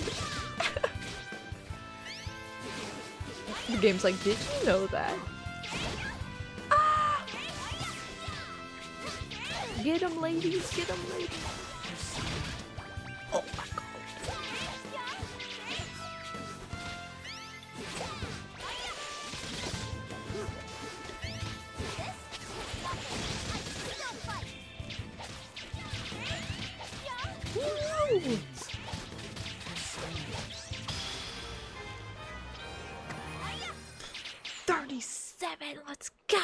The game's like, did you know that? Ah! Get 'em, ladies. Get 'em, ladies. Oh my god. Woo! 37, let's go!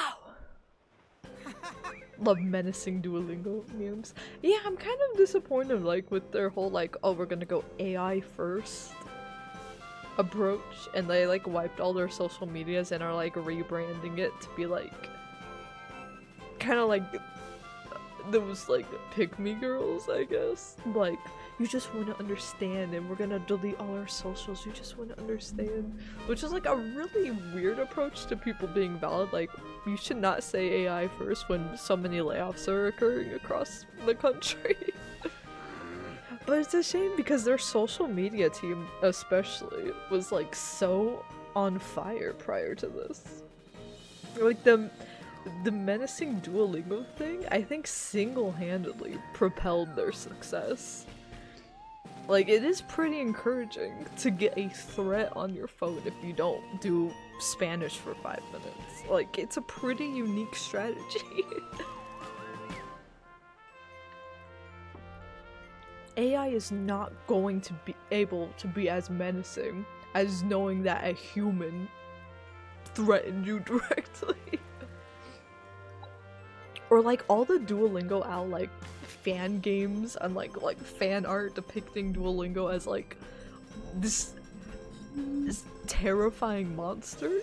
Love menacing Duolingo memes. Yeah, I'm kind of disappointed like with their whole like, oh, we're gonna go AI first approach, and they like wiped all their social medias and are like rebranding it to be like kind of like those like pick me girls, I guess. Like, you just want to understand and we're gonna delete all our socials, you just want to understand, which is like a really weird approach to people being valid. Like, you should not say AI first when so many layoffs are occurring across the country. But it's a shame because their social media team especially was like so on fire prior to this. Like the menacing Duolingo thing, I think single-handedly propelled their success. Like, it is pretty encouraging to get a threat on your phone if you don't do Spanish for 5 minutes. Like, it's a pretty unique strategy. AI is not going to be able to be as menacing as knowing that a human threatened you directly. Or like all the Duolingo Owl like fan games and like fan art depicting Duolingo as like this terrifying monster.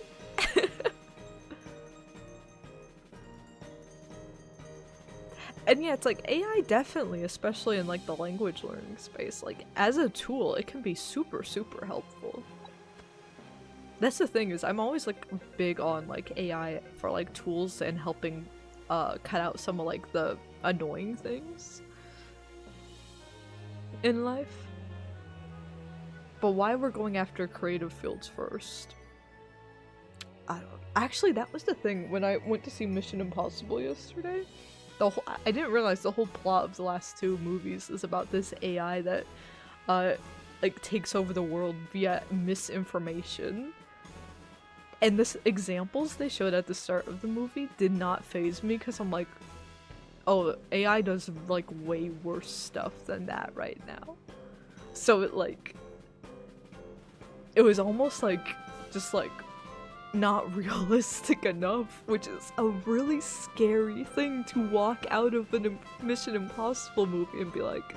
And yeah, it's like AI definitely, especially in like the language learning space, like as a tool, it can be super, super helpful. That's the thing is I'm always like big on like AI for like tools and helping cut out some of like the annoying things in life. But why we're going after creative fields first? I don't know. Actually, that was the thing when I went to see Mission Impossible yesterday. I didn't realize the whole plot of the last two movies is about this AI that like takes over the world via misinformation. And the examples they showed at the start of the movie did not faze me because I'm like, oh, AI does like way worse stuff than that right now. So it was almost like just like not realistic enough, which is a really scary thing to walk out of a Mission Impossible movie and be like,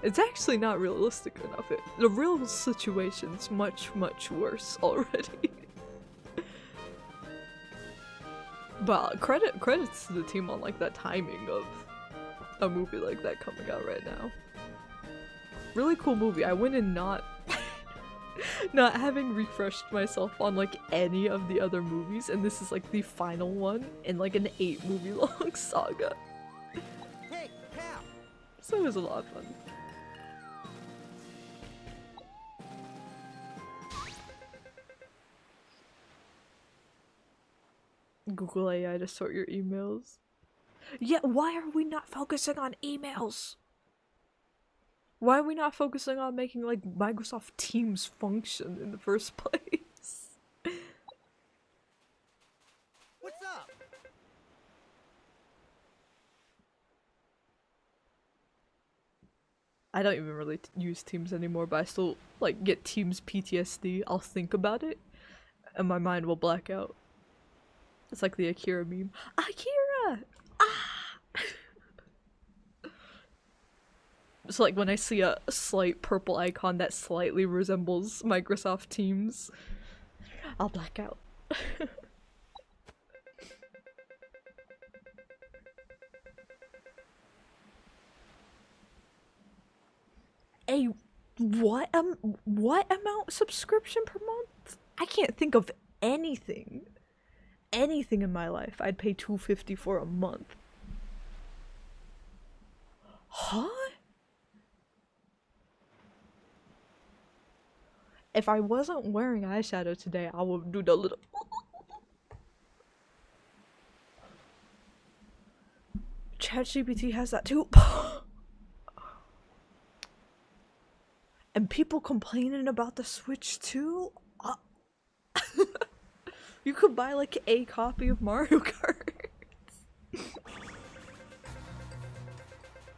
it's actually not realistic enough. The real situation's much, much worse already. But credits to the team on like that timing of a movie like that coming out right now. Really cool movie. I went in not having refreshed myself on like any of the other movies, and this is like the final one in like an 8-movie long saga. Hey, pal! So it was a lot of fun. Google AI to sort your emails. Yeah, why are we not focusing on emails? Why are we not focusing on making like Microsoft Teams function in the first place? What's up? I don't even really use Teams anymore, but I still like get Teams PTSD. I'll think about it, and my mind will black out. It's like the Akira meme. Akira! Ah! It's like when I see a slight purple icon that slightly resembles Microsoft Teams, I'll black out. A what amount subscription per month? I can't think of anything in my life I'd pay $250 for a month. Huh? If I wasn't wearing eyeshadow today, I would do the little ChatGPT has that too. And people complaining about the Switch too? You could buy like a copy of Mario Kart.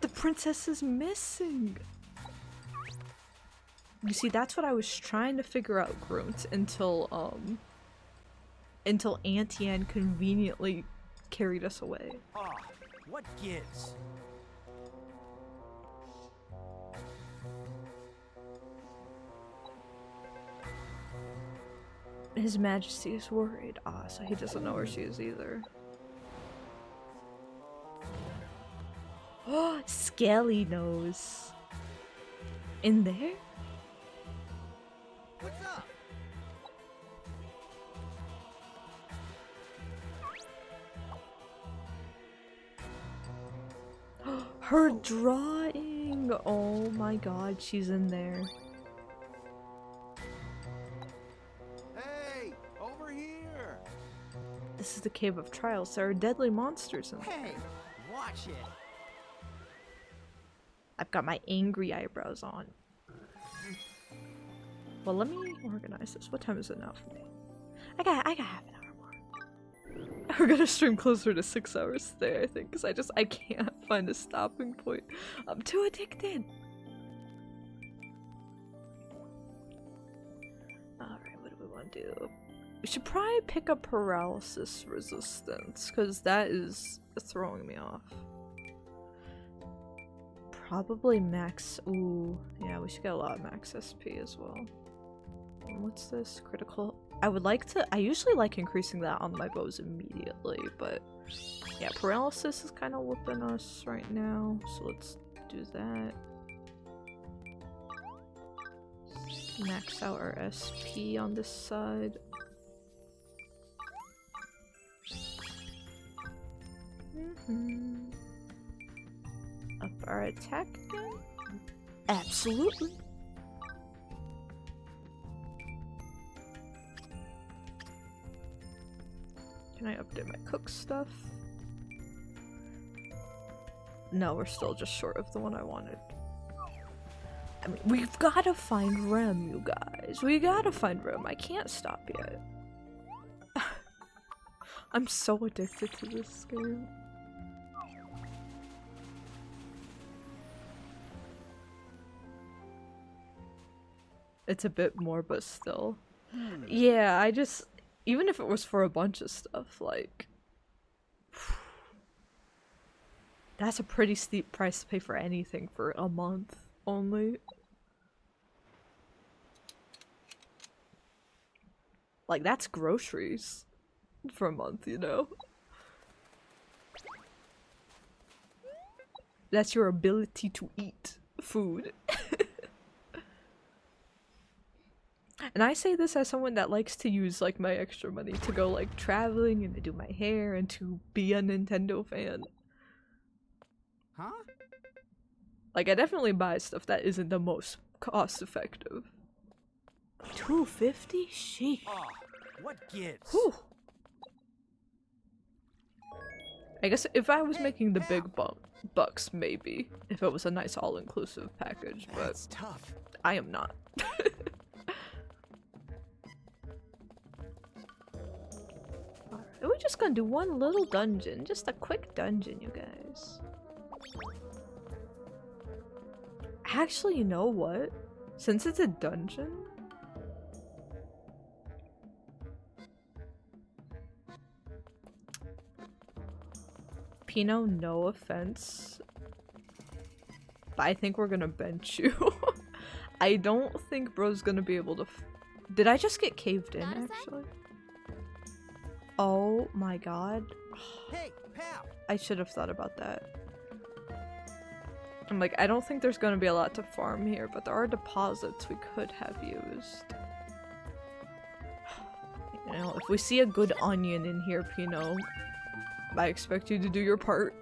The princess is missing. You see, that's what I was trying to figure out, Grunt, until Auntie Anne conveniently carried us away. Ah, what gives? His Majesty is worried. Ah, so he doesn't know where she is either. Oh, Skelly knows. In there? What's up? Her drawing! Oh my god, she's in there. Hey, over here! This is the Cave of Trials. There are deadly monsters in there. Hey, watch it! I've got my angry eyebrows on. Well, let me organize this. What time is it now for me? I got half an hour more. We're gonna stream closer to 6 hours today, I think, because I can't find a stopping point. I'm too addicted. Alright, what do we want to do? We should probably pick up paralysis resistance, because that is throwing me off. Probably max. Ooh, yeah, we should get a lot of max SP as well. What's this? Critical. I would like to. I usually like increasing that on my bows immediately, but yeah, paralysis is kind of whooping us right now, so let's do that. Max out our SP on this side. Up our attack again? Absolutely. Can I update my cook stuff? No, we're still just short of the one I wanted. I mean, we've gotta find Rem, you guys. We gotta find Rem. I can't stop yet. I'm so addicted to this game. It's a bit more, but still. Yeah, I just... Even if it was for a bunch of stuff, like... That's a pretty steep price to pay for anything for a month only. Like, that's groceries for a month, you know? That's your ability to eat food. And I say this as someone that likes to use like my extra money to go like traveling and to do my hair and to be a Nintendo fan. Huh? Like I definitely buy stuff that isn't the most cost effective. $250? Sheesh. Ah, what gives? Whew. I guess if I was making the big bucks, maybe. If it was a nice all-inclusive package, but That's tough. I am not. Alright, we're just gonna do one little dungeon. Just a quick dungeon, you guys. Actually, you know what? Since it's a dungeon... Pino, no offense, but I think we're gonna bench you. I don't think bro's gonna be able to did I just get caved in, actually? Oh my god. Hey, pal. I should have thought about that. I'm like, I don't think there's gonna be a lot to farm here, but there are deposits we could have used. You know, if we see a good onion in here, Pino, I expect you to do your part.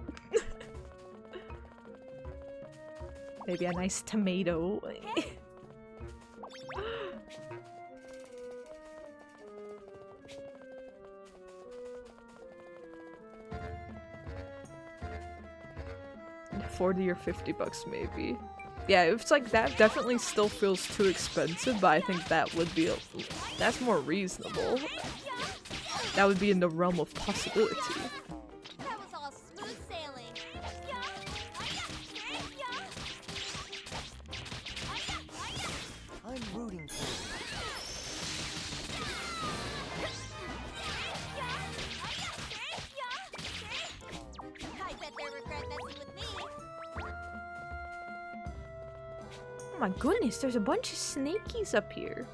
Maybe a nice tomato. $40 or $50 maybe. Yeah, it's like that definitely still feels too expensive, but I think that would be that's more reasonable. That would be in the realm of possibility. That was all smooth sailing. I'm rooting for you. I bet they regret messing with me. Oh my goodness, there's a bunch of snakies up here.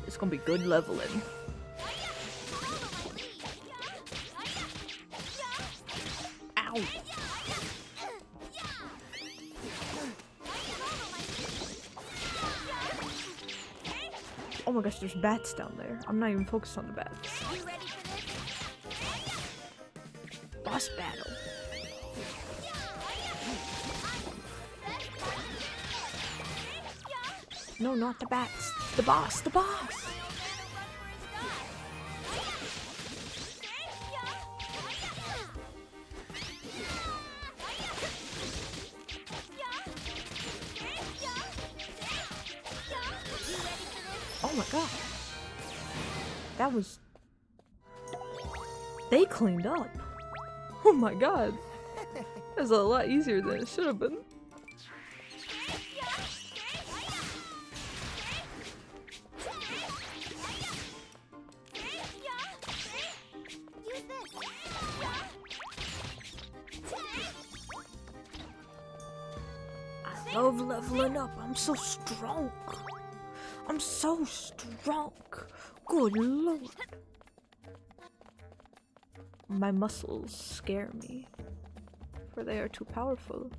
It's gonna be good leveling. Ow! Oh my gosh, there's bats down there. I'm not even focused on the bats. You ready for this? Boss battle. No, not the bats. The boss, the boss! Oh my god. That was... They cleaned up. Oh my god. That was a lot easier than it should have been. I love leveling up. I'm so strong. I'm so strong. Good lord. My muscles scare me, for they are too powerful.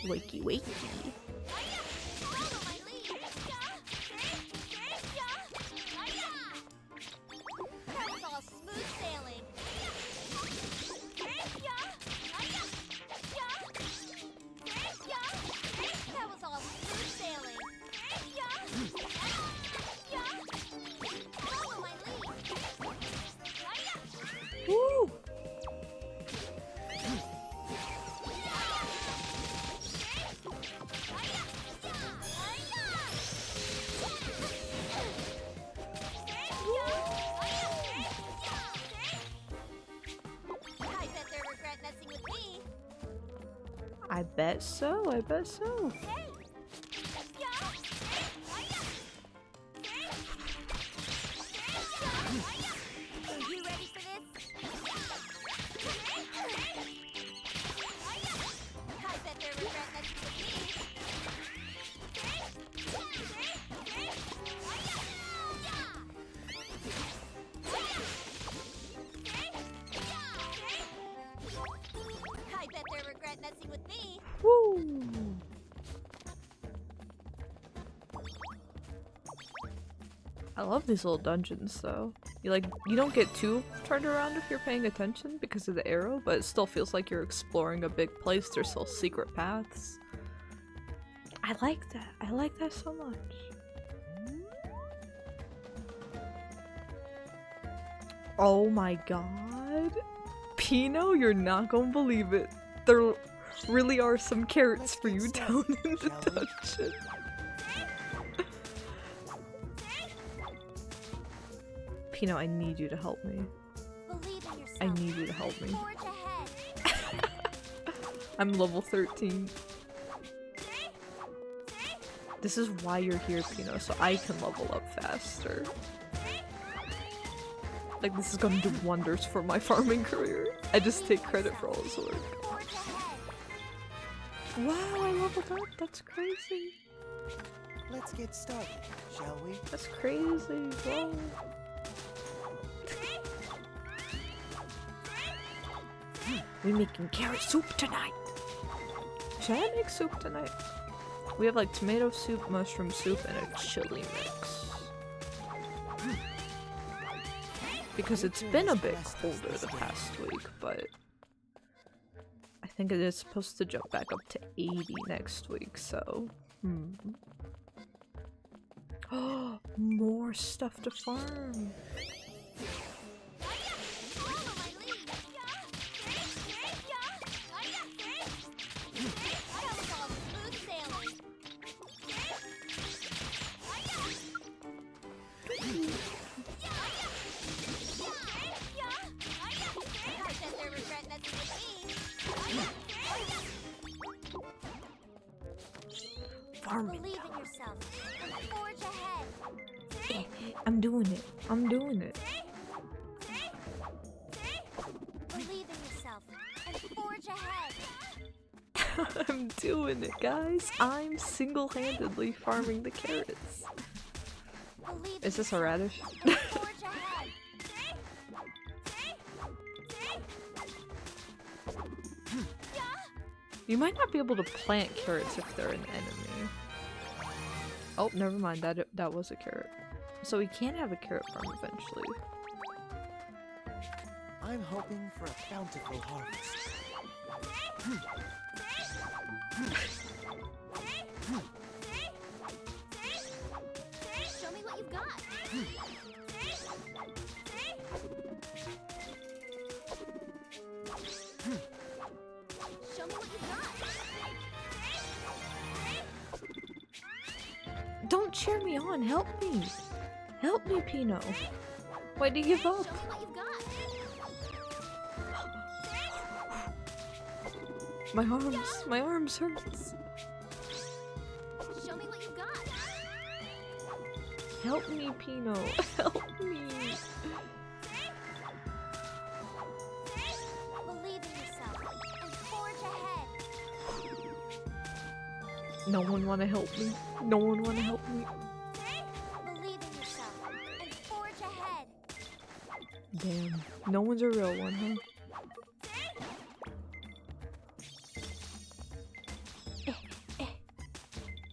Wakey wakey. That was all smooth sailing. That was all smooth sailing. Follow my lead. Woo! I bet they regret messing with me. I bet so, I bet so. Are you ready for this? I bet they regret messing with me. I bet they regret messing with me. Woo! I love these little dungeons though. You don't get too turned around if you're paying attention because of the arrow, but it still feels like you're exploring a big place. There's still secret paths. I like that. I like that so much. Oh my god. Pino, you're not gonna believe it. There really are some carrots for you down in the dungeon. Pino, I need you to help me. Believe in yourself. I need you to help me. Forge ahead. I'm level 13. This is why you're here, Pino, so I can level up faster. Like, this is gonna do wonders for my farming career. I just take credit for all this work. Forge ahead. Wow, I leveled up. That's crazy. Let's get started, shall we? That's crazy. Whoa. We making carrot soup tonight. Should I make soup tonight? We have like tomato soup, mushroom soup, and a chili mix. Because it's been a bit colder the past week, but I think it is supposed to jump back up to 80 next week, so Oh, more stuff to farm. That was all smooth sailing. I bet they regret messing with me. Farm it. Believe in yourself and forge ahead. I'm doing it. I'm doing it. Believe in yourself and forge ahead. I'm doing it, guys. I'm single-handedly farming the carrots. Believe in Is this a radish? and forge ahead. You might not be able to plant carrots if they're an enemy. Oh, never mind. That was a carrot. So we can have a carrot farm eventually. I'm hoping for a bountiful harvest. Show me what you've got. Show me what you've got. Don't cheer me on. Help me. Help me, Pino. Why do you give up? Show me what you've got. My arms hurts. Show me what you've got. Help me, Pino. Help me. Believe in yourself and forge ahead. No one wanna help me. No one wanna help me. Believe in yourself and forge ahead. Damn. No one's a real one, huh?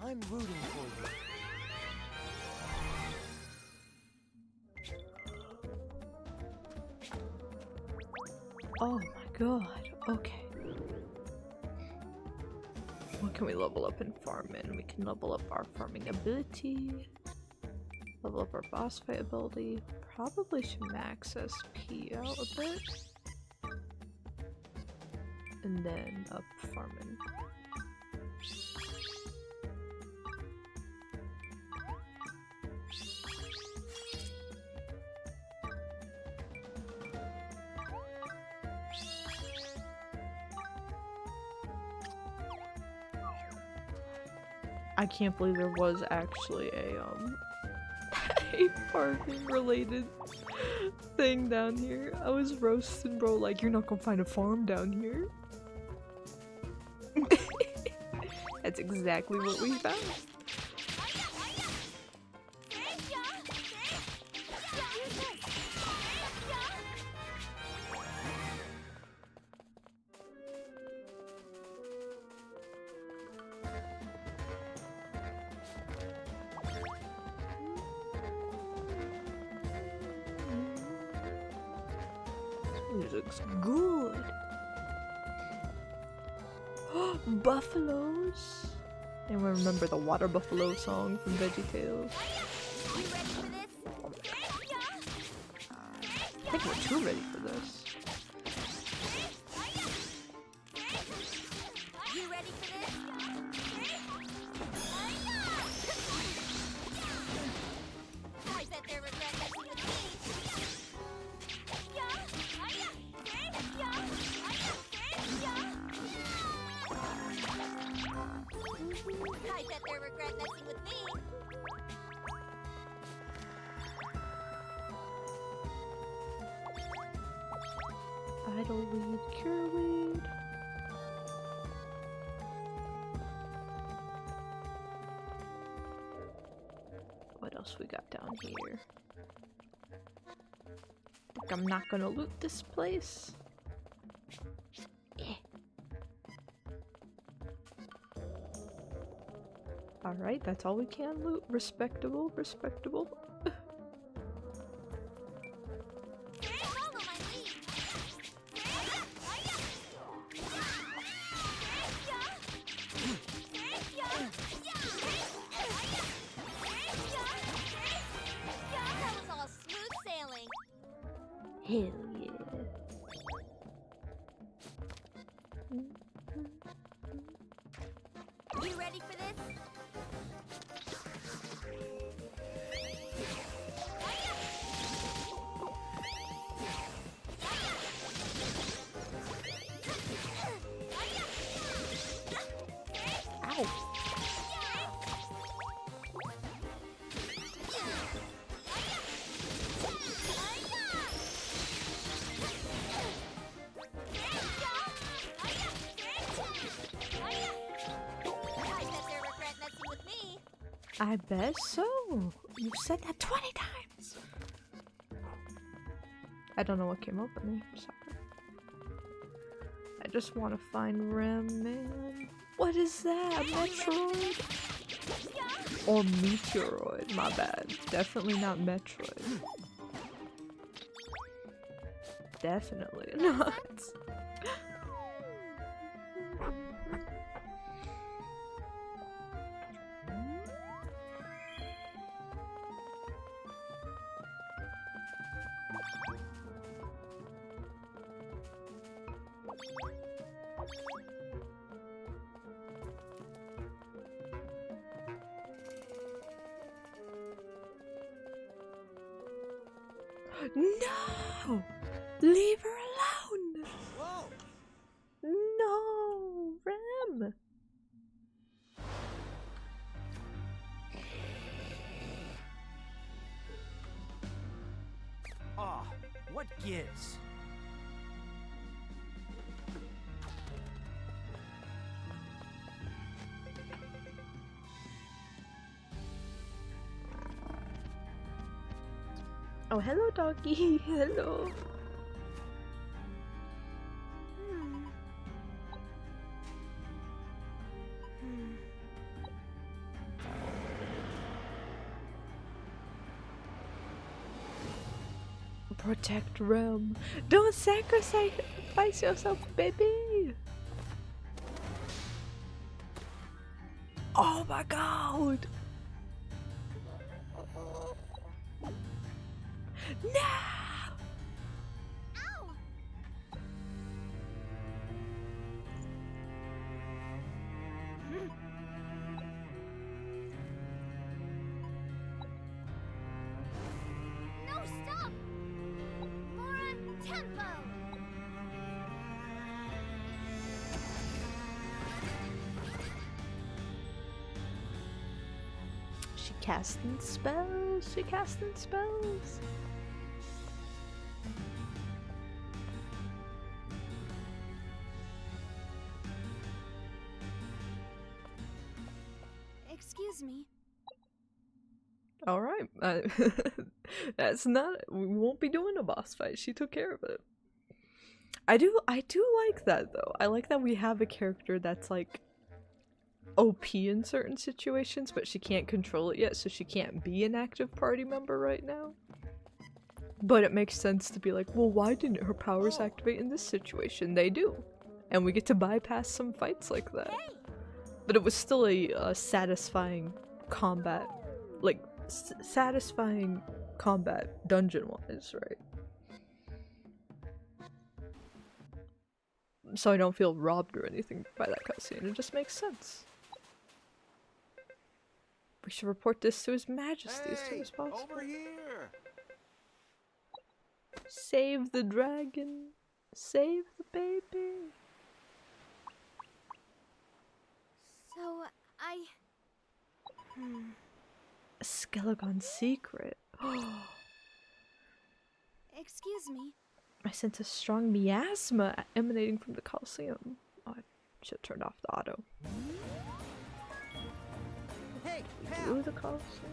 I'm rooting for you. Oh my god. Okay. What can we level up in farming? We can level up our farming ability. Level up our boss fight ability. Probably should max SP out a bit. And then up farming. I can't believe there was actually a a farming related thing down here. I was roasting bro like, you're not gonna find a farm down here. That's exactly what we found. Music's good. Buffaloes. Anyone remember the water buffalo song from VeggieTales? You ready for this? I think we're too ready for this. You ready for this? I bet they regret messing with me. I bet they regret messing with me. Idle weed, cure weed. What else we got down here? Like I'm not gonna loot this place. Alright, that's all we can loot. Respectable, respectable. Follow my lead. That was all smooth sailing. Hell yeah. You ready for this? Ow. I bet they regret messing with me. I bet so. You've said that 20 times. I don't know what came up with me. Sorry. I just want to find Rem, man. What is that? Metroid? Or Meteoroid? My bad. Definitely not Metroid. Definitely not. No! Leave her alone! Whoa! No! Rem! Ah, what gives? Oh, hello, doggy. Hello. Protect Rem. Don't sacrifice yourself, baby. Oh my god. No. Ow! No, stop! More tempo! She casting spells. She casting spells. Excuse me. All right. That's not. We won't be doing a boss fight. She took care of it. I do like that though. I like that we have a character that's like OP in certain situations, but she can't control it yet, so she can't be an active party member right now. But it makes sense to be like, well, why didn't her powers activate in this situation? They do. And we get to bypass some fights like that. But it was still a satisfying combat, like, satisfying combat dungeon-wise, right? So I don't feel robbed or anything by that cutscene. It just makes sense. We should report this to His Majesty as soon as possible. Over here! Save the dragon. Save the baby. So, A Skelegon secret. excuse me. I sense a strong miasma emanating from the Colosseum. Oh, I should have turned off the auto. Hey, Do the Colosseum.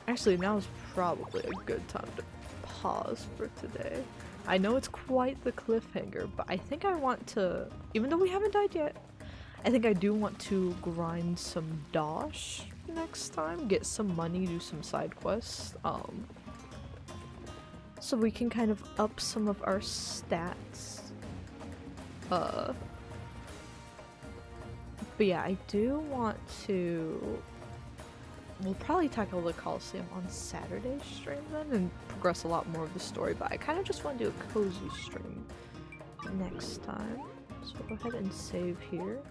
Actually, now is probably a good time to pause for today. I know it's quite the cliffhanger, but I think I want to, even though we haven't died yet, I think I do want to grind some dosh next time, get some money, do some side quests, so we can kind of up some of our stats. But yeah, I do want to, we'll probably tackle the Colosseum on Saturday's stream then and progress a lot more of the story, but I kind of just want to do a cozy stream next time. So we'll go ahead and save here.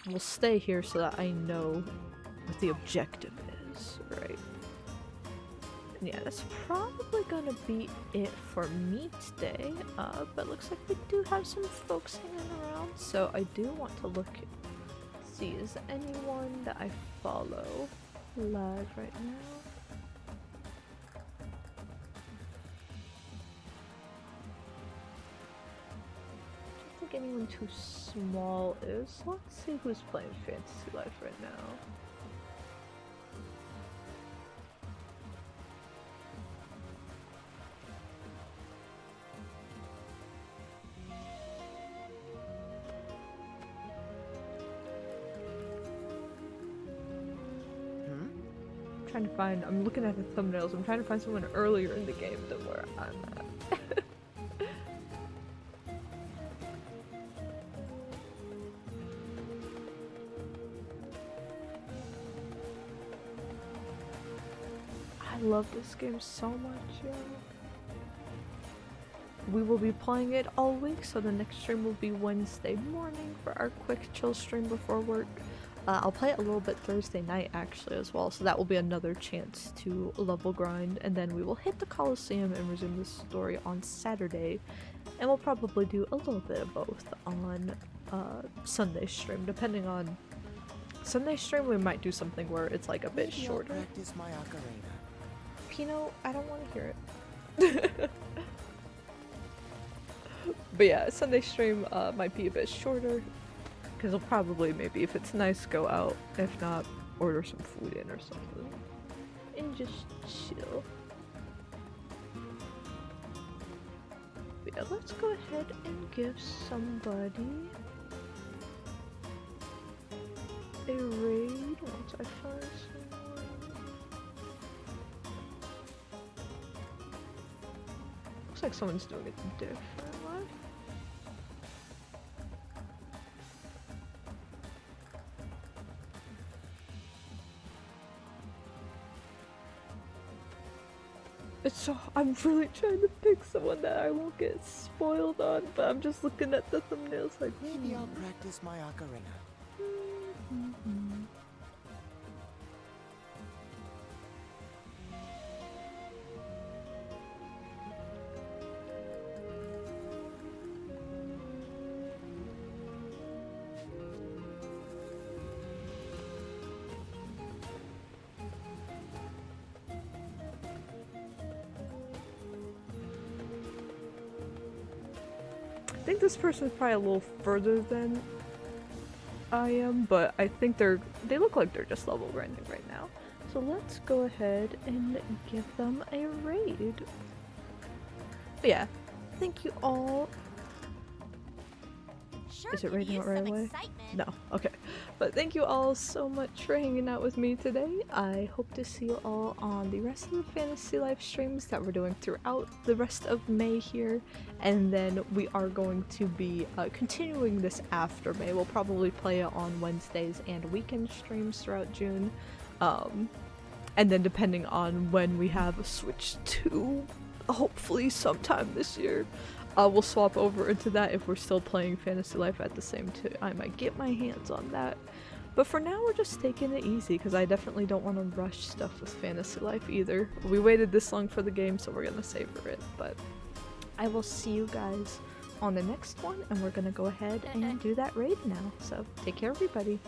We'll stay here so that I know what the objective is, right? And yeah, that's probably gonna be it for me today, but looks like we do have some folks hanging around, so I do want to look, see, is anyone that I follow live right now? I don't think anyone too small is. Let's see who's playing Fantasy Life right now. Trying to find, I'm looking at the thumbnails, I'm trying to find someone earlier in the game than where I'm at. I love this game so much, yo. We will be playing it all week, so the next stream will be Wednesday morning for our quick chill stream before work. I'll play it a little bit Thursday night actually as well, so that will be another chance to level grind, and then we will hit the Colosseum and resume the story on Saturday, and we'll probably do a little bit of both on Sunday stream, depending on Sunday stream. We might do something where it's like a bit maybe I'll shorter. practice my ocarina. Pino, I don't want to hear it. But yeah, Sunday stream might be a bit shorter, because we'll probably, maybe if it's nice, go out. If not, order some food in or something. And just chill. But yeah, let's go ahead and give somebody a raid once I find someone. Looks like someone's doing it different. It's so I'm really trying to pick someone that I won't get spoiled on, but I'm just looking at the thumbnails like Maybe I'll practice my ocarina. I think this person's probably a little further than I am, but I think they look like they're just level grinding right now. So let's go ahead and give them a raid. But yeah, thank you all. Sure Is it could raiding use it right some away? excitement. No, okay. But thank you all so much for hanging out with me today. I hope to see you all on the rest of the fantasy live streams that we're doing throughout the rest of May here. And then we are going to be continuing this after May. We'll probably play it on Wednesdays and weekend streams throughout June. And then depending on when we have a Switch 2, hopefully sometime this year, we'll swap over into that if we're still playing Fantasy Life at the same time I get my hands on that. But for now, we're just taking it easy because I definitely don't want to rush stuff with Fantasy Life either. We waited this long for the game, so we're gonna savor it. But I will see you guys on the next one, and we're gonna go ahead and do that raid now. So take care, everybody.